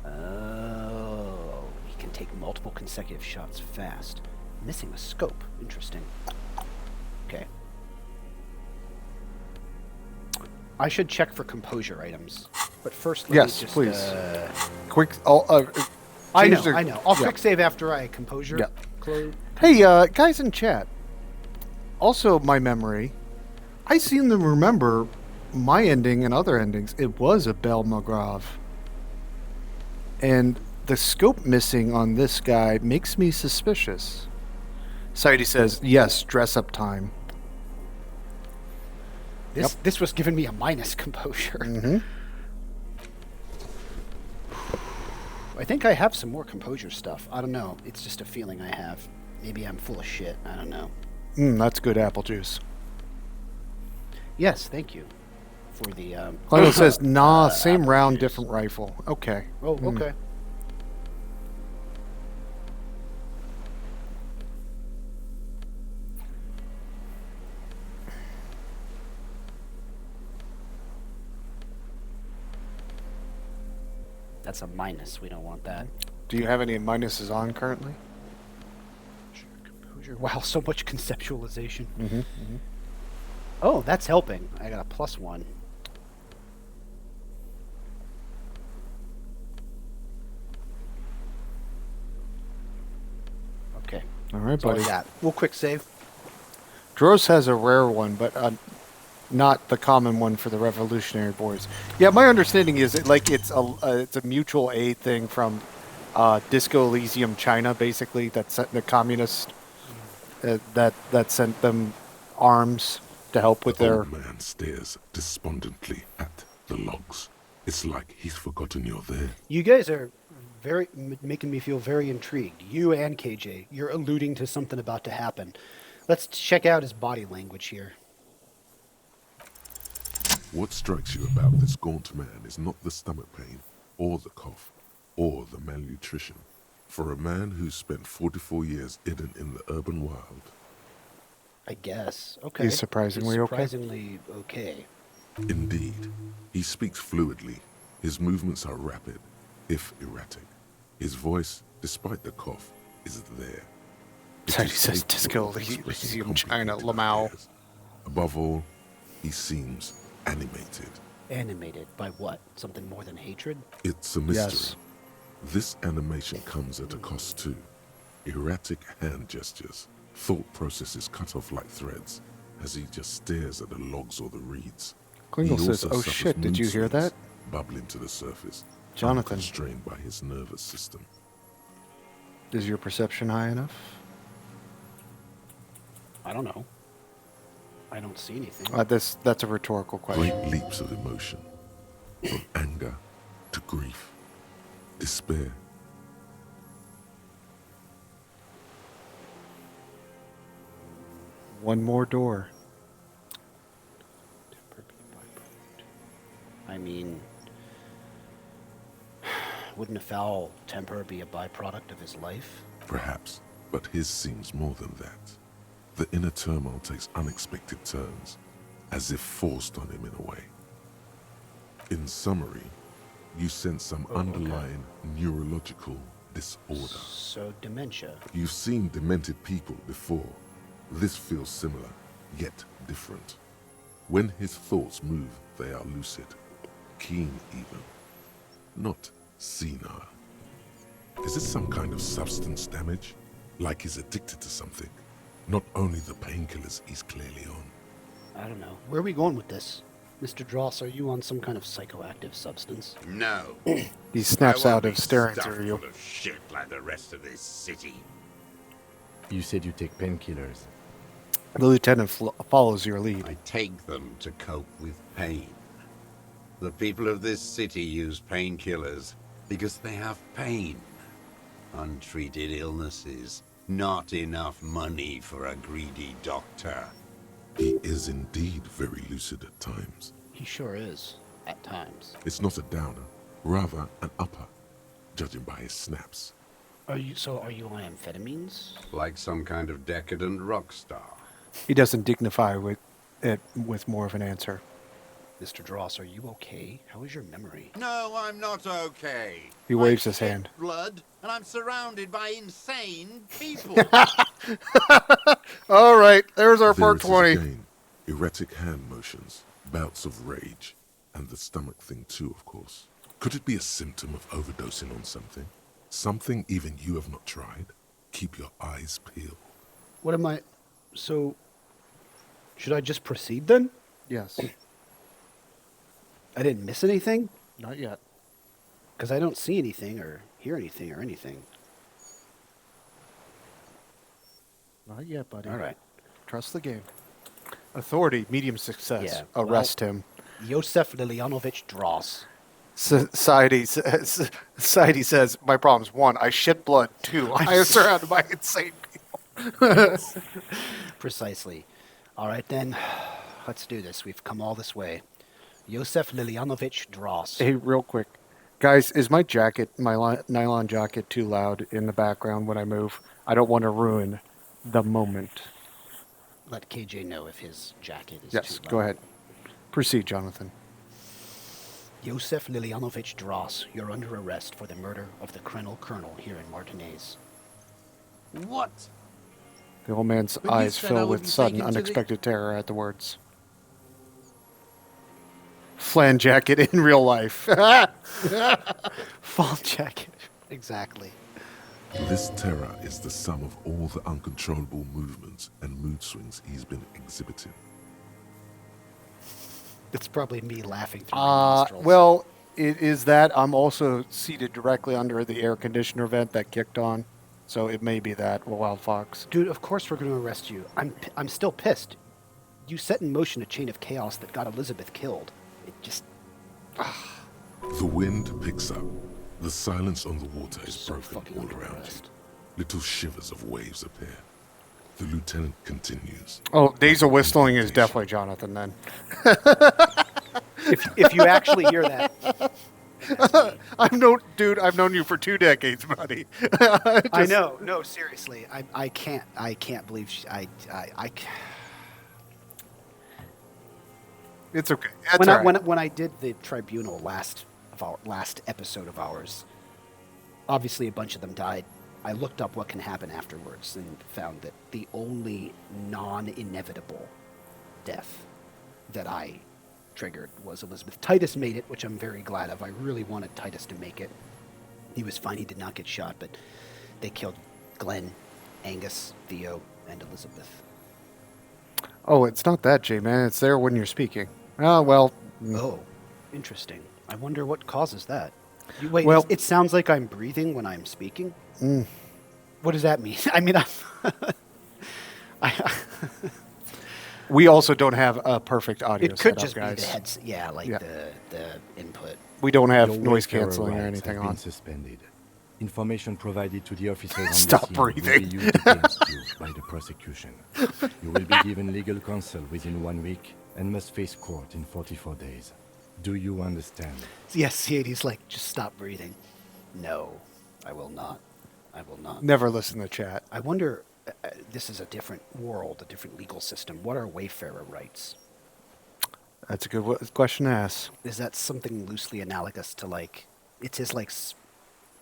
Oh, he can take multiple consecutive shots fast. Missing a scope. Interesting. Okay. I should check for composure items, but first let me just... please. Quick. I know. I'll quick save after I composure. Yeah. Close. Hey, guys in chat. Also, my memory. I seem to remember my ending and other endings. It was a Belle McGraw. And the scope missing on this guy makes me suspicious. Sidey says, yes, dress up time. This was giving me a minus composure. Mm-hmm. I think I have some more composure stuff. I don't know. It's just a feeling I have. Maybe I'm full of shit. I don't know. That's good apple juice. Yes, thank you for the... Cleo says, nah, same round, different rifle. Okay. Oh, okay. That's a minus. We don't want that. Do you have any minuses on currently? Composure. Wow, so much conceptualization. Mm-hmm. Oh, that's helping. I got a +1. Okay. All right, That's all buddy. I got. We'll quick save. Dross has a rare one, but not the common one for the Revolutionary Boys. Yeah, my understanding is it's a mutual aid thing from Disco Elysium, China, basically. That sent the communists that sent them arms to help with their. Old man stares despondently at the logs. It's like he's forgotten you're there. You guys are making me feel very intrigued. You and KJ, you're alluding to something about to happen. Let's check out his body language here. What strikes you about this gaunt man is not the stomach pain, or the cough, or the malnutrition. For a man who's spent 44 years hidden in the urban wild. I guess. Okay. He's surprisingly okay. Indeed. He speaks fluidly. His movements are rapid, if erratic. His voice, despite the cough, is there. He says Disco Elysium, China, Lamau. Above all, he seems animated. Animated by what? Something more than hatred? It's a mystery. Yes. This animation comes at a cost too. Erratic hand gestures, thought processes cut off like threads, as he just stares at the logs or the reeds. Klingle He says, also oh suffers shit, did you hear mood swings, that? Bubbling to the surface, Jonathan. constrained by his nervous system. Is your perception high enough? I don't know. I don't see anything. That's a rhetorical question. Great leaps of emotion, from anger to grief, despair. One more door. I mean, Wouldn't a foul temper be a byproduct of his life? Perhaps, but his seems more than that. The inner turmoil takes unexpected turns, as if forced on him in a way. In summary, you sense some underlying neurological disorder. So dementia. You've seen demented people before. This feels similar, yet different. When his thoughts move, they are lucid, keen even, not senile. Is it some kind of substance damage? Like he's addicted to something? Not only the painkillers he's clearly on. I don't know. Where are we going with this? Mr. Dross, are you on some kind of psychoactive substance? No. He snaps out of be staring stuffed through you. full of shit like the rest of this city. You said you take painkillers. The lieutenant follows your lead. I take them to cope with pain. The people of this city use painkillers because they have pain. Untreated illnesses. Not enough money for a greedy doctor. He is indeed very lucid at times. He sure is, at times. It's not a downer, rather an upper, judging by his snaps. Are you on amphetamines? Like some kind of decadent rock star. He doesn't dignify with more of an answer. Mr. Dross, are you okay? How is your memory? No, I'm not okay. He waves his hand. Blood, and I'm surrounded by insane people. All right, there's our There part it is 20. again. Erratic hand motions, bouts of rage, and the stomach thing too, of course. Could it be a symptom of overdosing on something? Something even you have not tried? Keep your eyes peeled. What am I... So... Should I just proceed then? Yes. I didn't miss anything? Not yet. Because I don't see anything or hear anything or anything. Not yet, buddy. All right. Trust the game. Authority, medium success. Yeah, Arrest him. Yosef Lilyanovich Dross. Society says, my problem's 1, I shit blood. 2, I am surrounded by insane people. Precisely. All right, then. Let's do this. We've come all this way. Yosef Lilyanovich Dross. Hey, real quick. Guys, is my jacket, my nylon jacket, too loud in the background when I move? I don't want to ruin the moment. Let KJ know if his jacket is Yes, too loud. go ahead. Proceed, Jonathan. Yosef Lilyanovich Dross, you're under arrest for the murder of the Krenel Colonel here in Martinez. What? The old man's But you eyes said I fill would with be sudden, taken to the- unexpected terror at the words. Flan jacket in real life. Fall jacket. Exactly. This terror is the sum of all the uncontrollable movements and mood swings he's been exhibiting. It's probably me laughing through my nostrils. Well, it is that. I'm also seated directly under the air conditioner vent that kicked on. So it may be that, Wild Fox. Dude, of course we're going to arrest you. I'm still pissed. You set in motion a chain of chaos that got Elizabeth killed. It just... The wind picks up. The silence on the water is So broken fucking all under around you. arrest. Little shivers of waves appear. The lieutenant continues. Oh, Days of Whistling is definitely Jonathan then. If you actually hear that... I've known you for 2 decades, buddy. I know. No, seriously. I can't believe It's okay. That's all right. When I did the tribunal last episode of ours, obviously a bunch of them died. I looked up what can happen afterwards and found that the only non-inevitable death that I triggered was Elizabeth. Titus made it, which I'm very glad of. I really wanted Titus to make it. He was fine. He did not get shot, but they killed Glenn, Angus, Theo, and Elizabeth. Oh, it's not that, J-Man. It's there when you're speaking. Oh, well. Oh, interesting. I wonder what causes that. Wait, Well- it sounds like I'm breathing when I'm speaking? Mm. What does that mean? I mean, We also don't have a perfect audio it could setup, just guys. be the heads. Yeah, like the input. We don't have Your noise welfare canceling or rights anything have been on. suspended. Information provided to the officers on Stop the scene will breathing. be used against you by the prosecution. You will be given legal counsel within 1 week and must face court in 44 days. Do you understand? Yes, see, he's like, just stop breathing. No, I will not. I will not. Never listen to chat. I wonder, this is a different world, a different legal system. What are wayfarer rights? That's a good question to ask. Is that something loosely analogous to like, it's his like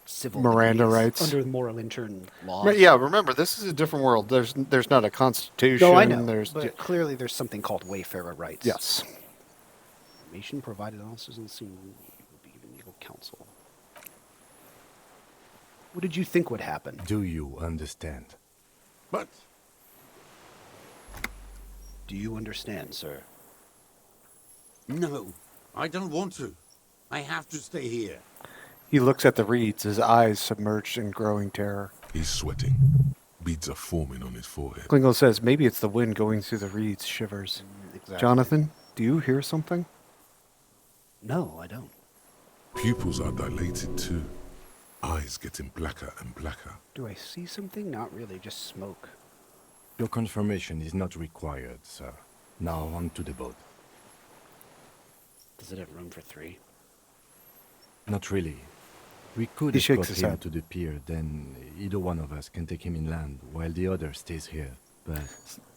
civil Miranda rights under the moral intern laws? Yeah, remember, this is a different world. There's not a constitution. No, I know. There's but clearly there's something called wayfarer rights. Yes. Information provided officers on the scene will be given legal counsel. What did you think would happen? Do you understand? But do you understand, sir? No, I don't want to. I have to stay here. He looks at the reeds, his eyes submerged in growing terror. He's sweating. Beads are forming on his forehead. Klingle says, maybe it's the wind going through the reeds, shivers. Exactly. Jonathan, do you hear something? No, I don't. Pupils are dilated too. Eyes getting blacker and blacker. Do I see something? Not really, just smoke. Your confirmation is not required, sir. Now on to the boat. Does it have room for 3? Not really. We could He shakes escort his him head. to the pier, then either one of us can take him inland, while the other stays here. But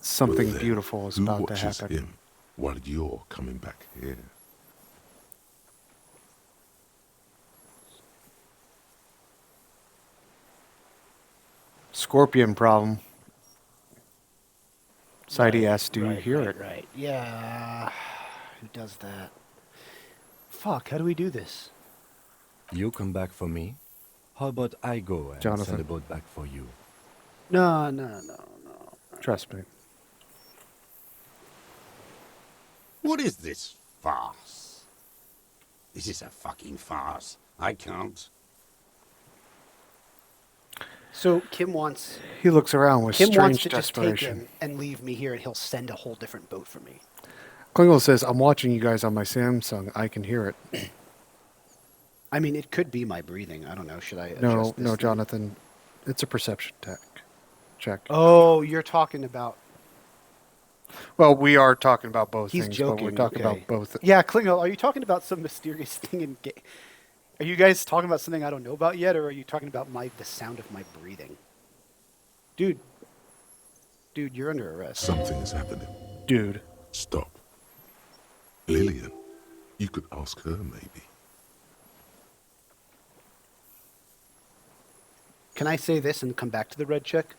Something then, beautiful is who about to watches happen. him while you're coming back here? Scorpion problem. Sidey asks, do you Right, hear right, it? Right, yeah. Who does that? Fuck, how do we do this? you come back for me? How about I go and Jonathan. send the boat back for you? No. Trust me. What is this farce? This is a fucking farce. I can't. So Kim wants... He looks around with Kim wants strange to just take desperation. him and leave me here, and he'll send a whole different boat for me. Klingle says, I'm watching you guys on my Samsung. I can hear it. I mean, it could be my breathing. I don't know. Should I adjust No, this no, thing? Jonathan. It's a perception check. Oh, you're talking about... Well, we are talking about both He's things, joking. but we're talking okay. about both. Yeah, Klingle, are you talking about some mysterious thing in game? Are you guys talking about something I don't know about yet, or are you talking about the sound of my breathing? Dude, you're under arrest. Something is happening. Dude. Stop. Lillian, you could ask her maybe. Can I say this and come back to the red check?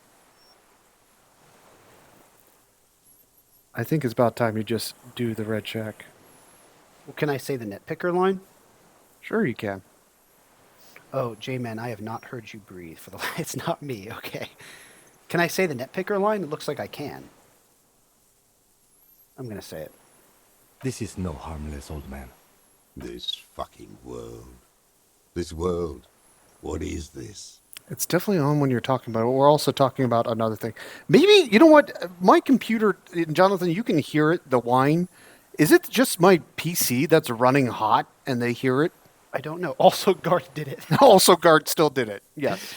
I think it's about time you just do the red check. Well, can I say the netpicker line? Sure you can. Oh, J-Man, I have not heard you breathe. It's not me, okay. Can I say the netpicker line? It looks like I can. I'm going to say it. This is no harmless old man. This fucking world. This world. What is this? It's definitely on when you're talking about it. We're also talking about another thing. Maybe, you know what? My computer, Jonathan, you can hear it, the whine. Is it just my PC that's running hot and they hear it? I don't know. Also, Garth did it. Also, Garth still did it. Yes.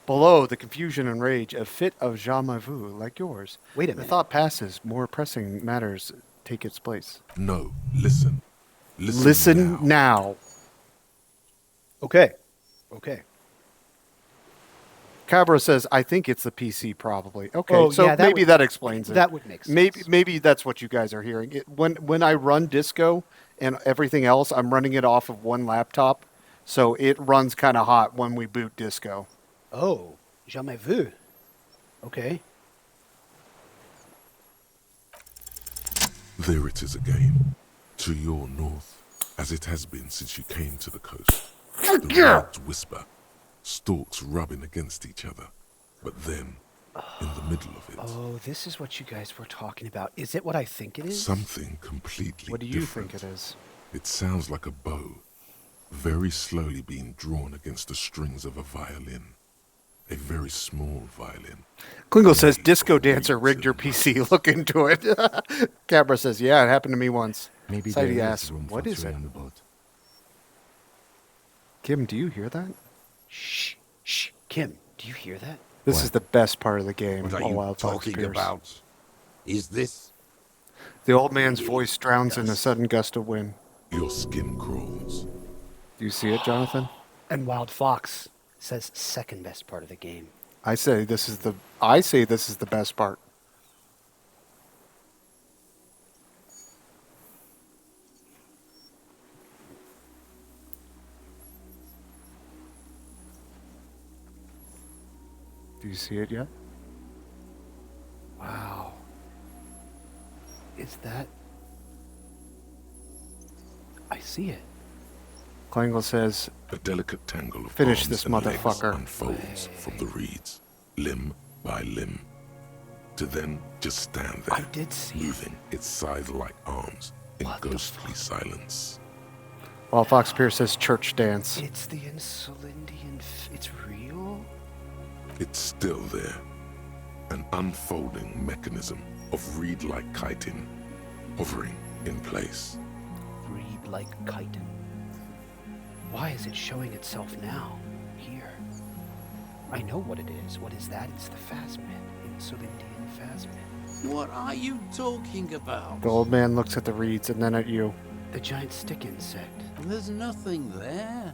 Below, the confusion and rage, a fit of jamais vu like yours. Wait a The minute. thought passes, more pressing matters take its place. No, listen. Listen now. Okay. Cabra says, I think it's the PC probably. Okay, Oh, so yeah, that maybe would- that explains it. that would make sense. Maybe that's what you guys are hearing. When I run Disco and everything else, I'm running it off of one laptop, so it runs kind of hot when we boot Disco. Oh, jamais vu. Okay. There it is again. To your north, as it has been since you came to the coast. The words whisper, stalks rubbing against each other. But then, in the middle of it, Oh, this is what you guys were talking about. Is it what I think it is? something completely What do you different. think it is? It sounds like a bow, very slowly being drawn against the strings of a violin. A very small violin. Klingle says, Disco Dancer rigged your PC. Look into it. Cabra says, yeah, it happened to me once. Maybe Sidey there is asks, room what for is 3 it? on the boat. Kim, do you hear that? Shh. Kim, do you hear that? This is the best part of the game. What are All you Wild Talk talking appears. about? Is this... The old man's voice drowns in a sudden gust of wind. Your skin crawls. Do you see it, Jonathan? And Wild Fox says second best part of the game. I say this is the best part. Do you see it yet? Wow. Is that... I see it. Klangle says, a delicate tangle of finish arms this and legs motherfucker. unfolds from the reeds, limb by limb, to then just stand there, I did see moving its scythe-like arms in ghostly silence. While Fox Pierce says church dance. It's the Insulindian... It's real? It's still there, an unfolding mechanism of reed-like chitin, hovering in place. Reed-like chitin. Why is it showing itself now? Here. I know what it is. What is that? It's the phasmid. Insulindian phasmid. What are you talking about? The old man looks at the reeds and then at you. The giant stick insect. There's nothing there.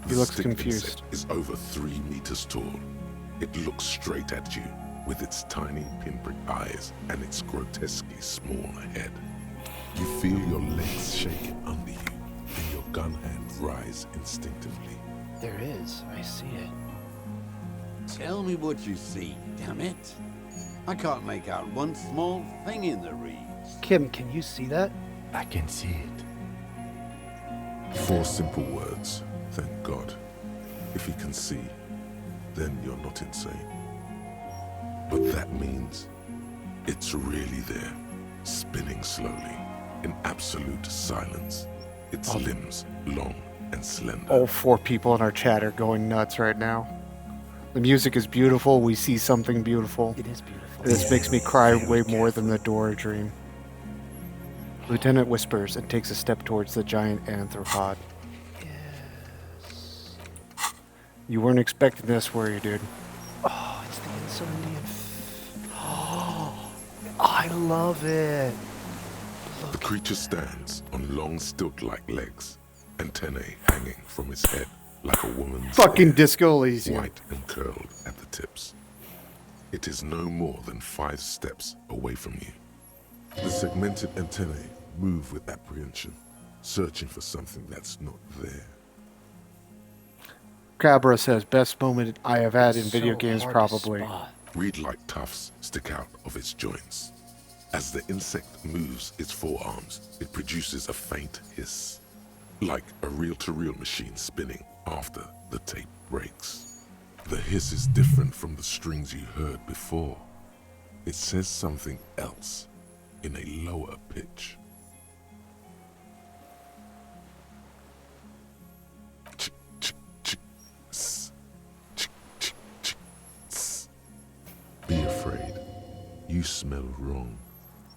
He looks stick confused. insect is over 3 meters tall. It looks straight at you with its tiny pinprick eyes and its grotesquely small head. You feel your legs shaking under you and your gun hand rise instinctively. There is. I see it. Tell me what you see, damn it. I can't make out one small thing in the reeds. Kim, can you see that? I can see it. 4 simple words, thank God. If he can see, then you're not insane. But that means it's really there, spinning slowly, in absolute silence. Its limbs long and slender. All 4 people in our chat are going nuts right now. The music is beautiful. We see something beautiful. It is beautiful. This makes me cry way more than the Dora dream. Lieutenant whispers and takes a step towards the giant anthropod. Yes. You weren't expecting this, were you, dude? Oh, it's the Insulindian... Oh, I love it. The creature stands on long stilt-like legs, antennae hanging from its head like a woman's Fucking hair, Disco Elysium. white and curled at the tips. It is no more than 5 steps away from you. The segmented antennae move with apprehension, searching for something that's not there. Cabra says, best moment I have had in It's video so games, hard to probably. spot. Reed-like tufts stick out of its joints. As the insect moves its forearms, it produces a faint hiss, like a reel-to-reel machine spinning after the tape breaks. The hiss is different from the strings you heard before. It says something else in a lower pitch. Ch- ch- ch- s- ch- ch- ch- s. Be afraid. You smell wrong.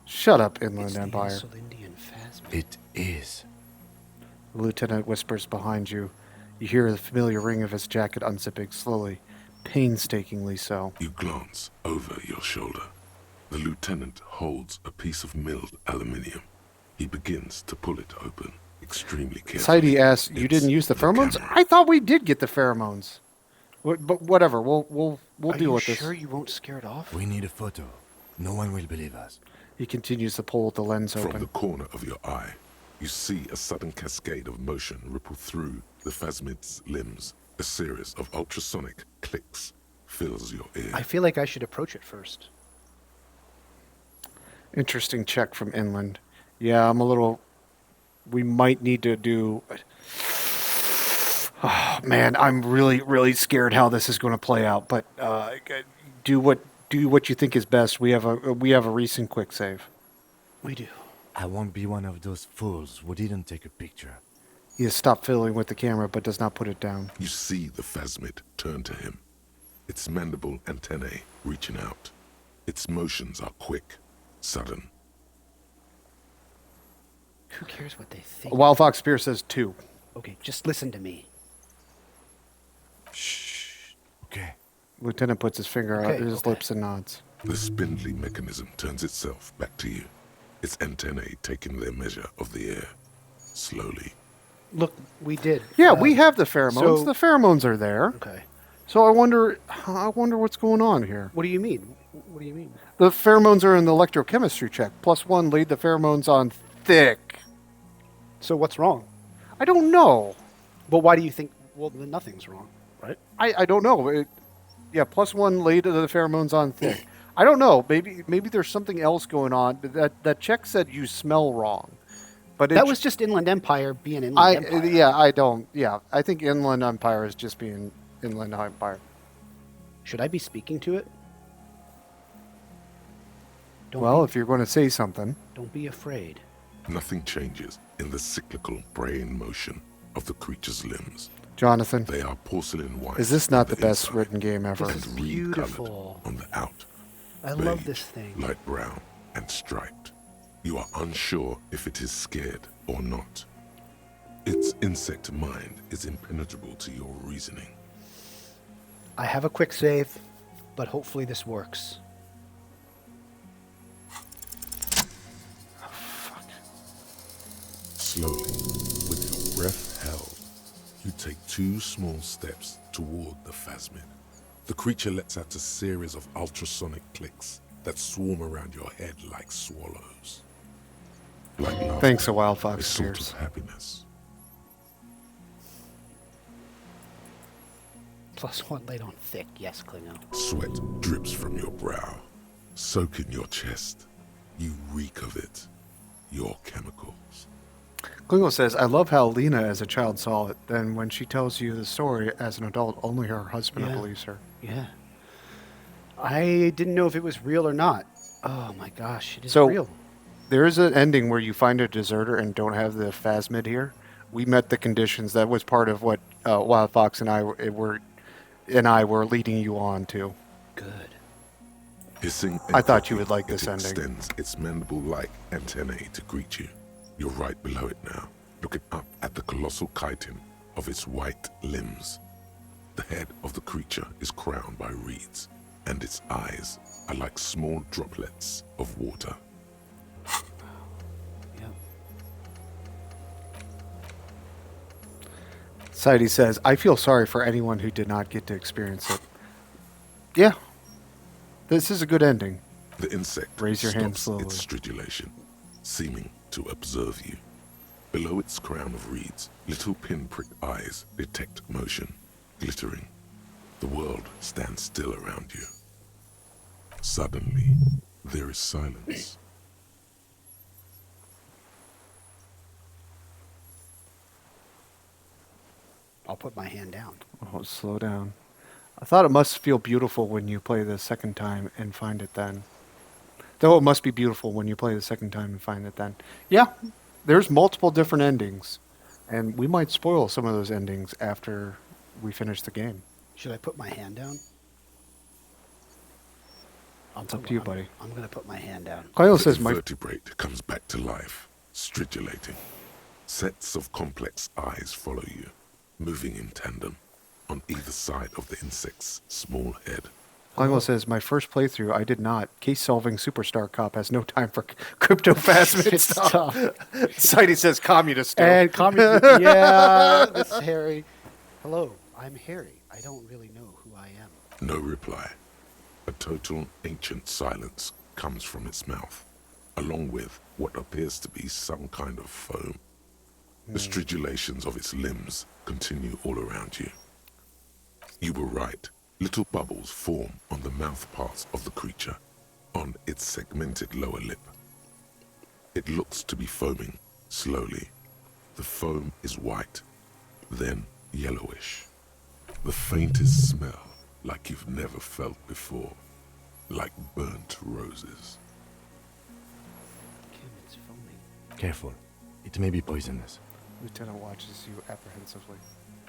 Shut up, Inland It's the Empire. Insulindian phasmid. It is. The lieutenant whispers behind you. You hear the familiar ring of his jacket unzipping slowly, painstakingly so. You glance over your shoulder. The lieutenant holds a piece of milled aluminium. He begins to pull it open, extremely carefully. Heidi asks, "You didn't use the pheromones?" camera. I thought we did get the pheromones. But whatever, we'll Are deal you with sure this. you won't scare it off? We need a photo. No one will believe us. He continues to pull the lens From open. the corner of your eye, you see a sudden cascade of motion ripple through the phasmid's limbs. A series of ultrasonic clicks fills your ear. I feel like I should approach it first. Interesting check from Inland. Yeah, I'm a little... We might need to do... Oh, man, I'm really, really scared how this is going to play out. But do what you think is best. We have a recent quick save. We do. I won't be one of those fools who didn't take a picture. He has stopped fiddling with the camera, but does not put it down. You see the phasmid turn to him, its mandible antennae reaching out. Its motions are quick, sudden. Who cares what they think? Wild Fox Spear says 2. Okay, just listen to me. Shh. Okay. Lieutenant puts his finger out Okay, his okay. lips and nods. The spindly mechanism turns itself back to you, its antennae taking their measure of the air. Slowly, Look, we did. Yeah, we have the pheromones. so- The pheromones are there. Okay. So I wonder what's going on here. What do you mean? What do you mean? The pheromones are in the electrochemistry check. +1 laid the pheromones on thick. So what's wrong? I don't know. But why do you think? Well, then nothing's wrong, right? I don't know. Yeah, +1 laid the pheromones on thick. I don't know. Maybe there's something else going on. That check said you smell wrong. But That was just Inland Empire being Inland Empire. I think Inland Empire is just being Inland Empire. Should I be speaking to it? If you're going to say something. Don't be afraid. Nothing changes in the cyclical braying motion of the creature's limbs. Jonathan, They are porcelain white. is this not on the best inside written game ever? This is and beautiful. recolored on the out. I love Beige, this thing. Light brown and striped. You are unsure if it is scared or not. Its insect mind is impenetrable to your reasoning. I have a quick save, but hopefully this works. Slowly, with your breath held, you take 2 small steps toward the phasmid. The creature lets out a series of ultrasonic clicks that swarm around your head like swallows. Like laughter, Thanks a while, Fox a sort Spears. of happiness. +1 laid on thick. Yes, Klingo. Sweat drips from your brow, soaking your chest. You reek of it, your chemicals. Klingo says, I love how Lena as a child saw it. Then when she tells you the story as an adult, only her husband Yeah. believes her. Yeah. I didn't know if it was real or not. Oh my gosh, it is So real. there is an ending where you find a deserter and don't have the phasmid here. We met the conditions. That was part of what Wild Fox and I were leading you on to. Good. Hissing I thought emphatically, you would like it this ending. extends its mandible-like antennae to greet you. You're right below it now, looking up at the colossal chitin of its white limbs. The head of the creature is crowned by reeds, and its eyes are like small droplets of water. Yep. Saidi says, I feel sorry for anyone who did not get to experience it. Yeah. This is a good ending. The insect Raise your hand stops slowly. its stridulation, seeming to observe you. Below its crown of reeds, little pinprick eyes detect motion, glittering. The world stands still around you. Suddenly, there is silence. I'll put my hand down. Oh, slow down. I thought it must feel beautiful when you play the second time and find it then. Though it must be beautiful when you play the second time and find it then. Yeah, there's multiple different endings. And we might spoil some of those endings after we finish the game. Should I put my hand down? It's up to you, buddy. I'm going to put my hand down. Kyle The says my... invertebrate comes back to life, stridulating. Sets of complex eyes follow you, moving in tandem on either side of the insect's small head. Kyle says, my first playthrough, I did not. Case-solving superstar cop has no time for crypto phasmid It's stuff. tough. Saidi says communist. Still. And communist. Yeah, this is Harry. Hello, I'm Harry. I don't really know who I am. No reply. A total ancient silence comes from its mouth, along with what appears to be some kind of foam. The stridulations of its limbs continue all around you. You were right. Little bubbles form on the mouth parts of the creature, on its segmented lower lip. It looks to be foaming, slowly. The foam is white, then yellowish. The faintest smell like you've never felt before, like burnt roses. Kim, it's foaming. Careful. It may be poisonous. Lieutenant watches you apprehensively.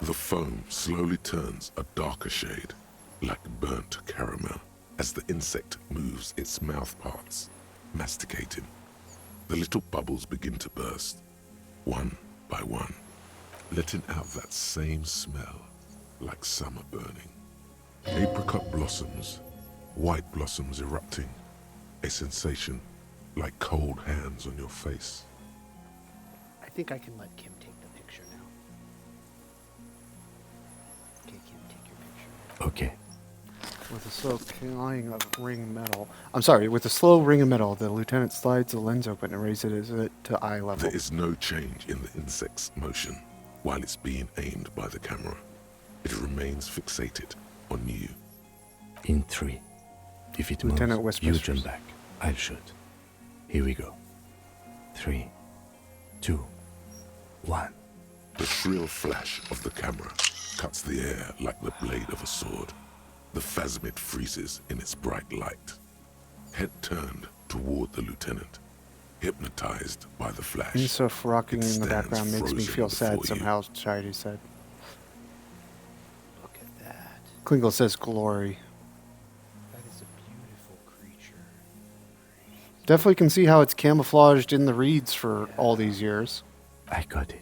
The foam slowly turns a darker shade, like burnt caramel, as the insect moves its mouth parts, masticating. The little bubbles begin to burst, one by one, letting out that same smell, like summer burning. Apricot blossoms, white blossoms erupting, a sensation like cold hands on your face. I think I can let Kim take the picture now. Okay. With a slow clang of ring metal. I'm sorry, with a slow ring of metal, the lieutenant slides the lens open and raises it to eye level. There is no change in the insect's motion while it's being aimed by the camera. It remains fixated on you. In 3. If it Lieutenant moves, whispers. you turn back. I'll shoot. Here we go. 3, 2, 1. The shrill flash of the camera cuts the air like the blade of a sword. The phasmid freezes in its bright light. Head turned toward the lieutenant, hypnotized by the flash. Stuff rocking It in the stands background makes me frozen feel sad before you. somehow, Shady said. Look at that. Klingle says glory. That is a beautiful creature. Definitely can see how it's camouflaged in the reeds for all these years. I got it.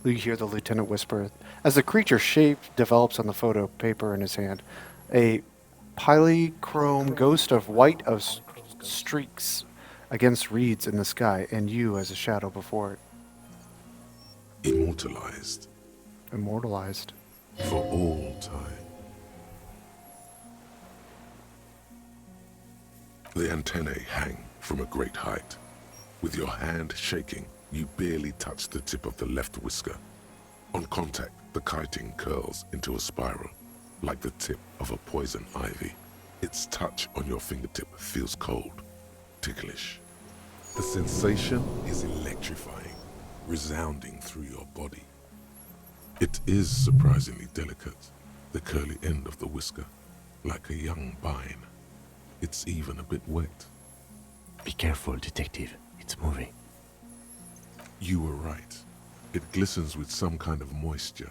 You hear the lieutenant whisper. As the creature's shape develops on the photo paper in his hand, a polychrome ghost of white of streaks against reeds in the sky, and you as a shadow before it. Immortalized Immortalized. for all time. The antennae hang from a great height. With your hand shaking, you barely touch the tip of the left whisker. On contact, the chitin curls into a spiral, like the tip of a poison ivy. Its touch on your fingertip feels cold, ticklish. The sensation is electrifying, resounding through your body. It is surprisingly delicate, the curly end of the whisker, like a young vine. It's even a bit wet. Be careful, detective. It's moving. You were right. It glistens with some kind of moisture.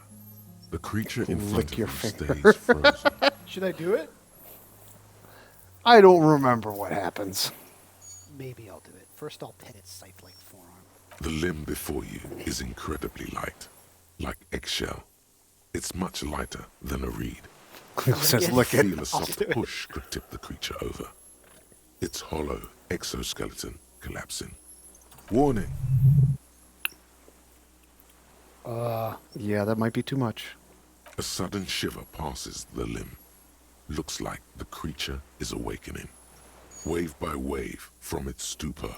The creature in front Lick of your you finger. stays frozen. Should I do it? I don't remember what happens. Maybe I'll do it. First I'll pet its scythe-like forearm. The limb before you is incredibly light, like eggshell. It's much lighter than a reed. Klingle says lick it. Feel a soft push could tip the creature over. Its hollow exoskeleton collapsing. Warning! Yeah, that might be too much. A sudden shiver passes the limb. Looks like the creature is awakening, wave by wave from its stupor.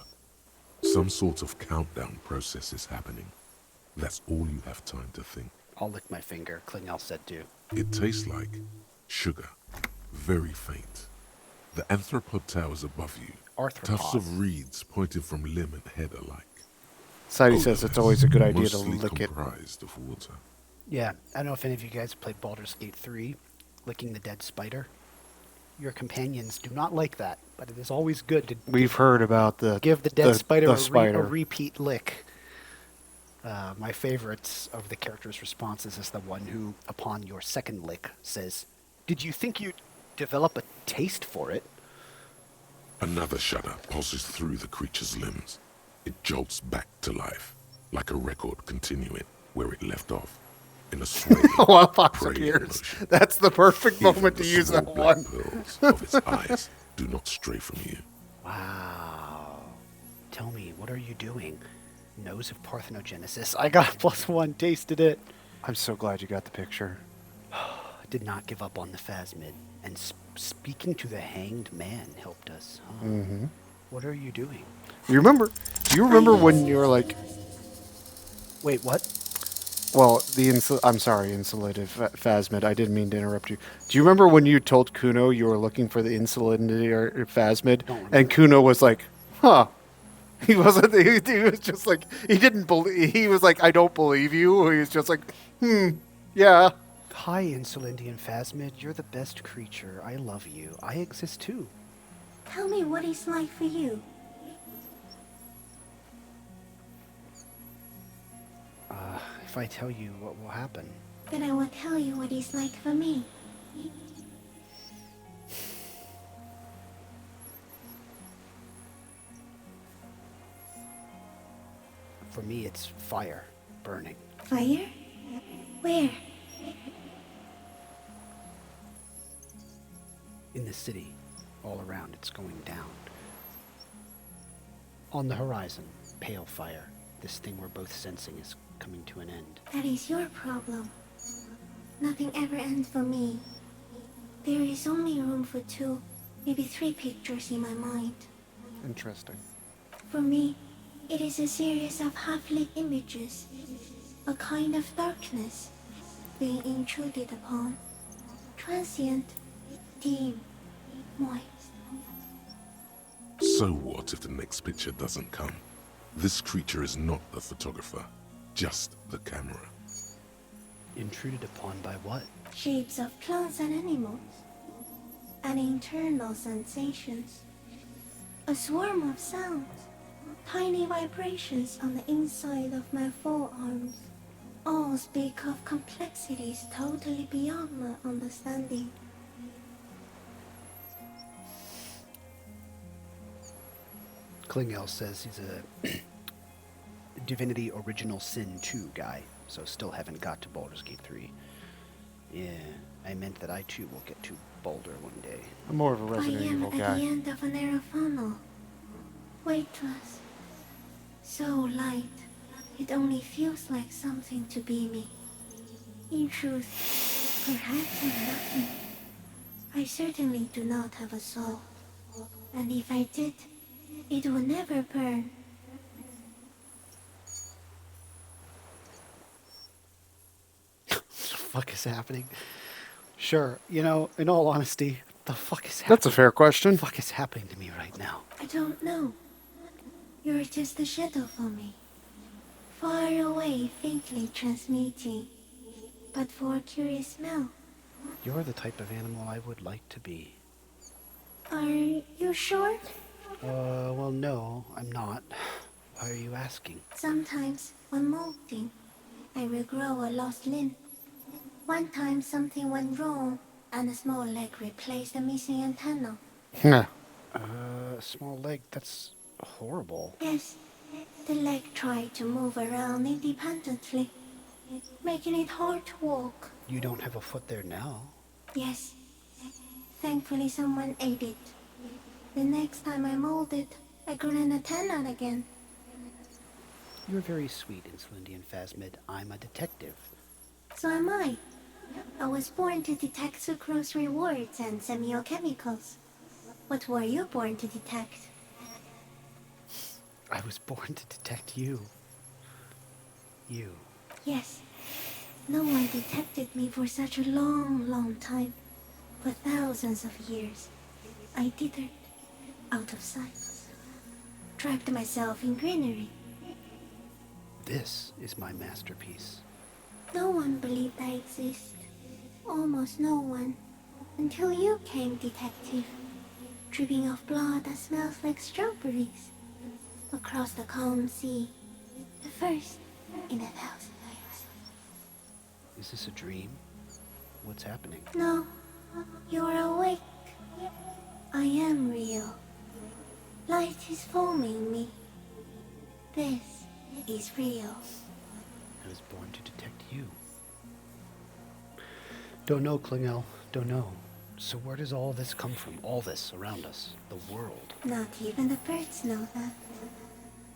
Some sort of countdown process is happening. That's all you have time to think. I'll lick my finger, Klingel said too. It tastes like sugar, very faint. The anthropod towers above you, tufts of reeds pointed from limb and head alike. Sadie says it's always a good idea to Mostly lick it. comprised of water. Yeah, I don't know if any of you guys played Baldur's Gate 3, licking the dead spider. Your companions do not like that, but it is always good to We've heard about the give the dead spider, spider. a repeat lick. My favorites of the character's responses is the one who, upon your second lick, says, "Did you think you'd develop a taste for it?" Another shudder pulses through the creature's limbs. It jolts back to life, like a record continuing where it left off, in a swaying, While Fox praying appears. motion. That's the perfect Even moment the to use small that black one. pearls of its eyes do not stray from you. Wow. Tell me, what are you doing? Nose of parthenogenesis. I got +1, tasted it. I'm so glad you got the picture. Did not give up on the phasmid. And speaking to the hanged man helped us. Huh? Mm-hmm. What are you doing? Do you remember when you were like... Wait, what? Well, I'm sorry, insulative phasmid. I didn't mean to interrupt you. Do you remember when you told Kuno you were looking for the insulative phasmid? And Kuno was like, huh. He wasn't, he was just like, he didn't believe, he was like, I don't believe you. He was just like, yeah. Hi, Insulindian phasmid. You're the best creature. I love you. I exist too. Tell me what he's like for you. If I tell you, what will happen? Then I will tell you what he's like for me. For me, it's fire, burning. Fire? Where? In the city, all around, it's going down. On the horizon, pale fire. This thing we're both sensing is coming to an end. That is your problem. Nothing ever ends for me. There is only room for 2, maybe 3 pictures in my mind. Interesting. For me, it is a series of half-lit images, a kind of darkness being intruded upon, transient, dim, moist. So what if the next picture doesn't come? This creature is not the photographer, just the camera. Intruded upon by what? Shapes of plants and animals, and internal sensations. A swarm of sounds, tiny vibrations on the inside of my forearms. All speak of complexities totally beyond my understanding. Klingel says he's a Divinity Original Sin 2 guy, so still haven't got to Baldur's Gate 3. Yeah, I meant that I too will get to Boulder one day. I'm more of a Resident I am Evil at guy. the end of a narrow funnel, weightless, so light, it only feels like something to be me. In truth, perhaps I'm nothing. I certainly do not have a soul, and if I did, it would never burn. What the fuck is happening? Sure, you know, in all honesty, the fuck is happening? That's a fair question. What the fuck is happening to me right now? I don't know. You're just a shadow for me. Far away, faintly transmitting, but for a curious smell. You're the type of animal I would like to be. Are you sure? Well, no, I'm not. Why are you asking? Sometimes, when molting, I will grow a lost limb. One time something went wrong, and a small leg replaced the missing antenna. A small leg, that's horrible. Yes, the leg tried to move around independently, making it hard to walk. You don't have a foot there now. Yes, thankfully someone ate it. The next time I molded, I grew an antenna again. You're very sweet, Insulindian Phasmid. I'm a detective. So am I. I was born to detect sucrose rewards and semiochemicals. What were you born to detect? I was born to detect you. You. Yes. No one detected me for such a long, long time. For thousands of years. I dithered, out of sight. Trapped myself in greenery. This is my masterpiece. No one believed I exist. Almost no one. Until you came, detective. Dripping off blood that smells like strawberries. Across the calm sea. The first in 1,000 years. Is this a dream? What's happening? No, you're awake. I am real. Light is forming me. This is real. I was born to detect you. Don't know, Klingel. Don't know. So where does all this come from? All this around us. The world. Not even the birds know that.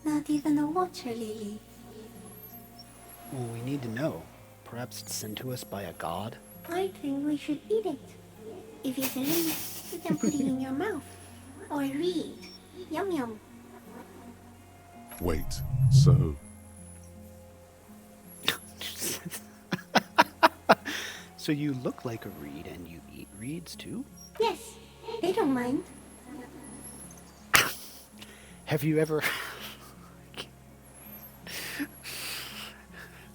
Not even the water lily. Well, we need to know. Perhaps it's sent to us by a god? I think we should eat it. If you believe, you can put it in your mouth. Or read. Yum yum. Wait, so... So you look like a reed and you eat reeds too? Yes, they don't mind. Have you ever...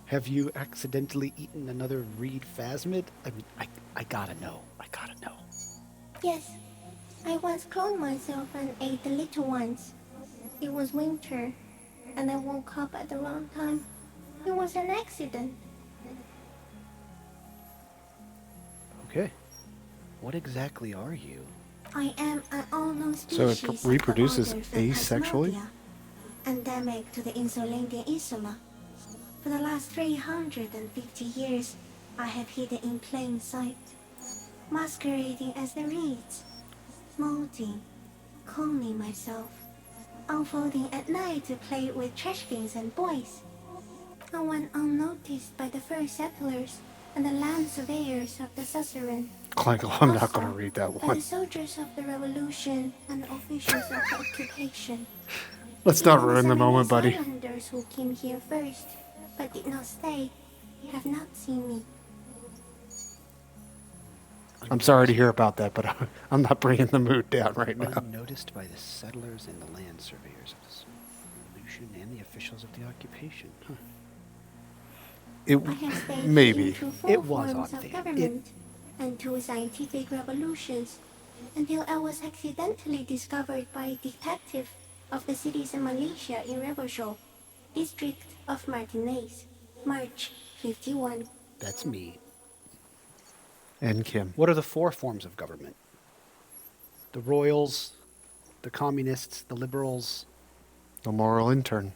Have you accidentally eaten another reed phasmid? I mean, I gotta know. I gotta know. Yes, I once cloned myself and ate the little ones. It was winter, and I woke up at the wrong time. It was an accident. Okay. What exactly are you? I am an unknown So species it reproduces of asexually? Phantasmagoria, endemic to the Insulindian Insula. For the last 350 years, I have hidden in plain sight, masquerading as the reeds, molding, cloning myself, unfolding at night to play with trash bins and boys. And when unnoticed by the first settlers and the land surveyors of the suzerain, Clangle, I'm not going to read that By the one. soldiers of the revolution and officials of the occupation. Let's not Even ruin the moment, some buddy. islanders who came here first, but did not stay, have not seen me. I'm sorry to hear about that, but I'm not bringing the mood down right now. Unnoticed by the settlers and the land surveyors of this revolution and the officials of the occupation. Huh. I have stayed Maybe. through four It was forms on of theme. government and two scientific revolutions until I was accidentally discovered by a detective of the citizen militia in Revershaw, district of Martinez, March 51. That's me. And Kim. What are the four forms of government? The royals, the communists, the liberals. The moral intern.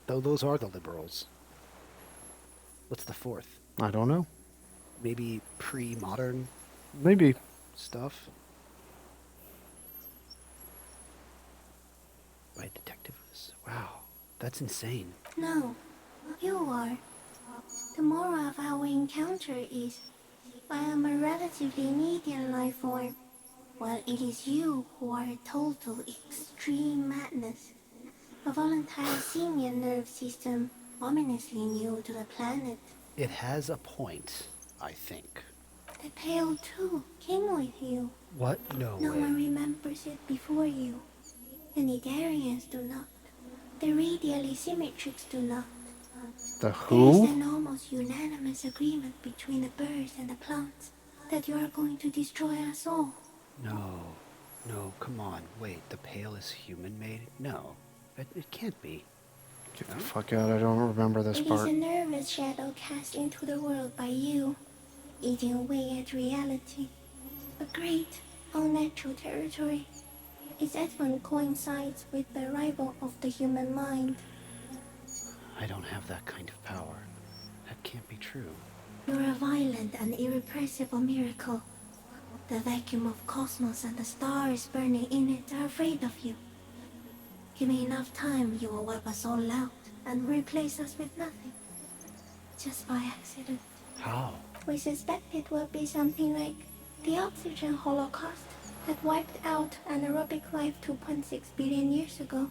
Though those are the liberals. What's the fourth? I don't know. Maybe pre-modern Maybe. stuff? By detectives. Wow, that's insane. No, you are. The moral of our encounter is, I am a relatively medium life form, while it is you who are a total extreme madness. A volatile simian nerve system ominously new to the planet. It has a point, I think. The Pale too came with you. What? No No way. one remembers it before you. The Nidarians do not. The radially symmetrics do not. The There is who? an almost unanimous agreement between the birds and the plants that you are going to destroy us all. No, come on. Wait, the Pale is human-made? No, it can't be. Get the fuck out, I don't remember this It is part. a nervous shadow cast into the world by you, eating away at reality. A great, unnatural territory. Its advent coincides with the arrival of the human mind. I don't have that kind of power. That can't be true. You're a violent and irrepressible miracle. The vacuum of cosmos and the stars burning in it are afraid of you. Give me enough time, you will wipe us all out and replace us with nothing. Just by accident. How? We suspect it will be something like the oxygen holocaust that wiped out anaerobic life 2.6 billion years ago,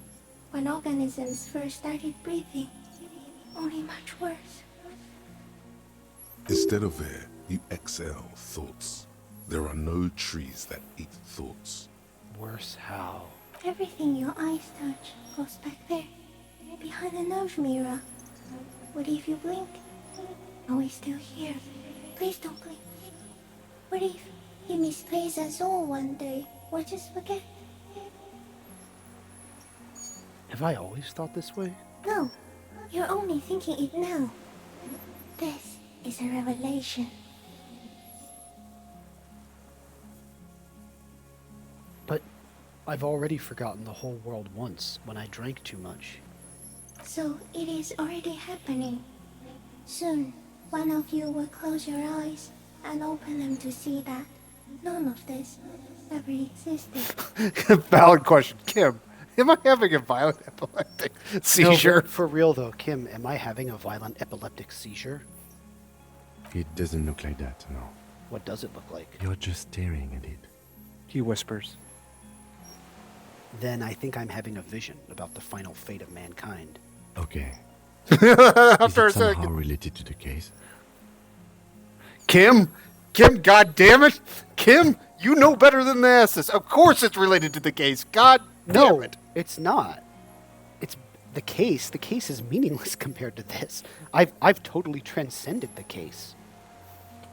when organisms first started breathing. Only much worse. Instead of air, you exhale thoughts. There are no trees that eat thoughts. Worse how? Everything your eyes touch goes back there, behind the nose mirror. What if you blink? Are we still here? Please don't blink. What if you misplace us all one day, or just forget? Have I always thought this way? No, you're only thinking it now. This is a revelation. But I've already forgotten the whole world once when I drank too much. So it is already happening. Soon, one of you will close your eyes and open them to see that none of this ever existed. Valid question. Kim, am I having a violent epileptic seizure? No, for real though, Kim, am I having a violent epileptic seizure? It doesn't look like that, no. What does it look like? You're just staring at it. He whispers. Then I think I'm having a vision about the final fate of mankind. Okay. After a Is it somehow second. related to the case? Kim, God damn it, Kim, you know better than this. Of course, it's related to the case. God damn it. It's not. It's the case. The case is meaningless compared to this. I've totally transcended the case.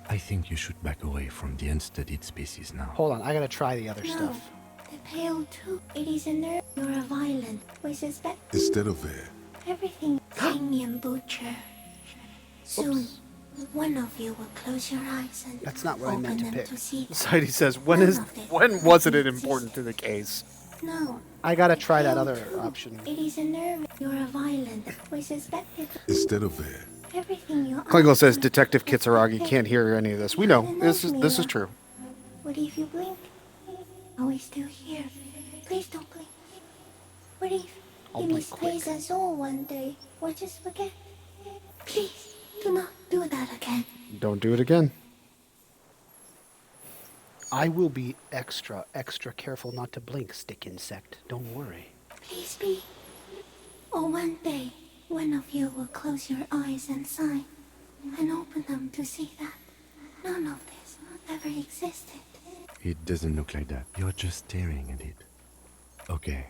I think you should back away from the unstudied species now. Hold on, I gotta try the other No, stuff. the Pale too. It is a nerve. You're a violent. We suspect Instead of air, everything. Simian butcher. Soon, one of you will close your eyes and That's not what I open meant to them pick. to see that Society says, when wasn't it important to the case? No. I gotta try that Pale other too. option. It is a nerve. You're a violent. We suspect it. instead of air, Everything your Klingle eyes says touch Detective goes Kitsuragi back can't hear any of this. We know. This is true. What if you blink? Are we still here? Please don't blink. What if I'll you blink misplace us all one day, or just forget? Please, do not do that again. Don't do it again. I will be extra careful not to blink, stick insect. Don't worry. Please be. Or one day, one of you will close your eyes and sigh, and open them to see that none of this ever existed. It doesn't look like that. You're just staring at it. Okay.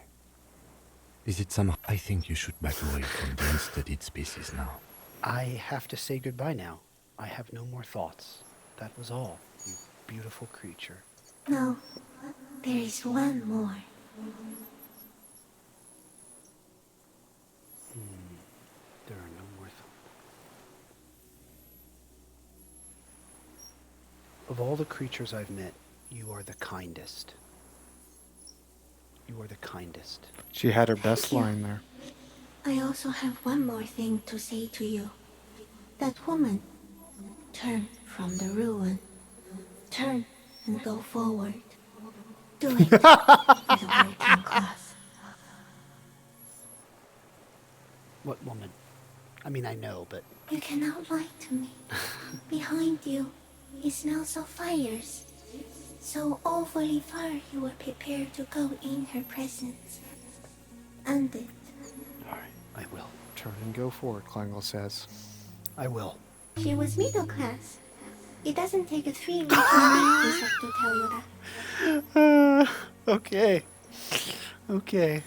Is it somehow... I think you should back away from the unstudied species now. I have to say goodbye now. I have no more thoughts. That was all, you beautiful creature. No, there is one more. There are no more thoughts. Of all the creatures I've met, you are the kindest. You are the kindest. She had her best line there. I also have one more thing to say to you. That woman, turn from the ruin. Turn and go forward. Do it for the working class. What woman? I mean, I know, but... You cannot lie to me. Behind you, it smells of fires. So awfully far you were prepared to go in her presence. And it. Alright, I will. Turn and go forward, Klangel says. I will. She was middle class. It doesn't take a 3 weeks to tell you that. Okay. Okay.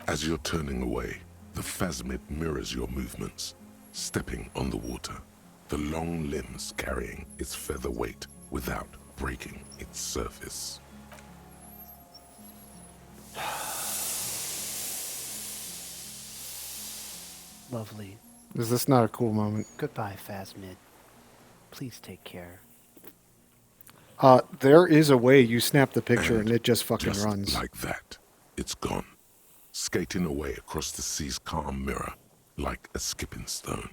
As you're turning away, the phasmid mirrors your movements, stepping on the water, the long limbs carrying its feather weight without breaking its surface. Lovely. Is this not a cool moment? Goodbye, Phasmid. Please take care. There is a way you snap the picture and it just fucking Just runs. like that, it's gone, skating away across the sea's calm mirror like a skipping stone,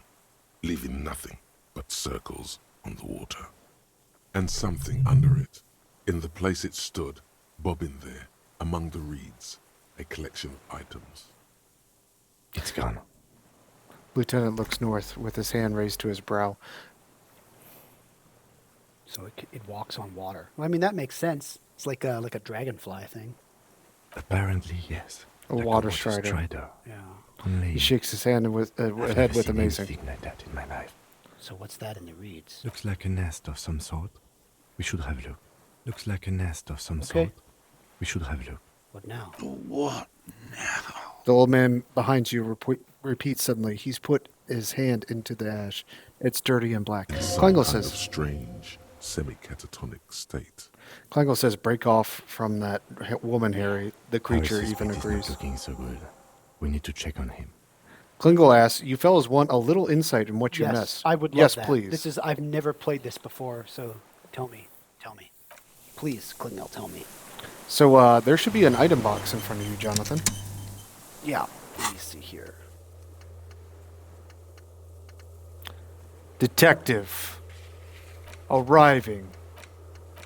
leaving nothing but circles on the water. And something under it, in the place it stood, bobbing there, among the reeds, a collection of items. It's gone. Lieutenant looks north with his hand raised to his brow. So it walks on water. Well, I mean, that makes sense. It's like a dragonfly thing. Apparently, yes. A water strider. Yeah. Only He shakes his hand with head with amazing. Anything like that in my life. So what's that in the reeds? Looks like a nest of some sort. We should have a look. Looks like a nest of some Okay. sort. We should have a look. What now? What now? The old man behind you repeats suddenly. He's put his hand into the ash. It's dirty and black. Some Klangel kind says, of strange, semi-catatonic state. Klangel says, break off from that woman, Harry. The creature Harris's even feet is not agrees. looking so good. We need to check on him. Klingel asks, you fellas want a little insight in what you Yes, missed. I would love Yes, that. please. I've never played this before, so tell me. Please, Klingel, tell me. So there should be an item box in front of you, Jonathan. Yeah, let me see here. Detective arriving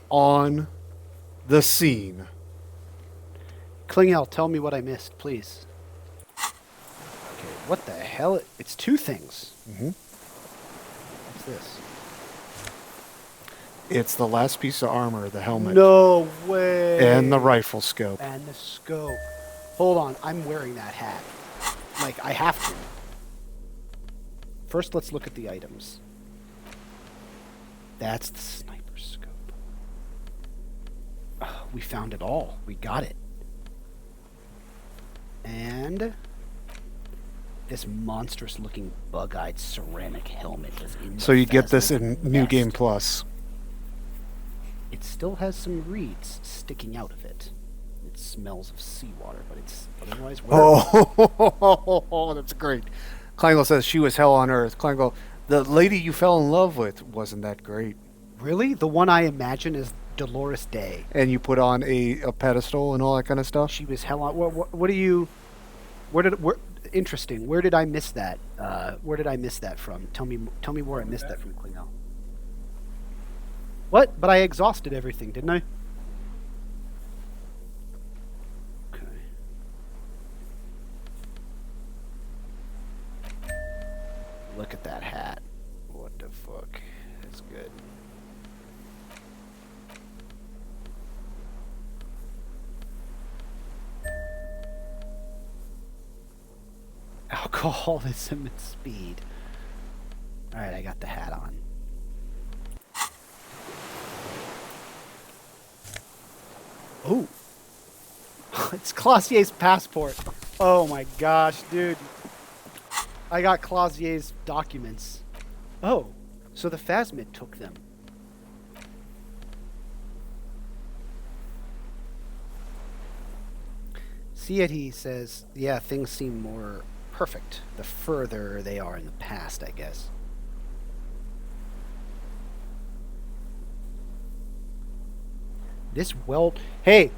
on the scene. Klingel, tell me what I missed, please. Okay, what the hell? It's two things. Mm-hmm. What's this? It's the last piece of armor, the helmet. No way. And the rifle scope. And the scope. Hold on, I'm wearing that hat. Like, I have to. First, let's look at the items. That's the sniper scope. Oh, we found it all. We got it. And this monstrous-looking bug-eyed ceramic helmet is in the So you get this Phasmid in New nest. Game Plus. It still has some reeds sticking out of it. It smells of seawater, but it's otherwise Oh, that's great. Klangel says she was hell on earth. Klangel, the lady you fell in love with wasn't that great. Really? The one I imagine is Dolores Day. And you put on a pedestal and all that kind of stuff? She was hell on... What do you... Interesting. Where did I miss that? Where did I miss that from? Tell me where I missed that from, Klingel. What? But I exhausted everything, didn't I? Okay. Look at that hat. What the fuck? That's good. Alcoholism and speed. All right, I got the hat on. Oh. It's Clausier's passport. Oh my gosh, dude. I got Clausier's documents. Oh, so the Phasmid took them. He says, yeah, things seem more perfect the further they are in the past, I guess. Hey,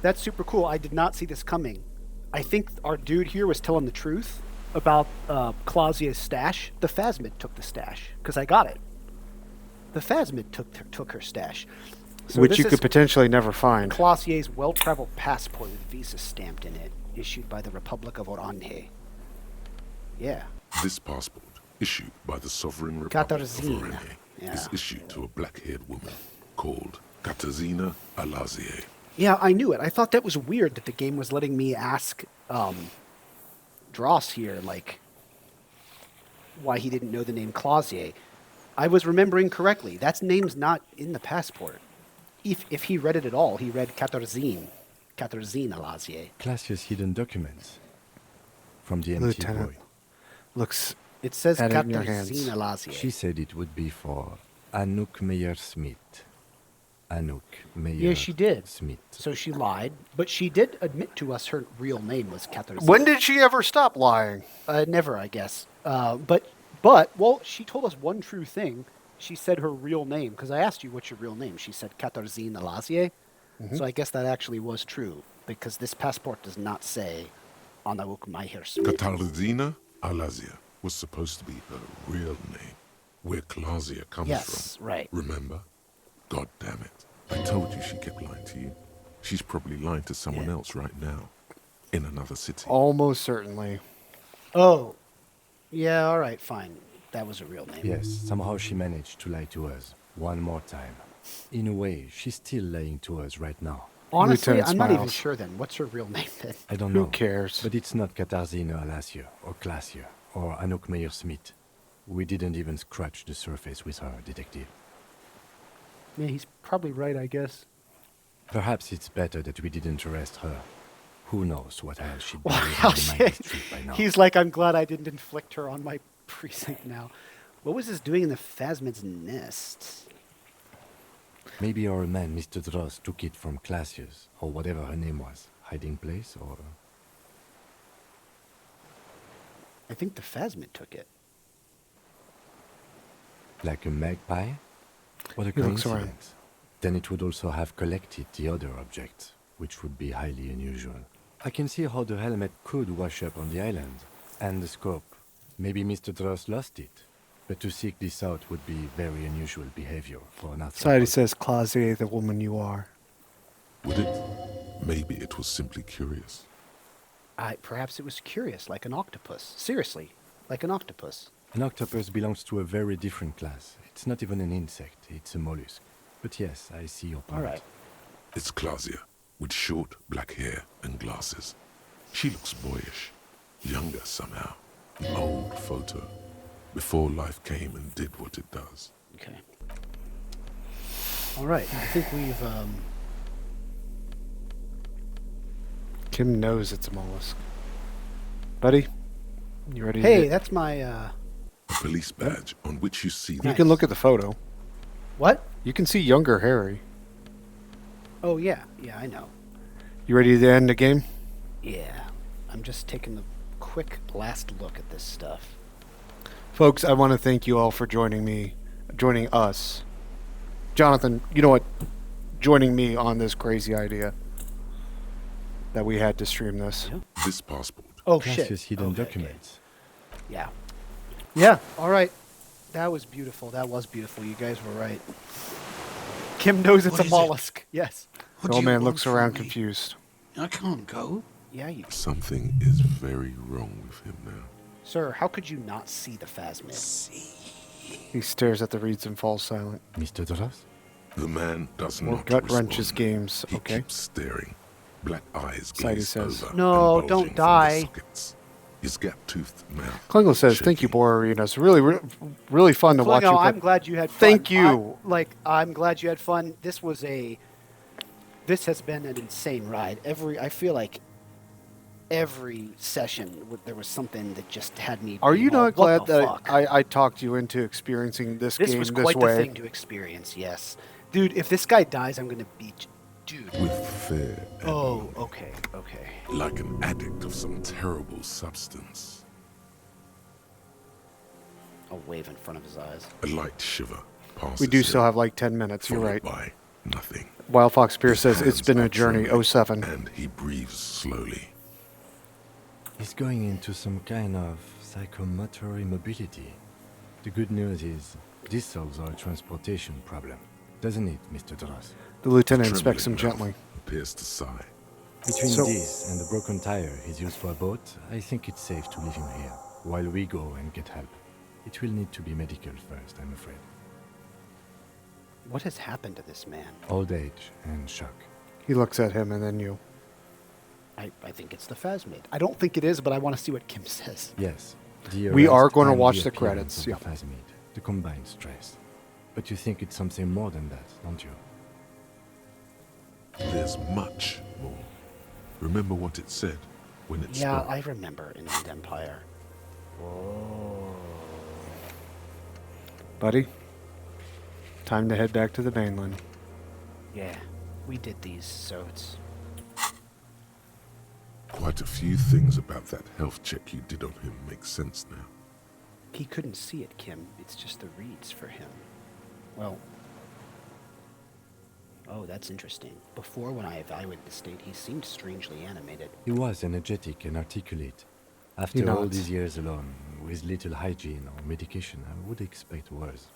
that's super cool. I did not see this coming. I think our dude here was telling the truth about Clausier's stash. The Phasmid took the stash, because I got it. The Phasmid took her stash. So which you could potentially never find. Clausier's well-traveled passport with Visa stamped in it, issued by the Republic of Orange. Yeah. This passport, issued by the Sovereign Republic of Orange, yeah. is issued to a black-haired woman called Katarzyna Alazie. Yeah, I knew it. I thought that was weird that the game was letting me ask Dross here, like, why he didn't know the name Clausier. I was remembering correctly. That name's not in the passport. If he read it at all, he read Katarzyna Alazie. Classier's hidden documents from the empty Lieutenant. void. Looks. It says Had it in your hands. Katarzyna Alazie. She said it would be for Anouk Meyer-Smith. Anouk Meyer. Yeah, she did. Smith. So she lied, but she did admit to us her real name was Katarzyna. When did she ever stop lying? Never, I guess. Well, she told us one true thing. She said her real name, because I asked you what's your real name. She said Katarzyna Alazie. Mm-hmm. So I guess that actually was true, because this passport does not say Anouk Meyer-Smith. Katarzyna Alazie was supposed to be her real name, where Clausia comes from. Yes, right. Remember? God damn it. I told you she kept lying to you. She's probably lying to someone else right now, in another city. Almost certainly. Oh, yeah, all right, fine. That was a real name. Yes, somehow she managed to lie to us one more time. In a way, she's still lying to us right now. Honestly, Lieutenant I'm not even smiles. sure then. What's her real name then? I don't know. Who cares? But it's not Katarzyna Alazie or Classier or Anouk Meyer-Smith. We didn't even scratch the surface with her, detective. Yeah, he's probably right, I guess. Perhaps it's better that we didn't arrest her. Who knows what else she'd be Wow, doing on the Mighty Street by now. he's like, I'm glad I didn't inflict her on my precinct now. What was this doing in the Phasmid's nest? Maybe our man, Mr. Dross, took it from Classier's, or whatever her name was. Hiding place, or... I think the Phasmid took it. Like a magpie? What a He looks around. coincidence. Then it would also have collected the other objects, which would be highly unusual. I can see how the helmet could wash up on the island. And the scope. Maybe Mr. Dross lost it. But to seek this out would be very unusual behavior for an Society arthropod. says, Clausier, the woman you are. Would it? Maybe it was simply curious. Perhaps it was curious, like an octopus. Seriously, like an octopus. An octopus belongs to a very different class. It's not even an insect, it's a mollusk. But yes, I see your point. All right. It's Clausia, with short black hair and glasses. She looks boyish, younger somehow. An old photo, before life came and did what it does. Okay. All right, I think we've, Kim knows it's a mollusk. Buddy, you ready? Hey, to that's my, A police badge on which you see You can look at the photo. What? You can see younger Harry. Oh, yeah, I know. You ready to end the game? Yeah, I'm just taking a quick last look at this stuff. Folks, I want to thank you all for joining us. Jonathan, you know what? Joining me on this crazy idea that we had to stream this. Yeah. this passport. Oh, Classier's shit. hidden Okay, documents. Yeah. Yeah, all right. That was beautiful. That was beautiful. You guys were right. Kim knows it's What a is mollusk. Yes. Oh, The old man looks around confused. I can't go. Yeah, you... Something is very wrong with him now. Sir, how could you not see the Phasmid? He stares at the reeds and falls silent. Mr. Dross? The man does More not gut respond. wrenches games, He okay? keeps staring. Black eyes Sadie glaze says, over No, and don't bulging from the die. sockets. his gap-toothed mouth. Klingle says, "Thank you, Borarina. It's really fun to watch you." I'm glad you had fun. Thank you. I'm glad you had fun. This has been an insane ride. I feel like every session there was something that just had me. Are you not glad that fuck? I talked you into experiencing this game This was this quite way? the thing to experience. Yes, dude. If this guy dies, I'm gonna beat. Dude. With fear. Oh, okay. Like an addict of some terrible substance. A wave in front of his eyes. A light shiver passes. We do still have like 10 minutes. You're right. By nothing. Wild Fox Pierce says it's been a journey. 07. And he breathes slowly. He's going into some kind of psychomotor immobility. The good news is this solves our transportation problem, doesn't it, Mr. Dross? The lieutenant inspects him gently. Appears to sigh. Between this and the broken tire he's used for a boat, I think it's safe to leave him here while we go and get help. It will need to be medical first, I'm afraid. What has happened to this man? Old age and shock. He looks at him and then you. I think it's the Phasmid. I don't think it is, but I want to see what Kim says. Yes. We are going to watch the credits. Yeah. Phasmid, the combined stress. But you think it's something more than that, don't you? There's much more. Remember what it said when it spoke? I remember Inland Empire. Buddy, time to head back to the mainland. Yeah, we did these, so it's... Quite a few things about that health check you did on him make sense now. He couldn't see it, Kim. It's just the reads for him. Well... Oh, that's interesting. Before, when I evaluated the state, he seemed strangely animated. He was energetic and articulate. After all these years alone, with little hygiene or medication, I would expect worse.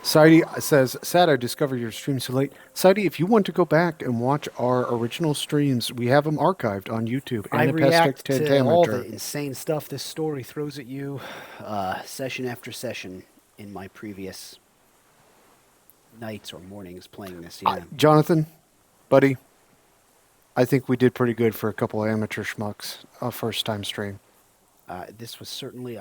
Saidi says, "Sad I discovered your stream so late." Saidi, if you want to go back and watch our original streams, we have them archived on YouTube. I react to all the insane stuff this story throws at you, session after session in my previous nights or mornings playing this. Yeah. Jonathan, buddy, I think we did pretty good for a couple of amateur schmucks, first time stream. This was certainly,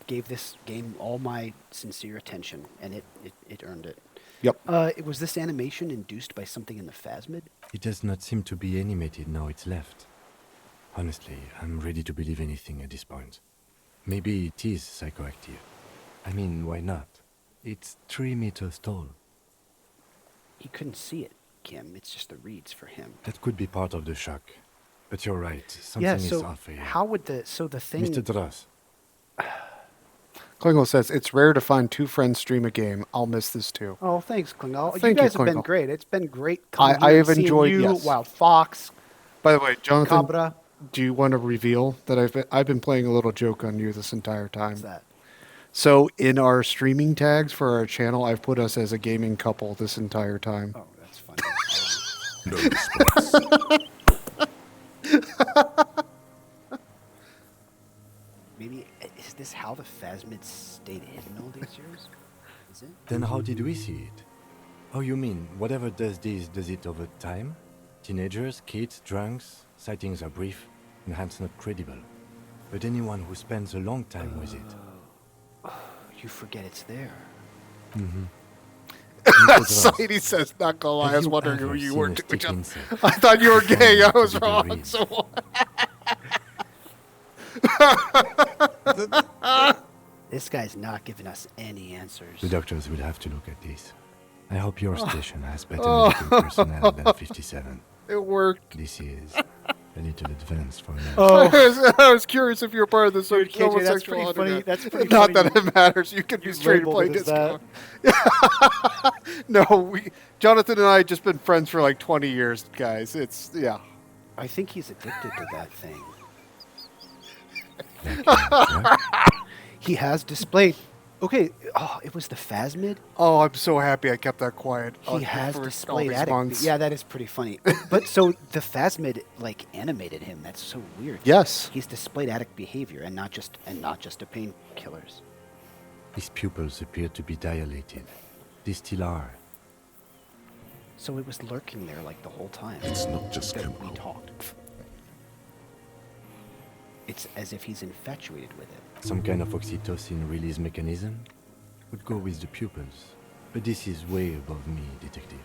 gave this game all my sincere attention, and it earned it. Yep. Was this animation induced by something in the Phasmid? It does not seem to be animated now it's left. Honestly, I'm ready to believe anything at this point. Maybe it is psychoactive. I mean, why not? It's 3 meters tall. He couldn't see it, Kim. It's just the reads for him. That could be part of the shock. But you're right. Something is off here. How would the thing... Mr. Dross. Klingle says, "It's rare to find two friends stream a game. I'll miss this too." Oh, thanks, Klingle. Thank you guys have Klingle. been great. It's been great. I have enjoyed you, Wild Fox. By the way, Jonathan, Cabra. Do you want to reveal that I've been playing a little joke on you this entire time? What's that? So in our streaming tags for our channel, I've put us as a gaming couple this entire time. Oh, that's funny. No response. Maybe, is this how the Phasmid stayed hidden all these years? Is it? Then how did we see it? Oh, you mean, whatever does this, does it over time? Teenagers, kids, drunks, sightings are brief, and hence not credible. But anyone who spends a long time with it... You forget it's there. Mm-hmm. Saidi says, "Not gonna lie, I was wondering who you were doing. I thought you were gay. I was wrong." So this guy's not giving us any answers. The doctors will have to look at this. I hope your station has better medical personnel than 57. It worked. This is a little advanced for now. I was curious if you were part of the homosexual that's pretty funny. underground. That's pretty Not funny. that it matters. You can be straight and play labeled it disco. as No, Jonathan and I have just been friends for like 20 years, guys. I think he's addicted to that thing. He has displayed. Okay, it was the Phasmid? Oh, I'm so happy I kept that quiet. He has for displayed all these addict. months. Yeah, that is pretty funny. But so the Phasmid animated him. That's so weird. Yes. He's displayed addict behavior and not just the painkillers. His pupils appear to be dilated. They still are. So it was lurking there the whole time. It's not just that Kim. we talked. It's as if he's infatuated with it. Some kind of oxytocin release mechanism? Would go with the pupils. But this is way above me, detective.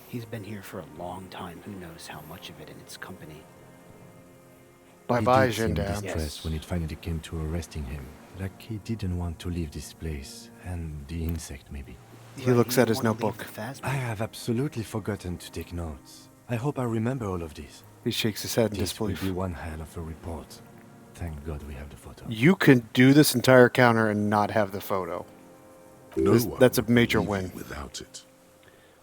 He's been here for a long time. Who knows how much of it in its company. Bye-bye, He did seem Gendarme. distressed when it finally came to arresting him. Like he didn't want to leave this place, and the insect maybe. He looks at his notebook. I have absolutely forgotten to take notes. I hope I remember all of this. He shakes his head in This will disbelief. be one hell of a report. Thank God we have the photo. You can do this entire counter and not have the photo. That's a major win. Without it.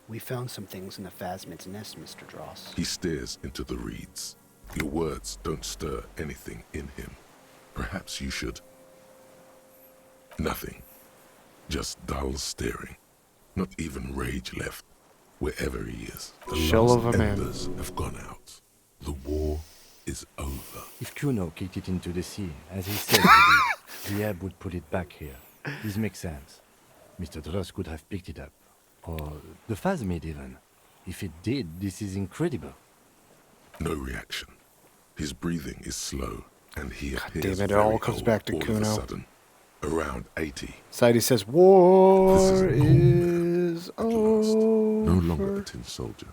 We found some things in the phasmid's nest, Mr. Dross. He stares into the reeds. Your words don't stir anything in him. Perhaps you should. Nothing. Just dull staring. Not even rage left. Wherever he is. The Shell last of a man. embers have gone out. The war is over. If Kuno kicked it into the sea, as he said he did, the ebb would put it back here. This makes sense. Mr. Dross could have picked it up. Or the phasmid even. If it did, this is incredible. No reaction. His breathing is slow, and he appears damn it, it very all comes old back to all of a Kuno. sudden. Around 80. Sadie says, war This is a is over. No longer a tin soldier,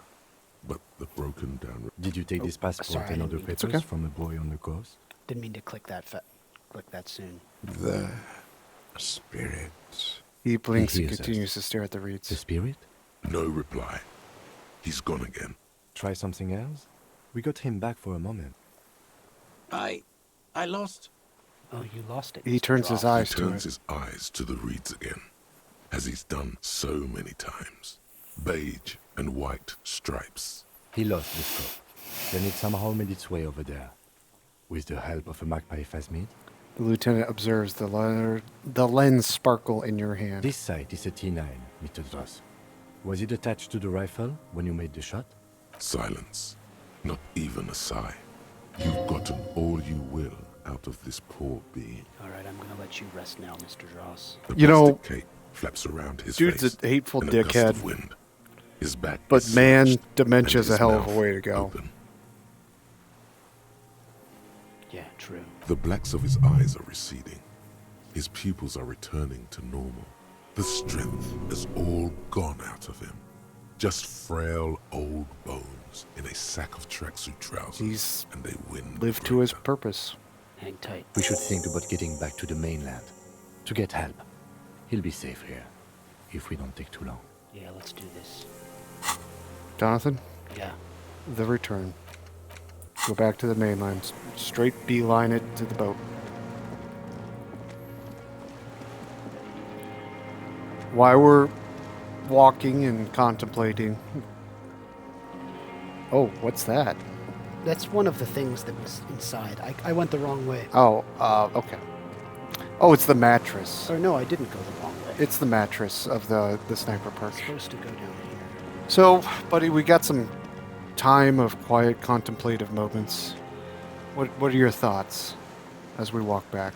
but the broken down... Did you take this passport sorry, I and didn't other mean- papers okay. from a boy on the coast? Didn't mean to click that soon. The spirit. He blinks He and hears us. continues to stare at the The reeds. spirit? No reply. He's gone again. Try something else? We got him back for a moment. I lost. Oh, you lost it. He Mr. turns his Dross. eyes He to turns it. his eyes to the reeds again, as he's done so many times. Beige and white stripes. He lost the scope. Then it somehow made its way over there. With the help of a magpie phasmid. The lieutenant observes the lens sparkle in your hand. This sight is a T9, Mr. Dross. Was it attached to the rifle when you made the shot? Silence. Not even a sigh. You've gotten all you will out of this poor being. All right, I'm going to let you rest now, Mr. Dross. The You know, plastic cape flaps around his dude's face. a hateful in a gust dickhead. of wind. His back But is man, slashed, dementia's and a his hell of a mouth way to go. open. Yeah, true. The blacks of his eyes are receding. His pupils are returning to normal. The strength is all gone out of him. Just frail old bones in a sack of tracksuit trousers. He's and they win. lived to his purpose. Hang tight. We should think about getting back to the mainland. To get help. He'll be safe here. If we don't take too long. Yeah, let's do this. Jonathan, Yeah. the return. Go back to the mainland. Straight beeline it to the boat. While we're walking and contemplating. Oh, what's that? That's one of the things that was inside. I went the wrong way. Oh, okay. Oh, it's the mattress. Or no, I didn't go the wrong way. It's the mattress of the sniper perk. It's supposed to go down here. So, buddy, we got some time of quiet contemplative moments. What are your thoughts as we walk back?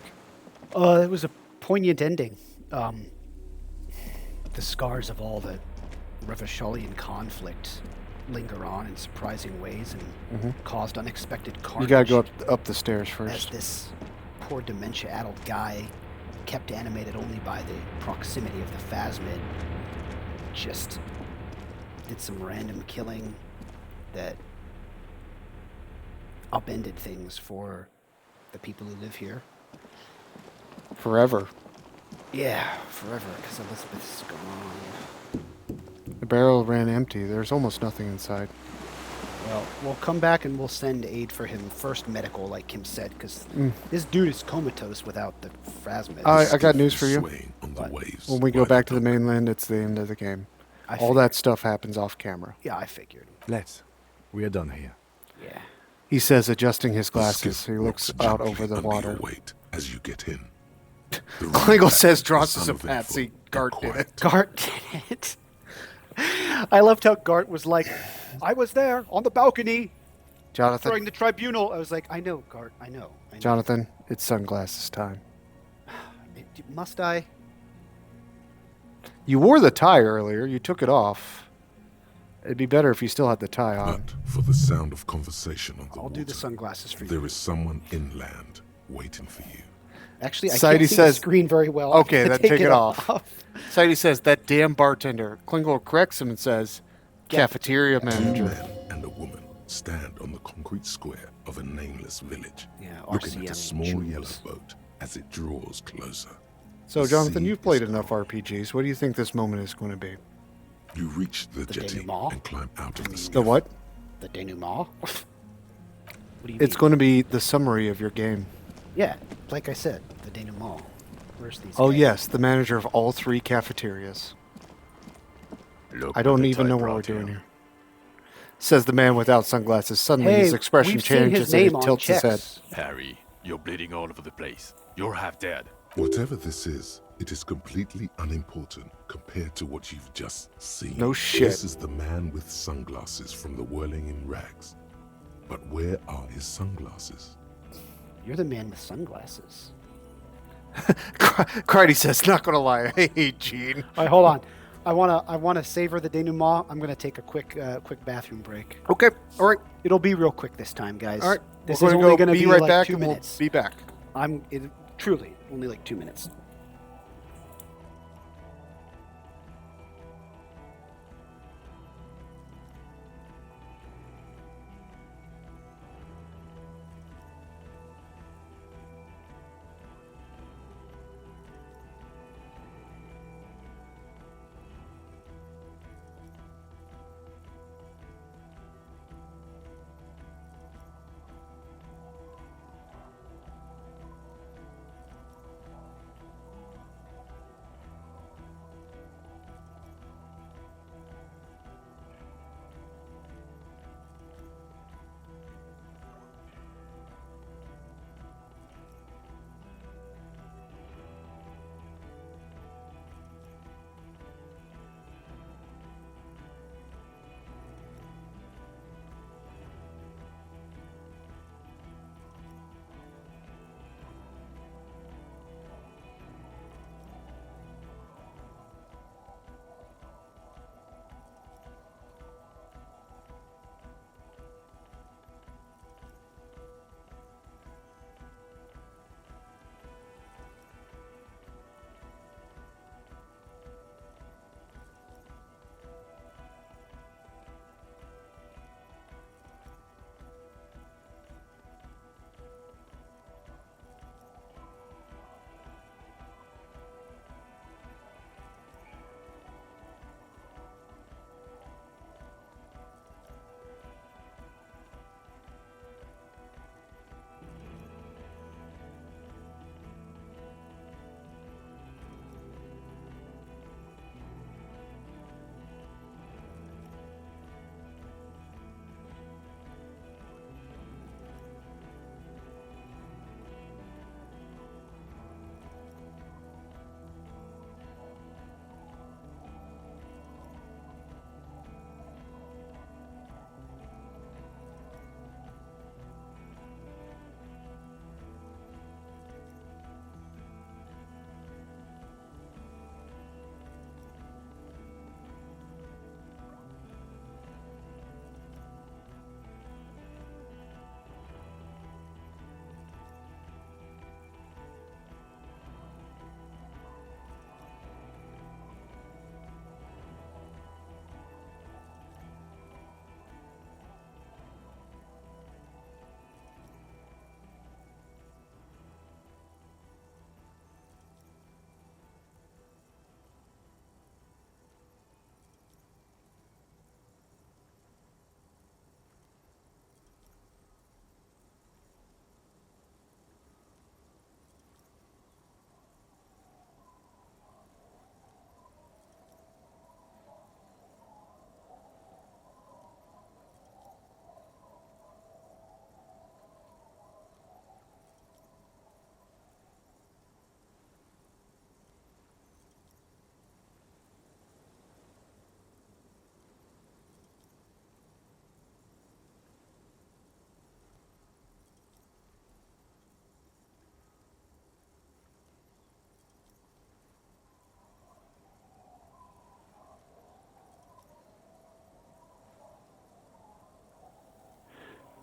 It was a poignant ending. The scars of all the Revacholian conflict linger on in surprising ways and caused unexpected carnage. You gotta go up the stairs As first. this poor dementia-addled guy, kept animated only by the proximity of the phasmid, just did some random killing that upended things for the people who live here. Forever. Yeah, forever, because Elizabeth's gone. The barrel ran empty. There's almost nothing inside. Well, we'll come back and we'll send aid for him first, medical, like Kim said, because Mm. this dude is comatose without the phasmid. I got news for you. Swaying on the waves. When we go back to the mainland, it's the end of the game. All that stuff happens off camera. Yeah, I figured. Let's. We are done here. Yeah. He says, adjusting his The glasses. skiff He looks rocks out gently over the under water. your weight as you get in. Klingle says Dross is a uneventful patsy. Gart did it. Gart did it. I loved how Gart was like, I was there on the balcony Jonathan, during the tribunal. I was like, I know, Gart, I know. Jonathan, it's sunglasses time. Must I? You wore the tie earlier. You took it off. It'd be better if you still had the tie on. But for the sound of conversation on the I'll water, do the sunglasses for you. there is someone inland waiting for you. Actually, I Sadie can't see the screen very well. Okay, I'm then gonna take it off. Sadie says, that damn bartender. Klingle corrects him and says, cafeteria manager. 2 men and a woman stand on the concrete square of a nameless village, Yeah, looking at a RCM small Jews. yellow boat as it draws closer. So, The Jonathan, sea you've played is enough RPGs. What do you think this moment is going to be? You reach the jetty denouement? and climb out of the The skiff. what? The denouement? What do you It's mean? going to be the summary of your game. Yeah, like I said, the denouement. Where's these Oh, guys? yes, the manager of all 3 cafeterias. Look I don't what the even tide know what we're brought doing you. here. Says the man without sunglasses. Suddenly Hey, his expression we've seen changes his and name he on tilts his head. checks. Harry, you're bleeding all over the place. You're half dead. Whatever this is, it is completely unimportant compared to what you've just seen. No shit. This is the man with sunglasses from the Whirling in Rags. But where are his sunglasses? You're the man with sunglasses. Cardi says, not going to lie, I hate Gene. All right, hold on. I wanna savor the denouement. I'm gonna take a quick bathroom break. Okay, all right. It'll be real quick this time, guys. All right, This we're is going only to gonna be be right like back 2 and minutes. we'll be back. Truly only like 2 minutes.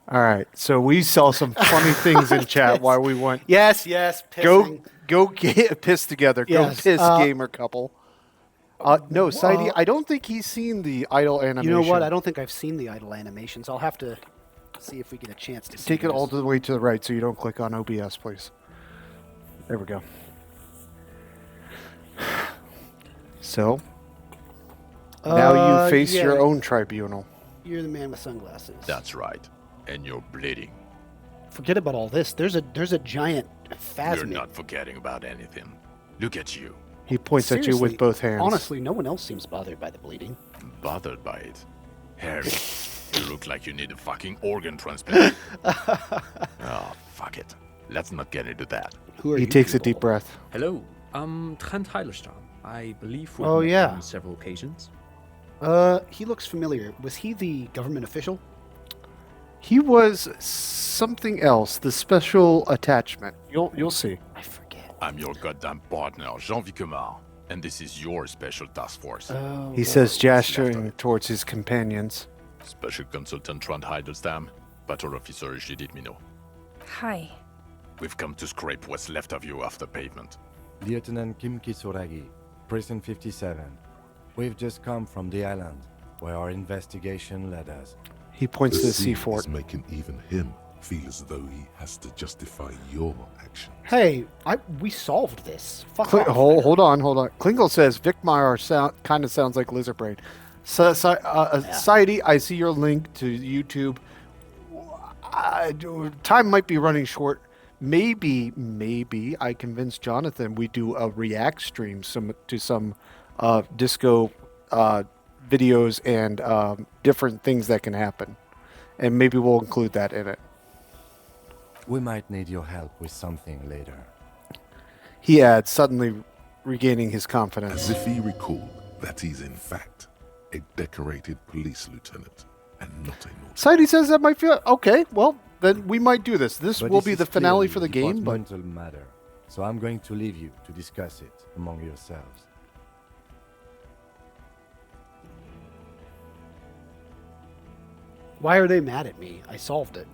All right. So we saw some funny things in chat while we went. Yes, pissing. Go get piss together. Yes, Go piss, gamer couple. No, Sidey, I don't think he's seen the idle animation. You know what? I don't think I've seen the idle animations. I'll have to see if we get a chance to see Take it all those. the way to the right so you don't click on OBS, please. There we go. So, now you face your own tribunal. You're the man with sunglasses. That's right. And you're bleeding. Forget about all this. There's a giant phasmid. You're not forgetting about anything. Look at you. He points at you with both hands. Honestly, no one else seems bothered by the bleeding. Bothered by it? Harry, you look like you need a fucking organ transplant. Oh, fuck it. Let's not get into that. He takes a deep breath. Hello, I'm Trent Heilerstam. I believe we've Oh, met yeah. on several occasions. He looks familiar. Was he the government official? He was something else, the special attachment. You'll see. I forget. I'm your goddamn partner, Jean-Vic Comar, and this is your special task force. He says, gesturing towards his companions. Special Consultant Trent Heilerstam, Battle Officer Judith Minot. Hi. We've come to scrape what's left of you off the pavement. Lieutenant Kim Kisuragi, Prison 57. We've just come from the island, where our investigation led us. He points to the sea scene fort. is making even him feel as though he has to justify your action. Hey, we solved this. Fuck off. Hold on. Klingel says Vicmar kind of sounds like Lizard Brain. Society, I see your link to YouTube. Time might be running short. Maybe I convinced Jonathan we do a react stream to some disco videos and different things that can happen. And maybe we'll include that in it. We might need your help with something later. He adds, suddenly regaining his confidence. As if he recalled that he's in fact a decorated police lieutenant and not a naughty. Sidey says that might feel okay. Well, then we might do this. This But will this be is the finale clearly for the game. But departmental matter, so I'm going to leave you to discuss it among yourselves. Why are they mad at me? I solved it.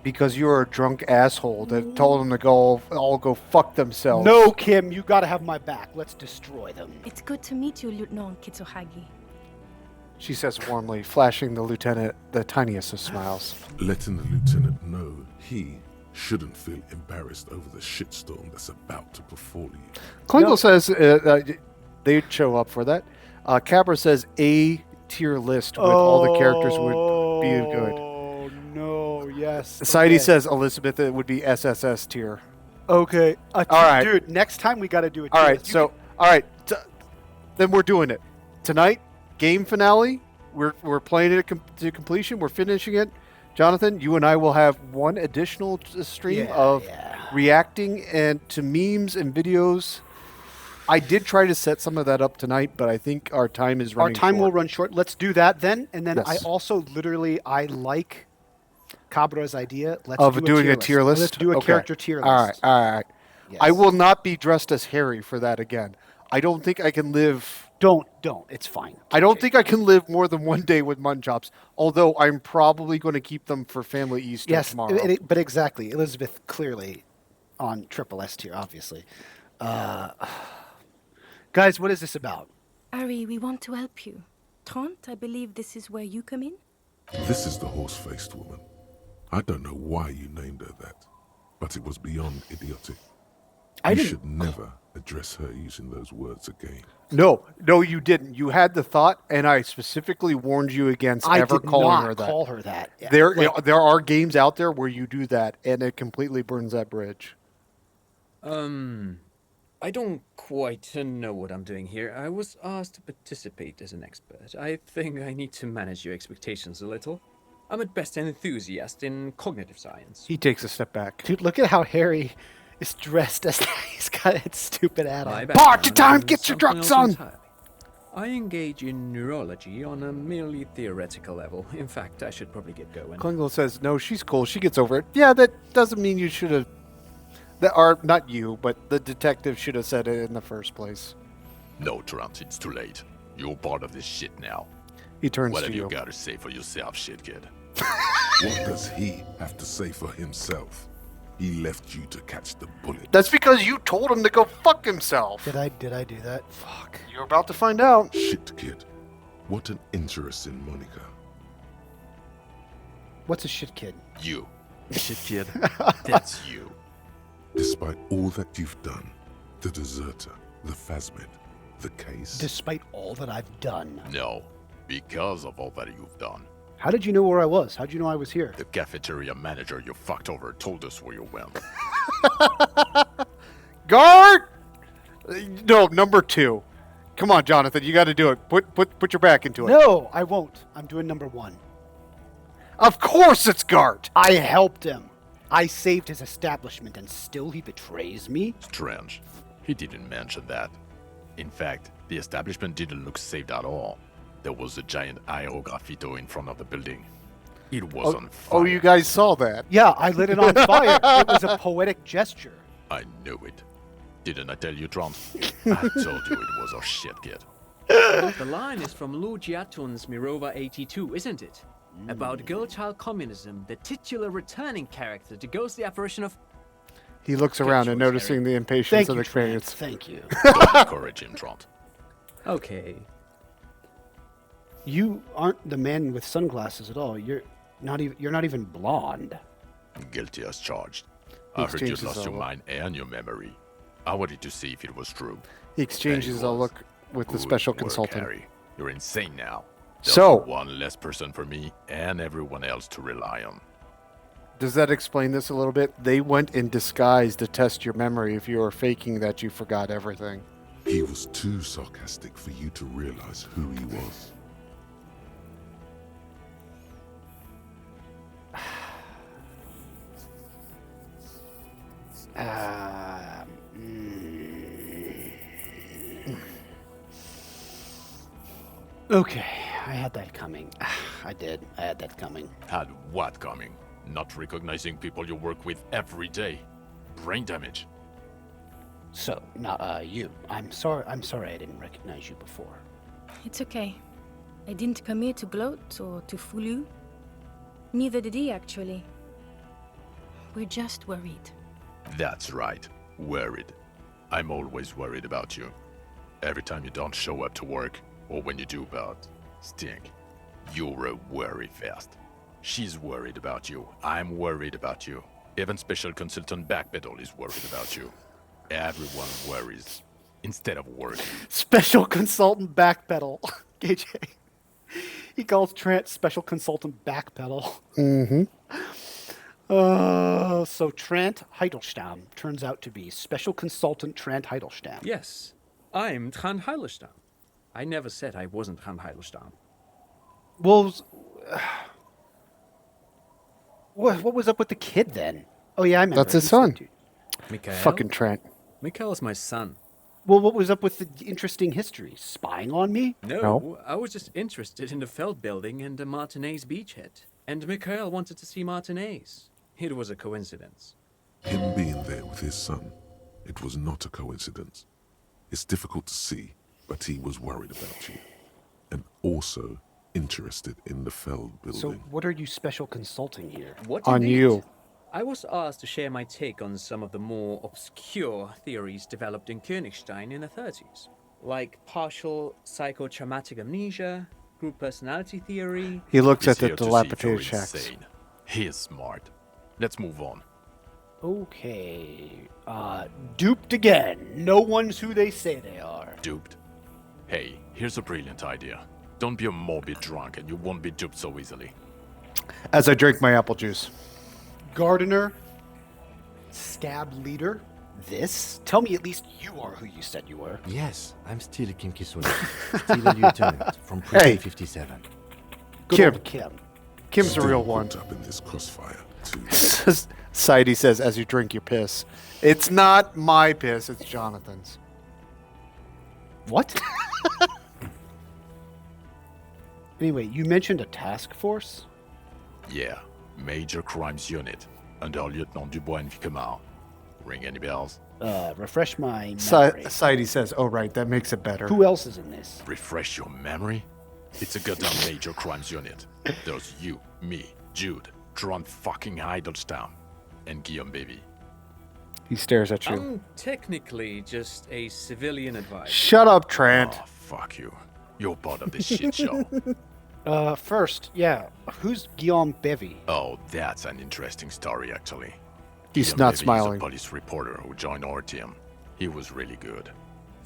because you're a drunk asshole that told them to all go fuck themselves. No, Kim, you gotta have my back. Let's destroy them. It's good to meet you, Lieutenant Kitsuhagi. She says warmly, flashing the lieutenant the tiniest of smiles. Letting the lieutenant know he shouldn't feel embarrassed over the shitstorm that's about to befall you. Klingel says they'd show up for that. Cabra says A tier list with all the characters would be good. Oh, no, yes. Sidey says Elizabeth, it would be SSS tier. Okay. All right. Dude, next time we got to do it. All right, so, then we're doing it. Tonight, game finale. We're playing it to completion. We're finishing it. Jonathan, you and I will have one additional stream of reacting and to memes and videos. I did try to set some of that up tonight, but I think our time is running short. Our time will run short. Let's do that then. And then Yes. I also I like Cabra's idea. Let's of do doing a tier list. Let's do a Okay. character tier list. All right. Yes. I will not be dressed as Harry for that again. I don't think I can live. Don't. It's fine. I don't think I can live more than one day with Munchops, although I'm probably going to keep them for family Easter Yes, tomorrow. but exactly. Elizabeth clearly on triple S tier, obviously. Guys, what is this about? Ari, we want to help you. Trent, I believe this is where you come in? This is the horse-faced woman. I don't know why you named her that, but it was beyond idiotic. You should never address her using those words again. No, you didn't. You had the thought, and I specifically warned you against ever calling her that. I did not call her that. Yeah, There are games out there where you do that, and it completely burns that bridge. I don't quite know what I'm doing here. I was asked to participate as an expert. I think I need to manage your expectations a little. I'm at best an enthusiast in cognitive science. He takes a step back. Dude, look at how Harry is dressed as he's got that stupid hat on. Party time, get your drugs on! I engage in neurology on a merely theoretical level. In fact, I should probably get going. Klingel says, no, she's cool. She gets over it. Yeah, that doesn't mean you should have... Or not you, but the detective should have said it in the first place. No, Trent, it's too late. You're part of this shit now. He turns Whatever to you. you gotta say for yourself, shit kid. What does he have to say for himself? He left you to catch the bullet. That's because you told him to go fuck himself. Did I do that? Fuck. You're about to find out. Shit, kid. What an interesting Monica. What's a shit kid? You. Shit kid. That's you. Despite all that you've done, the deserter, the phasmid, the case... Despite all that I've done? No, because of all that you've done. How did you know where I was? How'd you know I was here? The cafeteria manager you fucked over told us where you went. Guard! No, number 2. Come on, Jonathan, you got to do it. Put your back into it. No, I won't. I'm doing number 1. Of course it's Gart! I helped him. I saved his establishment, and still he betrays me? Strange. He didn't mention that. In fact, the establishment didn't look saved at all. There was a giant aerograffito in front of the building. It was on fire. Oh, you guys saw that? Yeah, I lit it on fire. It was a poetic gesture. I knew it. Didn't I tell you, Trump? I told you it was a shit kid. The line is from Lu Jiatun's Mirova 82, isn't it? About girl-child communism, the titular returning character to ghost the apparition of... He looks around and noticing the impatience of the crayons. Thank you. Don't encourage him, Trump. Okay. You aren't the man with sunglasses at all. You're not even blonde. Guilty as charged. He I heard you exchanges lost a your look. mind and your memory. I wanted to see if it was true. He exchanges a look with the Good special work, consultant. Harry. You're insane now. There's So- one less person for me and everyone else to rely on. Does that explain this a little bit? They went in disguise to test your memory if you were faking that you forgot everything. He was too sarcastic for you to realize who he was. Okay, I had that coming. I did. I had that coming. Had what coming? Not recognizing people you work with every day. Brain damage. So, now, you. I'm sorry I didn't recognize you before. It's okay. I didn't come here to gloat or to fool you. Neither did he, actually. We're just worried. That's right. Worried. I'm always worried about you. Every time you don't show up to work, or when you do but stink, you're a worry fest. She's worried about you. I'm worried about you. Even Special Consultant Backpedal is worried about you. Everyone worries instead of working. Special Consultant Backpedal. KJ. He calls Trent Special Consultant Backpedal. Mm-hmm. So Trent Heidelstam turns out to be Special Consultant Trent Heidelstam. Yes, I'm Trant Heidelstam. I never said I wasn't Trant Heidelstam. Well, what was up with the kid then? Oh yeah, I remember. That's his son. Mikhail? Fucking Trent. Mikhail is my son. Well, what was up with the interesting history? Spying on me? No, I was just interested in the Feld building and the Martinez beachhead. And Mikhail wanted to see Martinez. It was a coincidence. Him being there with his son, it was not a coincidence. It's difficult to see, but he was worried about you. And also interested in the Feld building. So what are you special consulting here? What On indeed? you. I was asked to share my take on some of the more obscure theories developed in Königstein in the 30s, like partial psychotraumatic amnesia, group personality theory. He looks He's at the here to see if dilapidated you're shacks. insane. He is smart. Let's move on. Okay. Duped again. No one's who they say they are. Duped? Hey, here's a brilliant idea. Don't be a morbid drunk and you won't be duped so easily. As I drink my apple juice. Gardener, stab leader, this? Tell me at least you are who you said you were. Yes, I'm still Kim Kisuna, still a lieutenant from Prison 57. Good Kim. old Kim. Kim's the Still real one. caught up in this crossfire, too. Sidey says as you drink your piss. It's not my piss, it's Jonathan's. What? Anyway, you mentioned a task force? Yeah, Major Crimes Unit, under Lieutenant Dubois and Vicomar. Ring any bells? Refresh my memory. Sidey says, oh right, that makes it better. Who else is in this? Refresh your memory? It's a goddamn Major Crimes Unit. There's you, me, Jude, Tron fucking Heidelstown, and Guillaume Baby. He stares at you. I'm technically just a civilian advisor. Shut up, Trent. Oh, fuck you. You're part of this shit show. First, yeah, who's Guillaume Bevy? Oh, that's an interesting story, actually. He's Guillaume not Bevy smiling. is a police reporter who joined our team. He was really good.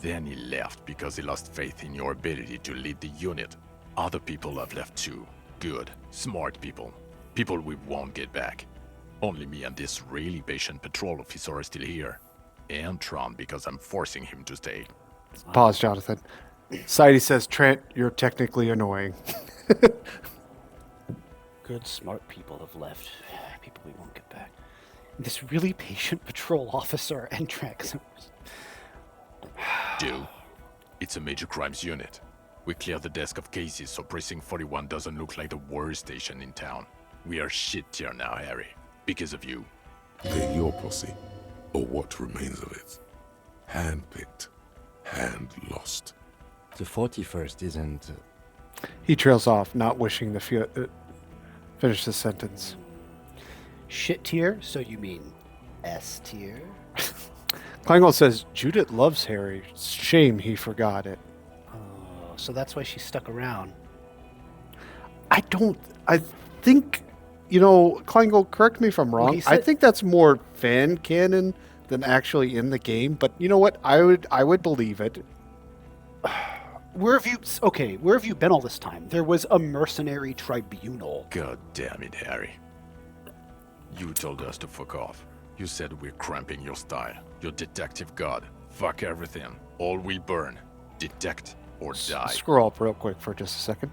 Then he left because he lost faith in your ability to lead the unit. Other people have left too. Good, smart people. People we won't get back. Only me and this really patient patrol officer are still here. And Tron because I'm forcing him to stay. Pause, Jonathan. Sadie says, Trent, you're technically annoying. Good, smart people have left. People we won't get back. This really patient patrol officer and Trex. Do? It's a major crimes unit. We clear the desk of cases so Precinct 41 doesn't look like the worst station in town. We are shit tier now, Harry. Because of you. They're your posse, or what remains of it. Hand-picked, hand-lost. The 41st isn't... He trails off, not wishing to finish the sentence. Shit tier? So you mean S tier? Klingel says, Judith loves Harry. Shame he forgot it. Oh, so that's why she stuck around. I think, Klingel, correct me if I'm wrong. Well, I think that's more fan canon than actually in the game. But you know what? I would believe it. Where have you been all this time? There was a mercenary tribunal. God damn it, Harry. You told us to fuck off. You said we're cramping your style. Your detective god. Fuck everything. All will burn. Detect or die. Scroll up real quick for just a second.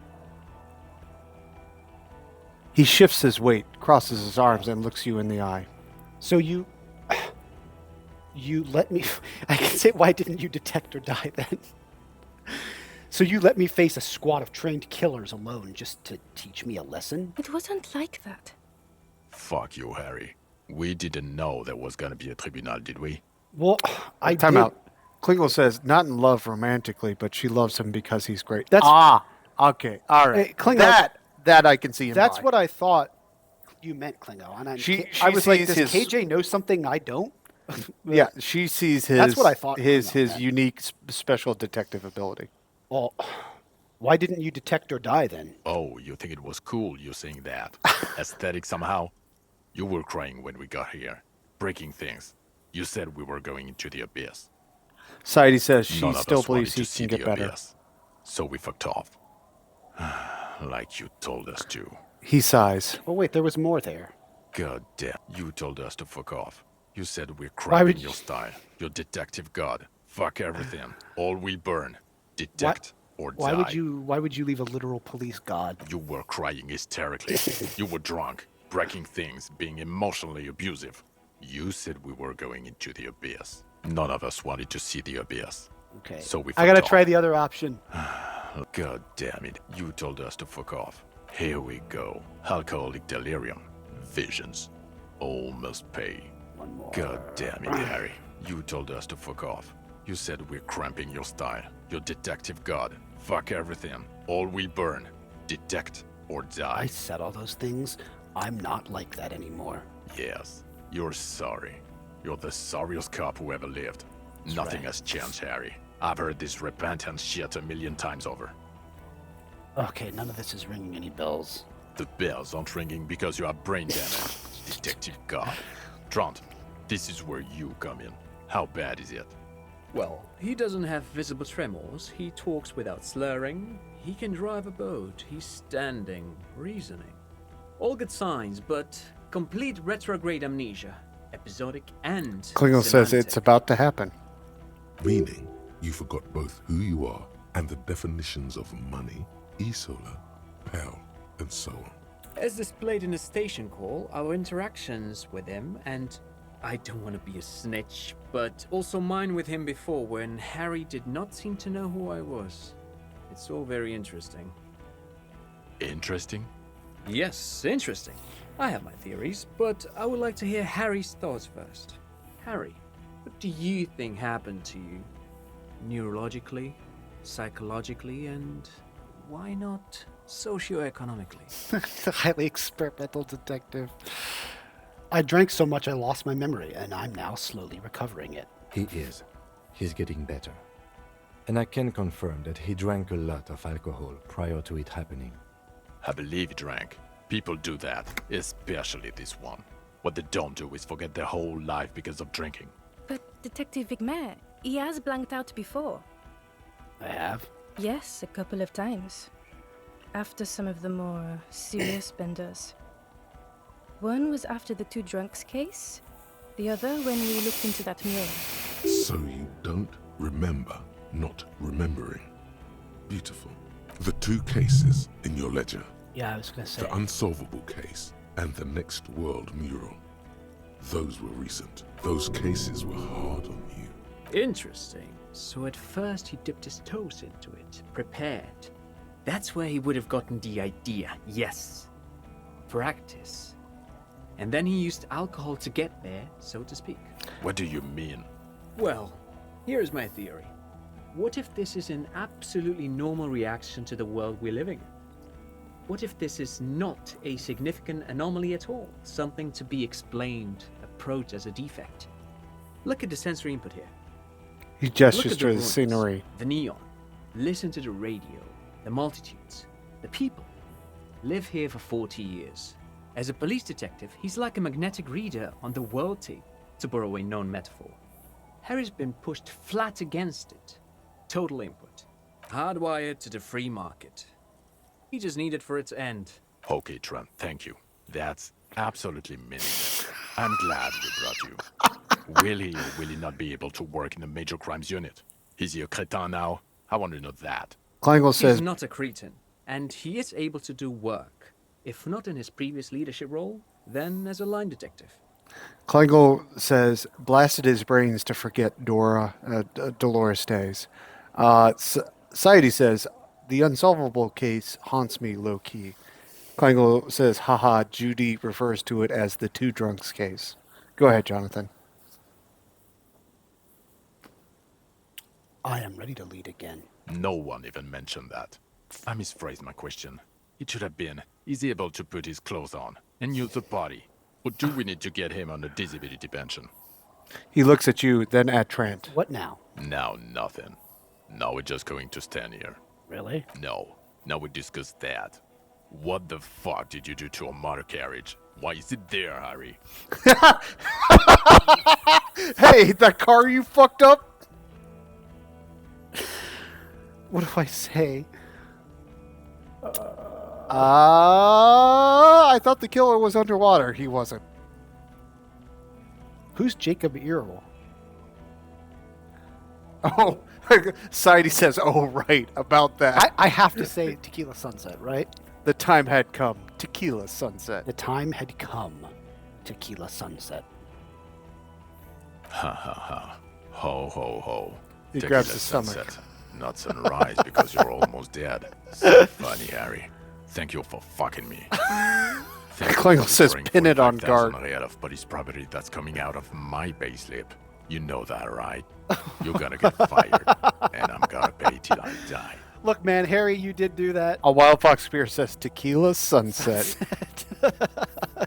He shifts his weight, crosses his arms, and looks you in the eye. So you let me... I can say, why didn't you detect or die then? So you let me face a squad of trained killers alone just to teach me a lesson? It wasn't like that. Fuck you, Harry. We didn't know there was gonna be a tribunal, did we? Well, I Time did. out. Klingel says, not in love romantically, but she loves him because he's great. That's okay. All right. Hey, Klingel, that I can see him That's by. what I thought you meant, Klingo. And I was like, does KJ know something I don't? Yeah, she sees his. That's what I thought. His unique special detective ability. Well, why didn't you detect or die then? Oh, you think it was cool you saying that? Aesthetic somehow? You were crying when we got here. Breaking things. You said we were going into the abyss. Sadie says she None of still us believes wanted he to see can get the better. abyss. So we fucked off. Like you told us to. He sighs. Oh wait, there was more there. God damn. You told us to fuck off. You said we're Why would cramping your style. Your detective god. Fuck everything. All will burn. Detect or die. Why would you leave a literal police god? You were crying hysterically. You were drunk, breaking things, being emotionally abusive. You said we were going into the abyss. None of us wanted to see the abyss. Okay. So we I gotta fucked try off. the other option. God damn it. You told us to fuck off. Here we go. Alcoholic delirium. Visions. All must pay. One more. God damn it, Harry. You told us to fuck off. You said we're cramping your style. Your detective god. Fuck everything. All will burn. Detect or die. I said all those things. I'm not like that anymore. Yes. You're sorry. You're the sorriest cop who ever lived. Nothing has changed, Harry. I've heard this repentance shit 1,000,000 times over. Okay, none of this is ringing any bells. The bells aren't ringing because you have brain damage. Detective God. Trant, this is where you come in. How bad is it? Well, he doesn't have visible tremors, he talks without slurring, he can drive a boat, he's standing, reasoning. All good signs, but complete retrograde amnesia, episodic and Klingel says semantic. it's about to happen. Meaning, you forgot both who you are and the definitions of money, Isola, Pell, and so on. As displayed in the station call, our interactions with him, and I don't want to be a snitch, but also mine with him before when Harry did not seem to know who I was. It's all very interesting. Interesting? Yes, interesting. I have my theories, but I would like to hear Harry's thoughts first. Harry, what do you think happened to you? Neurologically, psychologically, and why not socioeconomically. Highly experimental detective. I drank so much I lost my memory, and I'm now slowly recovering it. He is. He's getting better. And I can confirm that he drank a lot of alcohol prior to it happening. I believe he drank. People do that, especially this one. What they don't do is forget their whole life because of drinking. But Detective Vigmer, he has blanked out before. I have? Yes, a couple of times. After some of the more serious benders. One was after the two drunks case, the other when we looked into that mirror. So you don't remember not remembering. Beautiful. The two cases in your ledger. Yeah, I was gonna say. The unsolvable case and the next world mural. Those were recent. Those cases were hard on you. Interesting. So at first he dipped his toes into it, prepared. That's where he would have gotten the idea, yes. Practice. And then he used alcohol to get there, so to speak. What do you mean? Well, here's my theory. What if this is an absolutely normal reaction to the world we're living in? What if this is not a significant anomaly at all? Something to be explained, approached as a defect? Look at the sensory input here. He gestures Look at to the ruins, scenery. The neon. Listen to the radio. The multitudes. The people. Live here for 40 years. As a police detective, he's like a magnetic reader on the world tape, to borrow a known metaphor. Harry's been pushed flat against it. Total input. Hardwired to the free market. He just needed for it to end. Okay, Trent, thank you. That's absolutely meaningless. I'm glad we brought you. Will he or will he not be able to work in the major crimes unit? Is he a cretin now? I want to know that. Kleingle says... He's not a cretin, and he is able to do work. If not in his previous leadership role, then as a line detective. Kleingle says, blasted his brains to forget Dolores days. Society says, the unsolvable case haunts me low-key. Kleingle says, haha, Judy refers to it as the two drunks case. Go ahead, Jonathan. I am ready to lead again. No one even mentioned that. I misphrased my question. It should have been, is he able to put his clothes on and use the body? Or do we need to get him on a disability pension? He looks at you, then at Trent. What now? Now nothing. Now we're just going to stand here. Really? No. Now we discuss that. What the fuck did you do to a motor carriage? Why is it there, Harry? Hey, that car you fucked up? What do I say? I thought the killer was underwater. He wasn't. Who's Jacob Earl? Oh, Sidey says, oh, right, about that. I have to say Tequila Sunset, right? The time had come. Tequila Sunset. The time had come. Tequila Sunset. Ha ha ha. Ho ho ho. He Tequila grabs his sunset, stomach. Not sunrise because you're almost dead. So funny, Harry. Thank you for fucking me. Kleingle says, pin it on guard. Real of police property that's coming out of my payslip. You know that, right? You're gonna get fired, and I'm gonna pay till I die. Look, man, Harry, you did do that. A Wild Fox Spear says, Tequila Sunset.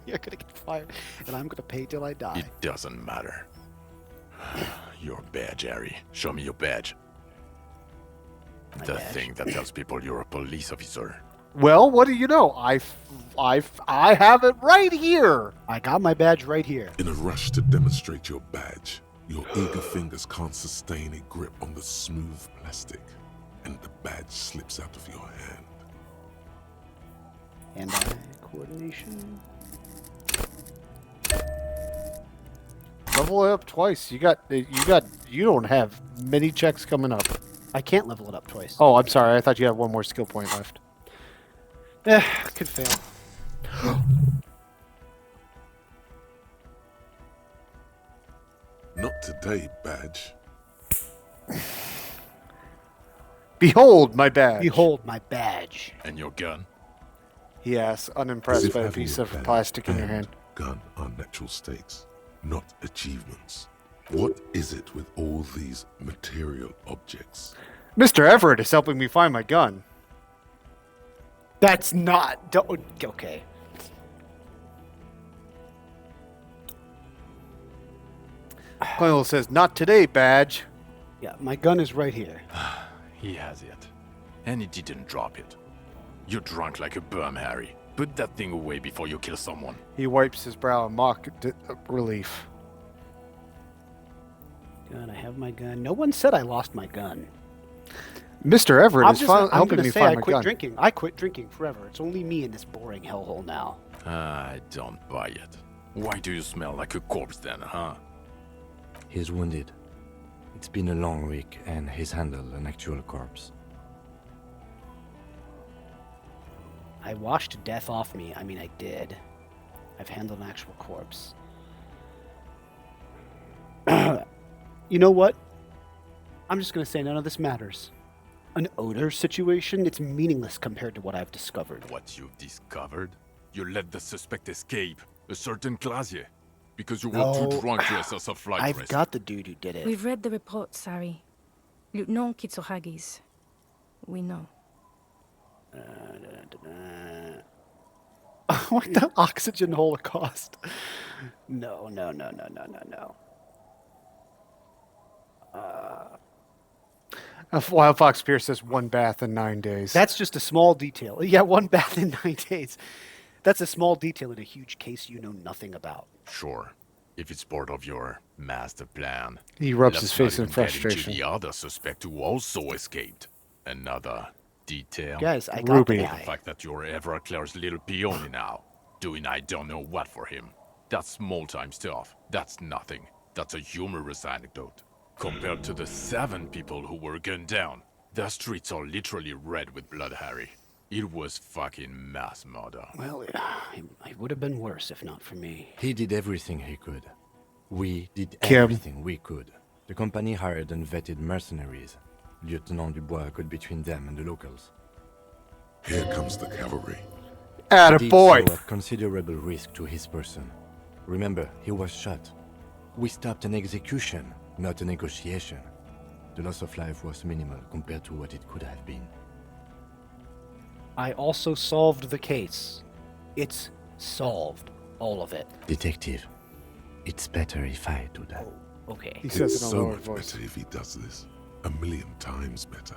You're gonna get fired, and I'm gonna pay till I die. It doesn't matter. Your badge, Harry. Show me your badge. The thing that tells people you're a police officer. Well, what do you know? I have it right here. I got my badge right here. In a rush to demonstrate your badge, your eager fingers can't sustain a grip on the smooth plastic, and the badge slips out of your hand. Hand-eye coordination. Level it up twice. You don't have many checks coming up. I can't level it up twice. Oh, I'm sorry. I thought you had one more skill point left. Could fail. Not today, badge. Behold my badge. Behold my badge. And your gun? He asks, As unimpressed if by a having piece a of badge plastic in your and hand. Gun are natural states, not achievements. What is it with all these material objects? Mr. Everett is helping me find my gun. That's not... Okay. Coil says, "Not today, Badge." Yeah, my gun is right here. He has it. And he didn't drop it. You're drunk like a bum, Harry. Put that thing away before you kill someone. He wipes his brow in mock relief. Gun, I have my gun. No one said I lost my gun. Mr. Everett I'm is helping me say find I my quit gun. drinking. I quit drinking forever. It's only me in this boring hellhole now. I don't buy it. Why do you smell like a corpse then, huh? He's wounded. It's been a long week, and he's handled an actual corpse. I washed death off me. I mean, I did. I've handled an actual corpse. You know what? I'm just going to say none of this matters. An odor situation, it's meaningless compared to what I've discovered. What you've discovered? You let the suspect escape, a certain Glacier, because you were too drunk to assess a flight I've risk. got the dude who did it. We've read the report, Sari. Lieutenant Kitsuhagi's. We know. What the oxygen holocaust? No. Wild Fox Pierce says 1 bath in 9 days. That's just a small detail. Yeah, 1 bath in 9 days. That's a small detail in a huge case you know nothing about. Sure. If it's part of your master plan. He rubs let's his face not in even get into frustration. the other suspect who also escaped. Another detail. Guys, I got Ruby. the The guy. fact that you're Everclear's little peony now, doing I don't know what for him. That's small-time stuff. That's nothing. That's a humorous anecdote. Compared to the 7 people who were gunned down, the streets are literally red with blood, Harry. It was fucking mass murder. Well, it would have been worse if not for me. He did everything he could. We did Kim. everything we could. The company hired unvetted mercenaries. Lieutenant Dubois got between them and the locals. Here comes the cavalry. Did Attaboy! so at considerable risk to his person. Remember, he was shot. We stopped an execution, not a negotiation. The loss of life was minimal compared to what it could have been. I also solved the case. It's solved. All of it. Detective, it's better if I do that. Okay. He says It's it in a so lower much voice. better if he does this. 1,000,000 times better.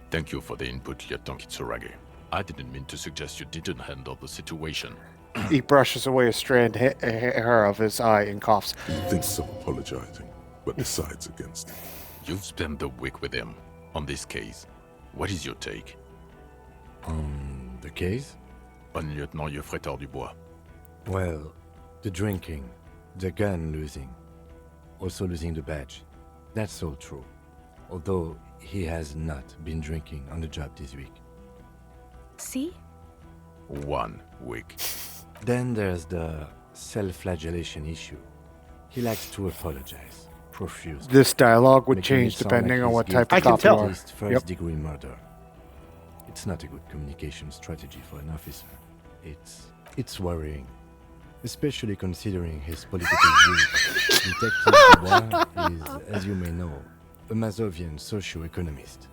Thank you for the input, Lieutenant Kitsuragi. I didn't mean to suggest you didn't handle the situation. He brushes away a strand hair of his eye and coughs. He thinks of apologizing, but decides against it. You've spent the week with him on this case. What is your take? On the case? On Lieutenant Geoffrey Dubois. Well, the drinking, the gun losing, also losing the badge. That's all true. Although he has not been drinking on the job this week. See? 1 week. Then there's the self-flagellation issue. He likes to apologize profusely. This dialogue would making change it sound depending like on he's what type guilty of cop you of are. at least first-degree murder. It's not a good communication strategy for an officer. It's worrying, especially considering his political views. Detective Dubois is, as you may know, a Mazovian socio-economist.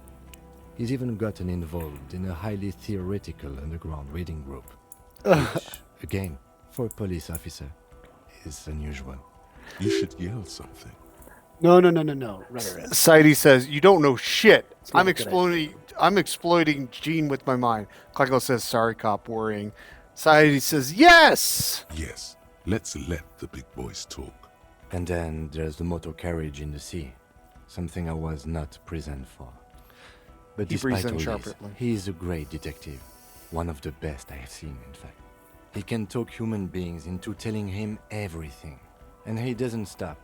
He's even gotten involved in a highly theoretical underground reading group, which, again, for a police officer, is unusual. You should yell something. No. Rhetoric. Saidi says, "You don't know shit. not I'm a good exploiting Gene with my mind." Clarko says, "Sorry, cop, worrying." Saidi says, "Yes." Yes, let's let the big boys talk. And then there's the motor carriage in the sea, something I was not present for. But He breathes despite in all this, sharply. he is a great detective, one of the best I have seen, in fact. He can talk human beings into telling him everything, and he doesn't stop.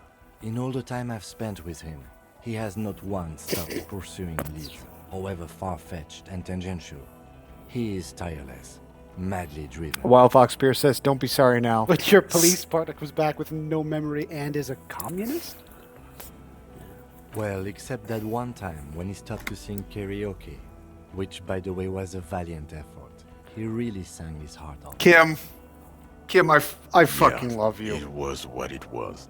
In all the time I've spent with him, he has not once stopped pursuing leads, however far-fetched and tangential. He is tireless, madly driven. Wild Fox Pierce says, "Don't be sorry now." But your police partner comes back with no memory and is a communist? Well, except that one time when he stopped to sing karaoke, which, by the way, was a valiant effort. He really sang his heart out. Kim, I fucking love you. It was what it was.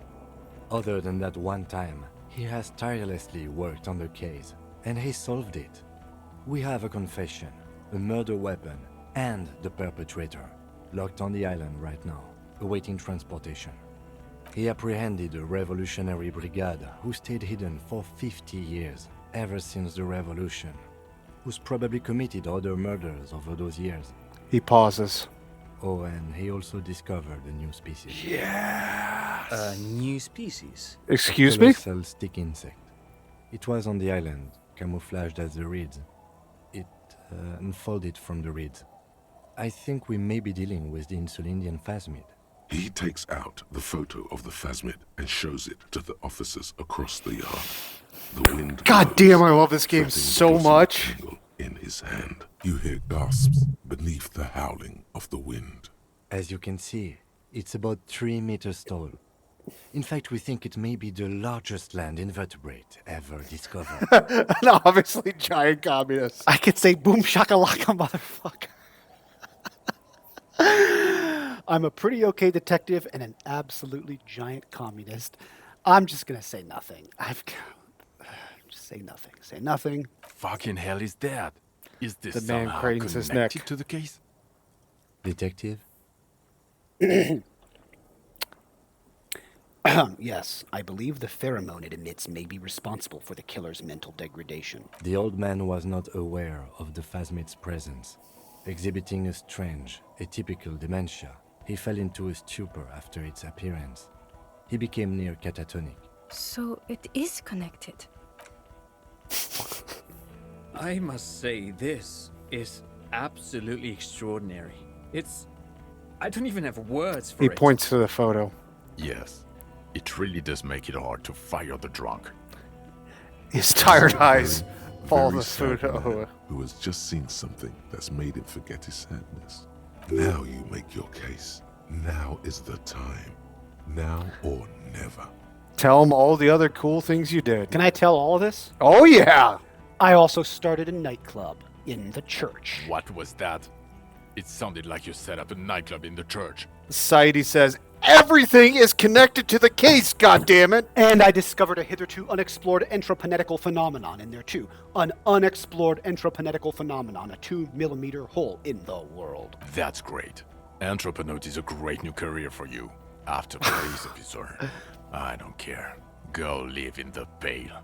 Other than that one time, he has tirelessly worked on the case, and he solved it. We have a confession, a murder weapon, and the perpetrator, locked on the island right now, awaiting transportation. He apprehended a revolutionary brigade who stayed hidden for 50 years, ever since the revolution, who's probably committed other murders over those years. He pauses. Oh, and he also discovered a new species. Yes! A new species? Excuse a me? colossal stick insect. It was on the island, camouflaged as the reeds. It unfolded from the reeds. I think we may be dealing with the Insulindian phasmid. He takes out the photo of the phasmid and shows it to the officers across the yard. The wind. God damn, I love this game so much. In his hand, you hear gasps beneath the howling of the wind. As you can see, it's about 3 meters tall. In fact, we think it may be the largest land invertebrate ever discovered. And obviously giant communist. I could say boom shakalaka, motherfucker. I'm a pretty okay detective and an absolutely giant communist. I'm just gonna say nothing. Just say nothing. Say nothing. Fucking hell is that? Is this The man somehow cranes his neck. connected to the case? Detective? Yes, I believe the pheromone it emits may be responsible for the killer's mental degradation. The old man was not aware of the phasmid's presence. Exhibiting a strange, atypical dementia, he fell into a stupor after its appearance. He became near catatonic. So it is connected. I must say, this is absolutely extraordinary. I don't even have words for He it. points to the photo. Yes. It really does make it hard to fire the drunk. His tired eyes follow Very the sad photo. man who has just seen something that's made him forget his sadness. Now you make your case. Now is the time. Now or never. Tell him all the other cool things you did. Can I tell all this? Oh, yeah. I also started a nightclub in the church. What was that? It sounded like you set up a nightclub in the church. Society says everything is connected to the case, goddammit! And I discovered a hitherto unexplored entroponetical phenomenon in there too. An unexplored entroponetical phenomenon, a 2-millimeter hole in the world. That's great. Anthroponaut is a great new career for you. After police officer. I don't care. Go live in the Pale.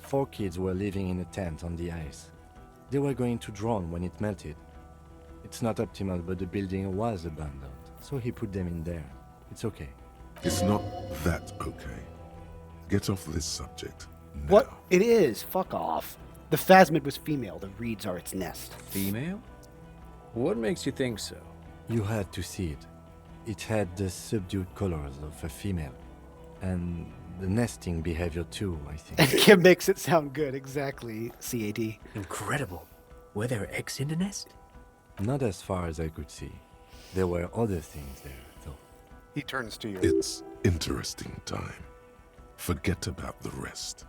4 kids were living in a tent on the ice. They were going to drown when it melted. It's not optimal, but the building was abandoned, so he put them in there. It's okay. It's not that okay. Get off this subject. What? It is. Fuck off. The phasmid was female. The reeds are its nest. Female? What makes you think so? You had to see it. It had the subdued colors of a female. And the nesting behavior too, I think. And Kim makes it sound good. Exactly, CAD. Incredible. Were there eggs in the nest? Not as far as I could see. There were other things there, though. He turns to you. It's interesting time. Forget about the rest.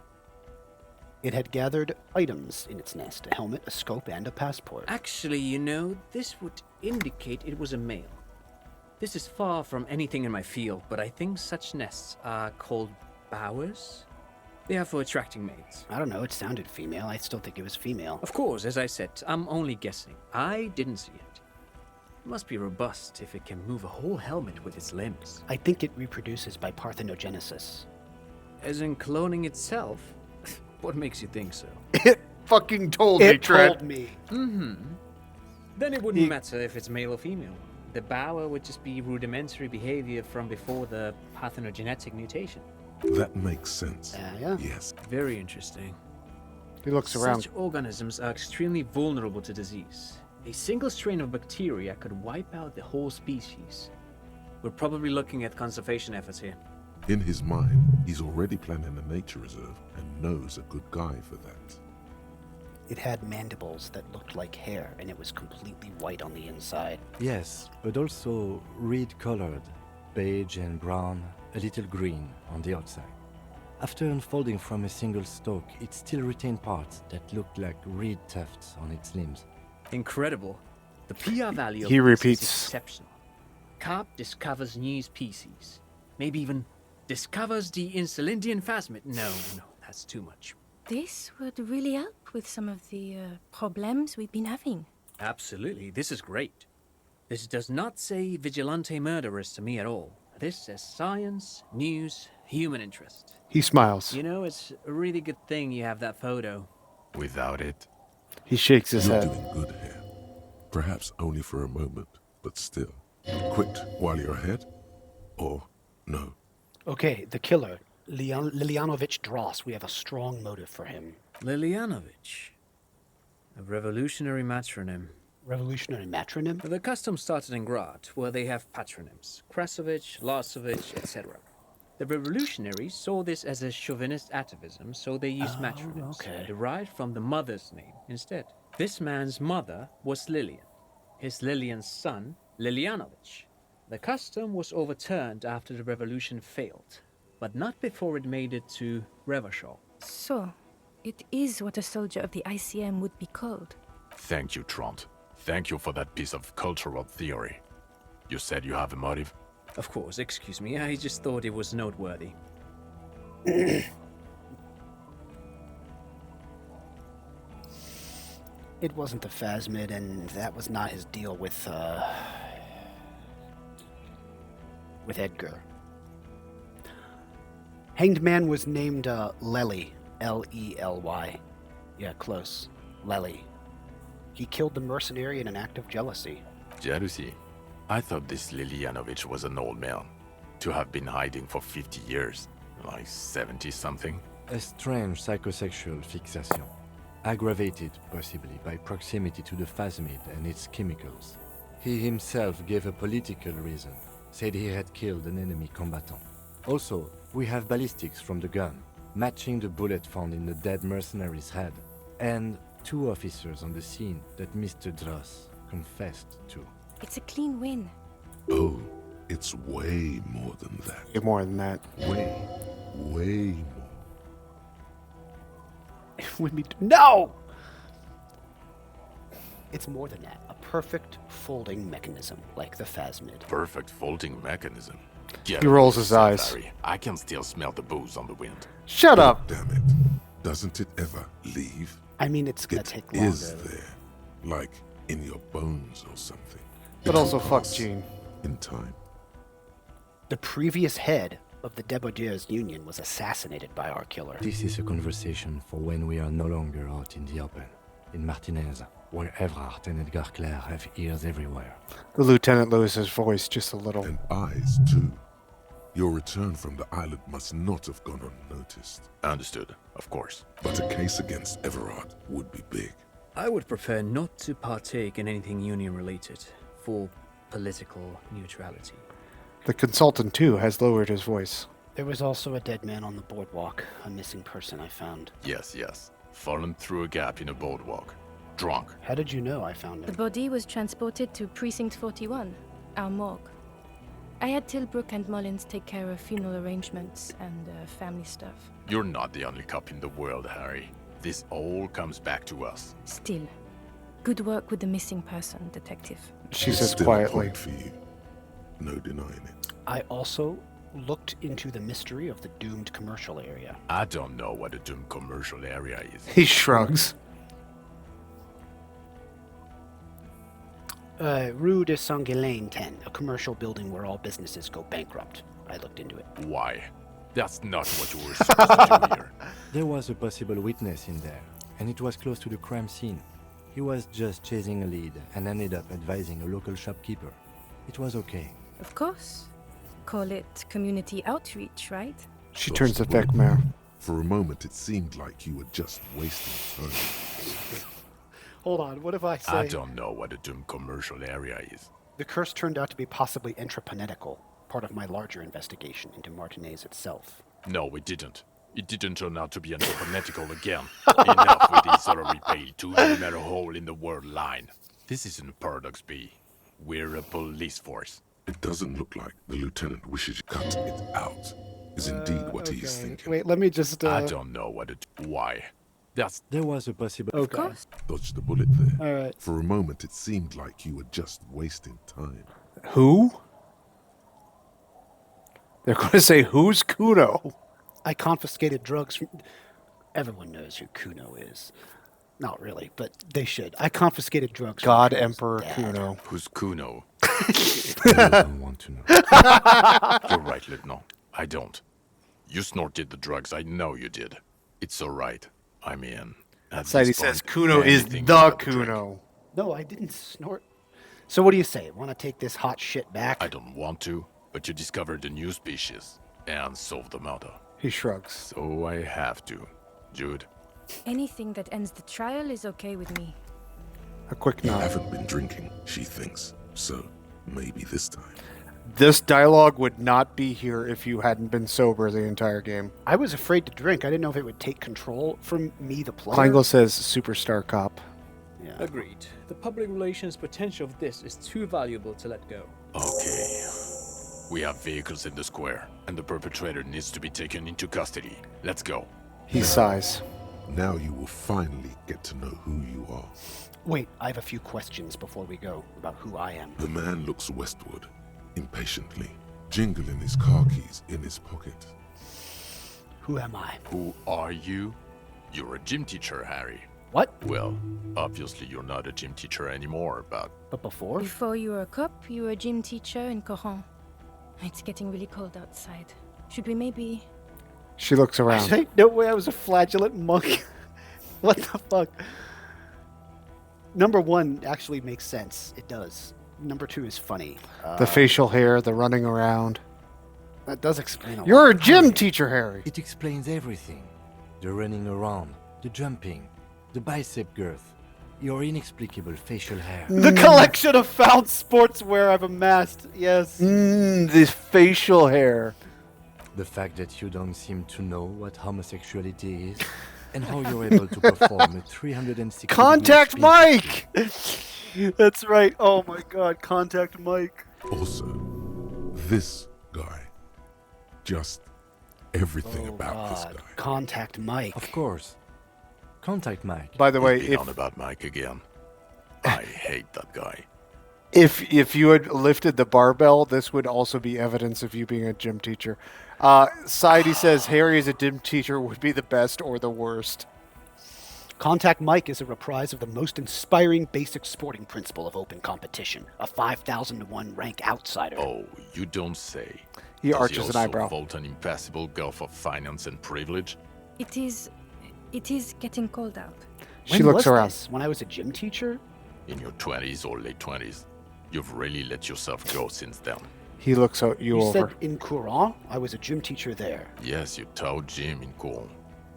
It had gathered items in its nest, a helmet, a scope, and a passport. Actually, you know, this would indicate it was a male. This is far from anything in my field, but I think such nests are called bowers. They are for attracting mates. I don't know, it sounded female. I still think it was female. Of course, as I said, I'm only guessing. I didn't see it. It must be robust if it can move a whole helmet with its limbs. I think it reproduces by parthenogenesis. As in cloning itself? What makes you think so? It fucking told me, Trent. It told me. Mm-hmm. Then it wouldn't matter if it's male or female. The bower would just be rudimentary behavior from before the parthenogenetic mutation. That makes sense. Yeah. Yes. Very interesting. He looks around. Such organisms are extremely vulnerable to disease. A single strain of bacteria could wipe out the whole species. We're probably looking at conservation efforts here. In his mind, he's already planning a nature reserve and knows a good guy for that. It had mandibles that looked like hair, and it was completely white on the inside. Yes, but also reed-colored, beige and brown, a little green on the outside. After unfolding from a single stalk, it still retained parts that looked like reed tufts on its limbs. Incredible. The PR value of He this repeats. is exceptional. Carp discovers new species. Maybe even discovers the Insulindian phasmid. No, that's too much. This would really help with some of the problems we've been having. Absolutely, this is great. This does not say vigilante murderers to me at all. This says science, news, human interest. He smiles. You know, it's a really good thing you have that photo. Without it, He shakes his You're head. doing good here. Perhaps only for a moment, but still. Quit while you're ahead? Or no? Okay, the killer, Lilianovich Dross. We have a strong motive for him. Lilianovich. A revolutionary matronym. Revolutionary matronym? The custom started in Grad, where they have patronyms. Krasovich, Lasovich, etc. The revolutionaries saw this as a chauvinist atavism, so they used matronyms, derived from the mother's name instead. This man's mother was Lilian. His Lilian's son, Lilianovich. The custom was overturned after the revolution failed, but not before it made it to Revachol. So, it is what a soldier of the ICM would be called. thank you, Trant. Thank you for that piece of cultural theory. You said you have a motive? Of course, excuse me, I just thought it was noteworthy. It wasn't the Phasmid, and that was not his deal with Edgar. Hanged man was named Lely, L-E-L-Y. Yeah, close. Lely. He killed the mercenary in an act of jealousy. Jealousy? I thought this Lilianovich was an old man. To have been hiding for 50 years. Like 70-something. A strange psychosexual fixation. Aggravated, possibly, by proximity to the Phasmid and its chemicals. He himself gave a political reason. Said he had killed an enemy combatant. Also, we have ballistics from the gun, matching the bullet found in the dead mercenary's head. And 2 officers on the scene that Mr. Dross confessed to. It's a clean win. Oh, it's way more than that. Way more than that. Way more. No! It's more than that. A perfect folding mechanism, like the Phasmid. Perfect folding mechanism. He rolls his eyes. Larry. I can still smell the booze on the wind. Shut up! Damn it. Doesn't it ever leave? I mean, it's gonna take longer. It is there. Like in your bones or something. But also fuck Gene. In time. The previous head of the Debaudiers Union was assassinated by our killer. This is a conversation for when we are no longer out in the open. In Martinez, where Evrart and Edgar Clare have ears everywhere. The lieutenant lowers his voice just a little. And eyes, too. Your return from the island must not have gone unnoticed. Understood, of course. But a case against Everard would be big. I would prefer not to partake in anything union-related, for political neutrality. The consultant, too, has lowered his voice. There was also a dead man on the boardwalk, a missing person I found. Yes. Fallen through a gap in a boardwalk. Drunk. How did you know I found him? The body was transported to Precinct 41, our morgue. I had Tilbrook and Mullins take care of funeral arrangements and family stuff. You're not the only cop in the world, Harry. This all comes back to us. Still, good work with the missing person, Detective. She It's says still quietly. a point for you. No denying it. I also looked into the mystery of the doomed commercial area. I don't know what a doomed commercial area is. He shrugs. Rue de Saint-Ghislain 10, a commercial building where all businesses go bankrupt. I looked into it. Why? That's not what you were supposed to do here. There was a possible witness in there, and it was close to the crime scene. He was just chasing a lead and ended up advising a local shopkeeper. It was okay. Of course. Call it community outreach, right? She turns to Vecmar. For a moment, it seemed like you were just wasting time. Hold on, what if I say... I don't know what a doomed commercial area is. The curse turned out to be possibly intrapanetical, part of my larger investigation into Martinez itself. No, it didn't. It didn't turn out to be antropometical again. Enough with the salary paid to no matter hole in the world line. This isn't Paradox B. We're a police force. It doesn't look like the lieutenant wishes to cut it out. Is indeed what he is thinking. Wait, let me just... I don't know what it... Why? There was a possible... Of course. Dodge the bullet there. All right. For a moment, it seemed like you were just wasting time. Who? They're going to say, who's Kuno? I confiscated drugs from... Everyone knows who Kuno is. Not really, but they should. I confiscated drugs. from God Kuno's Emperor dad. Kuno. Who's Kuno? I don't want to know. You're right, Lieutenant. I don't. You snorted the drugs. I know you did. It's all right. I'm in. At Sadie this says point, Kuno is anything the but the drink. Kuno. No, I didn't snort. So what do you say? Want to take this hot shit back? I don't want to, but you discovered a new species and solved the murder. He shrugs. So I have to. Jude? Anything that ends the trial is okay with me. A quick You nod. haven't been drinking, she thinks. So maybe this time. This dialogue would not be here if you hadn't been sober the entire game. I was afraid to drink. I didn't know if it would take control from me, the player. Kleingle says superstar cop. Yeah. Agreed. The public relations potential of this is too valuable to let go. Okay. We have vehicles in the square, and the perpetrator needs to be taken into custody. Let's go. He sighs. Now you will finally get to know who you are. Wait, I have a few questions before we go about who I am. The man looks westward, impatiently, jingling his car keys in his pocket. Who am I? Who are you? You're a gym teacher, Harry. What? Well, obviously you're not a gym teacher anymore, but... But before? Before you were a cop, you were a gym teacher in Coron. It's getting really cold outside. Should we maybe... She looks around. No way, I was a flagellant monk. What the fuck? Number one actually makes sense. It does. Number two is funny. The facial hair, the running around. That does explain a lot. You're a gym teacher, Harry. It explains everything. The running around, the jumping, the bicep girth, your inexplicable facial hair. The collection of found sportswear I've amassed. Yes. This facial hair. The fact that you don't seem to know what homosexuality is, and how you're able to perform a 360 Contact Mike! That's right. Oh my god, Contact Mike. Also, this guy. Just everything about this guy. Contact Mike. Of course. Contact Mike. By the way, He's been on about Mike again. I hate that guy. If you had lifted the barbell, this would also be evidence of you being a gym teacher. Saidi says Harry as a gym teacher would be the best or the worst. Contact Mike is a reprise of the most inspiring basic sporting principle of open competition. A 5,000 to 1 rank outsider. Oh, you don't say. He Does arches an also eyebrow. vault an impassable gulf of finance and privilege? It is getting cold out. She When looks was around. this? When I was a gym teacher? In your 20s or late 20s. You've really let yourself go since then. He looks at you You over. said in Courant? I was a gym teacher there. Yes, you taught gym in Cool.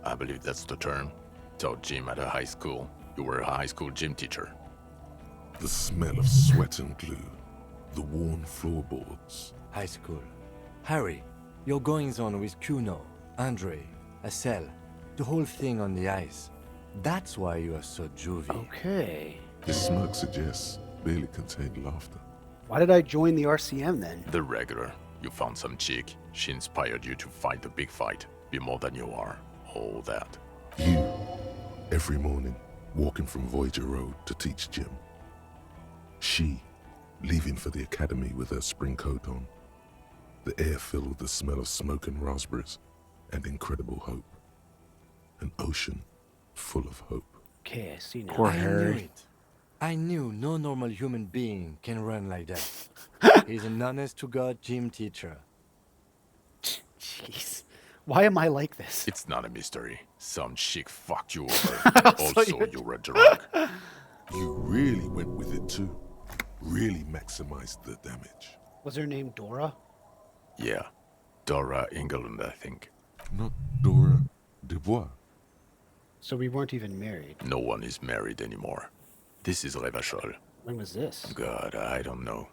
I believe that's the term. Taught gym at a high school. You were a high school gym teacher. The smell of sweat and glue. The worn floorboards. High school. Harry, your goings on with Kuno, Andre, Acel, the whole thing on the ice. That's why you are so juvie. Okay. His smirk suggests barely contained laughter. Why did I join the RCM then? The regular. You found some chick. She inspired you to fight the big fight. Be more than you are. All that. You, every morning, walking from Voyager Road to teach gym. She, leaving for the academy with her spring coat on. The air filled with the smell of smoke and raspberries and incredible hope. An ocean full of hope. Okay, I see now. Poor I knew Harry. it. I knew no normal human being can run like that. He's an honest-to-God gym teacher. Jeez. Why am I like this? It's not a mystery. Some chick fucked you over. Also, you were drunk. You really went with it too. Really maximized the damage. Was her name Dora? Yeah. Dora England, I think. Not Dora Dubois. So we weren't even married. No one is married anymore. This is Revachol. When was this? God, I don't know.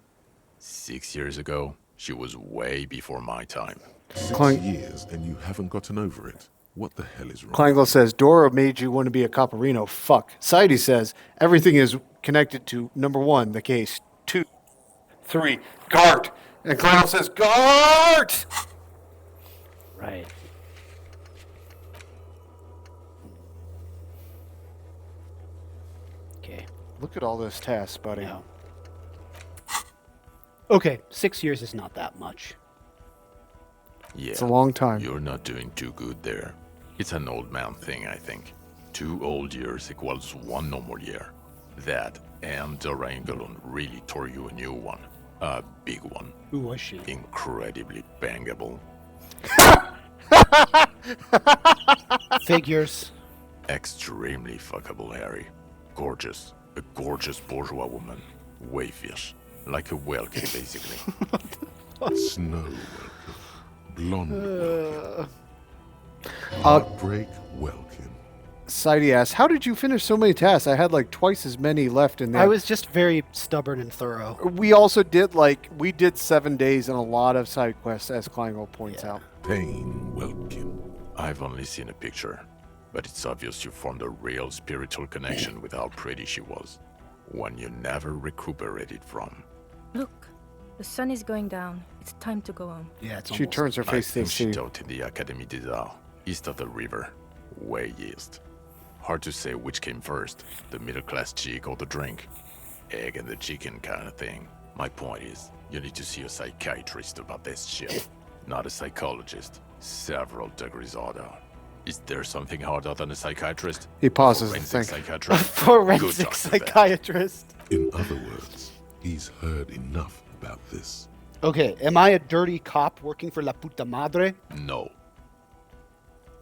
6 years ago? She was way before my time. 6 Clank- years and you haven't gotten over it. What the hell is wrong? Kleingle says Dora made you want to be a Caparino. Fuck. Saidi says everything is connected to number 1, the case. 2, 3, Gart. And Kleingle says Gart. Right. Okay. Look at all those tests, buddy. No. Okay, 6 years is not that much. Yeah. It's a long time. You're not doing too good there. It's an old man thing, I think. 2 old years equals 1 normal year. That and Durangolon really tore you a new one. A big one. Who was she? Incredibly bangable. Figures. Extremely fuckable, Harry. Gorgeous. A gorgeous bourgeois woman. Wayfish. Like a Welkin, basically. Snow Welkin. Blonde Welkin. Heartbreak Welkin. Sidey asks, how did you finish so many tasks? I had like twice as many left in there. I was just very stubborn and thorough. We also did we did 7 days and a lot of side quests, as Kleingold points out. Pain Welkin. I've only seen a picture, but it's obvious you formed a real spiritual connection with how pretty she was. One you never recuperated from. Look, the sun is going down. It's time to go home. Yeah, it's She turns her face to the she sea. taught in the Académie des Arts, east of the river. Way east. Hard to say which came first, the middle-class chick or the drink. Egg and the chicken kind of thing. My point is, you need to see a psychiatrist about this shit. Not a psychologist. Several degrees harder. Is there something harder than a psychiatrist? He pauses to Forensic think. psychiatrist? Forensic Good psychiatrist. In other words, he's heard enough about this. Okay, am I a dirty cop working for La Puta Madre? No.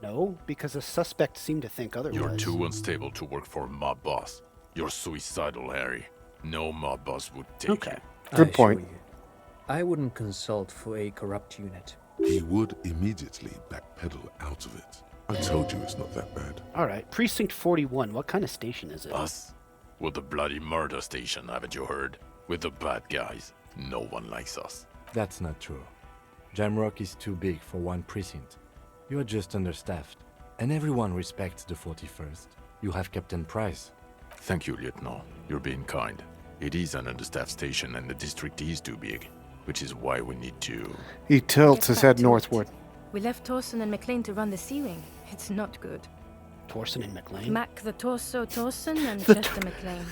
No, because the suspect seemed to think otherwise. You're too unstable to work for a mob boss. You're suicidal, Harry. No mob boss would take you. Good point. I wouldn't consult for a corrupt unit. He would immediately backpedal out of it. I told you it's not that bad. All right, Precinct 41. What kind of station is it? Us? We're the bloody murder station, haven't you heard? We're the bad guys. No one likes us. That's not true. Jamrock is too big for one precinct. You are just understaffed. And everyone respects the 41st. You have Captain Price. Thank you, Lieutenant. You're being kind. It is an understaffed station and the district is too big, which is why we need to... He tilts his head northward. We left Torson and McLean to run the C-Wing. It's not good. Torson and McLean? Mac the Torso Torson and Chester McLean.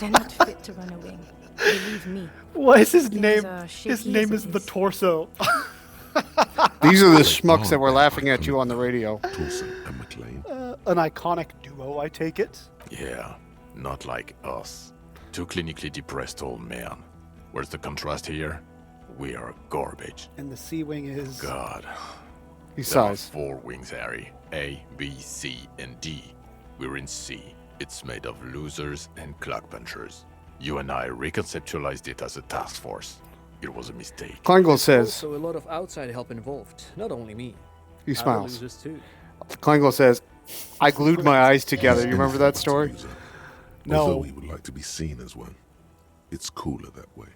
They're not fit to run a wing. Believe me. What is his Things name? are His shaky name as is it the Torso. These are the schmucks that were laughing at you on the radio. Torson and McLean. An iconic duo, I take it. Yeah, not like us. Two clinically depressed old men. Where's the contrast here? We are garbage. And the C-Wing is... God. He There are sighs. 4 wings, Harry. A, B, C, and D. We're in C. It's made of losers and clock punchers. You and I reconceptualized it as a task force. It was a mistake. Kleingold says... Also, a lot of outside help involved. Not only me. He Other smiles. losers too. Kleingold says, I glued my eyes together. You remember that story? No. Although he would like to be seen as one. It's cooler that way.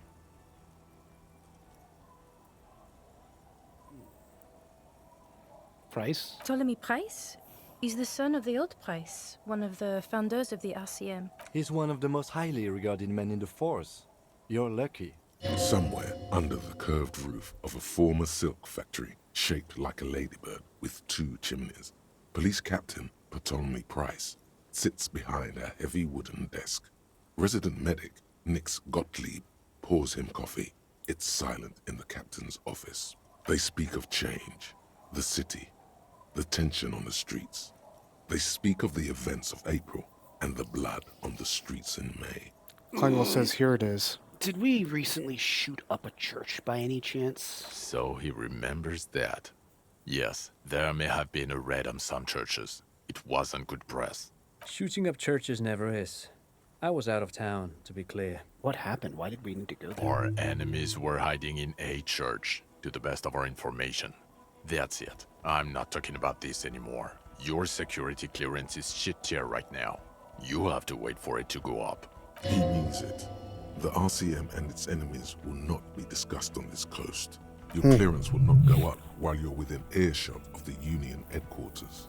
Price? Ptolemy Price? He's the son of the old Price, one of the founders of the RCM. He's one of the most highly regarded men in the force. You're lucky. Somewhere under the curved roof of a former silk factory, shaped like a ladybird with 2 chimneys, Police Captain Ptolemy Price sits behind a heavy wooden desk. Resident medic Nix Gottlieb pours him coffee. It's silent in the captain's office. They speak of change, the city, the tension on the streets. They speak of the events of April and the blood on the streets in May. Kleingold says, here it is. Did we recently shoot up a church by any chance? So he remembers that. Yes, there may have been a raid on some churches. It wasn't good press. Shooting up churches never is. I was out of town, to be clear. What happened? Why did we need to go there? Our enemies were hiding in a church, to the best of our information. That's it. I'm not talking about this anymore. Your security clearance is shit tier right now. You have to wait for it to go up. He means it. The RCM and its enemies will not be discussed on this coast. Your clearance will not go up while you're within earshot of the Union headquarters.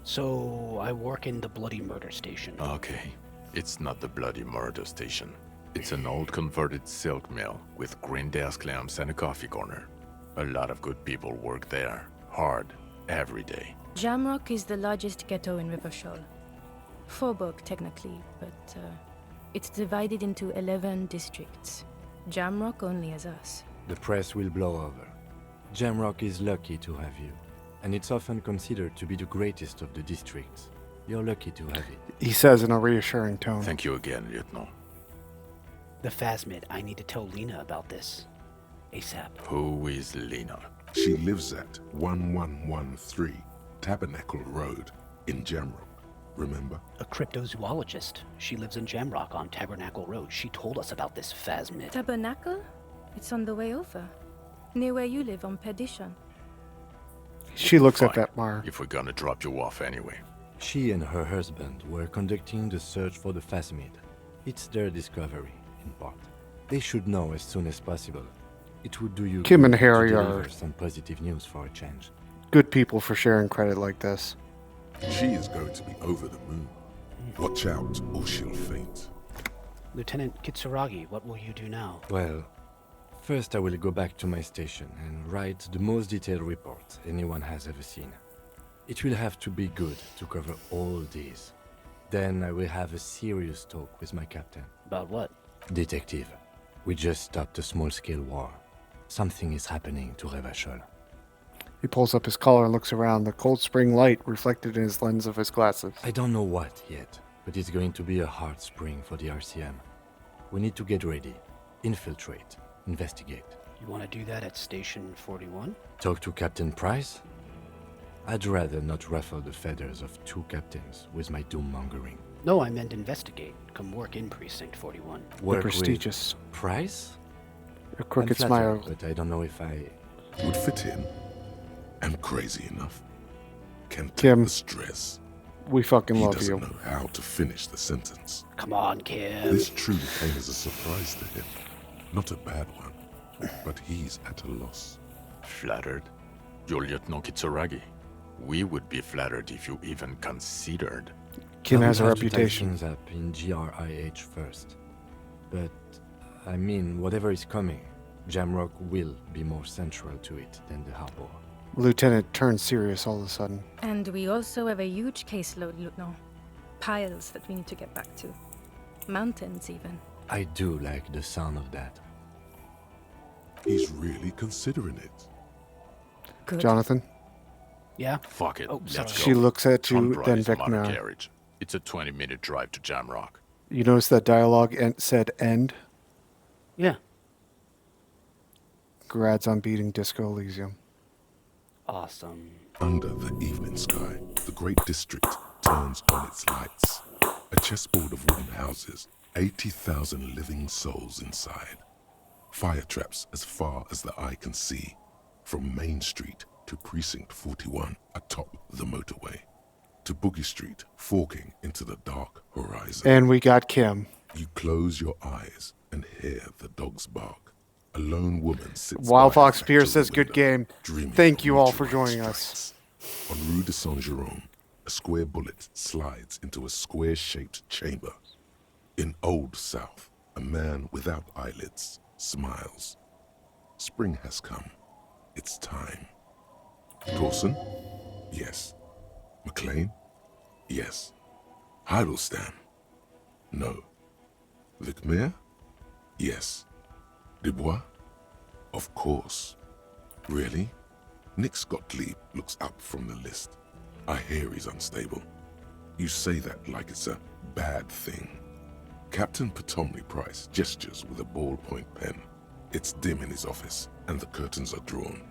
So, I work in the bloody murder station. Okay. It's not the bloody murder station. It's an old converted silk mill with green desk lamps and a coffee corner. A lot of good people work there. Hard. Every day. Jamrock is the largest ghetto in Rivershaw. Faubourg, technically, but it's divided into 11 districts. Jamrock only has us. The press will blow over. Jamrock is lucky to have you, and it's often considered to be the greatest of the districts. You're lucky to have it. He says in a reassuring tone. Thank you again, Lieutenant. The Phasmid, I need to tell Lena about this. ASAP. Who is Lena? She lives at 1113 Tabernacle Road in Jamrock. Remember? A cryptozoologist. She lives in Jamrock on Tabernacle Road. She told us about this Phasmid. Tabernacle? It's on the way over. Near where you live on Perdition. She looks Fine, at that bar. If we're gonna drop you off anyway. She and her husband were conducting the search for the Phasmid. It's their discovery, in part. They should know as soon as possible. It would do you Kim good and Harry to are deliver some positive news for a change. good people for sharing credit like this. She is going to be over the moon. Watch out, or she'll faint. Lieutenant Kitsuragi, what will you do now? Well, first I will go back to my station and write the most detailed report anyone has ever seen. It will have to be good to cover all these. Then I will have a serious talk with my captain. About what? Detective, we just stopped a small-scale war. Something is happening to Revachol. He pulls up his collar and looks around, the cold spring light reflected in his lens of his glasses. I don't know what yet, but it's going to be a hard spring for the RCM. We need to get ready, infiltrate, investigate. You want to do that at Station 41? Talk to Captain Price? I'd rather not ruffle the feathers of two captains with my doom-mongering. No, I meant investigate. Come work in Precinct 41. Work prestigious. with Price? A crooked I'm smile. flattered, but I don't know if I... Would fit in. And crazy enough. Can take Kim, the stress. we fucking He love doesn't you. know how to finish the sentence. Come on, Kim. This truly came as a surprise to him. Not a bad one, but he's at a loss. Flattered? You're Lieutenant Kitsuragi. We would be flattered if you even considered. Kim I has a will have to tie reputation. things up in GRIH first. But, I mean, whatever is coming, Jamrock will be more central to it than the harbor. Lieutenant turns serious all of a sudden. And we also have a huge caseload, Lieutenant. Piles that we need to get back to. Mountains, even. I do like the sound of that. He's really considering it. Good. Jonathan? Yeah? Fuck it, Oh, let's sorry. go. She looks at you, Trump then drives a motor Vecna. carriage. It's a 20-minute drive to Jamrock. You notice that dialogue said end? Yeah. Grads on beating Disco Elysium. Awesome. Under the evening sky, the great district turns on its lights. A chessboard of wooden houses, 80,000 living souls inside. Fire traps as far as the eye can see, from Main Street to Precinct 41 atop the motorway, to Boogie Street forking into the dark horizon. And we got Kim. You close your eyes and hear the dogs bark. A lone woman sits Wild by a Fox Pierce factory says, good window, game. dreaming Thank of you all for meteorite joining us. strikes. On Rue de Saint-Jérôme, a square bullet slides into a square-shaped chamber. In Old South, a man without eyelids smiles. Spring has come. It's time. Dawson? Yes. McLean? Yes. Heidelstein? No. Vicmair? Yes. Dubois? Of course. Really? Nick Gottlieb looks up from the list. I hear he's unstable. You say that like it's a bad thing. Captain Potomny Price gestures with a ballpoint pen. It's dim in his office, and the curtains are drawn.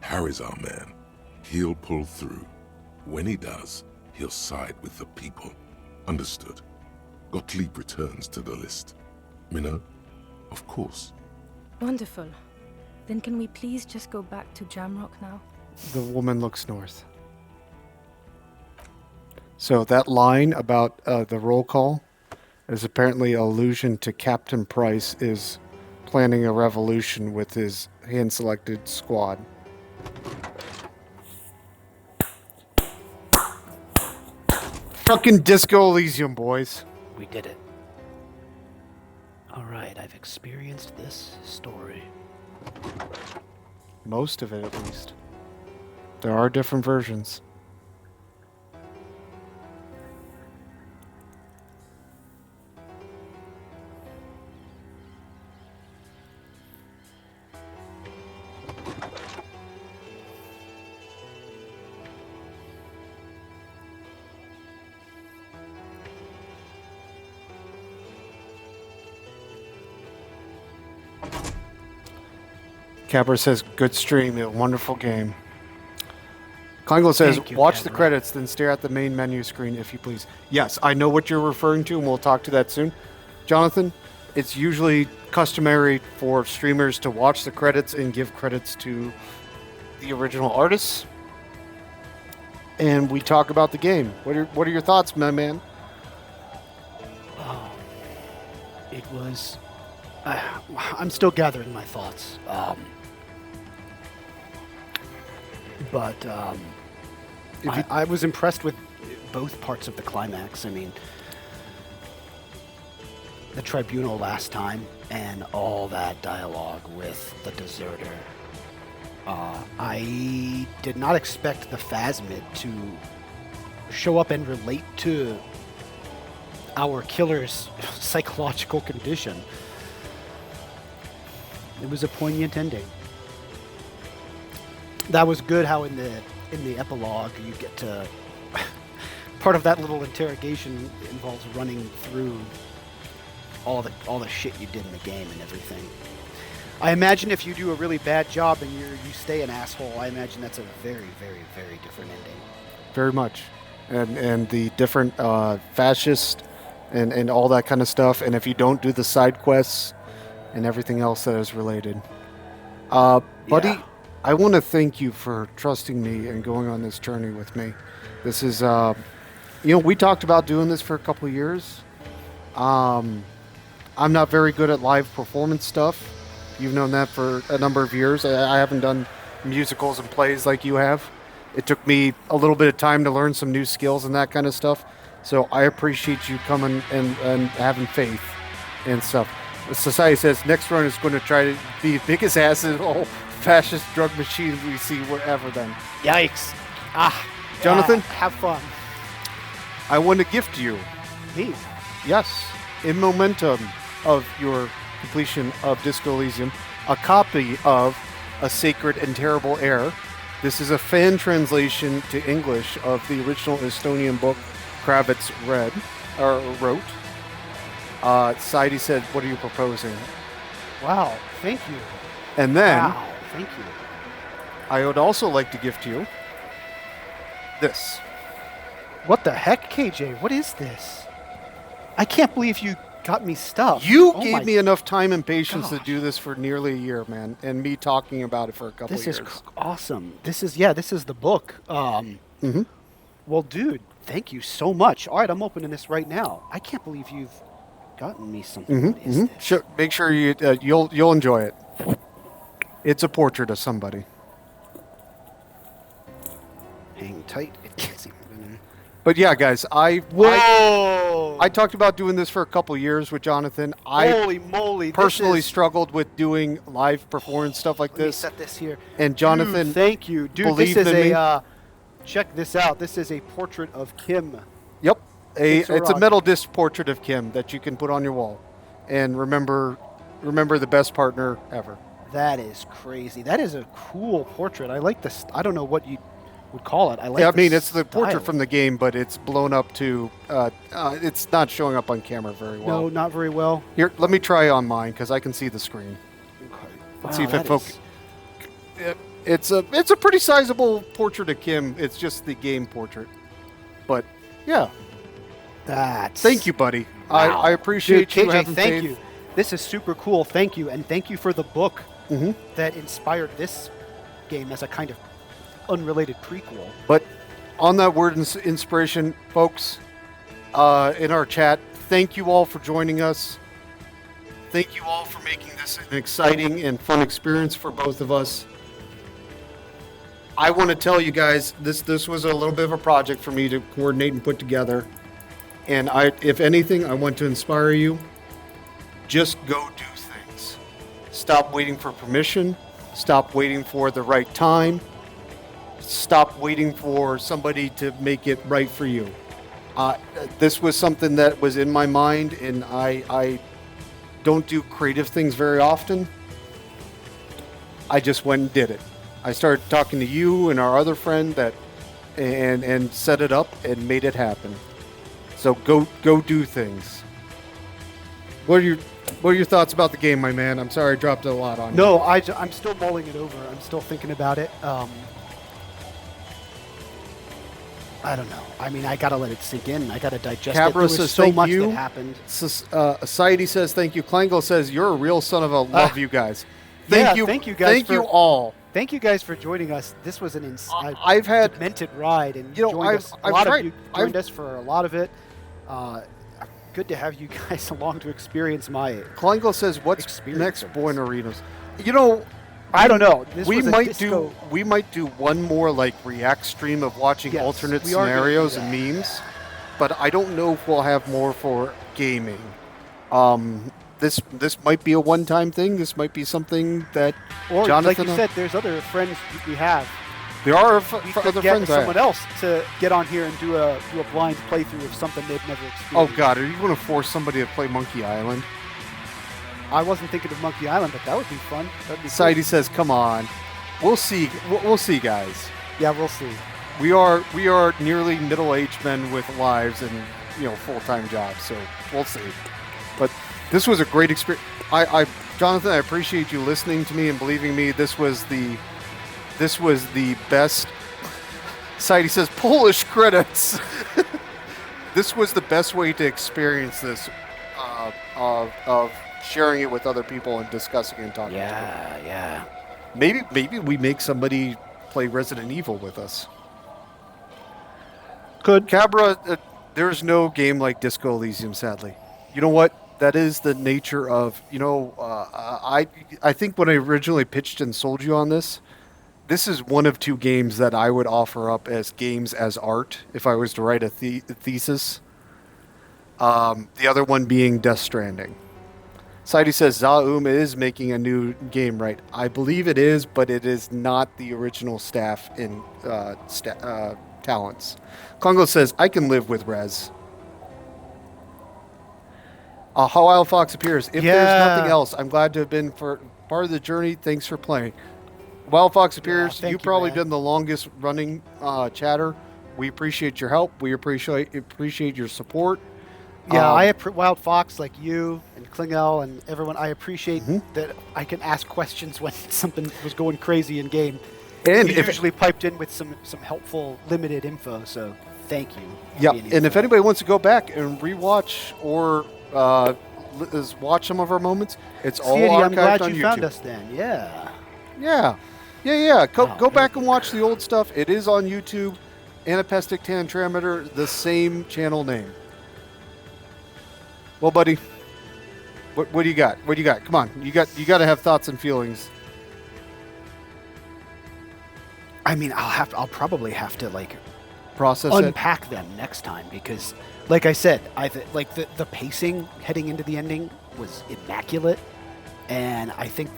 Harry's our man. He'll pull through. When he does, he'll side with the people. Understood. Gottlieb returns to the list. Minnow? Of course. Wonderful. Then can we please just go back to Jamrock now? The woman looks north. So that line about the roll call is apparently an allusion to Captain Price is planning a revolution with his hand-selected squad. Fucking Disco Elysium, boys. We did it. All right, I've experienced this story. Most of it, at least. There are different versions. Capper says, good stream, a wonderful game. Klingo says, Thank you, watch the Capra. credits, then stare at the main menu screen if you please. Yes, I know what you're referring to, and we'll talk to that soon. Jonathan, it's usually customary for streamers to watch the credits and give credits to the original artists. And we talk about the game. What are your thoughts, my man? It was... I'm still gathering my thoughts. But I was impressed with both parts of the climax. I mean, the tribunal last time and all that dialogue with the deserter. I did not expect the Phasmid to show up and relate to our killer's psychological condition. It was a poignant ending. That was good how in the epilogue you get to... part of that little interrogation involves running through all the shit you did in the game and everything. I imagine if you do a really bad job and you stay an asshole, I imagine that's a very, very, very different ending. Very much. And the different fascist and all that kind of stuff. And if you don't do the side quests and everything else that is related. Buddy, I want to thank you for trusting me and going on this journey with me. This is, we talked about doing this for a couple of years. I'm not very good at live performance stuff. You've known that for a number of years. I haven't done musicals and plays like you have. It took me a little bit of time to learn some new skills and that kind of stuff. So I appreciate you coming and having faith and stuff. Society says next run is going to try to be the biggest asshole fascist drug machine we see wherever then. Yikes. Jonathan? Have fun. I want to gift you. Me? Yes. In momentum of your completion of Disco Elysium, a copy of A Sacred and Terrible Air. This is a fan translation to English of the original Estonian book Kravitz wrote. Saidi said, what are you proposing? Wow, thank you. And then, wow, thank you. I would also like to gift you this. What the heck, KJ? What is this? I can't believe you got me stuff. You gave me enough time and patience to do this for nearly a year, man, and me talking about it for a couple of years. This is awesome. This is the book. Well, dude, thank you so much. All right, I'm opening this right now. I can't believe you've gotten me something. What is this? Sure, make sure you'll enjoy it. It's a portrait of somebody. Hang tight. It can't see. But yeah, guys, I talked about doing this for a couple years with Jonathan. Holy moly! Personally struggled with doing live performance stuff like this. Let me set this here. And Jonathan, dude, thank you, dude. This is check this out. This is a portrait of Kim. Yep, it's a metal disc portrait of Kim that you can put on your wall, and remember the best partner ever. That is crazy. That is a cool portrait. I like this. I don't know what you would call it. It's the portrait from the game, but it's blown up to. It's not showing up on camera very well. No, not very well. Here, let me try on mine because I can see the screen. Okay. Let's see if it focuses. It's a pretty sizable portrait of Kim. It's just the game portrait, but yeah. Thank you, buddy. Wow. I appreciate you KJ, having thank faith. you. This is super cool. Thank you, and thank you for the book that inspired this game as a kind of unrelated prequel. But on that word inspiration, folks, in our chat, thank you all for joining us. Thank you all for making this an exciting and fun experience for both of us. I want to tell you guys, this was a little bit of a project for me to coordinate and put together. And if anything, I want to inspire you. Just go do things. Stop waiting for permission. Stop waiting for the right time. Stop waiting for somebody to make it right for you. This was something that was in my mind, and I don't do creative things very often. I just went and did it. I started talking to you and our other friend and set it up and made it happen. So go do things. What are What are your thoughts about the game, my man? I'm sorry I dropped a lot on you. No, I'm still mulling it over. I'm still thinking about it. I don't know. I mean, I gotta let it sink in. I gotta digest it. There was so much that happened. Society says thank you. Klangel says you're a real son of a. Love you guys. Thank you guys. Thank you all. Thank you guys for joining us. This was an I've had demented ride, and you know I've tried. You joined us for a lot of it. Good to have you guys along to experience my. Klangel says, "What's next, Boyne Arenas?" You know, I don't know. We might do one more like react stream of watching alternate scenarios and memes, but I don't know if we'll have more for gaming. This might be a one-time thing. This might be something that or Jonathan, like you said, there's other friends we have. There are other friends. Someone else to get on here and do a blind playthrough of something they've never experienced. Oh God, are you going to force somebody to play Monkey Island? I wasn't thinking of Monkey Island, but that would be fun. Society says, "Come on, we'll see. We'll see, guys. Yeah, we'll see. We are nearly middle-aged men with lives and full-time jobs, so we'll see. But this was a great experience. Jonathan, I appreciate you listening to me and believing me. This was the best. Society says Polish credits. This was the best way to experience this of sharing it with other people and discussing and talking. Yeah. Maybe we make somebody play Resident Evil with us. Could Cabra? There's no game like Disco Elysium, sadly. You know what? That is the nature of I think when I originally pitched and sold you on this is one of two games that I would offer up as games as art if I was to write a thesis. The other one being Death Stranding. Saidi says Zaum is making a new game, right? I believe it is, but it is not the original staff in talents. Congo says, I can live with Rez. How Wild Fox appears. If there's nothing else, I'm glad to have been for part of the journey. Thanks for playing. Wild Fox appears. You probably been the longest running chatter. We appreciate your help. We appreciate your support. Yeah, Wild Fox, like you and Klingel and everyone, I appreciate that I can ask questions when something was going crazy in game. And you usually piped in with some helpful limited info, so thank you. Yeah, and if anybody wants to go back and rewatch or watch some of our moments, it's all archived I'm glad on you YouTube. found us then. Yeah. Go back and watch the old stuff. It is on YouTube. Anapestic Tantrameter, the same channel name. Well, buddy, what do you got? What do you got? Come on, you got to have thoughts and feelings. I mean, I'll probably have to unpack them next time because, like I said, the pacing heading into the ending was immaculate, and I think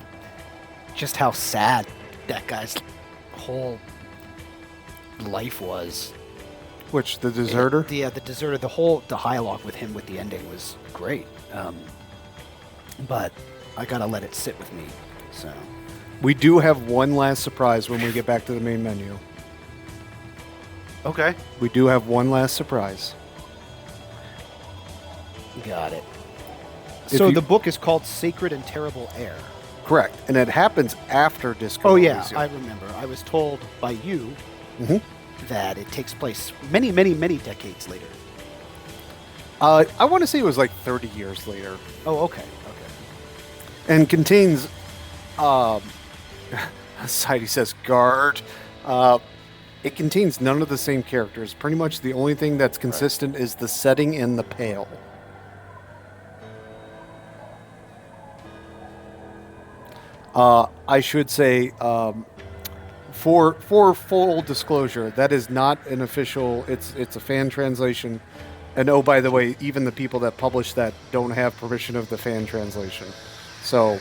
just how sad that guy's whole life was. Which, the deserter? The deserter. The dialogue with him with the ending was great. But I gotta let it sit with me. So we do have one last surprise when we get back to the main menu. Okay. We do have one last surprise. Got it. So the book is called Sacred and Terrible Air. Correct. And it happens after Disco. Oh, yeah. I remember. I was told by you that it takes place many, many, many decades later. I want to say it was like 30 years later. Oh, okay. And contains, Society says, guard. It contains none of the same characters. Pretty much the only thing that's consistent is the setting and the pale. I should say, for full disclosure, that is not an official. It's a fan translation, and oh, by the way, even the people that publish that don't have permission of the fan translation. So,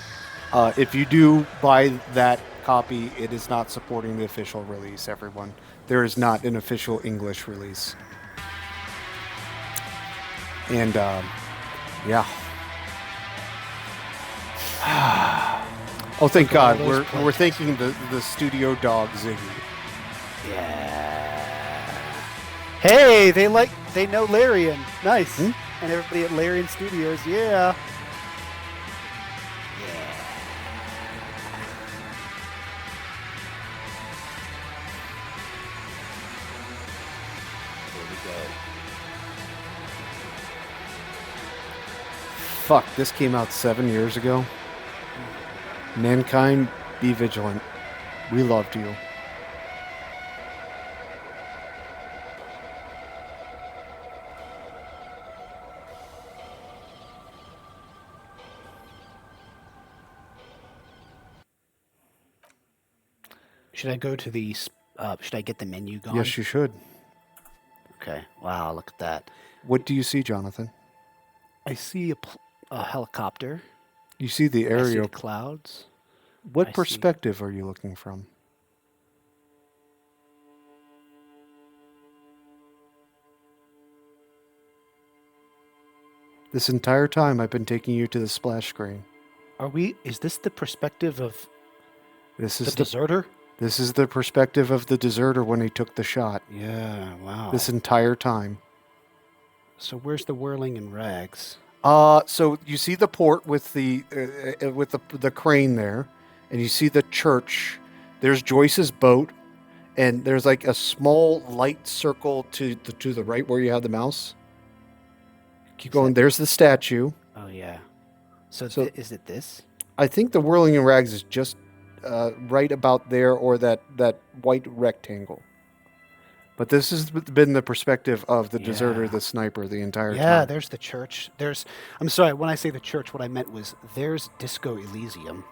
if you do buy that copy, it is not supporting the official release. Everyone, there is not an official English release, and yeah. Oh, thank God! We're thanking the studio dog Ziggy. Yeah. Hey, they know Larian. Nice. And everybody at Larian Studios, yeah. we go. Fuck, this came out 7 years ago. Mankind, be vigilant. We loved you. Should I go to the? Should I get the menu going? Yes, you should. Okay. Wow, look at that. What do you see, Jonathan? I see a helicopter. You see the I see aerial the clouds. What I perspective are you looking from? This entire time I've been taking you to the splash screen. Is this the perspective of This is the deserter? This is the perspective of the deserter when he took the shot. Yeah, wow. This entire time. So where's the whirling in rags? So you see the port with the crane there, and you see the church. There's Joyce's boat, and there's like a small light circle to the right where you have the mouse. Keep going. There's the statue. Oh yeah. So is it this? I think the whirling in rags is just right about there, or that white rectangle. But this has been the perspective of the deserter, the sniper, the entire time. Yeah, there's the church. I'm sorry, when I say the church, what I meant was there's Disco Elysium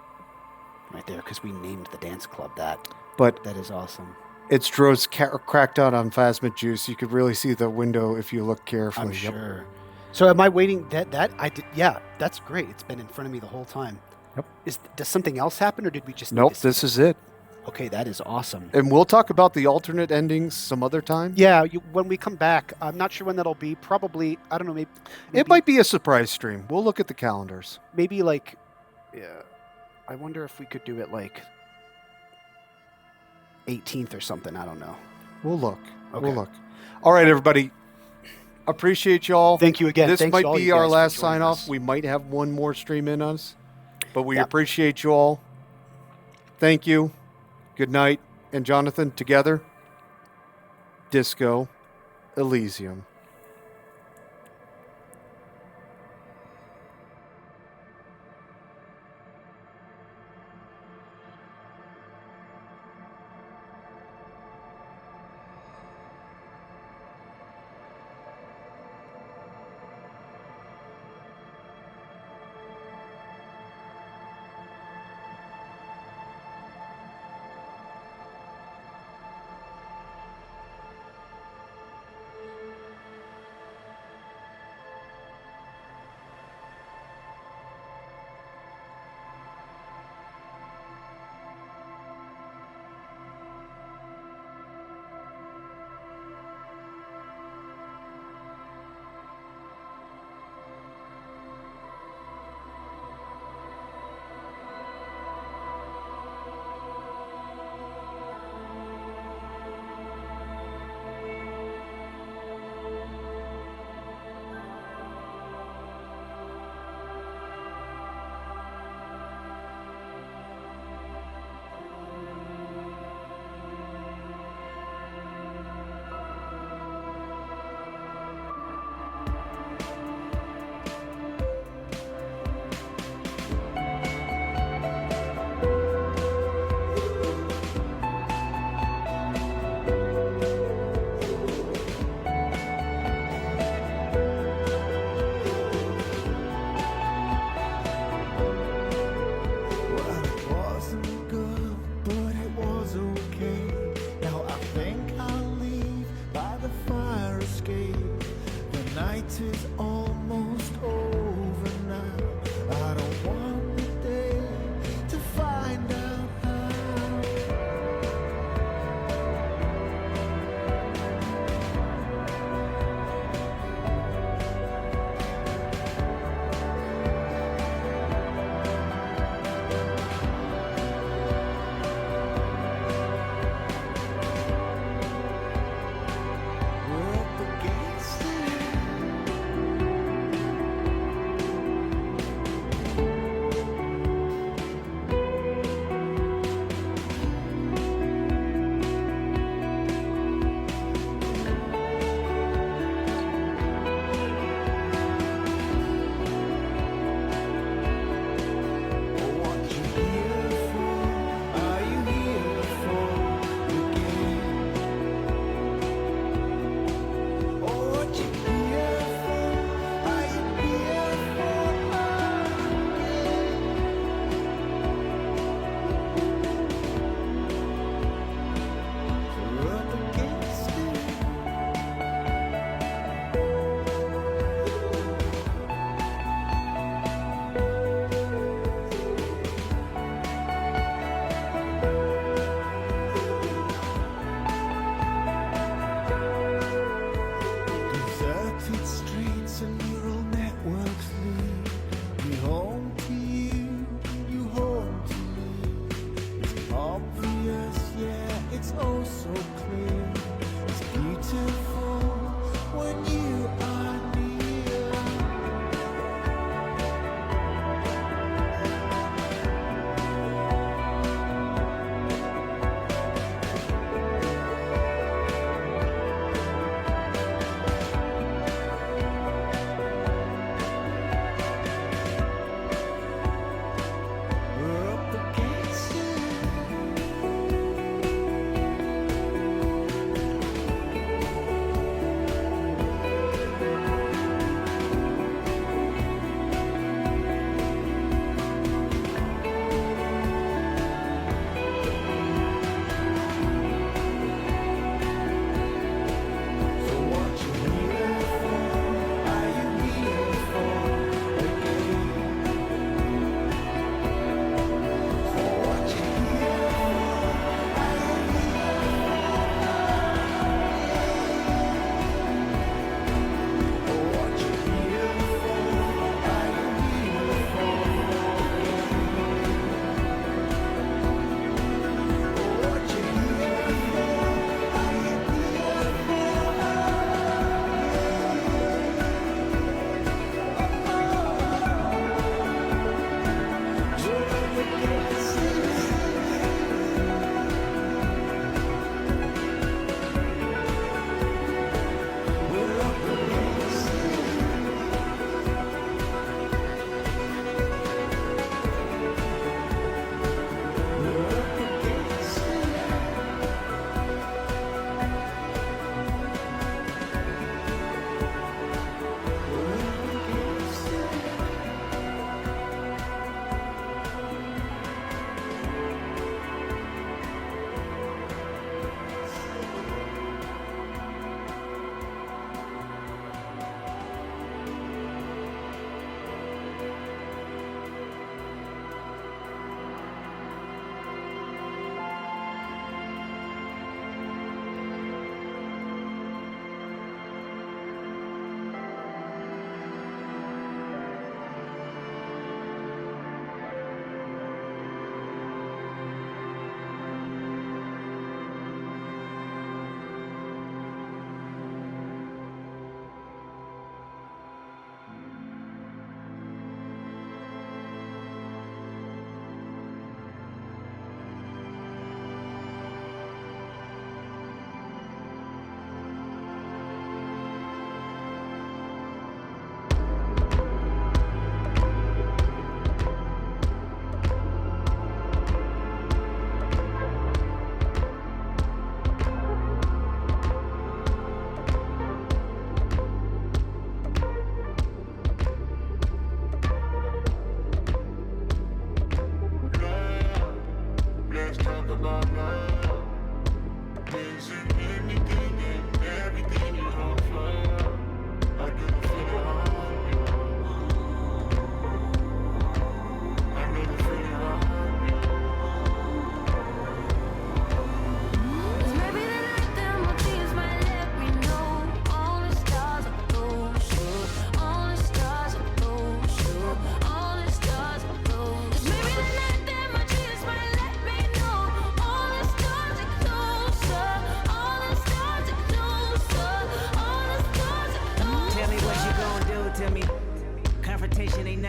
right there, because we named the dance club that. But that is awesome. It's Dro's cracked out on phasma juice. You could really see the window if you look carefully. I'm sure. So am I waiting? I did. Yeah, that's great. It's been in front of me the whole time. Yep. Does something else happen, or did we just? Nope. This is it. Okay, that is awesome. And we'll talk about the alternate endings some other time. Yeah, when we come back. I'm not sure when that'll be. Probably, I don't know, maybe it might be a surprise stream. We'll look at the calendars. Maybe like, yeah. I wonder if we could do it like 18th or something. I don't know. We'll look. Okay. We'll look. All right, everybody. Appreciate y'all. Thank you again. This Thanks might all be you our guys last for joining sign off. us. We might have one more stream in us, but we Yep. appreciate you all. Thank you. Good night. And Jonathan, together, Disco Elysium.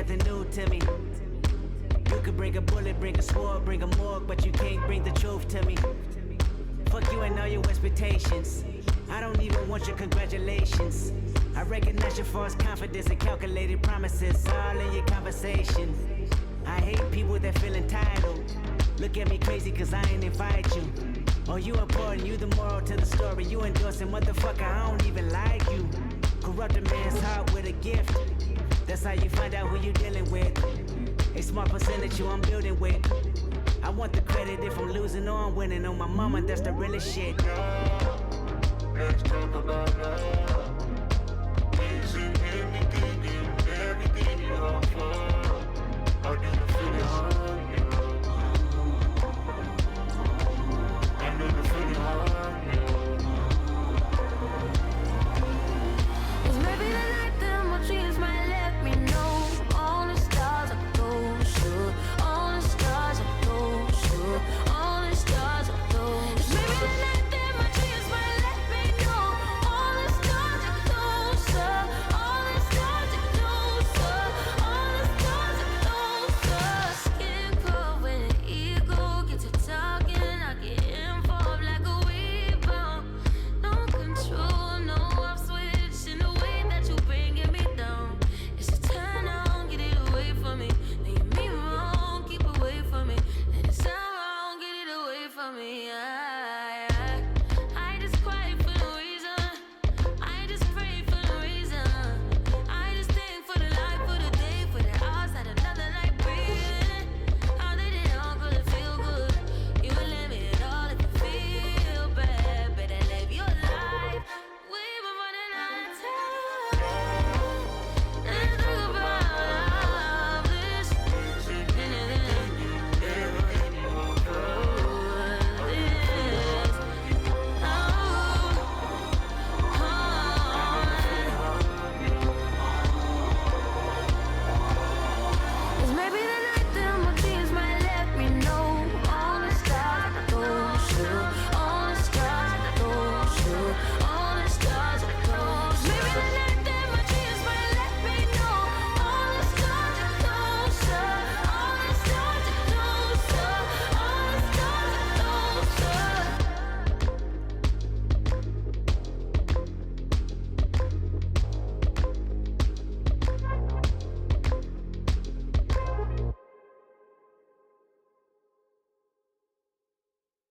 nothing new to me. You could bring a bullet, bring a sword, bring a morgue, but you can't bring the truth to me. Fuck you and all your expectations. I don't even want your congratulations. I recognize your false confidence and calculated promises all in your conversation. I hate people that feel entitled. Look at me crazy cause I ain't invite you. Oh, you important, you the moral to the story. You endorsing, motherfucker, I don't even like you. Corrupt a man's heart with a gift. That's how you find out who you dealing with. A smart percentage you I'm building with. I want the credit if I'm losing or I'm winning. On my mama, that's the realest shit. Let's talk about love. Is it anything and everything you offer? I need to feel it hard, yeah. I need to feel it hard, yeah. Cause maybe the night that my dreams might let me know. All the stars are closer. All the stars are closer. All the stars are closer. Cause maybe the night that my dreams might let me know. All the stars are closer. All the stars are closer. All the stars are closer. Skin cold when the ego gets to talking. I get involved like a rebound. No control, no off switch in the way that you bringing me down. It's a turn on, get it away from me. Now you mean wrong, keep away from me. And it sound wrong, get it away from me.